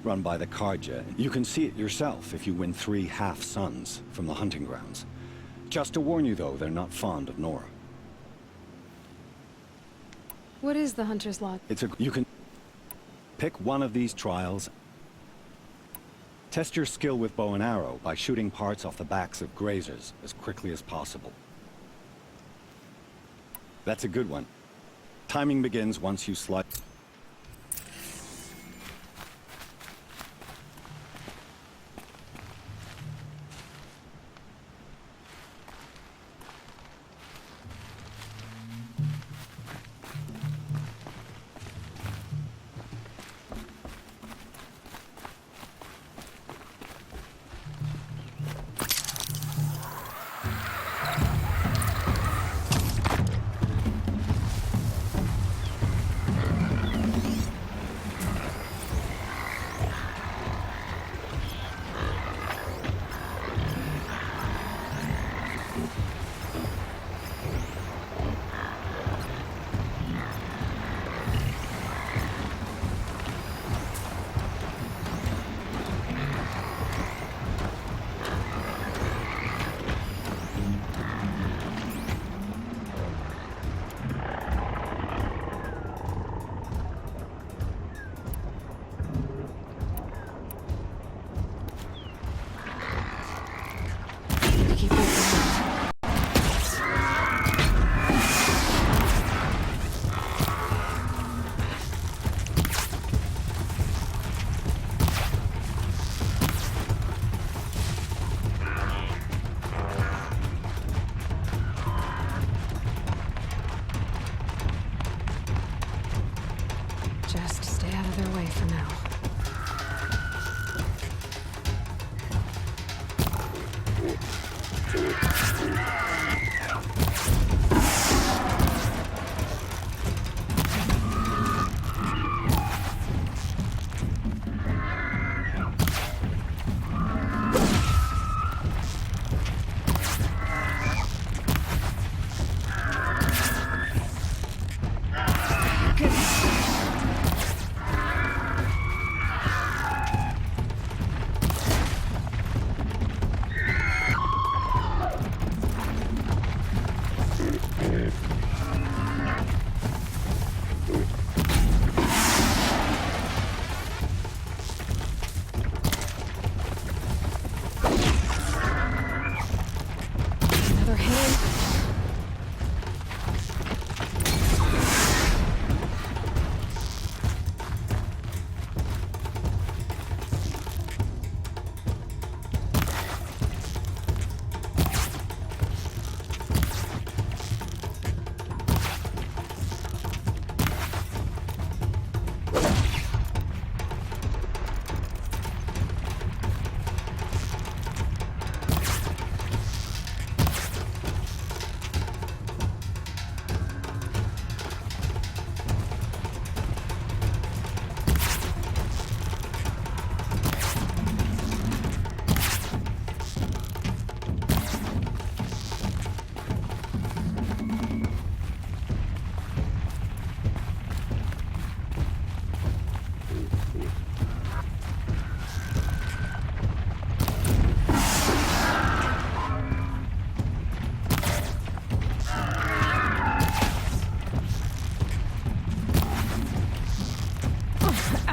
Run by the Carja. You can see it yourself if you win 3 half-suns from the hunting grounds. Just to warn you, though, they're not fond of Nora. What is the Hunter's Lodge? You can pick one of these trials. Test your skill with bow and arrow by shooting parts off the backs of grazers as quickly as possible. That's a good one. Timing begins once you slide.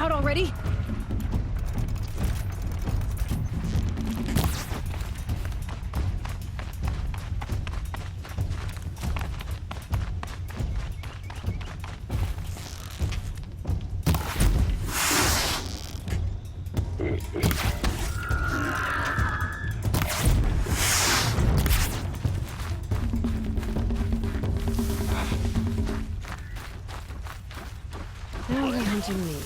out already? Now they're hunting me.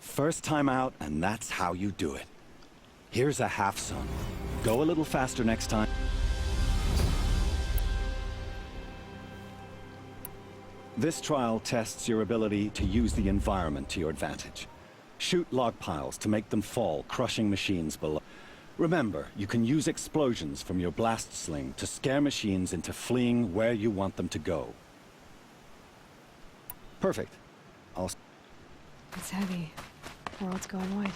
First time out, and that's how you do it. Here's a half sun. Go a little faster next time. This trial tests your ability to use the environment to your advantage. Shoot log piles to make them fall, crushing machines below. Remember, you can use explosions from your blast sling to scare machines into fleeing where you want them to go. Perfect. It's heavy. World's going wide.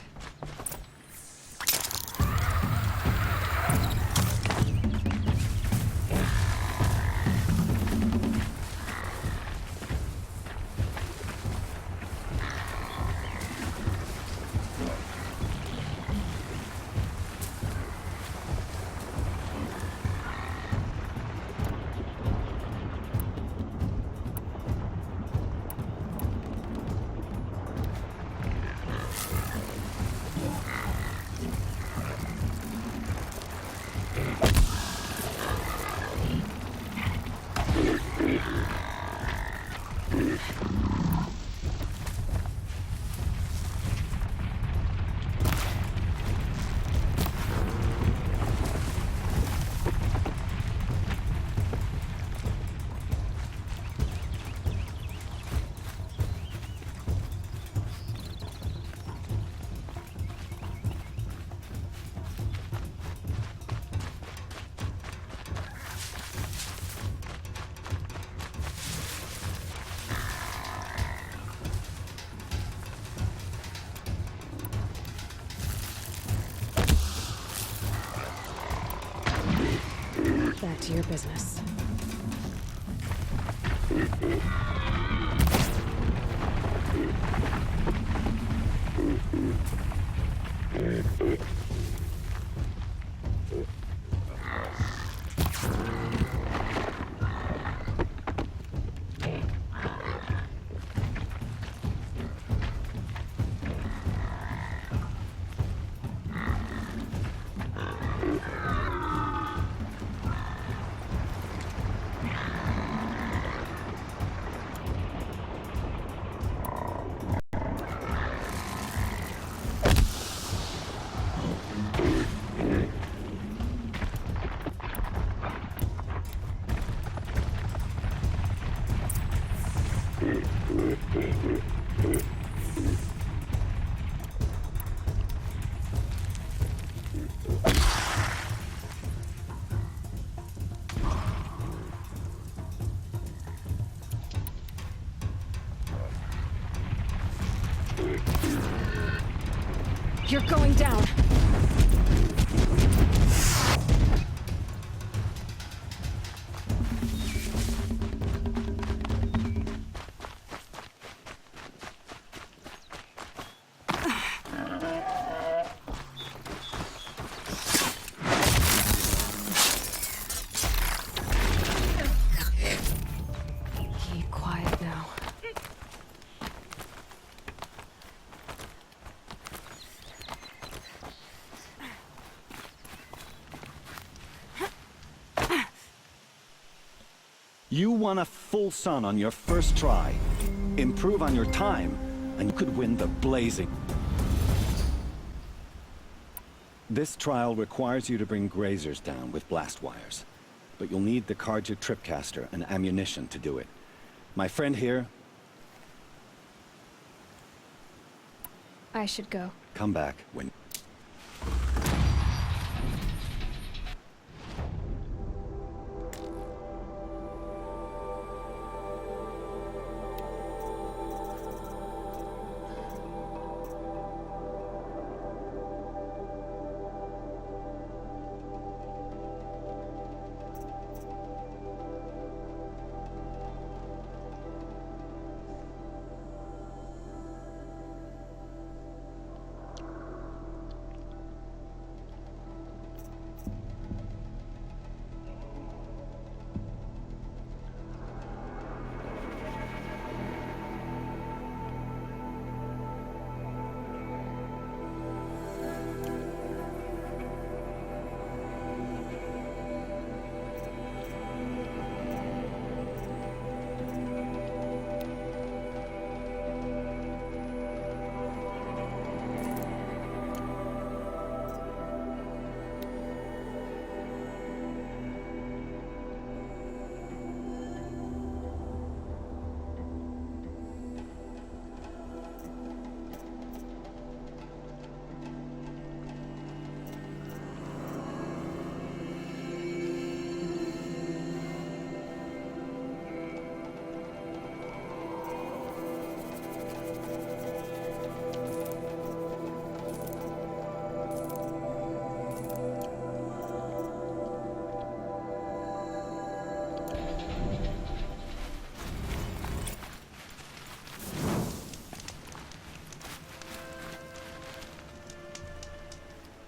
Back to your business. You're going down. Keep quiet now. You won a full sun on your first try. Improve on your time, and you could win the blazing. This trial requires you to bring grazers down with blast wires. But you'll need the Carja tripcaster and ammunition to do it. My friend here... I should go. Come back when...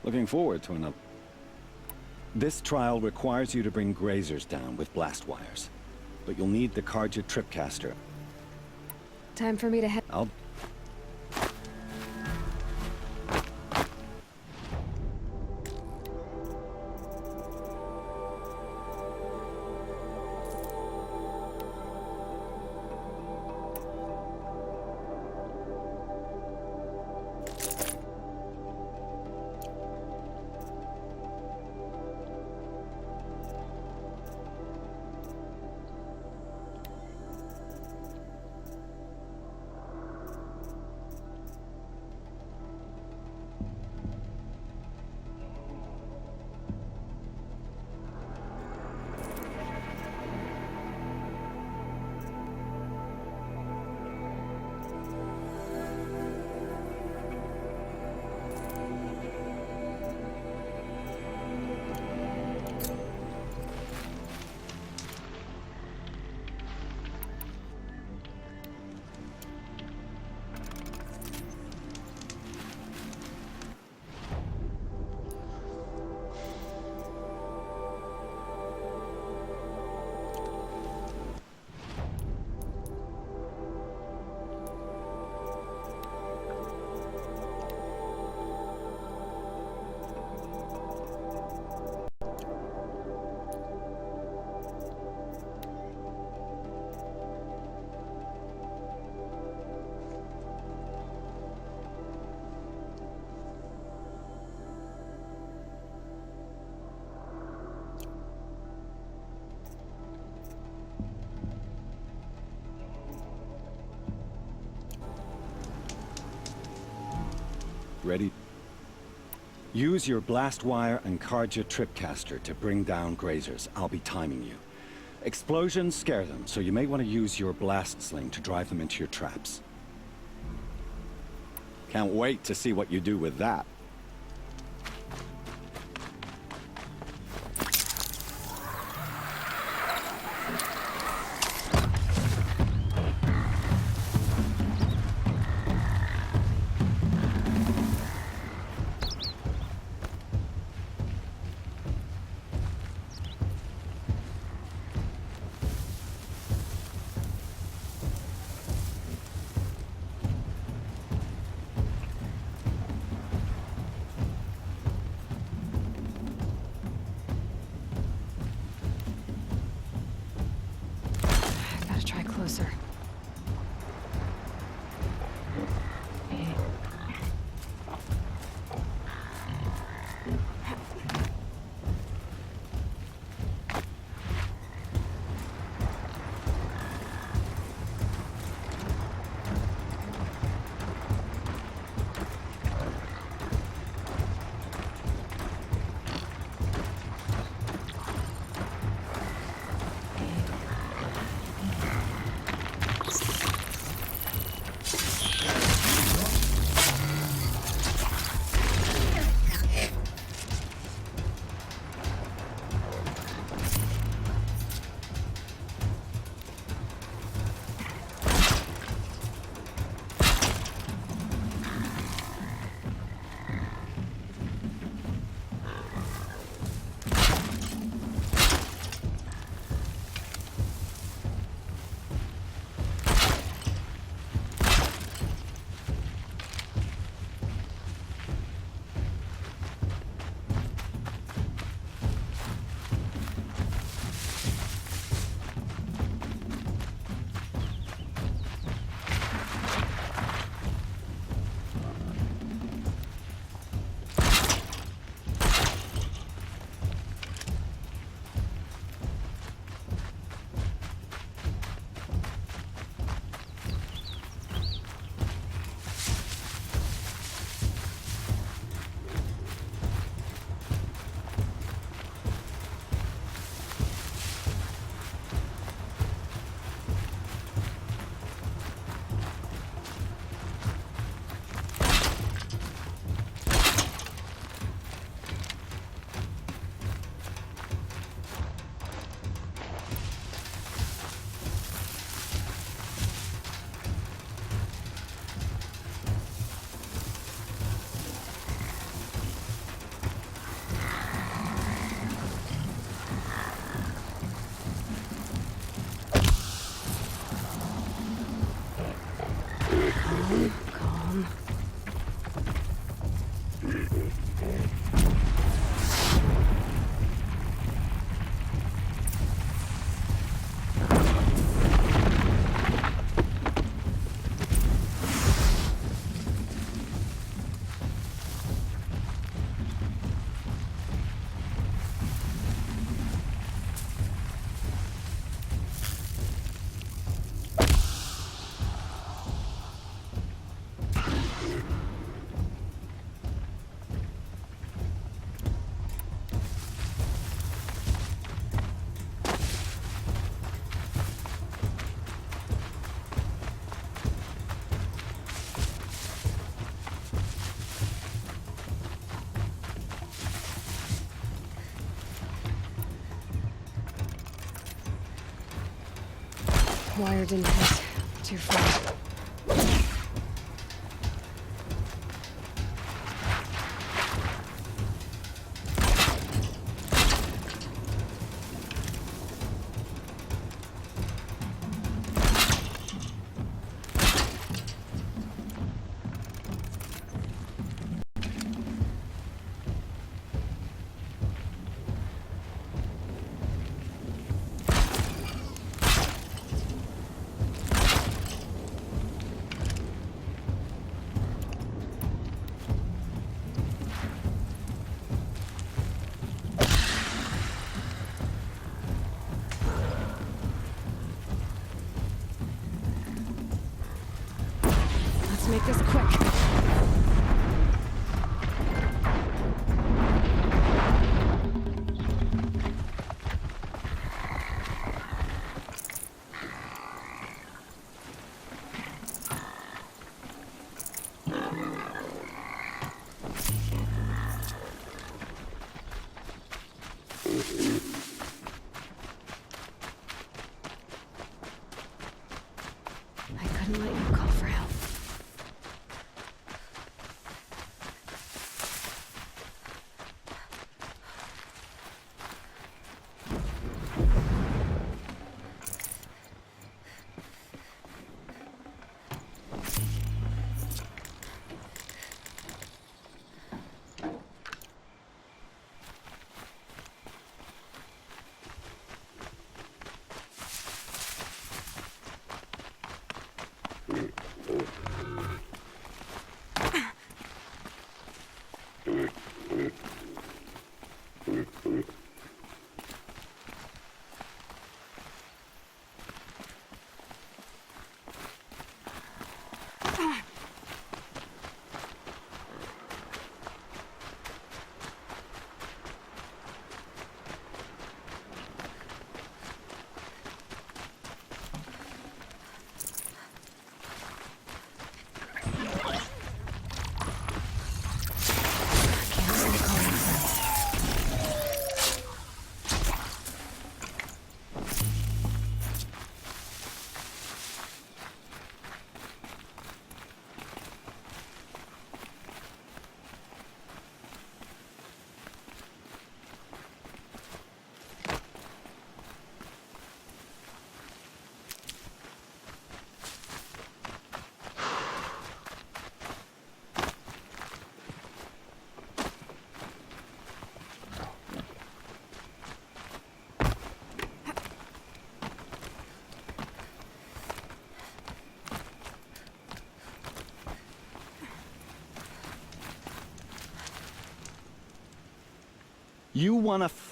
Looking forward to another. This trial requires you to bring grazers down with blast wires. But you'll need the Karja tripcaster. Time for me to head. I'll... Ready? Use your blast wire and Karja tripcaster to bring down grazers. I'll be timing you. Explosions scare them, so you may want to use your blast sling to drive them into your traps. Can't wait to see what you do with that. wire didn't hit too far. Let's make this quick. I couldn't let you call for help.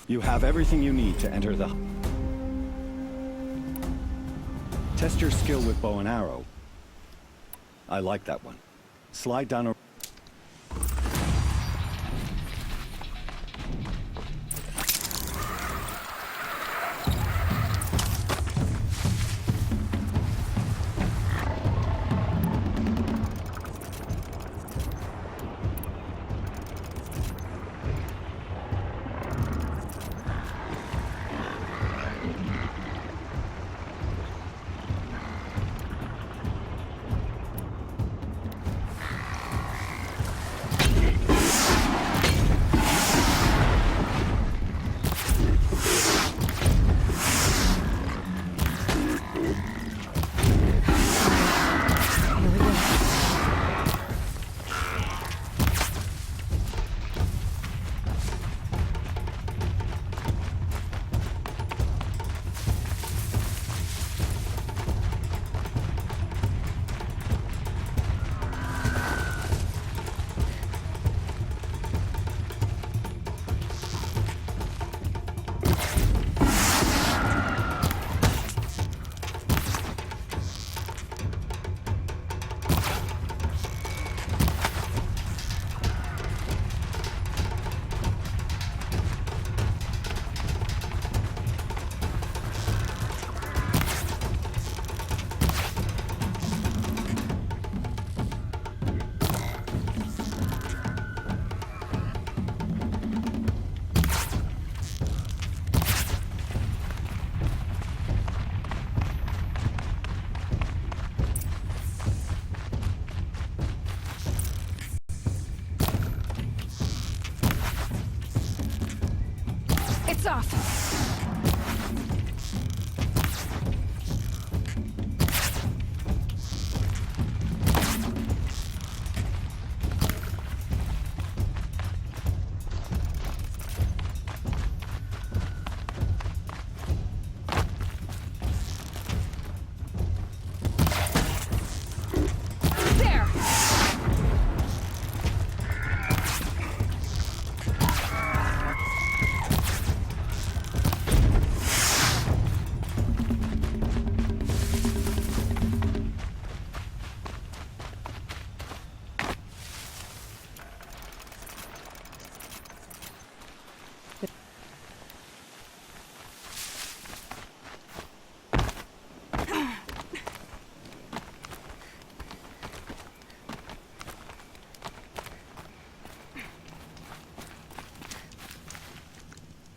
You have everything you need to enter the... Test your skill with bow and arrow. I like that one. Slide down a... lights off!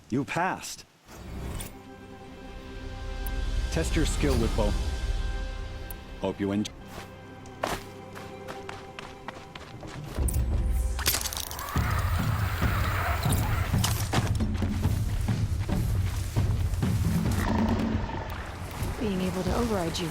You passed. Test your skill with bow. Hope you enjoy. Being able to override you.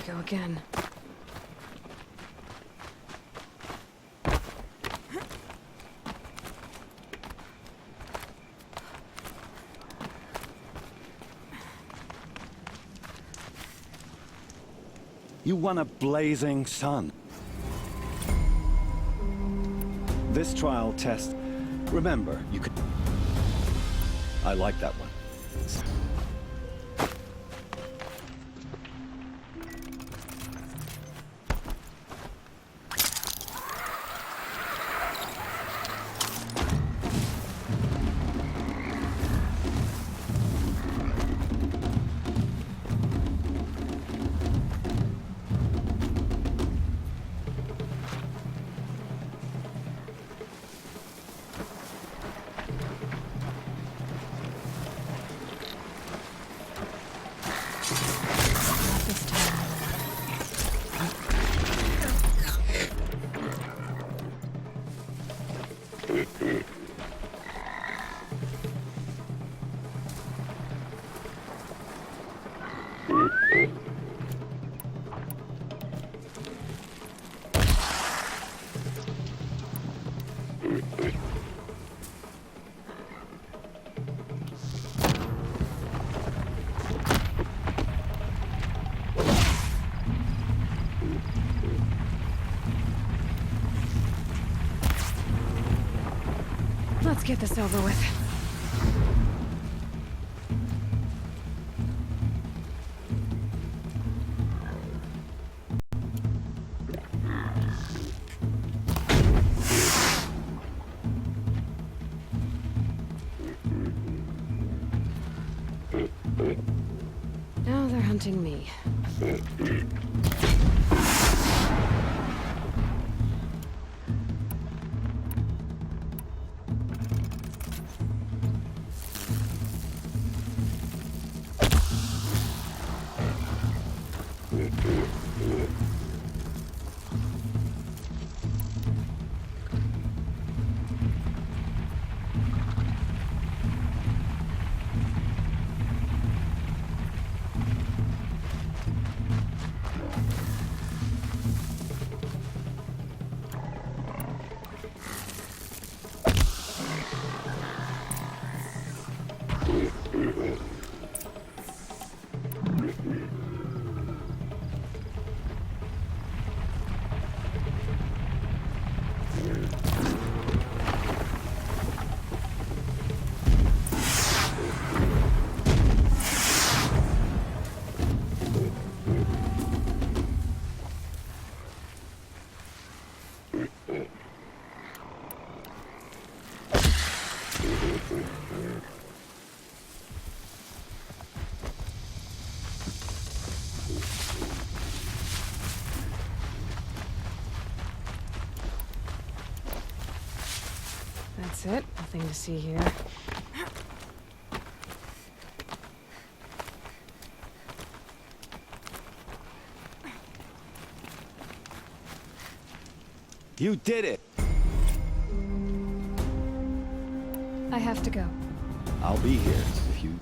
Go again. You won a blazing sun. This trial test. Remember, you could. I like that one. Let's get this over with. Now they're hunting me. That's it. Nothing to see here. You did it! I have to go. I'll be here if you...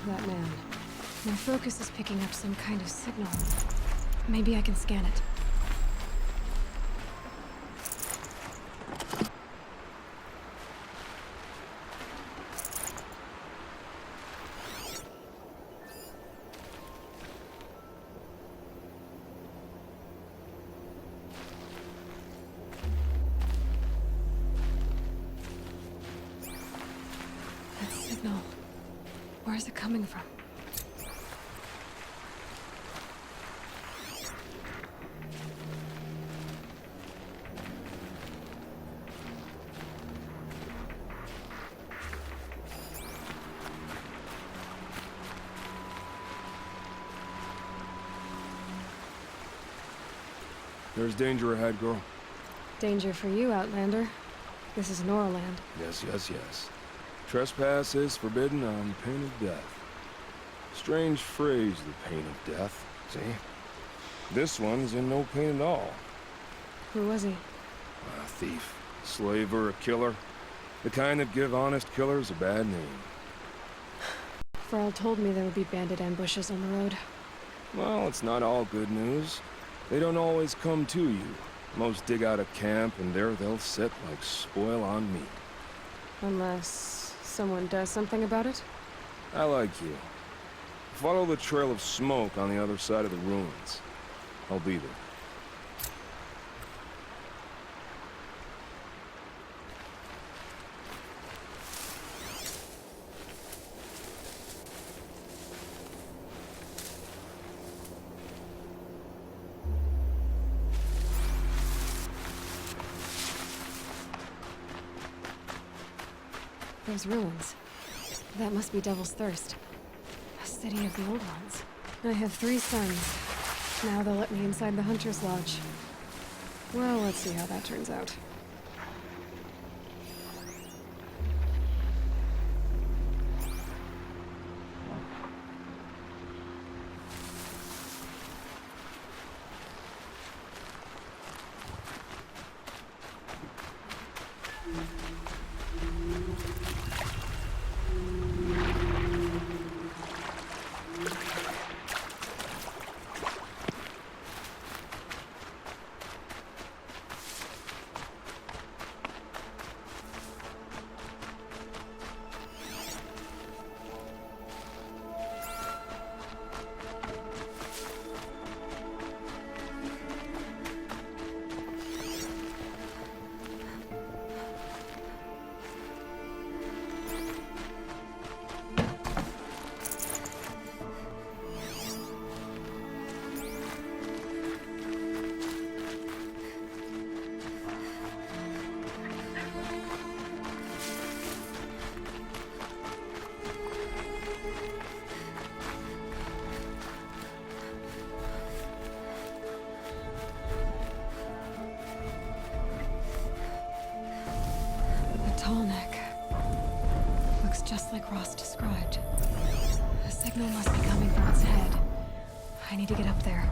That man. My focus is picking up some kind of signal. Maybe I can scan it. That signal. Where is it coming from? There's danger ahead, girl. Danger for you, Outlander. This is Norland. Yes, yes, yes. Trespass is forbidden on pain of death. Strange phrase, the pain of death. See? This one's in no pain at all. Who was he? A thief, slaver, a killer. The kind that give honest killers a bad name. Farrell told me there would be bandit ambushes on the road. Well, it's not all good news. They don't always come to you. Most dig out a camp, and there they'll sit like spoil on meat. Unless someone does something about it? I like you. Follow the trail of smoke on the other side of the ruins. I'll be there. Those ruins. That must be Devil's Thirst. A city of the old ones. I have 3 sons. Now they'll let me inside the Hunter's Lodge. Well, let's see how that turns out. Tallneck. Looks just like Ross described. The signal must be coming from its head. I need to get up there.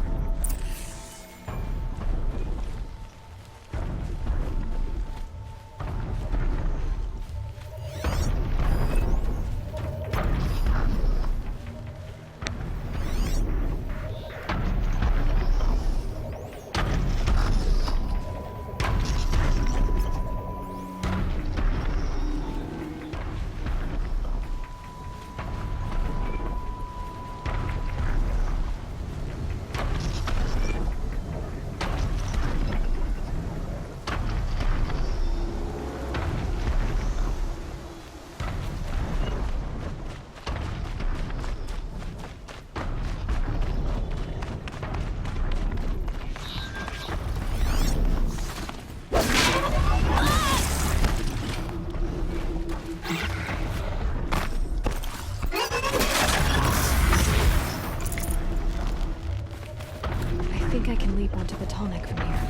Onto the Tallneck from here.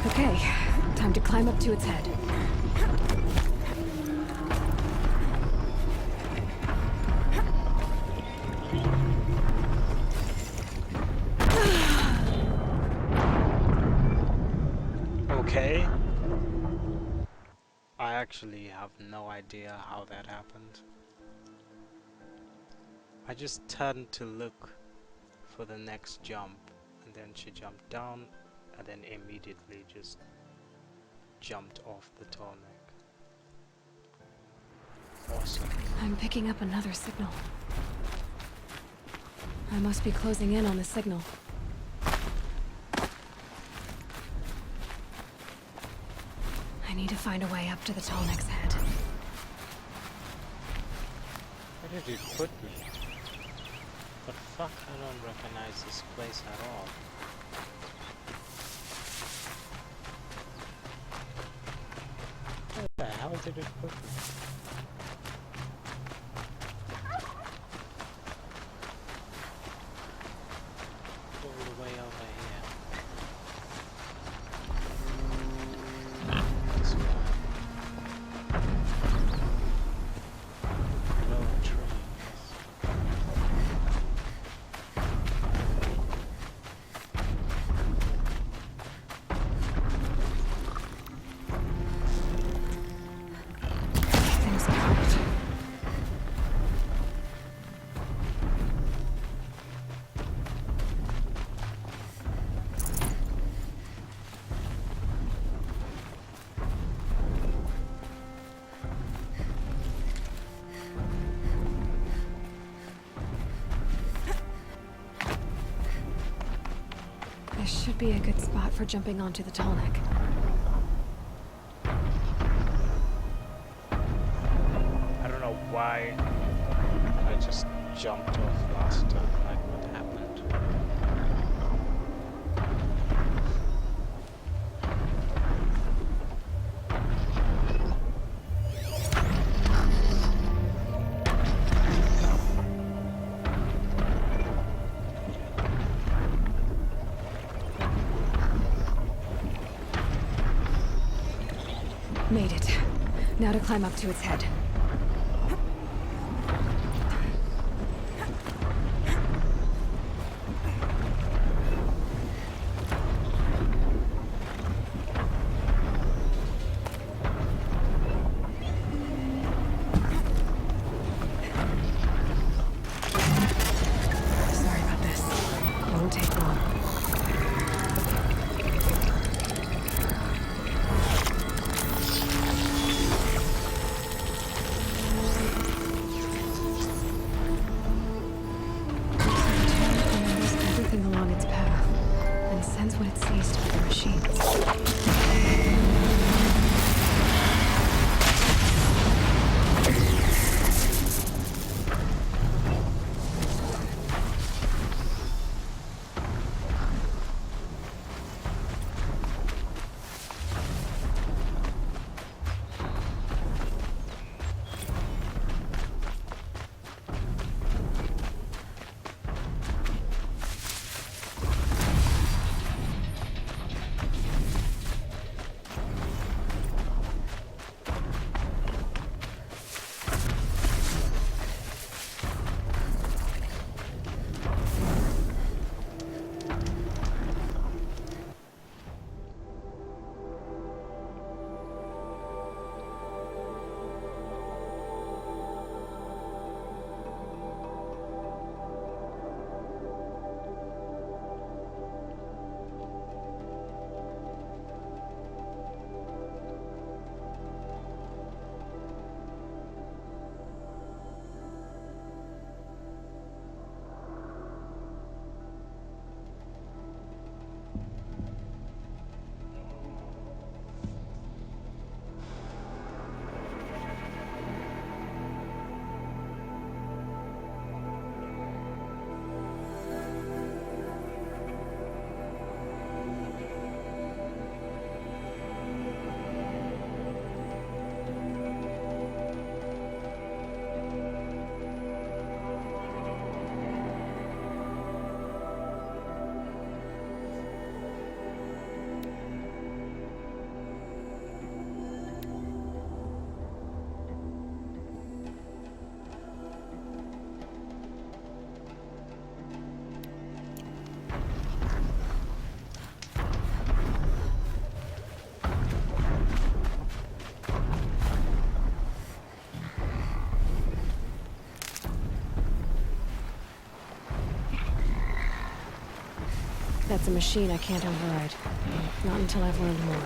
Okay, time to climb up to its head. Okay. I actually have no idea how that happened. I just turned to look for the next jump. And then she jumped down, and then immediately just jumped off the Tallneck. Awesome. I'm picking up another signal. I must be closing in on the signal. I need to find a way up to the Tallneck's head. Where did it put me? But fuck, I don't recognize this place at all. Where the hell did it put me? All the way over here. This way. Lower train. This should be a good spot for jumping onto the Tallneck. I don't know why I just jumped off last time, like what happened. Made it. Now to climb up to its head. Sorry about this. Won't take long. That's a machine I can't override. Not until I've learned more.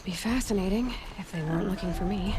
Be fascinating if they weren't looking for me.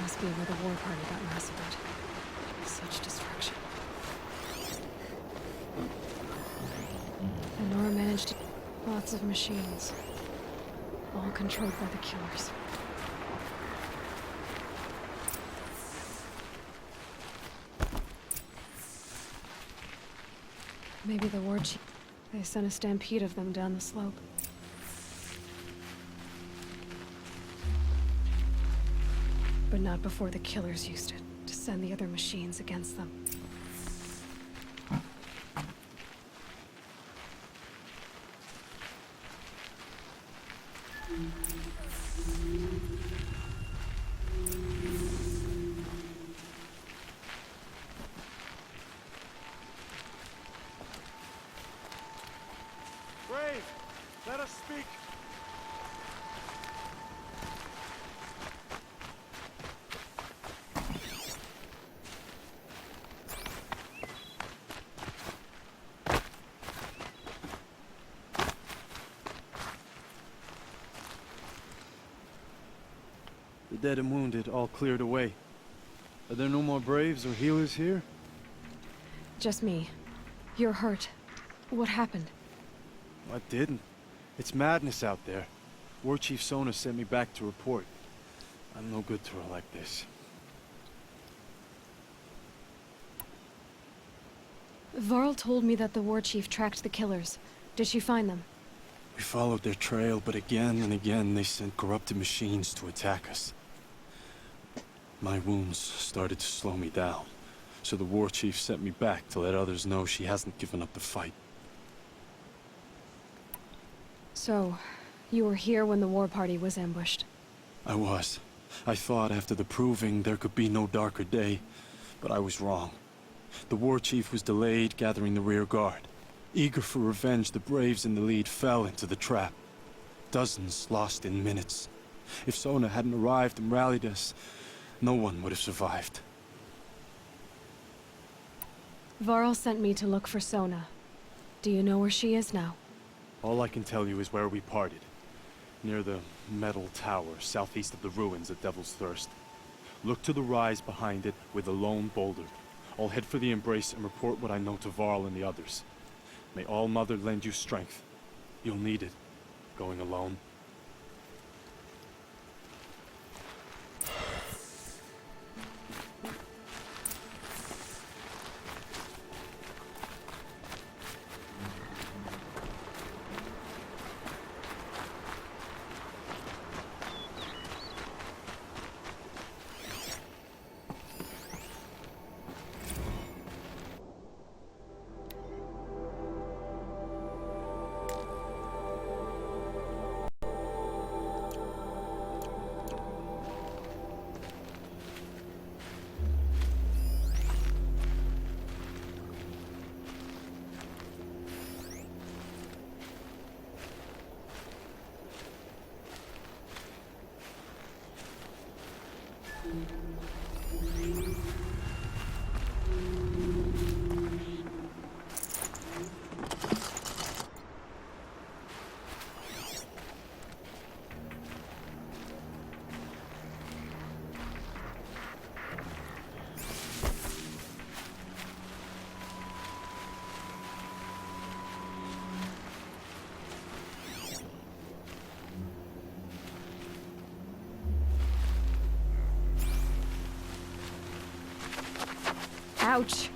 Must be where the war party got massacred. Such destruction. And Nora managed to... Lots of machines. All controlled by the killers. Maybe the war chief... They sent a stampede of them down the slope. But not before the killers used it to send the other machines against them. Brave, let us speak. The dead and wounded all cleared away. Are there no more braves or healers here? Just me. You're hurt. What happened? I didn't. It's madness out there. War Chief Sona sent me back to report. I'm no good to her like this. Varl told me that the war chief tracked the killers. Did she find them? We followed their trail, but again and again they sent corrupted machines to attack us. My wounds started to slow me down, So the war chief sent me back to let others know she hasn't given up the fight. So, you were here when the war party was ambushed? I was. I thought after the proving there could be no darker day, but I was wrong. The war chief was delayed gathering the rear guard. Eager for revenge, the braves in the lead fell into the trap. Dozens lost in minutes. If Sona hadn't arrived and rallied us, no one would have survived. Varl sent me to look for Sona. Do you know where she is now? All I can tell you is where we parted. Near the metal tower, southeast of the ruins at Devil's Thirst. Look to the rise behind it with a lone boulder. I'll head for the embrace and report what I know to Varl and the others. May All Mother lend you strength. You'll need it, going alone. Ouch!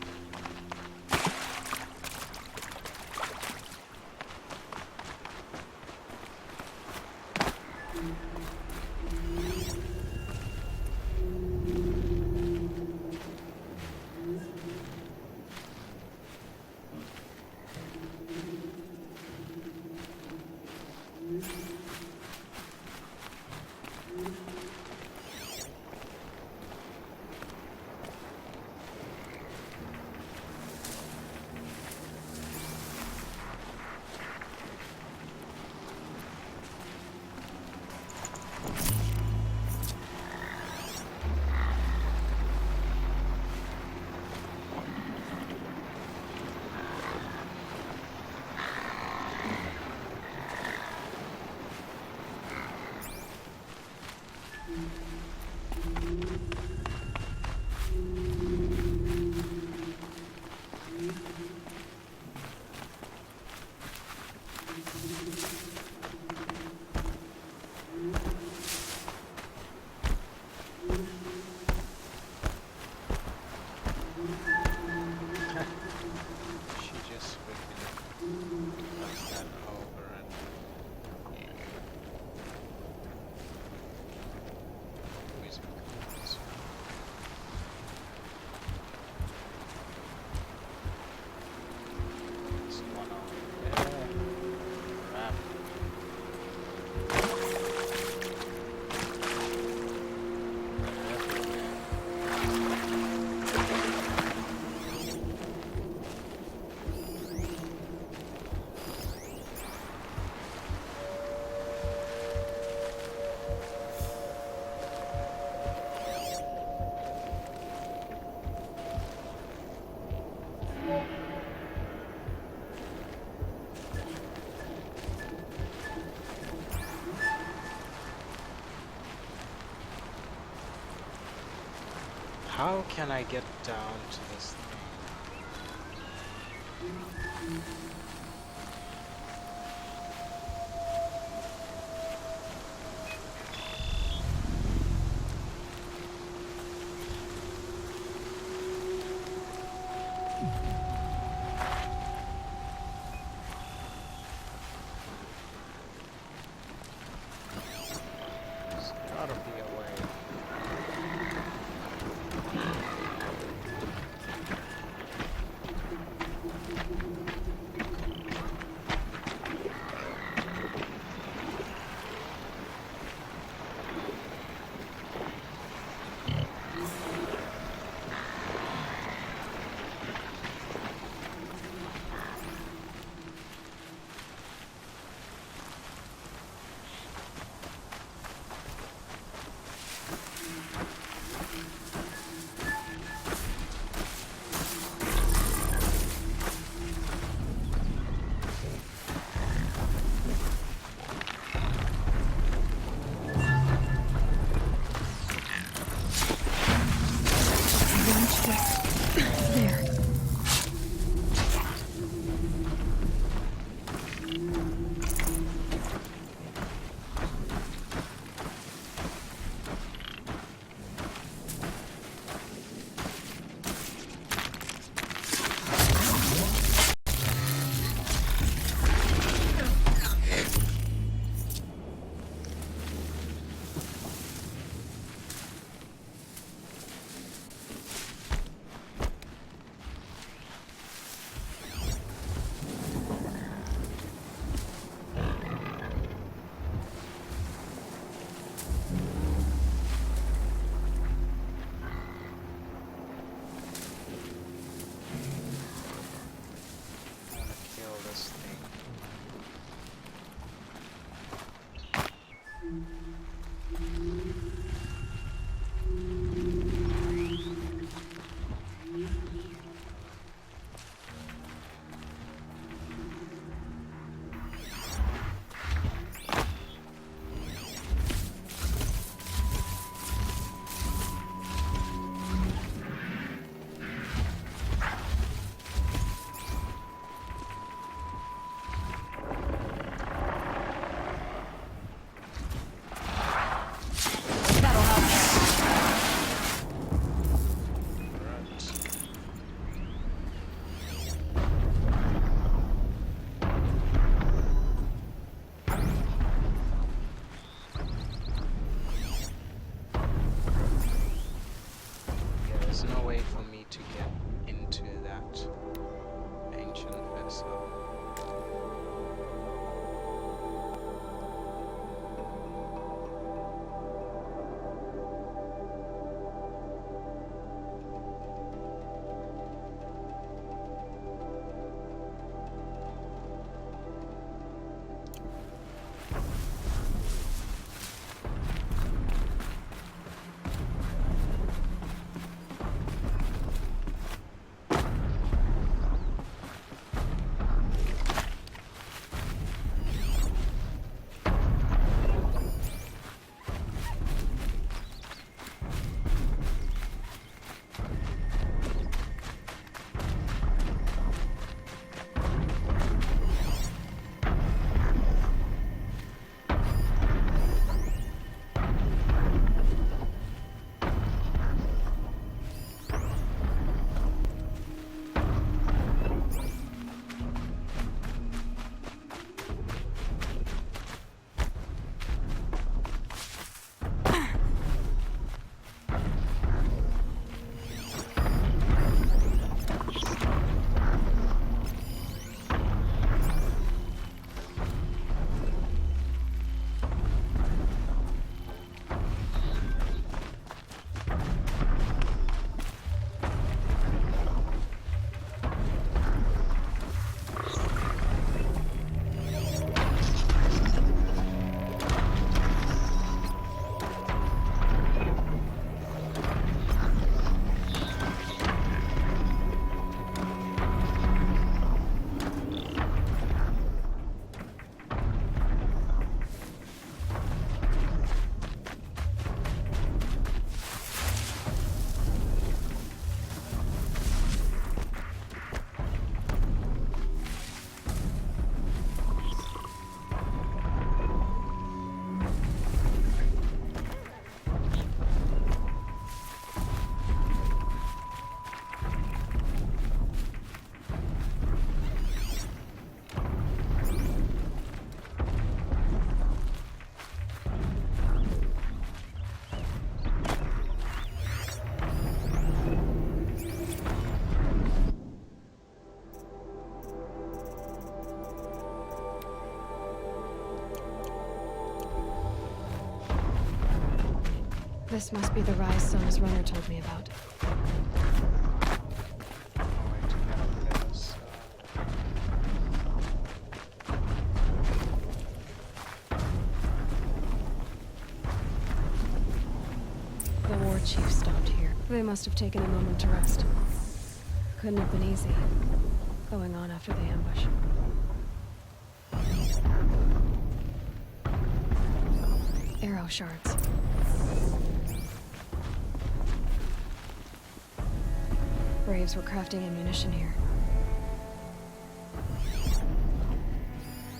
How can I get down to this thing? There's gotta be a way. There's no way for me to get into that ancient vessel. This must be the rise Sona's runner told me about. The war chief stopped here. They must have taken a moment to rest. Couldn't have been easy, going on after the ambush. Arrow shards. Braves were crafting ammunition here.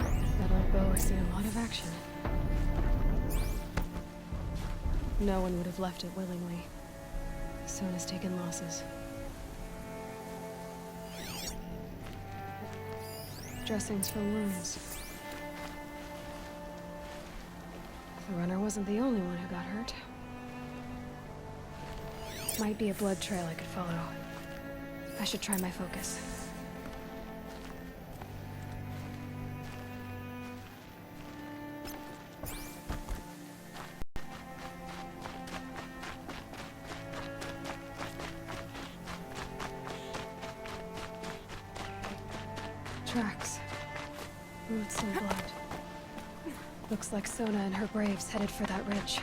That old bow has seen a lot of action. No one would have left it willingly. Sona's taken losses. Dressings for wounds. The runner wasn't the only one who got hurt. Might be a blood trail I could follow. I should try my focus. Tracks. Roots and blood. Looks like Sona and her braves headed for that ridge.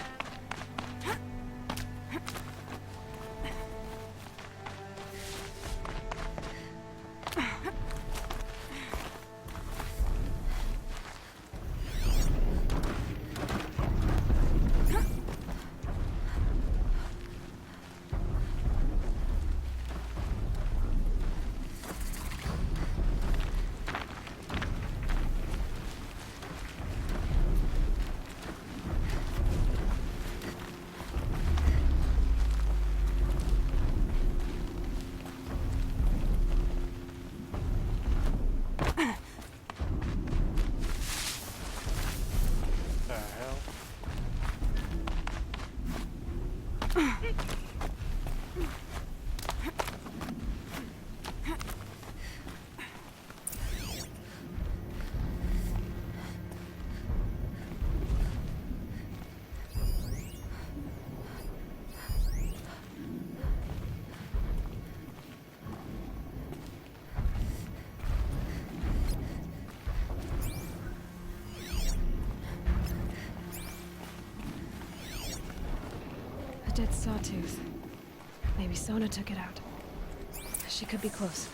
Dead sawtooth. Maybe Sona took it out. She could be close.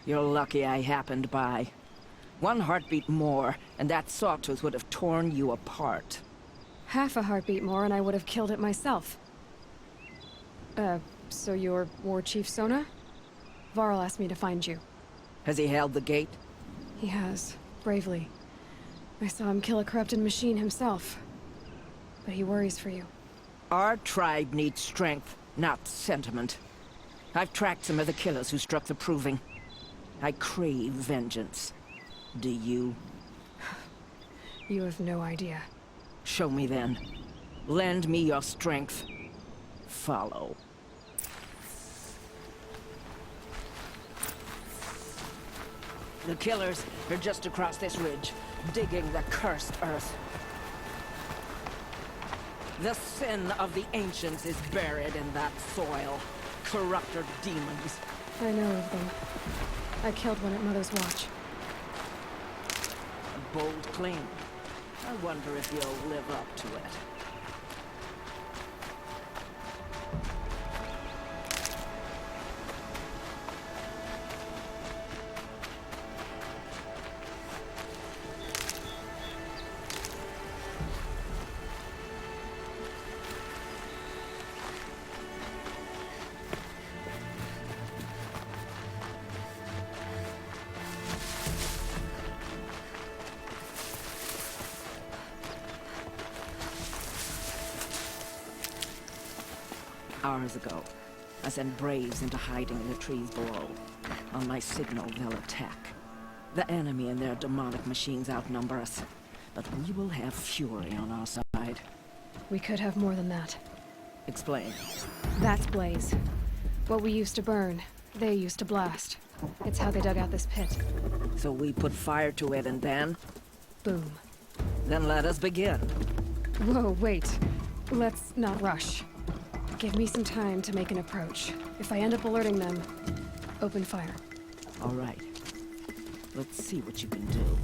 You're lucky I happened by. One heartbeat more, and that sawtooth would have torn you apart. Half a heartbeat more and I would have killed it myself. So you're War Chief Sona? Varl asked me to find you. Has he held the gate? He has, bravely. I saw him kill a corrupted machine himself. But he worries for you. Our tribe needs strength, not sentiment. I've tracked some of the killers who struck the Proving. I crave vengeance. Do you? You have no idea. Show me then. Lend me your strength. Follow. The killers are just across this ridge, digging the cursed earth. The sin of the ancients is buried in that soil. Corrupted demons. I know of them. I killed one at Mother's Watch. A bold claim. I wonder if you'll live up to it. Hours ago, I sent braves into hiding in the trees below. On my signal, they'll attack. The enemy and their demonic machines outnumber us, but we will have fury on our side. We could have more than that. Explain. That's Blaze. What we used to burn, they used to blast. It's how they dug out this pit. So we put fire to it and then? Boom. Then let us begin. Whoa, wait. Let's not rush. Give me some time to make an approach. If I end up alerting them, open fire. All right. Let's see what you can do.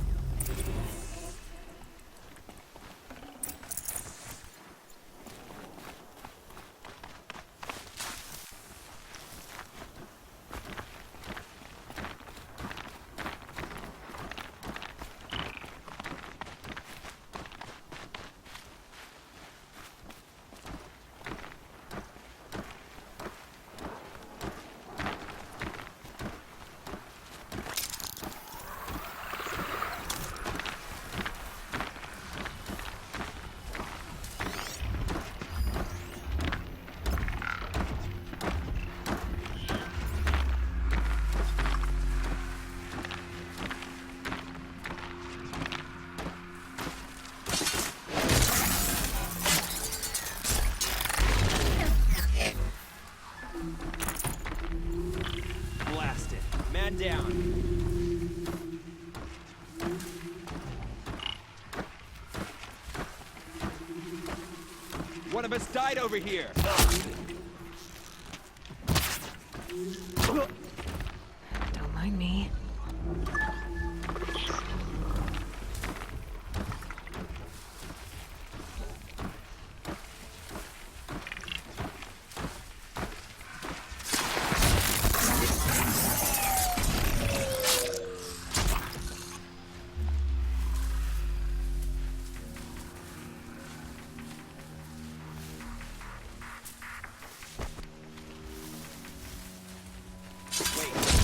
of us died over here. Don't mind me.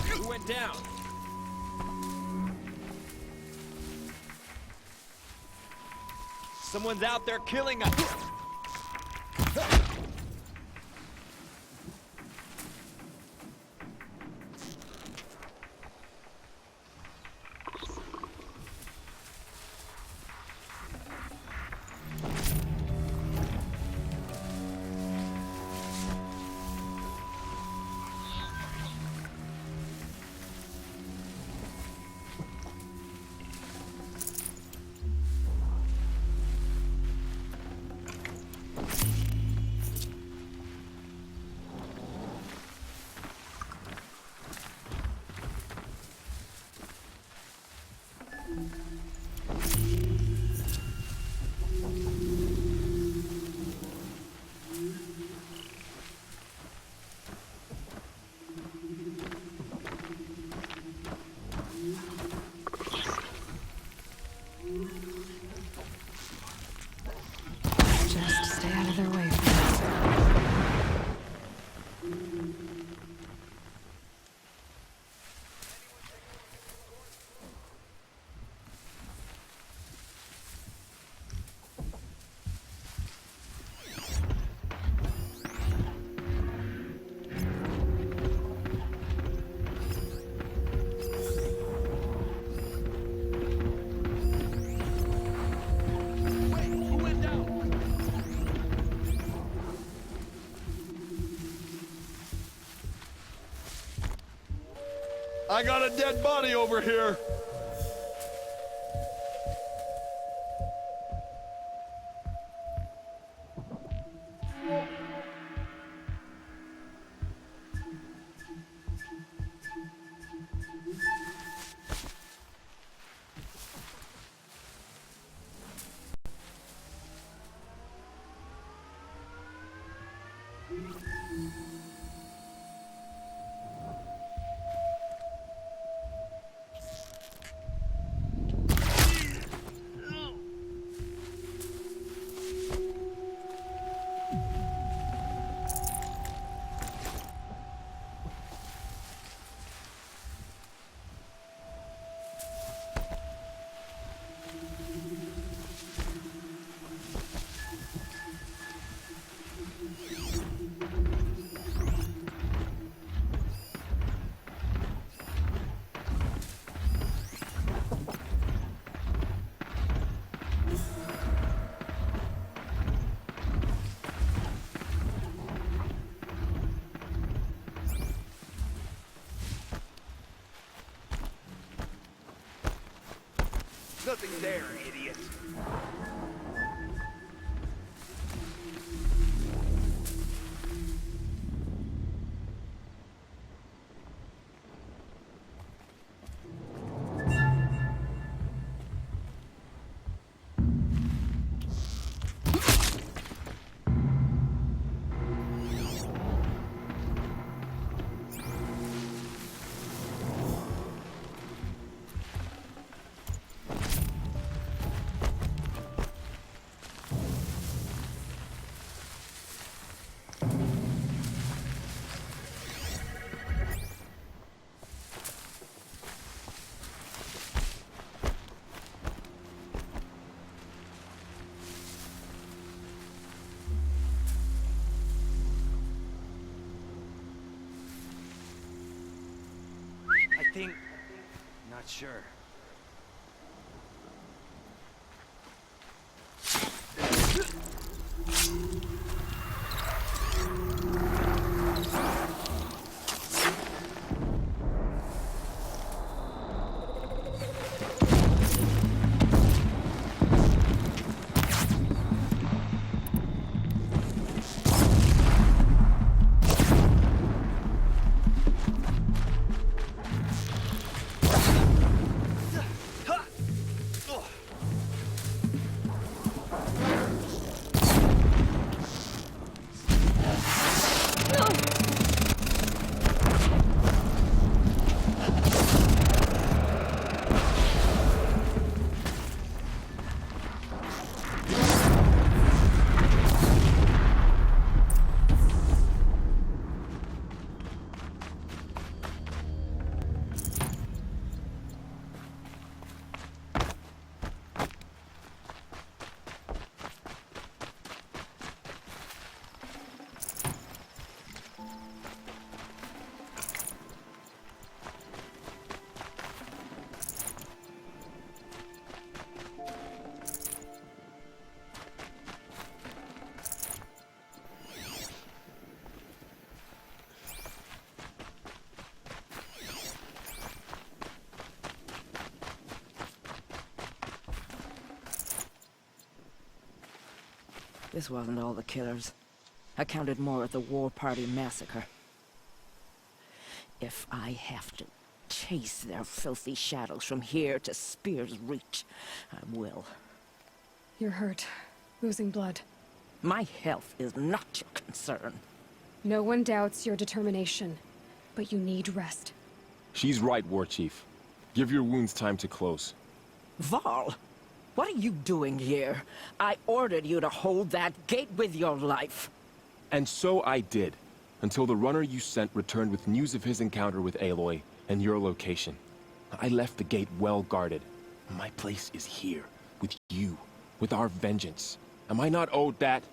Who went down? Someone's out there killing us. Just stay out of their way for now. I got a dead body over here. Nothing there, idiot. I think... not sure. This wasn't all the killers. I counted more at the War Party massacre. If I have to chase their filthy shadows from here to Spear's Reach, I will. You're hurt. Losing blood. My health is not your concern. No one doubts your determination, but you need rest. She's right, War Chief. Give your wounds time to close. Varl, what are you doing here? I ordered you to hold that gate with your life. And so I did, until the runner you sent returned with news of his encounter with Aloy and your location. I left the gate well guarded. My place is here, with you, with our vengeance. Am I not owed that?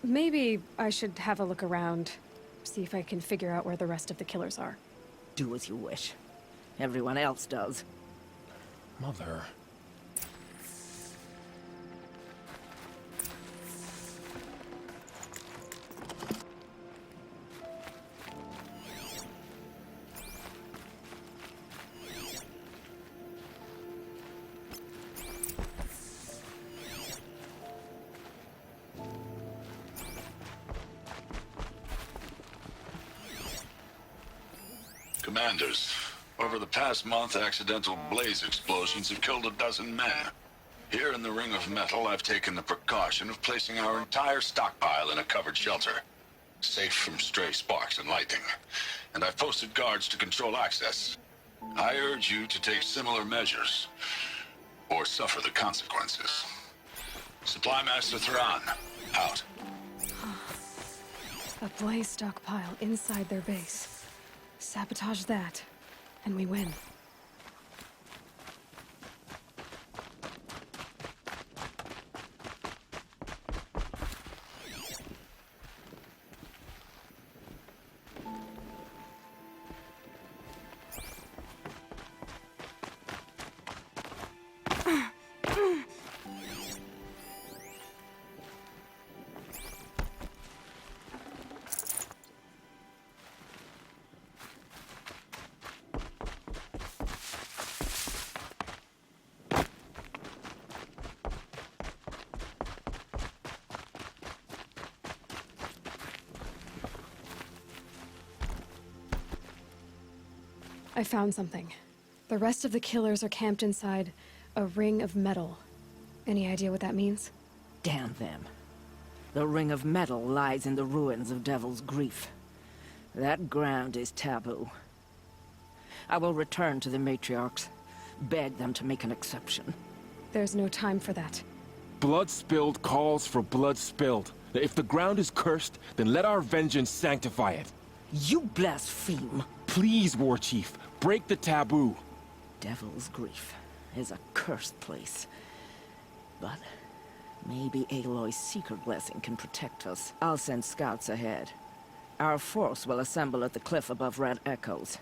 Maybe I should have a look around. See if I can figure out where the rest of the killers are. Do as you wish. Everyone else does. Mother... Commanders, over the past month, accidental blaze explosions have killed a dozen men. Here in the Ring of Metal, I've taken the precaution of placing our entire stockpile in a covered shelter, safe from stray sparks and lightning. And I've posted guards to control access. I urge you to take similar measures, or suffer the consequences. Supply Master Thrawn, out. A blaze stockpile inside their base. Sabotage that, and we win. I found something. The rest of the killers are camped inside a ring of metal. Any idea what that means? Damn them. The Ring of Metal lies in the ruins of Devil's Grief. That ground is taboo. I will return to the matriarchs, beg them to make an exception. There's no time for that. Blood spilled calls for blood spilled. If the ground is cursed, then let our vengeance sanctify it. You blaspheme! Please, War Chief, break the taboo. Devil's Grief is a cursed place. But maybe Aloy's secret blessing can protect us. I'll send scouts ahead. Our force will assemble at the cliff above Red Echoes,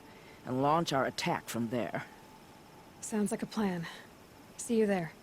and launch our attack from there. Sounds like a plan. See you there.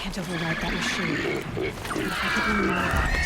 can't override that machine. But if I could learn more about it.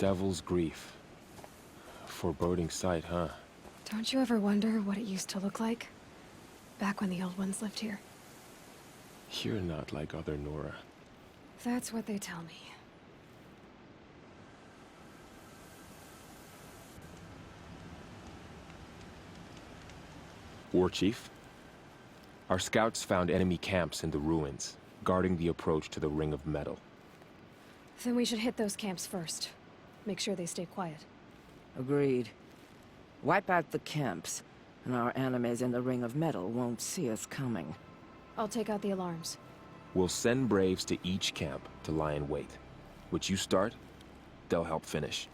Devil's Grief. Foreboding sight, huh? Don't you ever wonder what it used to look like? Back when the old ones lived here. You're not like other Nora. That's what they tell me. War Chief? Our scouts found enemy camps in the ruins, guarding the approach to the Ring of Metal. Then we should hit those camps first. Make sure they stay quiet. Agreed. Wipe out the camps, and our enemies in the Ring of Metal won't see us coming. I'll take out the alarms. We'll send Braves to each camp to lie in wait. Which you start, they'll help finish.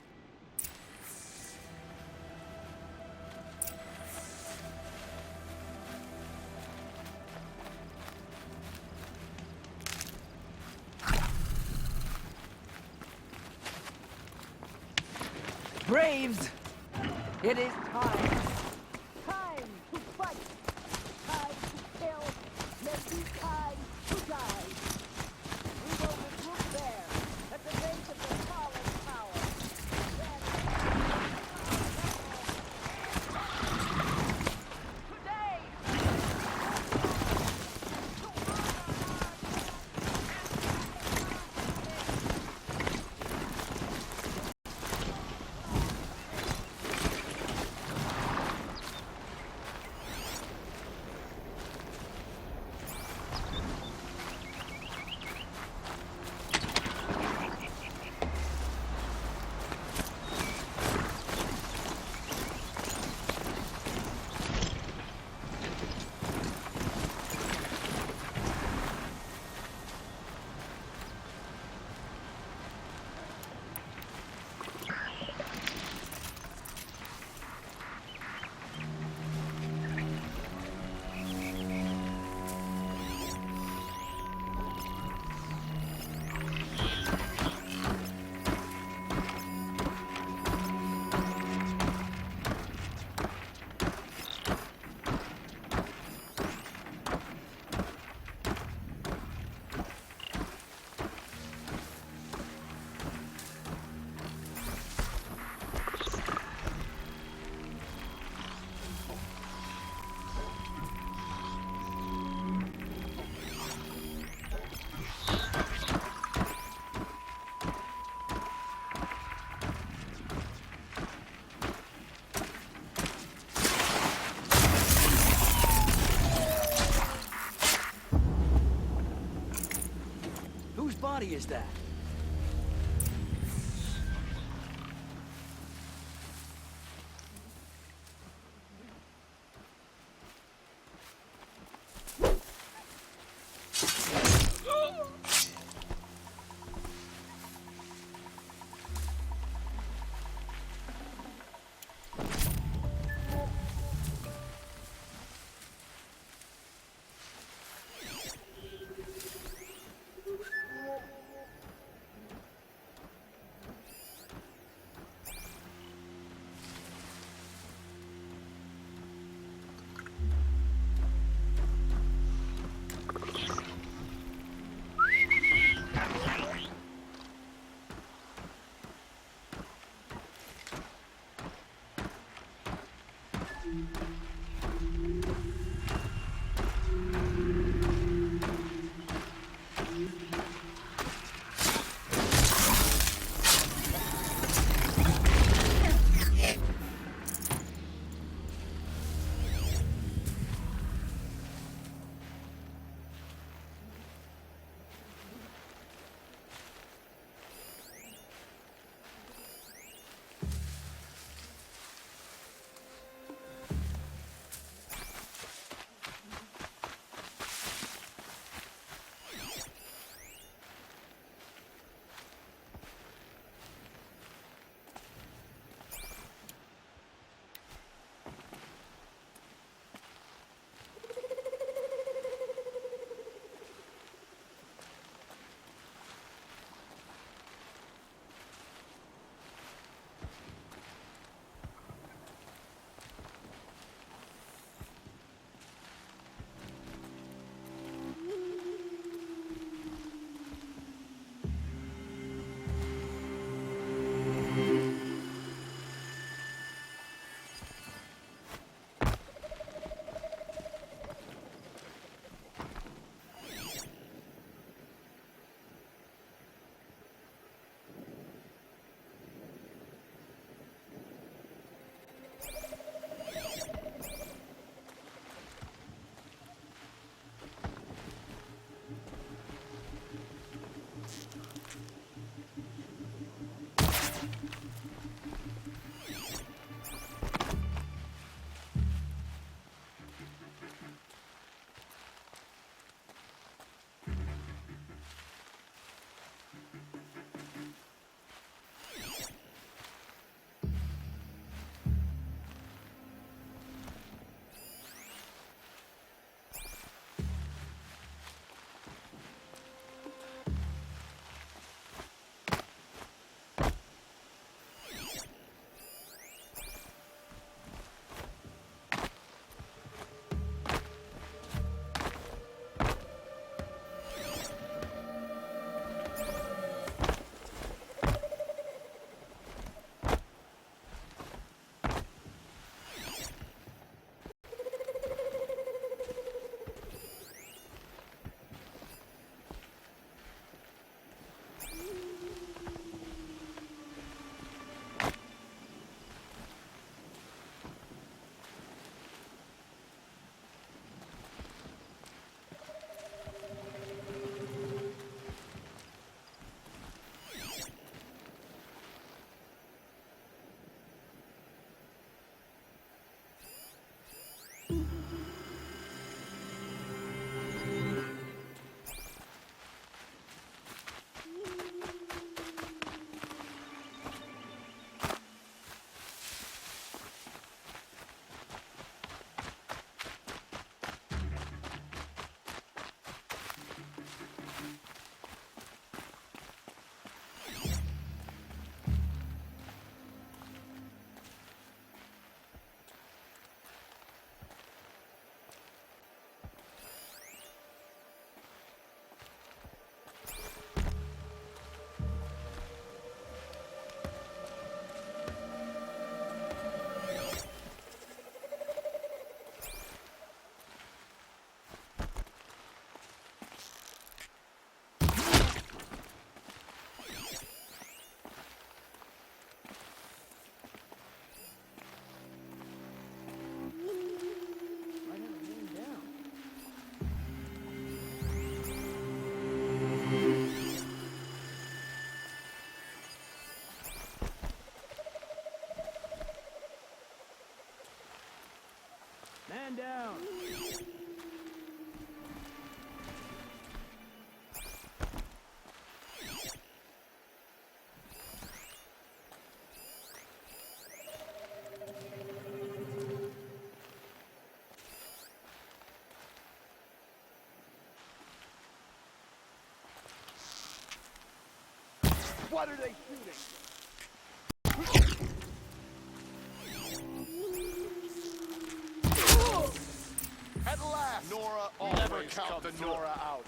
Braves! It is time! Time to fight! Time to kill! Maybe time to die! We will regroup there, at the base of the fallen tower. Whose body is that? Man down. What are they shooting? At last! Nora always never count the Nora out.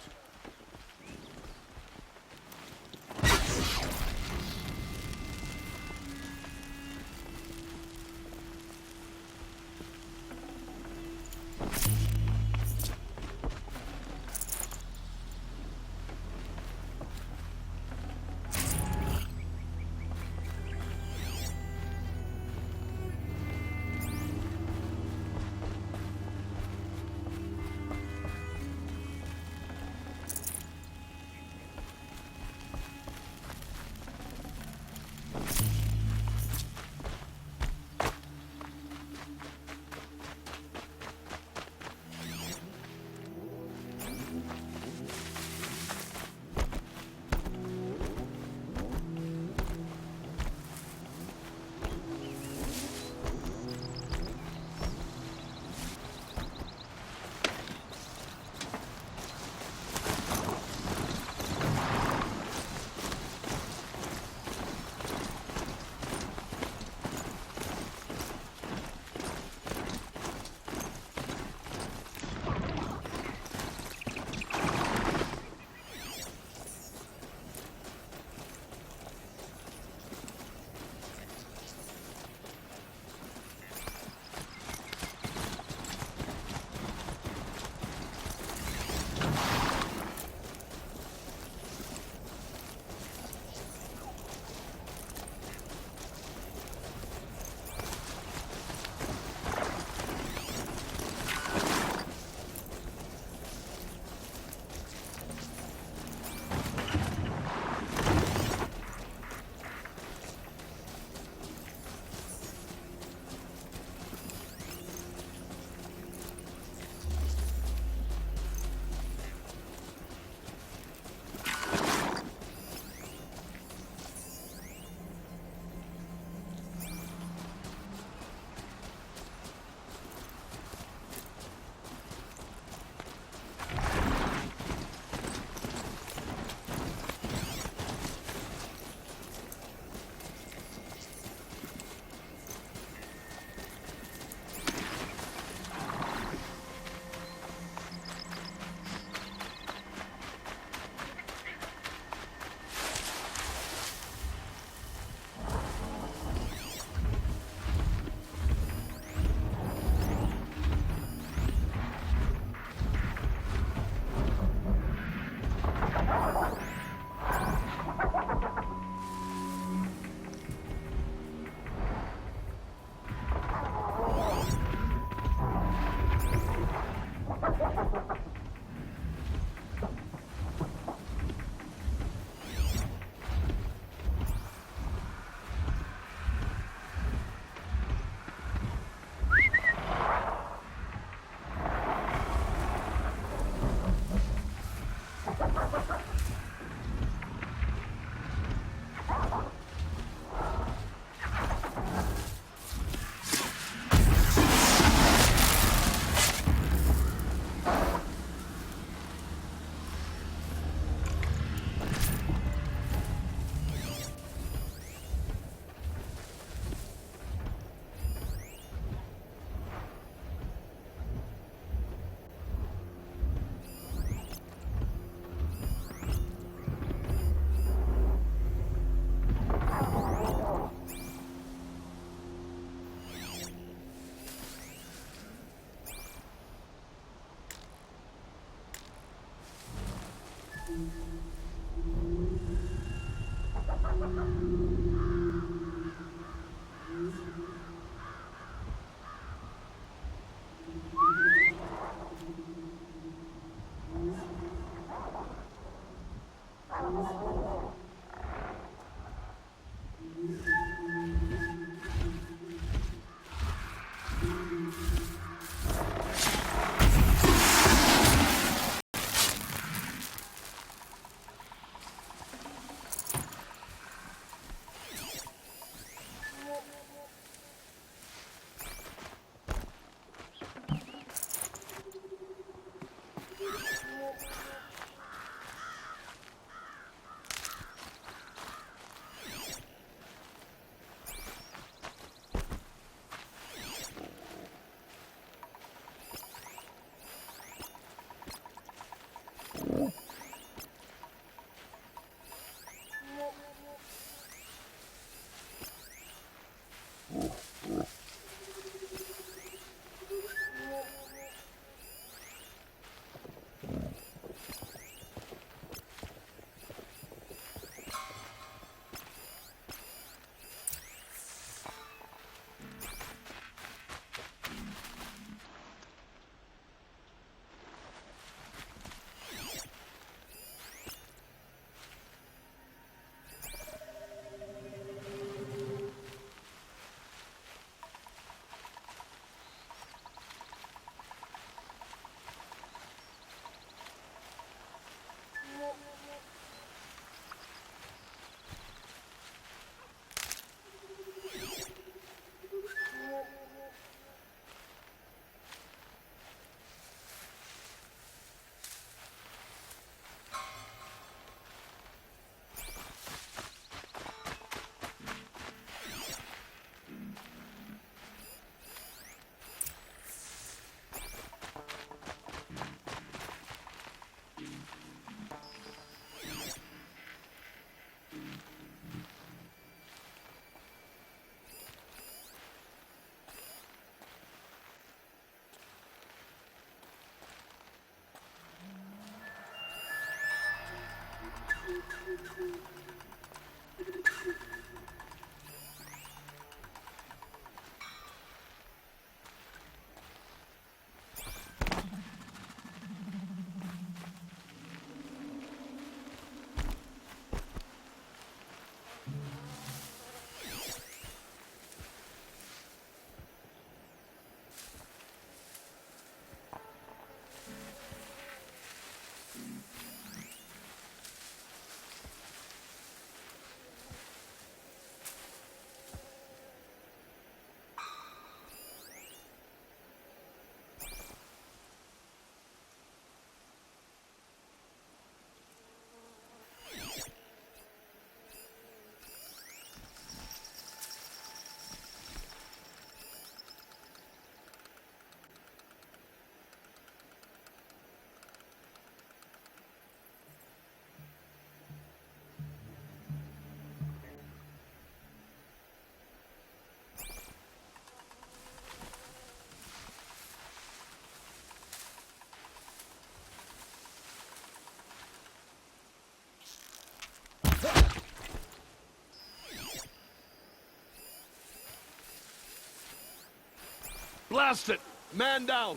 Blast it! Man down!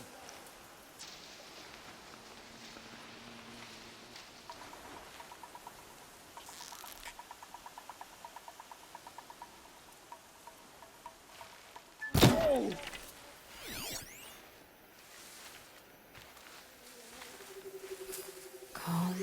Calm.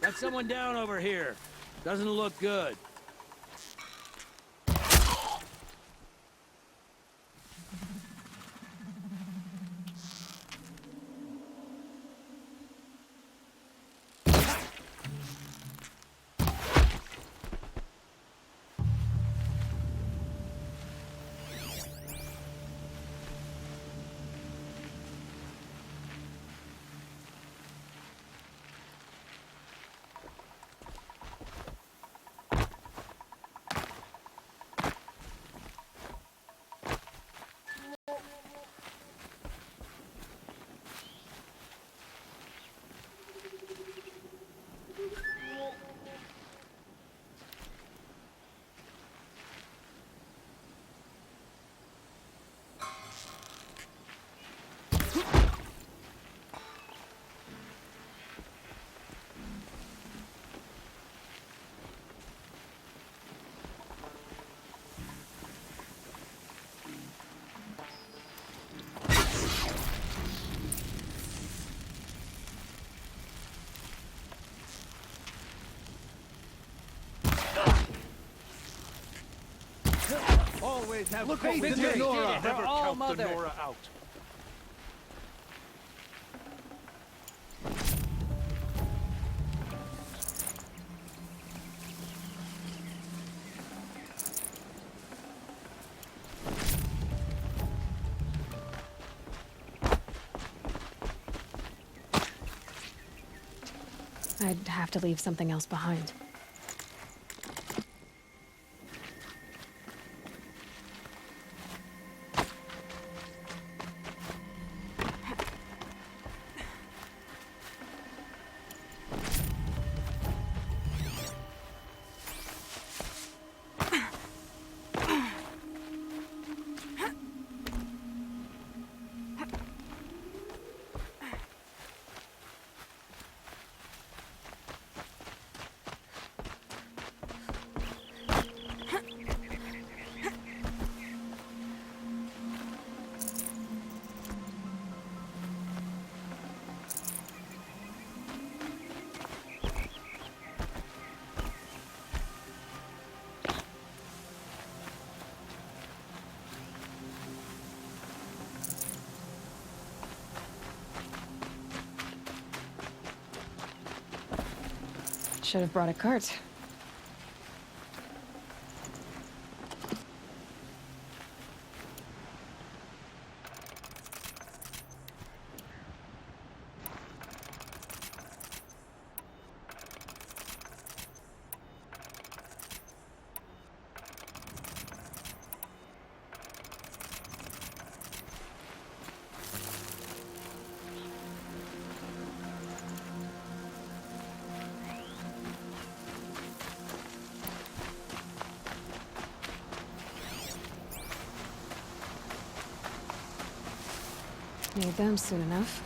Got someone down over here. Doesn't look good. Always have Look faith over in there. Nora. They're Never all count mother. the Nora out. I'd have to leave something else behind. Should have brought a cart. Need them soon enough.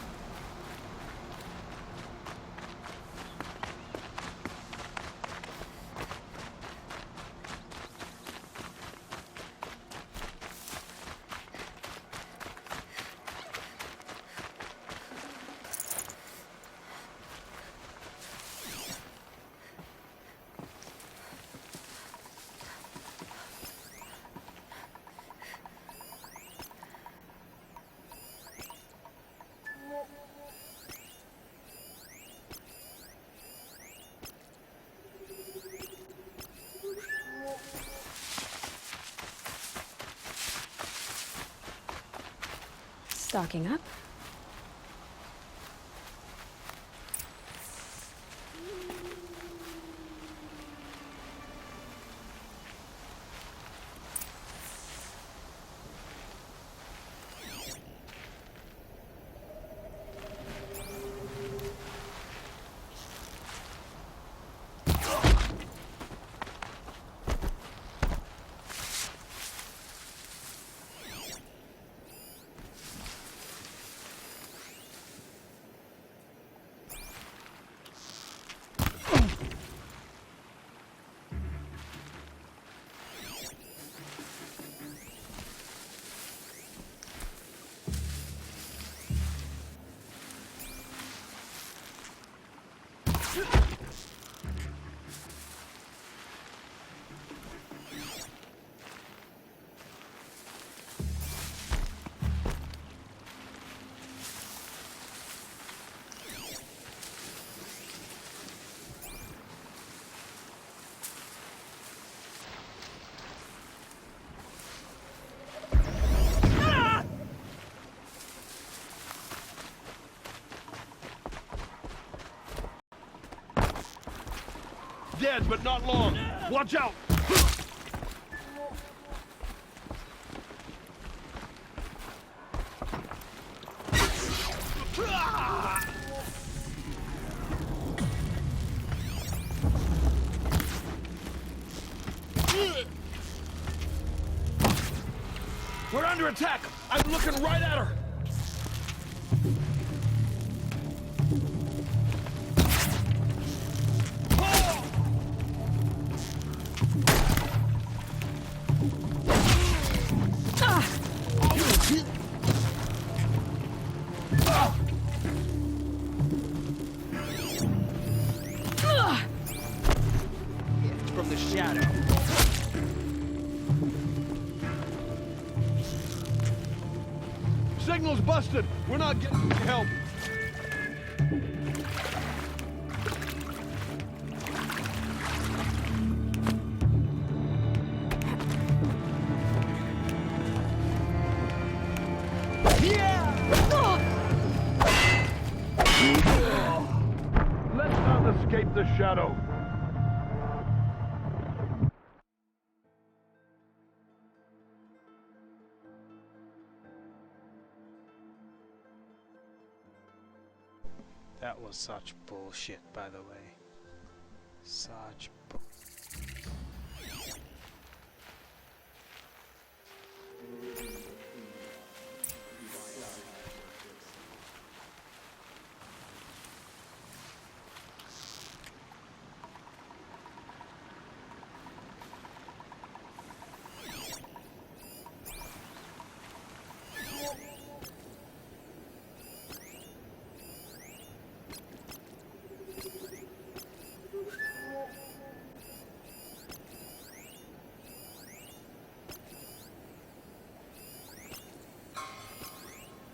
Stocking up. Dead, but not long. Watch out! We're under attack! I'm looking right at her! From the shadow. Signal's busted! We're not getting help! Let's not escape the shadow. That was such bullshit, by the way. Such bull.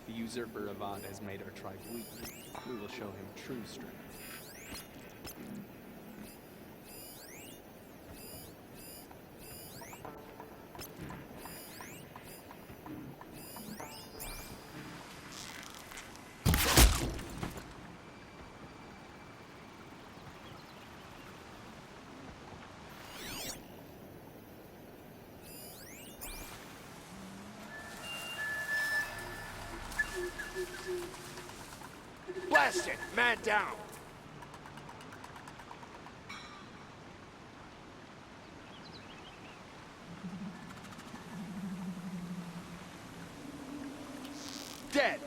The usurper Avad has made our tribe weak. We will show him true strength. Blast it! Man down! Dead!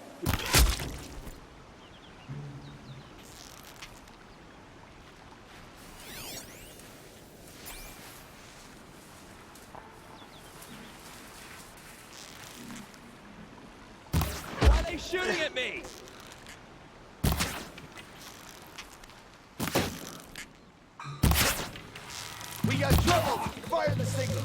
Why are they shooting at me? We got trouble! Fire the signal!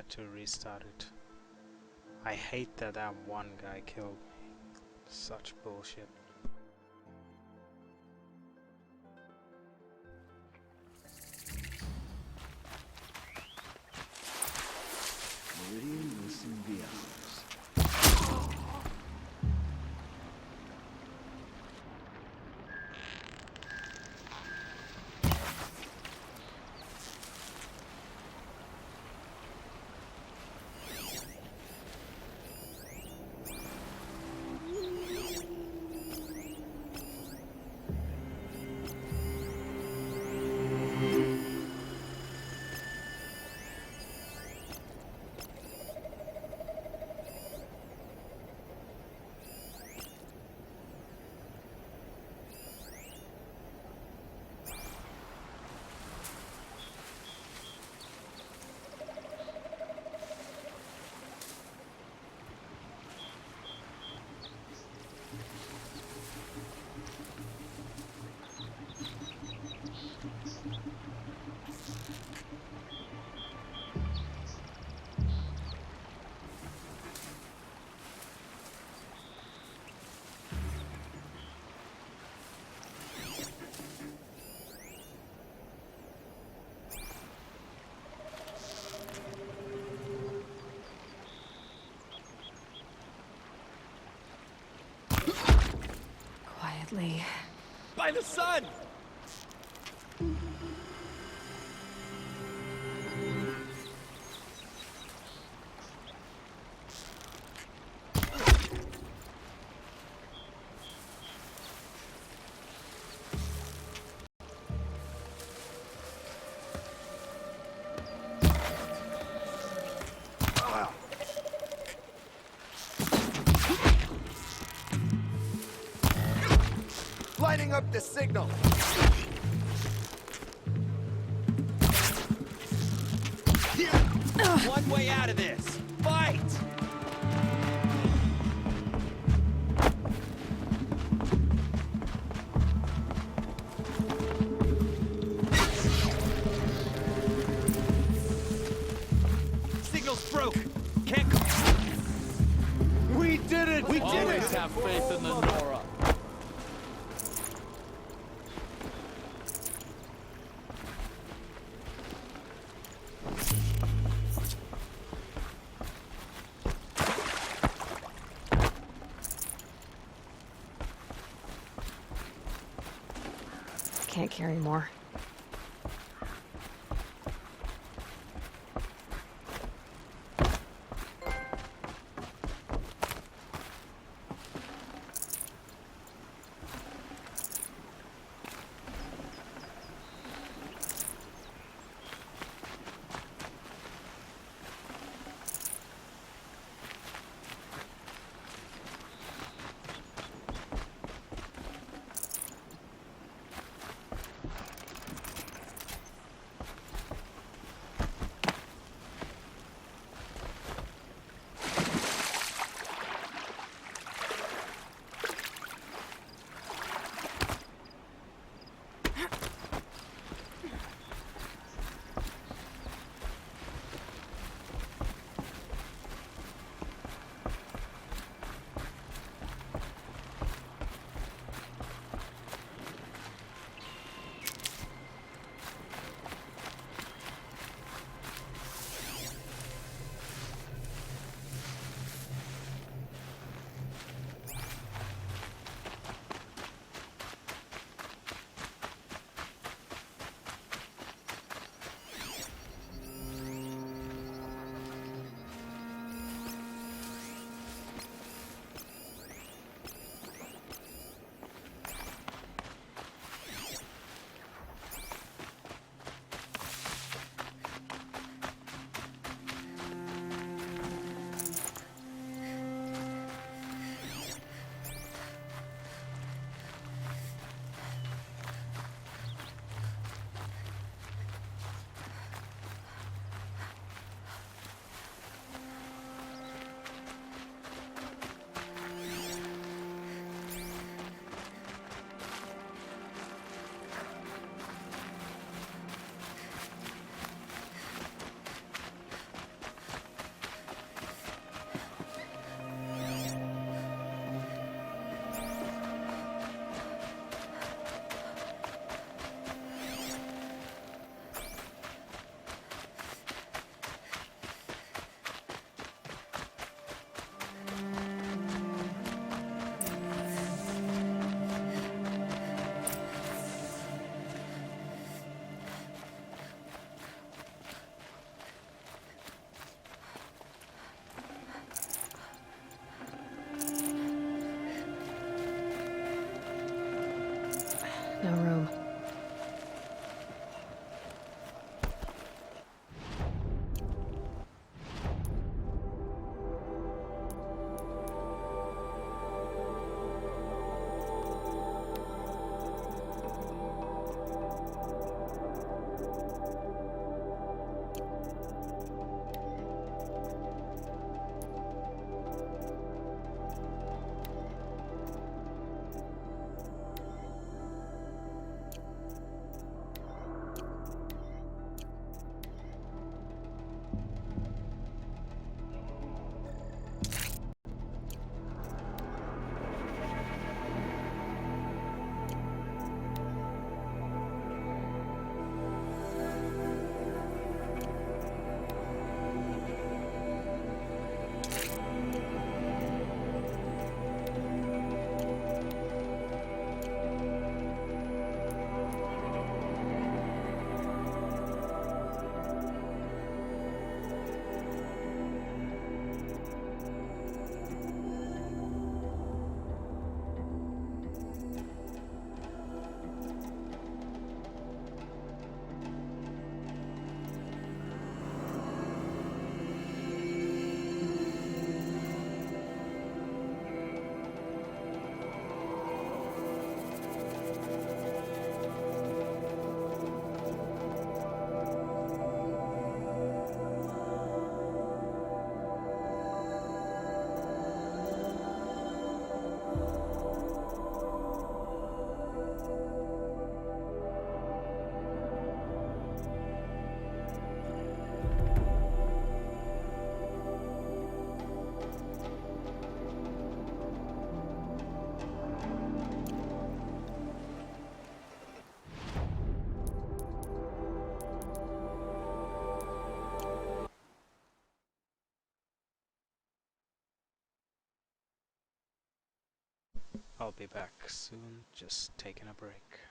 to restart it. I hate that one guy killed me. Such bullshit. Meridian will soon be ours. Quietly. By the sun! Lighting up the signal. One way out of this. Fight! Signal's broke. Can't. We did it! We did it! Always have faith in the Nora. Can't carry more. No room. I'll be back soon, just taking a break.